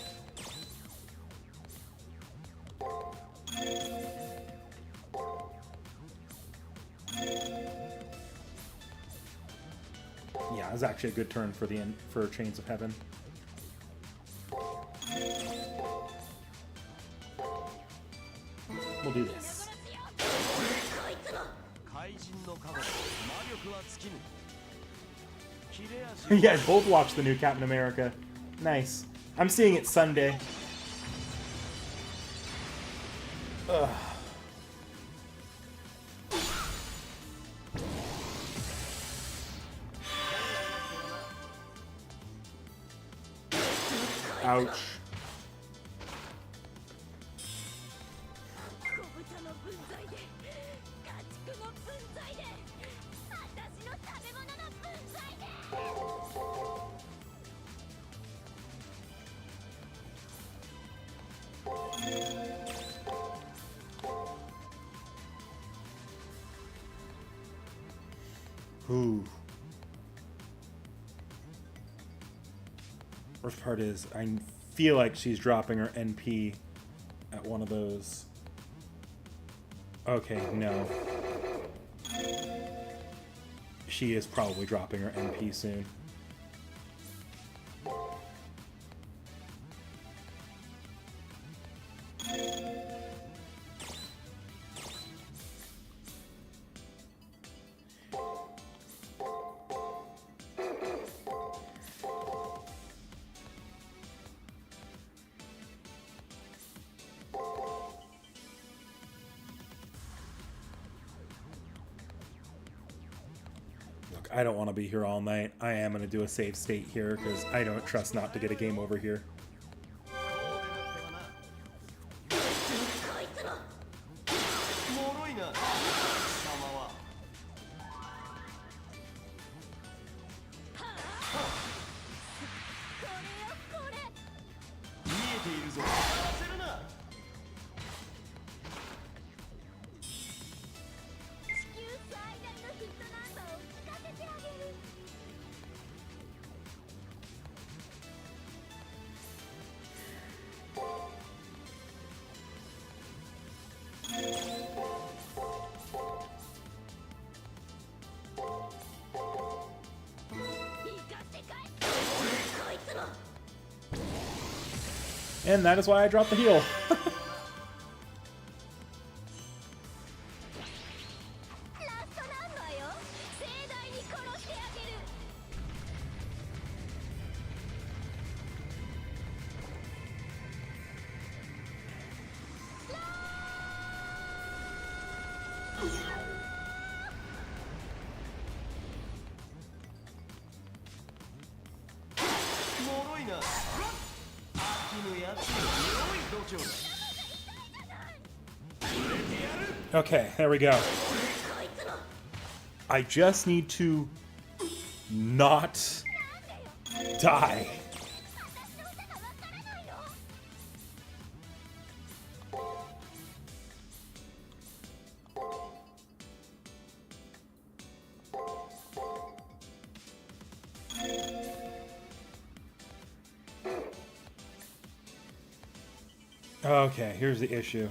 Yeah, it was actually a good turn for for Chains of Heaven. We'll do this. You guys both watched the new Captain America. Nice. I'm seeing it Sunday. Ugh. Ouch. Ooh. Worst part is, I feel like she's dropping her NP at one of those. Okay, no. She is probably dropping her NP soon. I don't want to be here all night. I am going to do a save state here because I don't trust not to get a game over here. 脆いな貴様は見えているぞ笑わせるな地球最大のヒットナンバーを聞かせてあげる。And that is why I dropped the heal. ラストナンバーよ。盛大に殺してあげる。脆いな飽きぬやつよ良い度胸だ Okay, there we go. I just need to not die. Okay, here's the issue.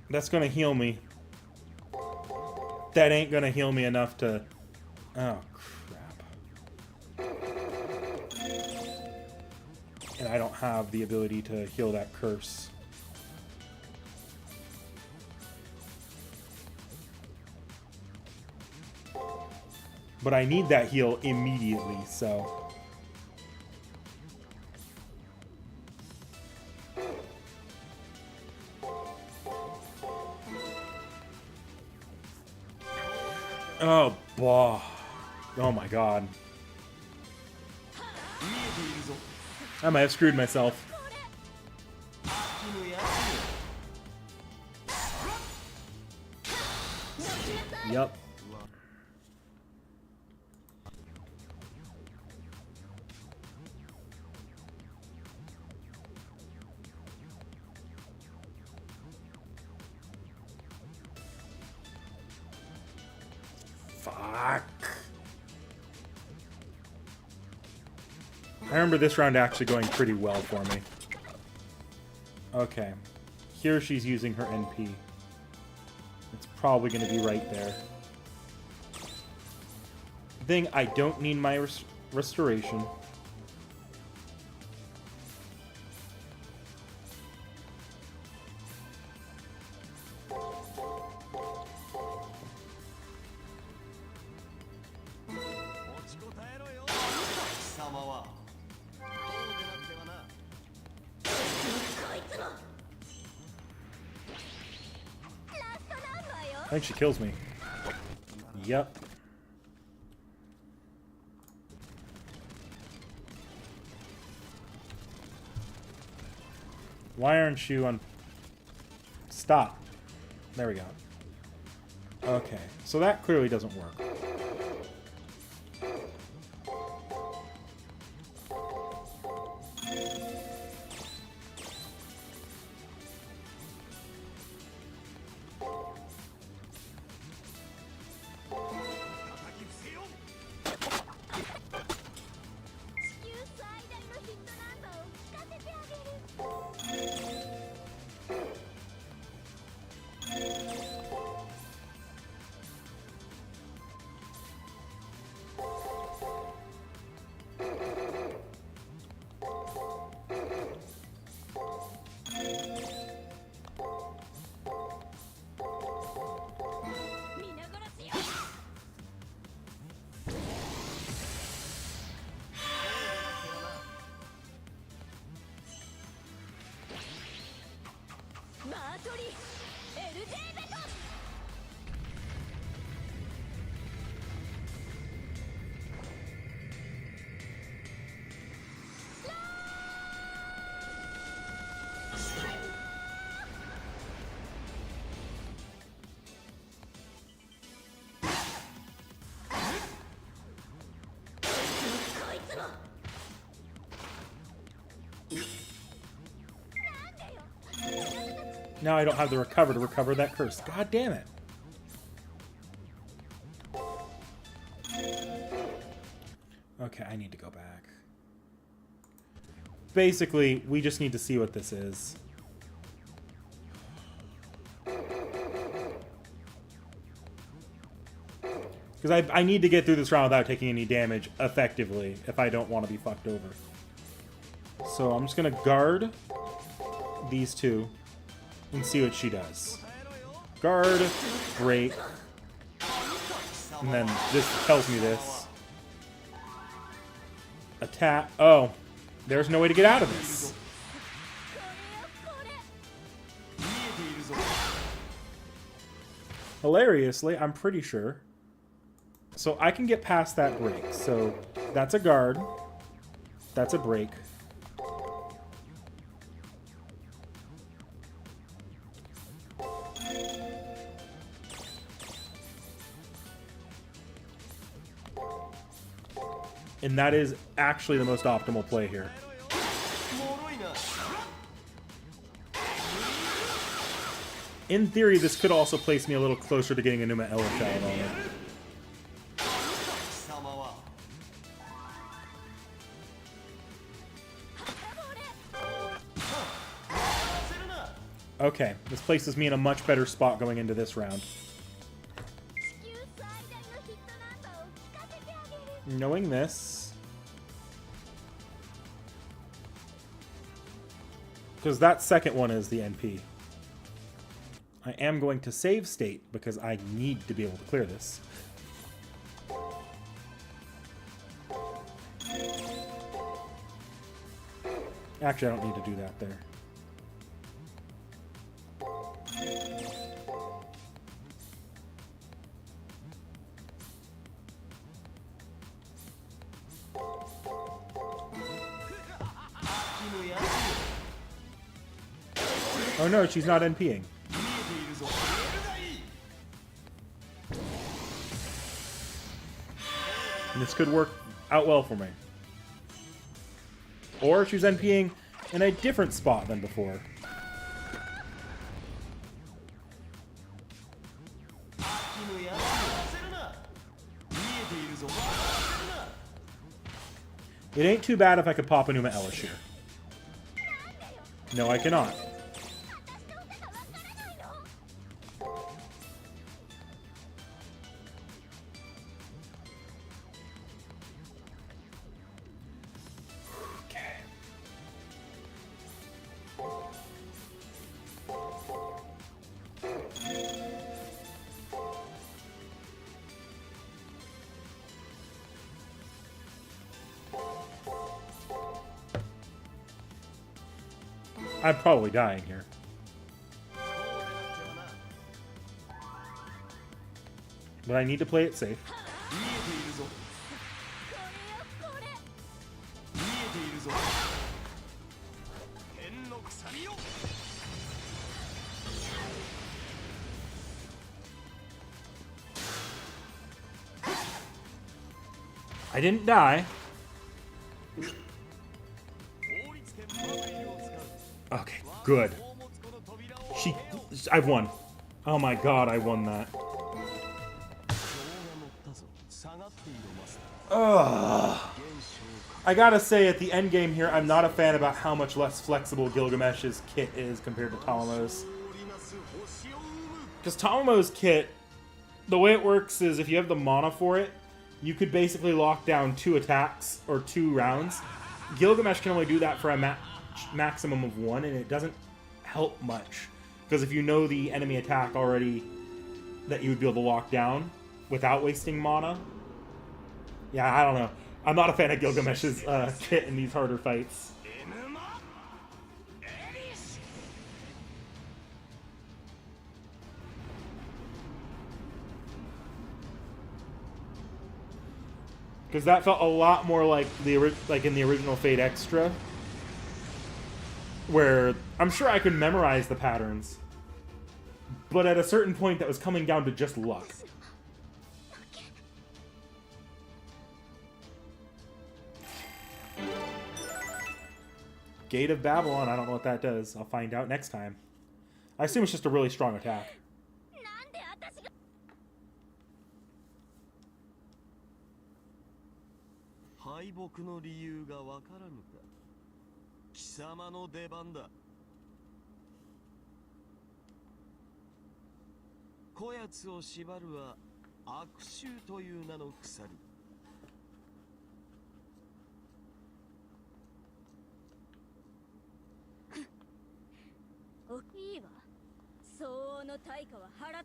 That's gonna heal me. That ain't gonna heal me enough to... Oh, crap. And I don't have the ability to heal that curse. But I need that heal immediately, so... Oh, boah. Oh my god. I might have screwed myself. Yup. Fuck. I remember this round actually going pretty well for me. Okay. Here she's using her NP. It's probably going to be right there. Thing, I don't need my restoration. I think she kills me. Yep. Why aren't you on... Stop. There we go. Okay, so that clearly doesn't work. Now I don't have the recover to recover that curse. God damn it. Okay, I need to go back. Basically, we just need to see what this is. Because I need to get through this round without taking any damage effectively if I don't want to be fucked over. So I'm just going to guard these two and see what she does. Guard, break, and then this tells me this. Attack. Oh, there's no way to get out of this. Hilariously, I'm pretty sure. So I can get past that break. So that's a guard. That's a break. And that is actually the most optimal play here. In theory, this could also place me a little closer to getting a Numa Elish out on it. Okay, this places me in a much better spot going into this round. Knowing this, because that second one is the NP. I am going to save state because I need to be able to clear this. Actually, I don't need to do that there. Oh no, she's not NPing. And this could work out well for me. Or she's NPing in a different spot than before. It ain't too bad if I could pop a Numa Elish here. No, I cannot. I'm probably dying here. But I need to play it safe. I didn't die. Okay, good. I've won. Oh my god, I won that. Ugh. I gotta say, at the end game here, I'm not a fan about how much less flexible Gilgamesh's kit is compared to Talamo's. Because Talamo's kit, the way it works is if you have the mana for it, you could basically lock down 2 attacks or 2 rounds. Gilgamesh can only do that for a maximum of 1, and it doesn't help much. Because if you know the enemy attack already that you would be able to lock down without wasting mana. Yeah, I don't know. I'm not a fan of Gilgamesh's kit in these harder fights. Because that felt a lot more like in the original Fate Extra, where I'm sure I could memorize the patterns, but at a certain point that was coming down to just luck. Gate of Babylon, I don't know what that does. I'll find out next time. I assume it's just a really strong attack. なんで私が敗北の理由がわからぬか。貴様の出番だ。こやつを縛るは悪臭という名の鎖。おいいわ。相応の対価は払っ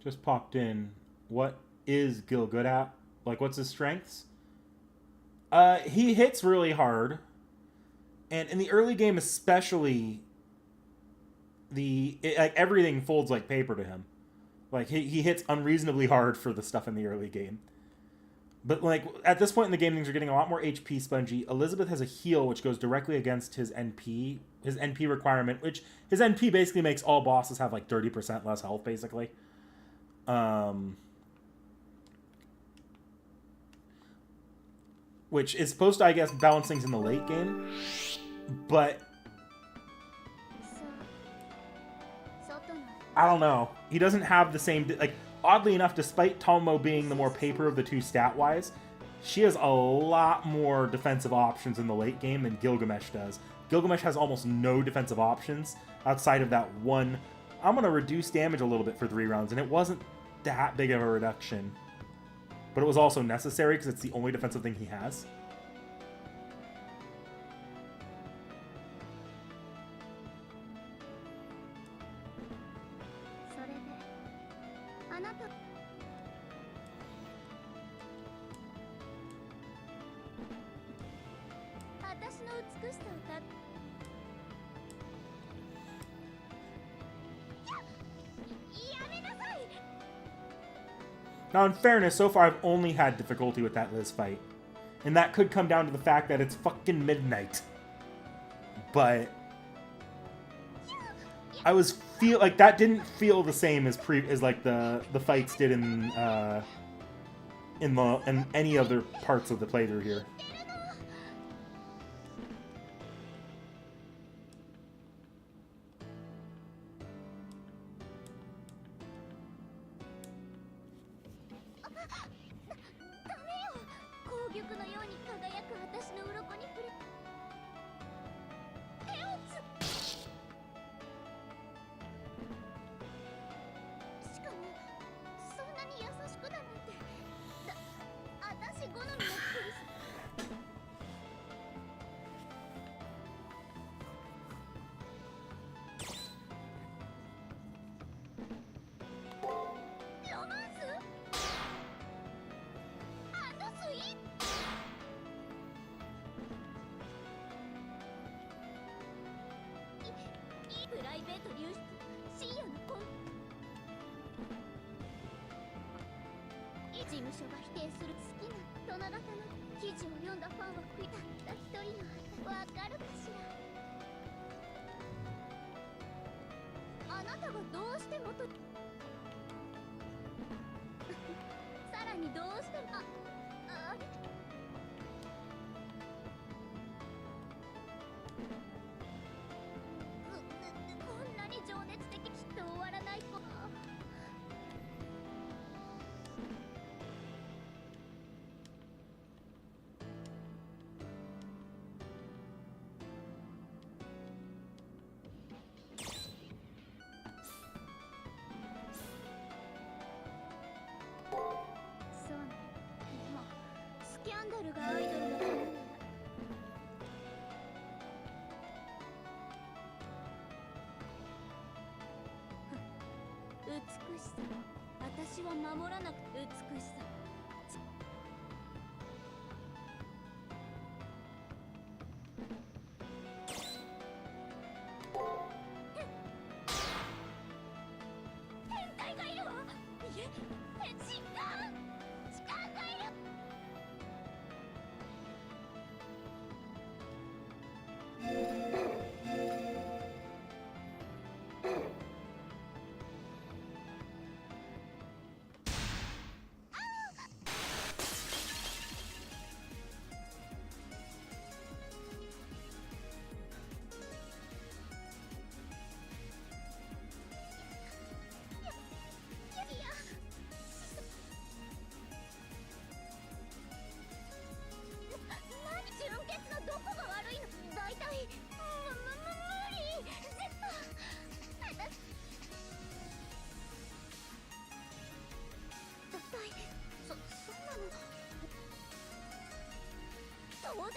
Just popped in. What is Gil good at? Like, what's his strengths? He hits really hard. And in the early game especially, like everything folds like paper to him. Like, he hits unreasonably hard for the stuff in the early game. But, like, at this point in the game, things are getting a lot more HP spongy. Elizabeth has a heal, which goes directly against his NP requirement, which his NP basically makes all bosses have, like, 30% less health, basically. Which is supposed to, I guess, balance things in the late game. But I don't know. He doesn't have the same... Like, oddly enough, despite Tomo being the more paper of the two stat-wise, she has a lot more defensive options in the late game than Gilgamesh does. Gilgamesh has almost no defensive options outside of that one... I'm going to reduce damage a little bit for 3 rounds, and it wasn't that big of a reduction. But it was also necessary because it's the only defensive thing he has. Now, in fairness, so far I've only had difficulty with that Liz fight. And that could come down to the fact that it's fucking midnight. But I was like that didn't feel the same as like the fights did in any other parts of the playthrough here.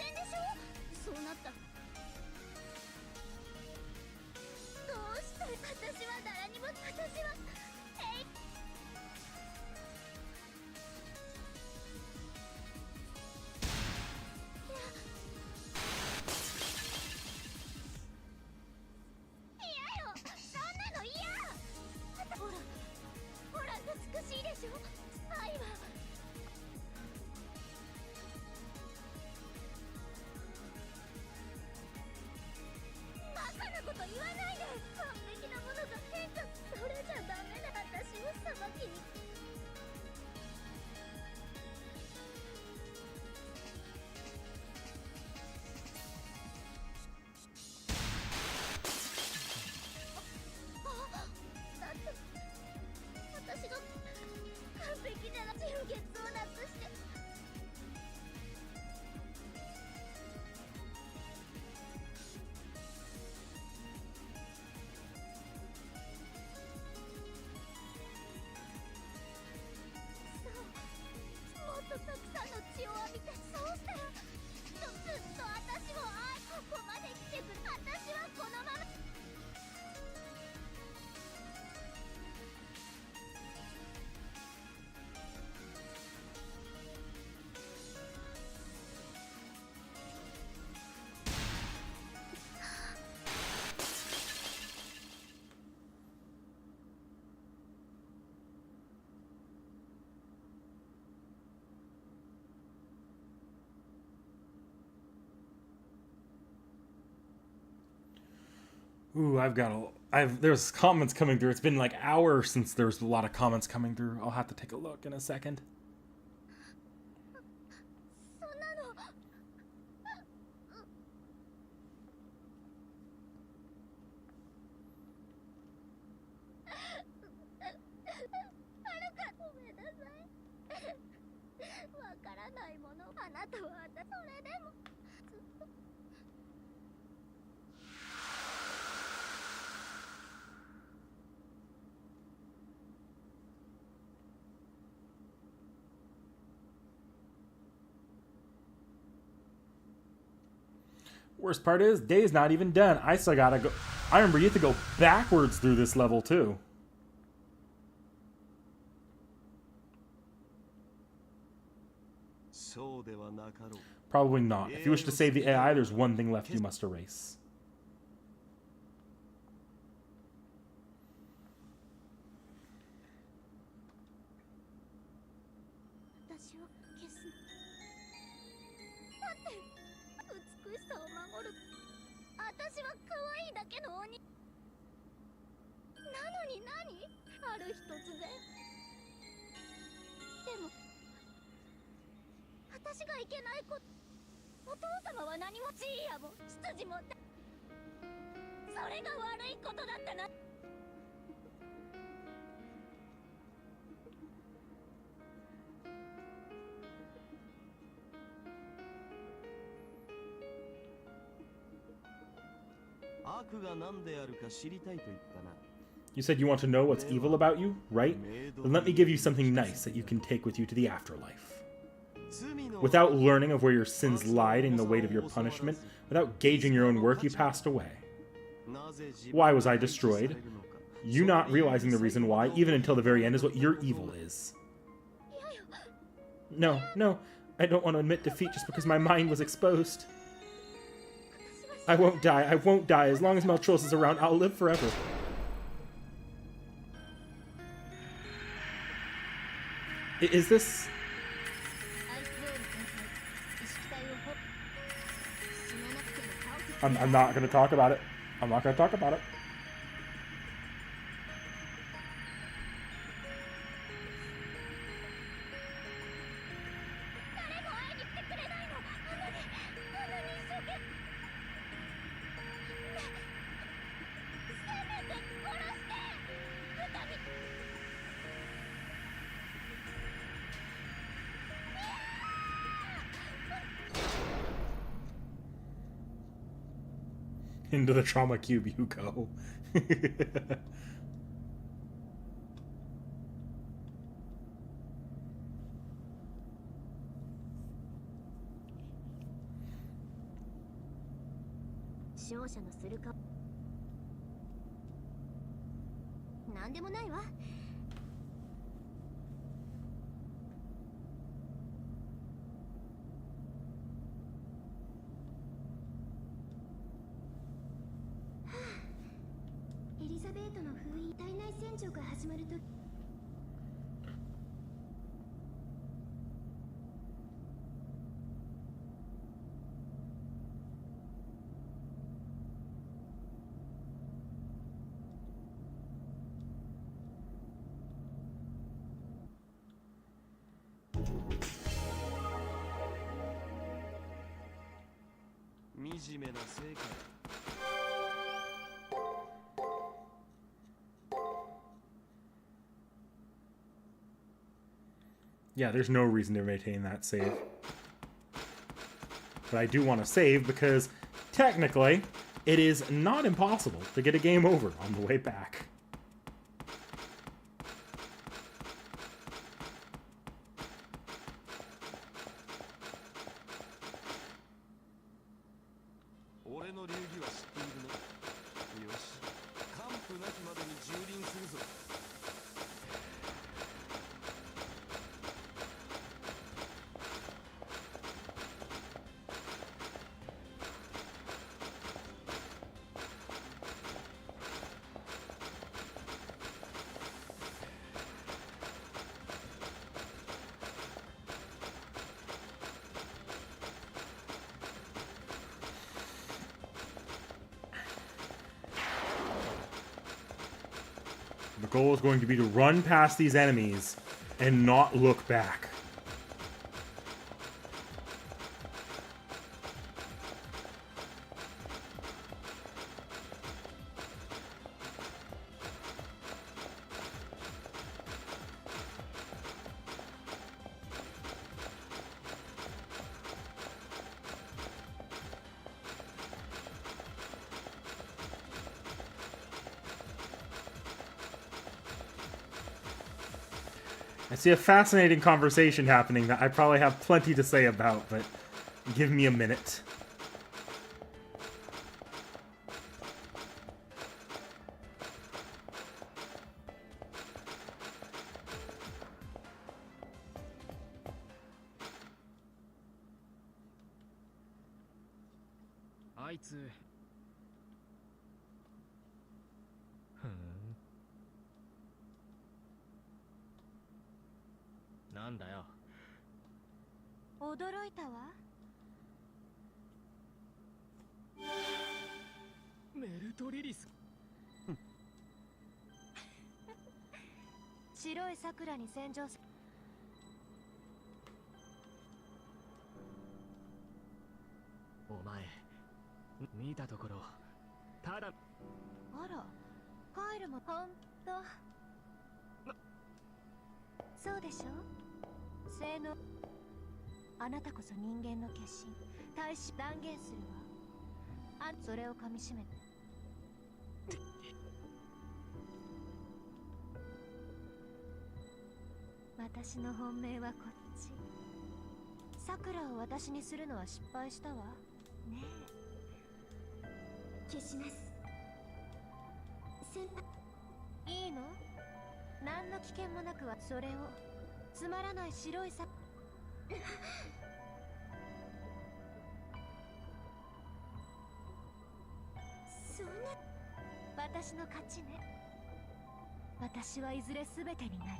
然でしょ。そうなったどうして私は誰にも私はえい嫌よそんなの嫌ほら美しいでしょ愛はバカなこと言わないで完璧なものが変化それじゃダメだ私を裁きにだって私が完璧じゃな純潔をなくしてもっとたくさんの血を浴びてそうしたらずっと私を愛ここまで来てくれ私はこのままOoh, there's comments coming through. It's been like hours since there's a lot of comments coming through. I'll have to take a look in a second. そんなのごめんなさいわからないものあなたはそれでもずっとWorst part is, day's not even done. I still gotta go. I remember you have to go backwards through this level too. Probably not. If you wish to save the AI, there's one thing left you must erase. 私を消すだって美しさを守る私は可愛いだけの鬼なのに何ある日突然でも私がいけないことお父様は何も地位やも執事もってそれが悪いことだったな You said you want to know what's evil about you, right? Then let me give you something nice that you can take with you to the afterlife. Without learning of where your sins lied in the weight of your punishment, without gauging your own worth, you passed away. Why was I destroyed? You not realizing the reason why, even until the very end, is what your evil is. No, I don't want to admit defeat just because my mind was exposed. I won't die. As long as Meltros is around, I'll live forever. Is this... I'm not going to talk about it. I'm not going to talk about it. Into the trauma cube you go. 勝者のするかなんでもないわ。エリザベートの封印体内洗浄が始まると惨めな成果。 Yeah, there's no reason to maintain that save. But I do want to save because, technically, it is not impossible to get a game over on the way back. The goal is going to be to run past these enemies and not look back. I see a fascinating conversation happening that I probably have plenty to say about, but give me a minute. Iなんだよ。驚いたわ。メルトリリス。白い桜に洗浄す。お前見たところただ。あら、カイルもほんと。そうでしょ。性能。あなたこそ人間の化身。大使断言するわ。それを噛みしめて。私の本命はこっち。桜を私にするのは失敗したわ。ねえ。消します。先輩。いいの？何の危険もなくはそれをつまらない白いさ。そんな。私の勝ちね。私はいずれ全てになる。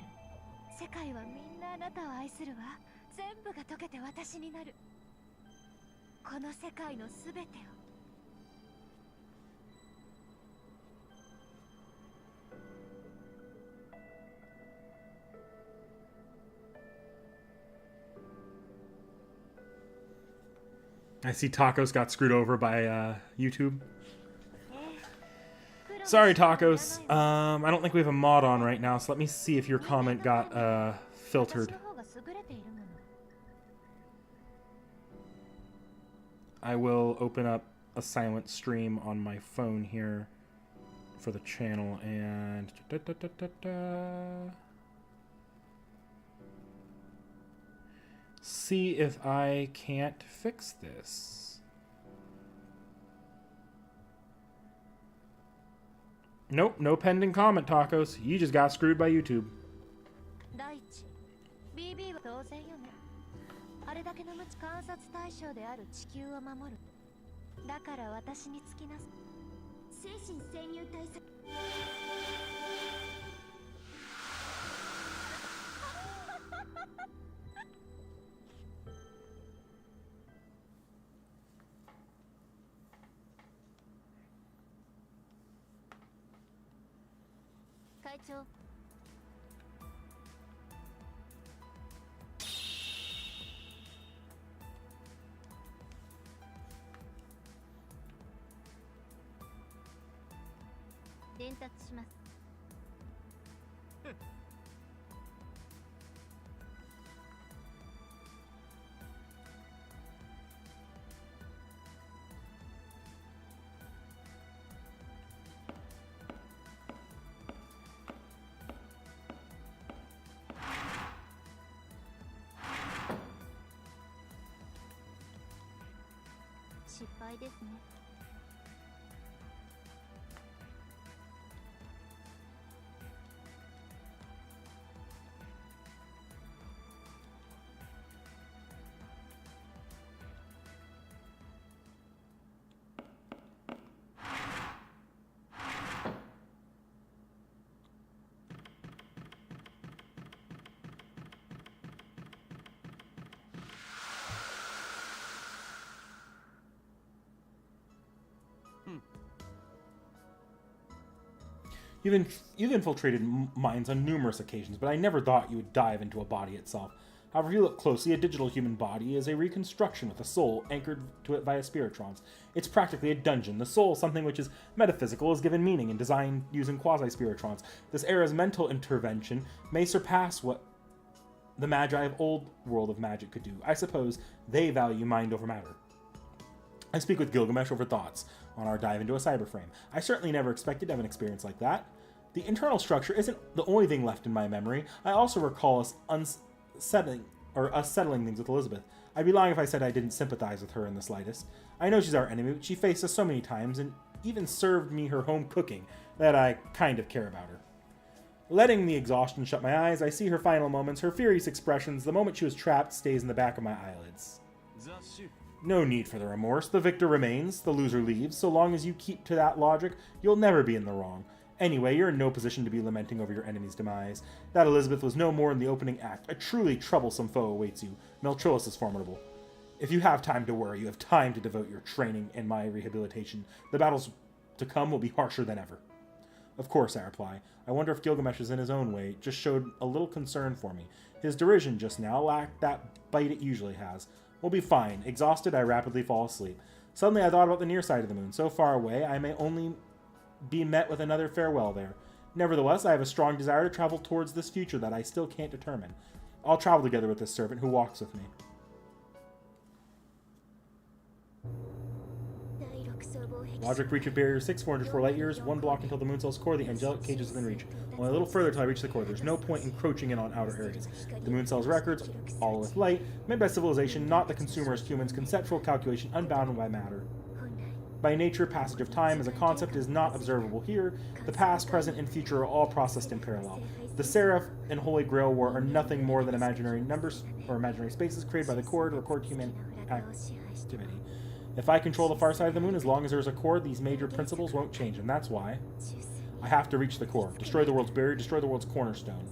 世界はみんなあなたを愛するわ。全部が溶けて私になる。この世界の全てを。I see Tacos got screwed over by YouTube. Sorry, Tacos. I don't think we have a mod on right now, so let me see if your comment got filtered. I will open up a silent stream on my phone here for the channel and see if I can't fix this. Nope, no pending comment, Tacos. You just got screwed by YouTube. 第一 BB は当然よね。あれだけの無知観察対象である地球を守る。だから私につきなさ精神潜入対策。会長。伝達します。失敗ですね。You've infiltrated mines on numerous occasions, but I never thought you would dive into a body itself. However, if you look closely, a digital human body is a reconstruction with a soul anchored to it via spiritrons. It's practically a dungeon. The soul, something which is metaphysical, is given meaning and designed using quasi-spiritrons. This era's mental intervention may surpass what the Magi of old world of magic could do. I suppose they value mind over matter. I speak with Gilgamesh over thoughts on our dive into a cyber frame. I certainly never expected to have an experience like that. The internal structure isn't the only thing left in my memory. I also recall us settling things with Elizabeth. I'd be lying if I said I didn't sympathize with her in the slightest. I know she's our enemy, but she faced us so many times and even served me her home cooking that I kind of care about her. Letting the exhaustion shut my eyes, I see her final moments, her furious expressions. The moment she was trapped stays in the back of my eyelids. No need for the remorse. The victor remains, the loser leaves. So long as you keep to that logic, you'll never be in the wrong. Anyway, you're in no position to be lamenting over your enemy's demise. That Elizabeth was no more in the opening act. A truly troublesome foe awaits you. Meltrilus is formidable. If you have time to worry, you have time to devote your training and my rehabilitation. The battles to come will be harsher than ever. Of course, I reply. I wonder if Gilgamesh is in his own way, just showed a little concern for me. His derision just now lacked that bite it usually has. We'll be fine. Exhausted, I rapidly fall asleep. Suddenly I thought about the near side of the moon. So far away, I may only be met with another farewell there. Nevertheless, I have a strong desire to travel towards this future that I still can't determine. I'll travel together with this servant who walks with me. Logic reach of barrier 6, 404 light years, 1 block until the moon cell's core, the angelic cage is within reach. Only a little further till I reach the core. There's no point encroaching in on outer areas. The moon cell's records, all with light, made by civilization, not the consumerist human's conceptual calculation unbound by matter. By nature, passage of time as a concept is not observable here. The past, present, and future are all processed in parallel. The Seraph and Holy Grail War are nothing more than imaginary numbers or imaginary spaces created by the core to record human activity. If I control the far side of the moon, as long as there's a core, these major principles won't change, and that's why I have to reach the core. Destroy the world's barrier, destroy the world's cornerstone.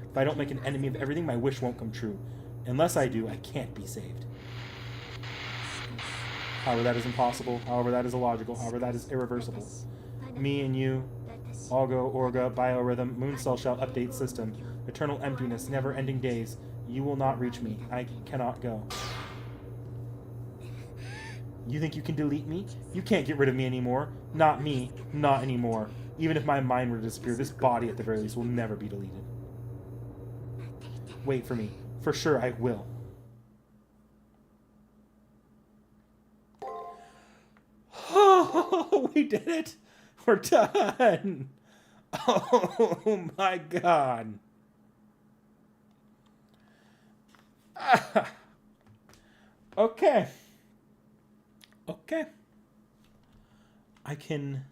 If I don't make an enemy of everything, my wish won't come true. Unless I do, I can't be saved. However, that is impossible. However, that is illogical. However, that is irreversible. Me and you, Algo, Orga, Biorhythm, Moon Cell Shell Update System, Eternal Emptiness, Never-Ending Days. You will not reach me. I cannot go. You think you can delete me? You can't get rid of me anymore. Not me. Not anymore. Even if my mind were to disappear, this body at the very least will never be deleted. Wait for me. For sure I will. Oh, we did it! We're done! Oh my god. Okay. Okay. I can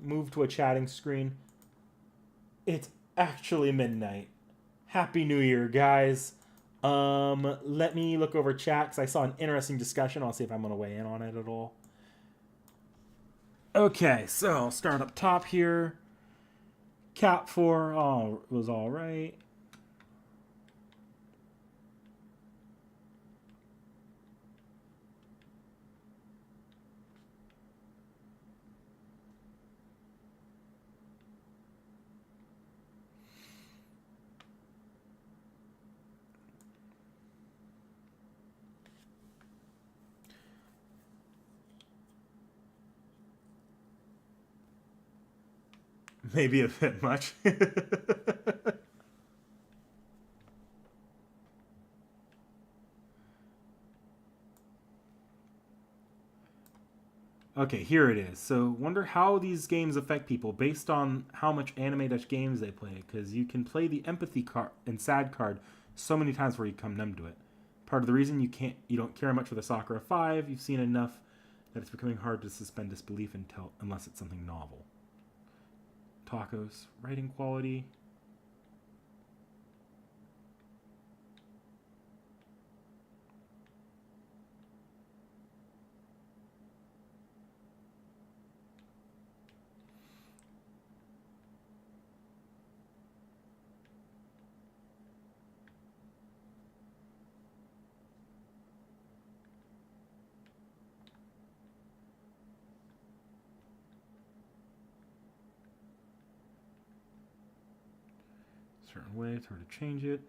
move to a chatting screen. It's actually midnight. Happy New Year, guys. Let me look over chat because I saw an interesting discussion. I'll see if I'm going to weigh in on it at all. Okay, so I'll start up top here. Cat 4 was all right. Maybe a bit much. Okay, here it is. So, wonder how these games affect people based on how much anime-games they play, because you can play the empathy card and sad card so many times where you come numb to it. Part of the reason you don't care much for the Sakura 5, you've seen enough that it's becoming hard to suspend disbelief unless it's something novel. Tacos, writing quality. Certain way, it's hard to change it.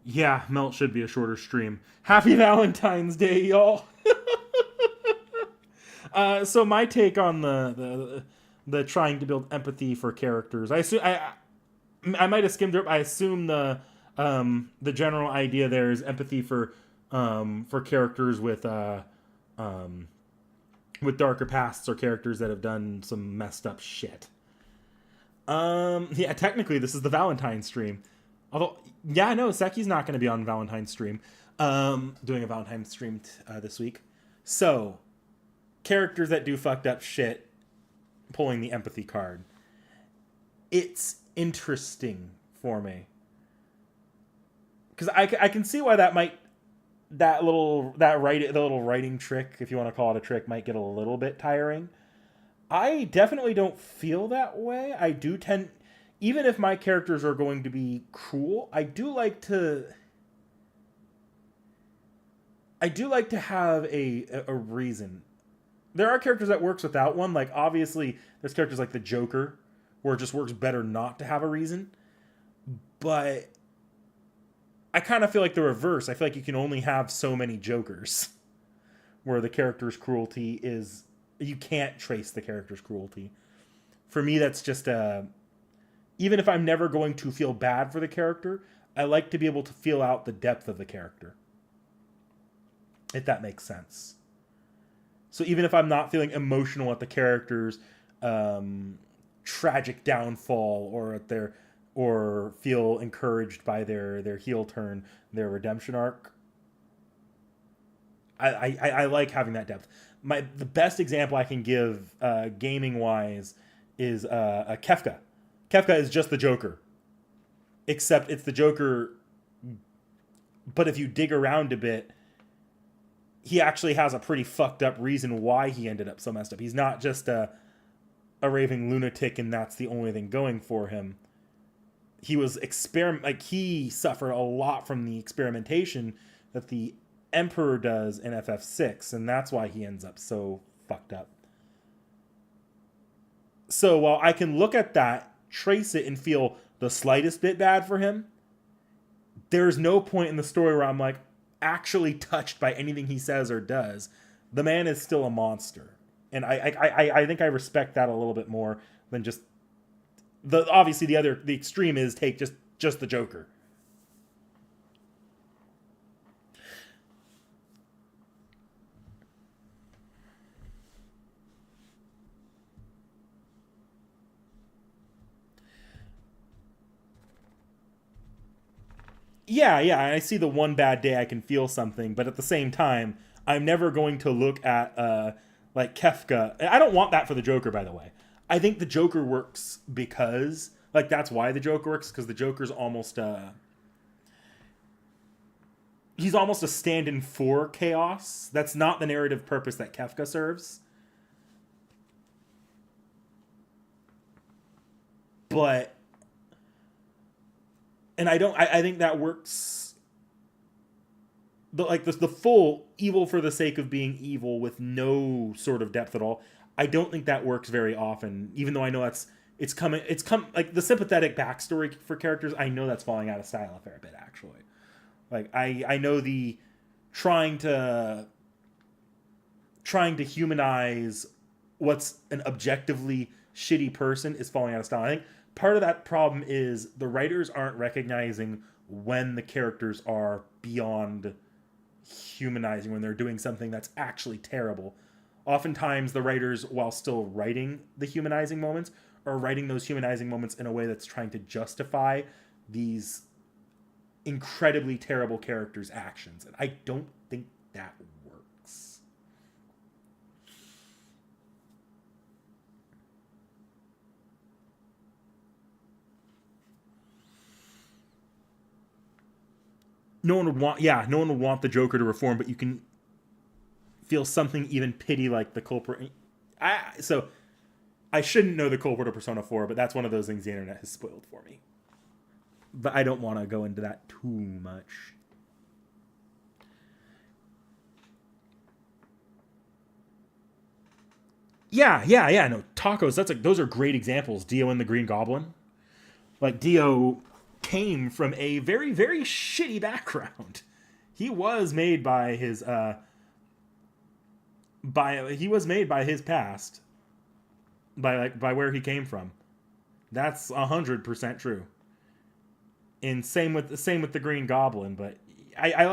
Yeah, Melt should be a shorter stream. Happy Valentine's Day, y'all. So my take on the trying to build empathy for characters. I might have skimmed it. I assume the general idea there is empathy for characters with darker pasts or characters that have done some messed up shit. Yeah, technically this is the Valentine's stream. Although, yeah, no, Seki's not going to be on Valentine's stream. Doing a Valentine's stream this week. So, characters that do fucked up shit, pulling the empathy card. It's interesting for me. Because I can see why the little writing trick, if you want to call it a trick, might get a little bit tiring. I definitely don't feel that way. Even if my characters are going to be cruel, I do like to have a reason. There are characters that works without one. Like, obviously, there's characters like the Joker, where it just works better not to have a reason. But I kind of feel like the reverse. I feel like you can only have so many Jokers, where the character's cruelty is... You can't trace the character's cruelty. For me, that's just even if I'm never going to feel bad for the character, I like to be able to feel out the depth of the character. If that makes sense. So even if I'm not feeling emotional at the character's tragic downfall or feel encouraged by their heel turn, their redemption arc, I like having that depth. The best example I can give gaming wise is Kefka. Kefka is just the Joker, except it's the Joker. But if you dig around a bit, he actually has a pretty fucked up reason why he ended up so messed up. He's not just a raving lunatic and that's the only thing going for him. He was he suffered a lot from the experimentation that the Emperor does in FF6, and that's why he ends up so fucked up. So while I can look at that, trace it, and feel the slightest bit bad for him, there's no point in the story where I'm like actually touched by anything he says or does. The man is still a monster, and I think I respect that a little bit more than just obviously the extreme is take just the Joker. Yeah, yeah, I see the one bad day I can feel something, but at the same time, I'm never going to look at like Kefka. I don't want that for the Joker, by the way. I think the Joker works because like that's why the Joker works, because the Joker's almost he's almost a stand-in for chaos. That's not the narrative purpose that Kefka serves. But and I think that works the full evil for the sake of being evil with no sort of depth at all. I don't think that works very often, even though I know it's like the sympathetic backstory for characters, I know that's falling out of style a fair bit actually. Like I know the trying to humanize what's an objectively shitty person is falling out of style. I think part of that problem is the writers aren't recognizing when the characters are beyond humanizing, when they're doing something that's actually terrible. Oftentimes the writers, while still writing the humanizing moments, are writing those humanizing moments in a way that's trying to justify these incredibly terrible characters' actions. And I don't think that works. No one would want the Joker to reform, but you can feel something, even pity, like the culprit. So I shouldn't know the culprit of Persona 4, but that's one of those things the internet has spoiled for me. But I don't want to go into that too much. Yeah. No, tacos. Those are great examples. Dio and the Green Goblin. Like Dio came from a very, very shitty background. He was made by his past, by where he came from. That's 100% true. And same with the Green Goblin, but I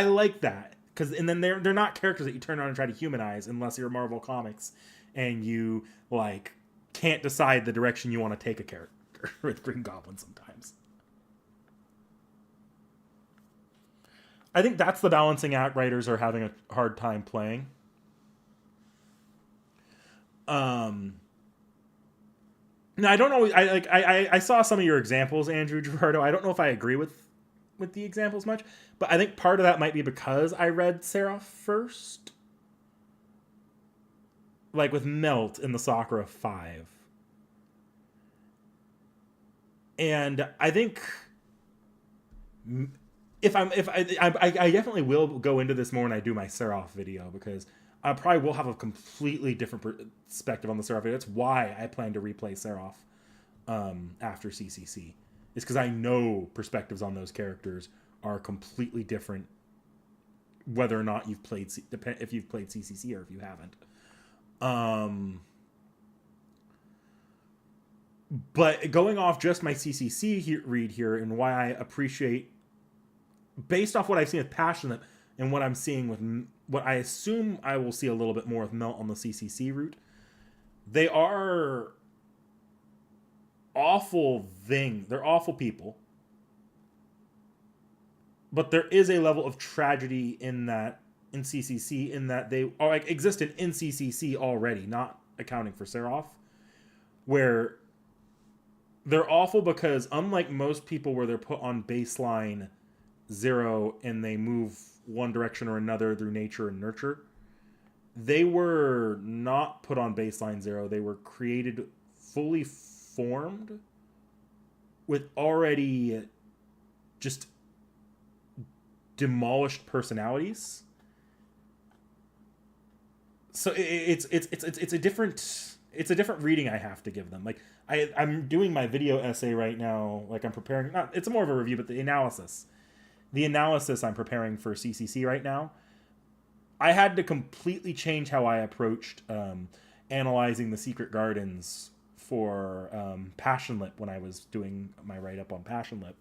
like that, because and then they're not characters that you turn around and try to humanize unless you're Marvel Comics and you like can't decide the direction you want to take a character with Green Goblin sometimes. I think that's the balancing act writers are having a hard time playing. No, I don't know. I saw some of your examples, Andrew Gerardo. I don't know if I agree with the examples much, but I think part of that might be because I read Seraph first, like with Melt in the Sakura 5, and I think if I definitely will go into this more when I do my Seraph video, because I probably will have a completely different perspective on the Seraph video. That's why I plan to replay Seraph after CCC. It's because I know perspectives on those characters are completely different, whether or not you've played if you've played CCC or if you haven't. But going off just my CCC read here, and why I appreciate, based off what I've seen with Passionate and what I'm seeing with what I assume I will see a little bit more with Melt on the CCC route, they are awful thing. They're awful people. But there is a level of tragedy in CCC, in that they are like existed in CCC already, not accounting for Seraph, where they're awful because, unlike most people where they're put on baseline 0 and they move one direction or another through nature and nurture, they were not put on baseline 0. They were created fully formed with already just demolished personalities. So it's a different reading I have to give them. Like I'm doing my video essay right now. Like I'm preparing, not, it's more of a review, but the analysis I'm preparing for CCC right now. I had to completely change how I approached analyzing the Secret Gardens for Passionlip when I was doing my write-up on Passionlip,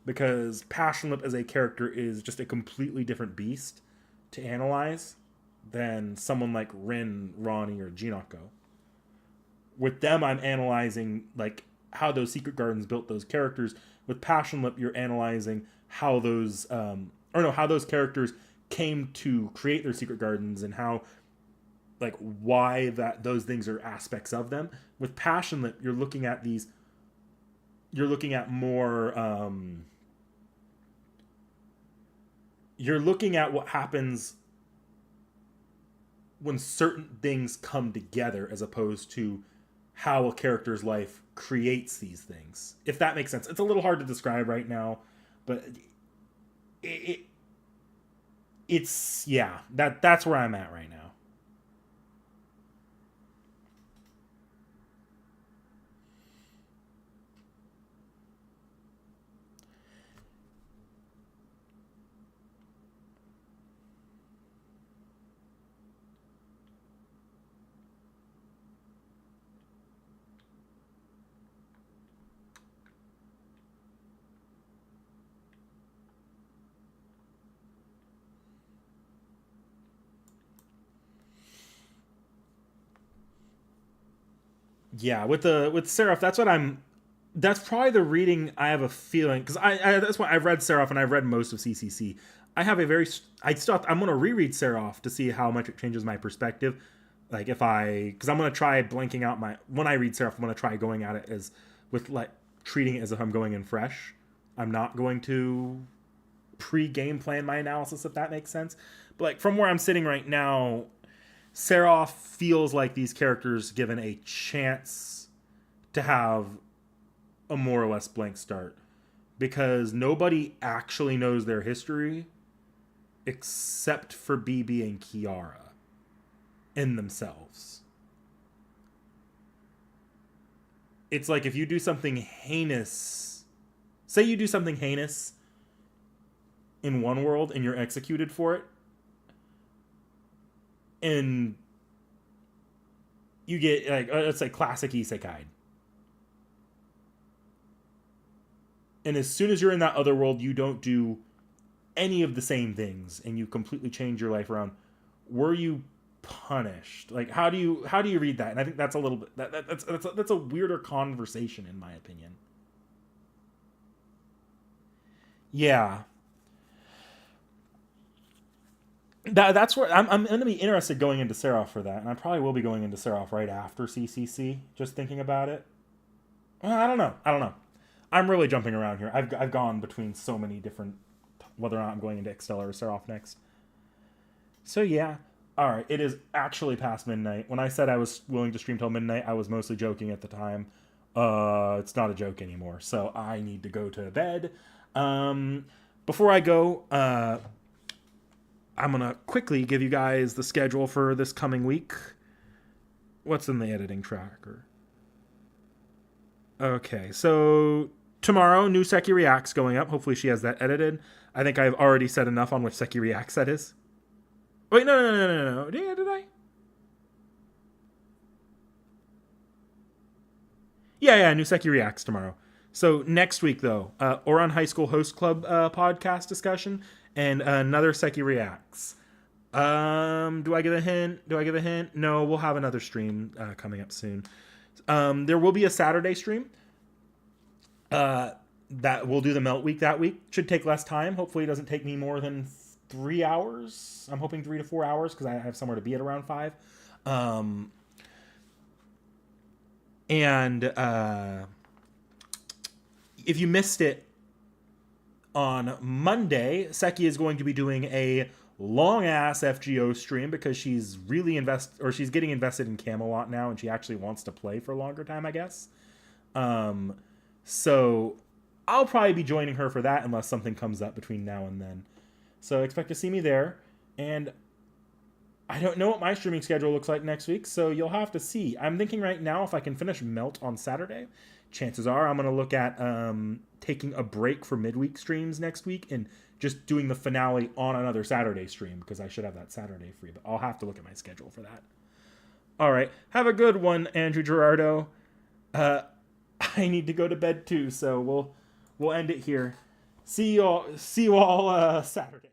because Passionlip as a character is just a completely different beast to analyze than someone like Rin, Ronnie, or Jinako. With them, I'm analyzing like how those Secret Gardens built those characters. With Passionlip, you're analyzing how those how those characters came to create their secret gardens and how like why those things are aspects of them. With Passionate, you're looking at more you're looking at what happens when certain things come together as opposed to how a character's life creates these things. If that makes sense. It's a little hard to describe right now, but it's yeah, that's where I'm at right now. Yeah, with Seraph, that's probably the reading I have a feeling, because I that's why I've read Seraph and I've read most of CCC. I have a very I'm gonna reread Seraph to see how much it changes my perspective. Like because I'm gonna try blanking out when I read Seraph, I'm gonna try going at it as with like treating it as if I'm going in fresh. I'm not going to pre-game plan my analysis, if that makes sense. But like from where I'm sitting right now, Seraph feels like these characters given a chance to have a more or less blank start, because nobody actually knows their history except for BB and Kiara in themselves. It's like if you do something heinous, say you do something heinous in one world and you're executed for it, and you get, like, let's say classic isekai. And as soon as you're in that other world, you don't do any of the same things and you completely change your life around. Were you punished? Like, how do you read that? And I think that's a little bit, that's a weirder conversation in my opinion. Yeah. That's where I'm going to be interested going into Seraph for that, and I probably will be going into Seraph right after CCC. Just thinking about it, well, I don't know. I'm really jumping around here. I've gone between so many different, whether or not I'm going into Extella or Seraph next. So yeah, all right. It is actually past midnight. When I said I was willing to stream till midnight, I was mostly joking at the time. It's not a joke anymore. So I need to go to bed. Before I go, I'm going to quickly give you guys the schedule for this coming week. What's in the editing tracker? Okay, so tomorrow, new Seki Reacts going up. Hopefully she has that edited. I think I've already said enough on which Seki Reacts that is. Wait, no. Yeah, did I? Yeah, new Seki Reacts tomorrow. So next week, though, Oran High School Host Club podcast discussion and another Seki Reacts. Do I give a hint? No, we'll have another stream coming up soon. There will be a Saturday stream. That we'll do the Melt Week that week. Should take less time. Hopefully it doesn't take me more than 3 hours. I'm hoping 3 to 4 hours because I have somewhere to be at around 5. And if you missed it, on Monday, Seki is going to be doing a long-ass FGO stream because she's really she's getting invested in Camelot now, and she actually wants to play for a longer time, I guess. So I'll probably be joining her for that unless something comes up between now and then. So expect to see me there. And I don't know what my streaming schedule looks like next week, so you'll have to see. I'm thinking right now if I can finish Melt on Saturday, chances are I'm going to look at taking a break for midweek streams next week and just doing the finale on another Saturday stream because I should have that Saturday free, but I'll have to look at my schedule for that. All right. Have a good one, Andrew Gerardo. I need to go to bed too, so we'll end it here. See you all Saturday.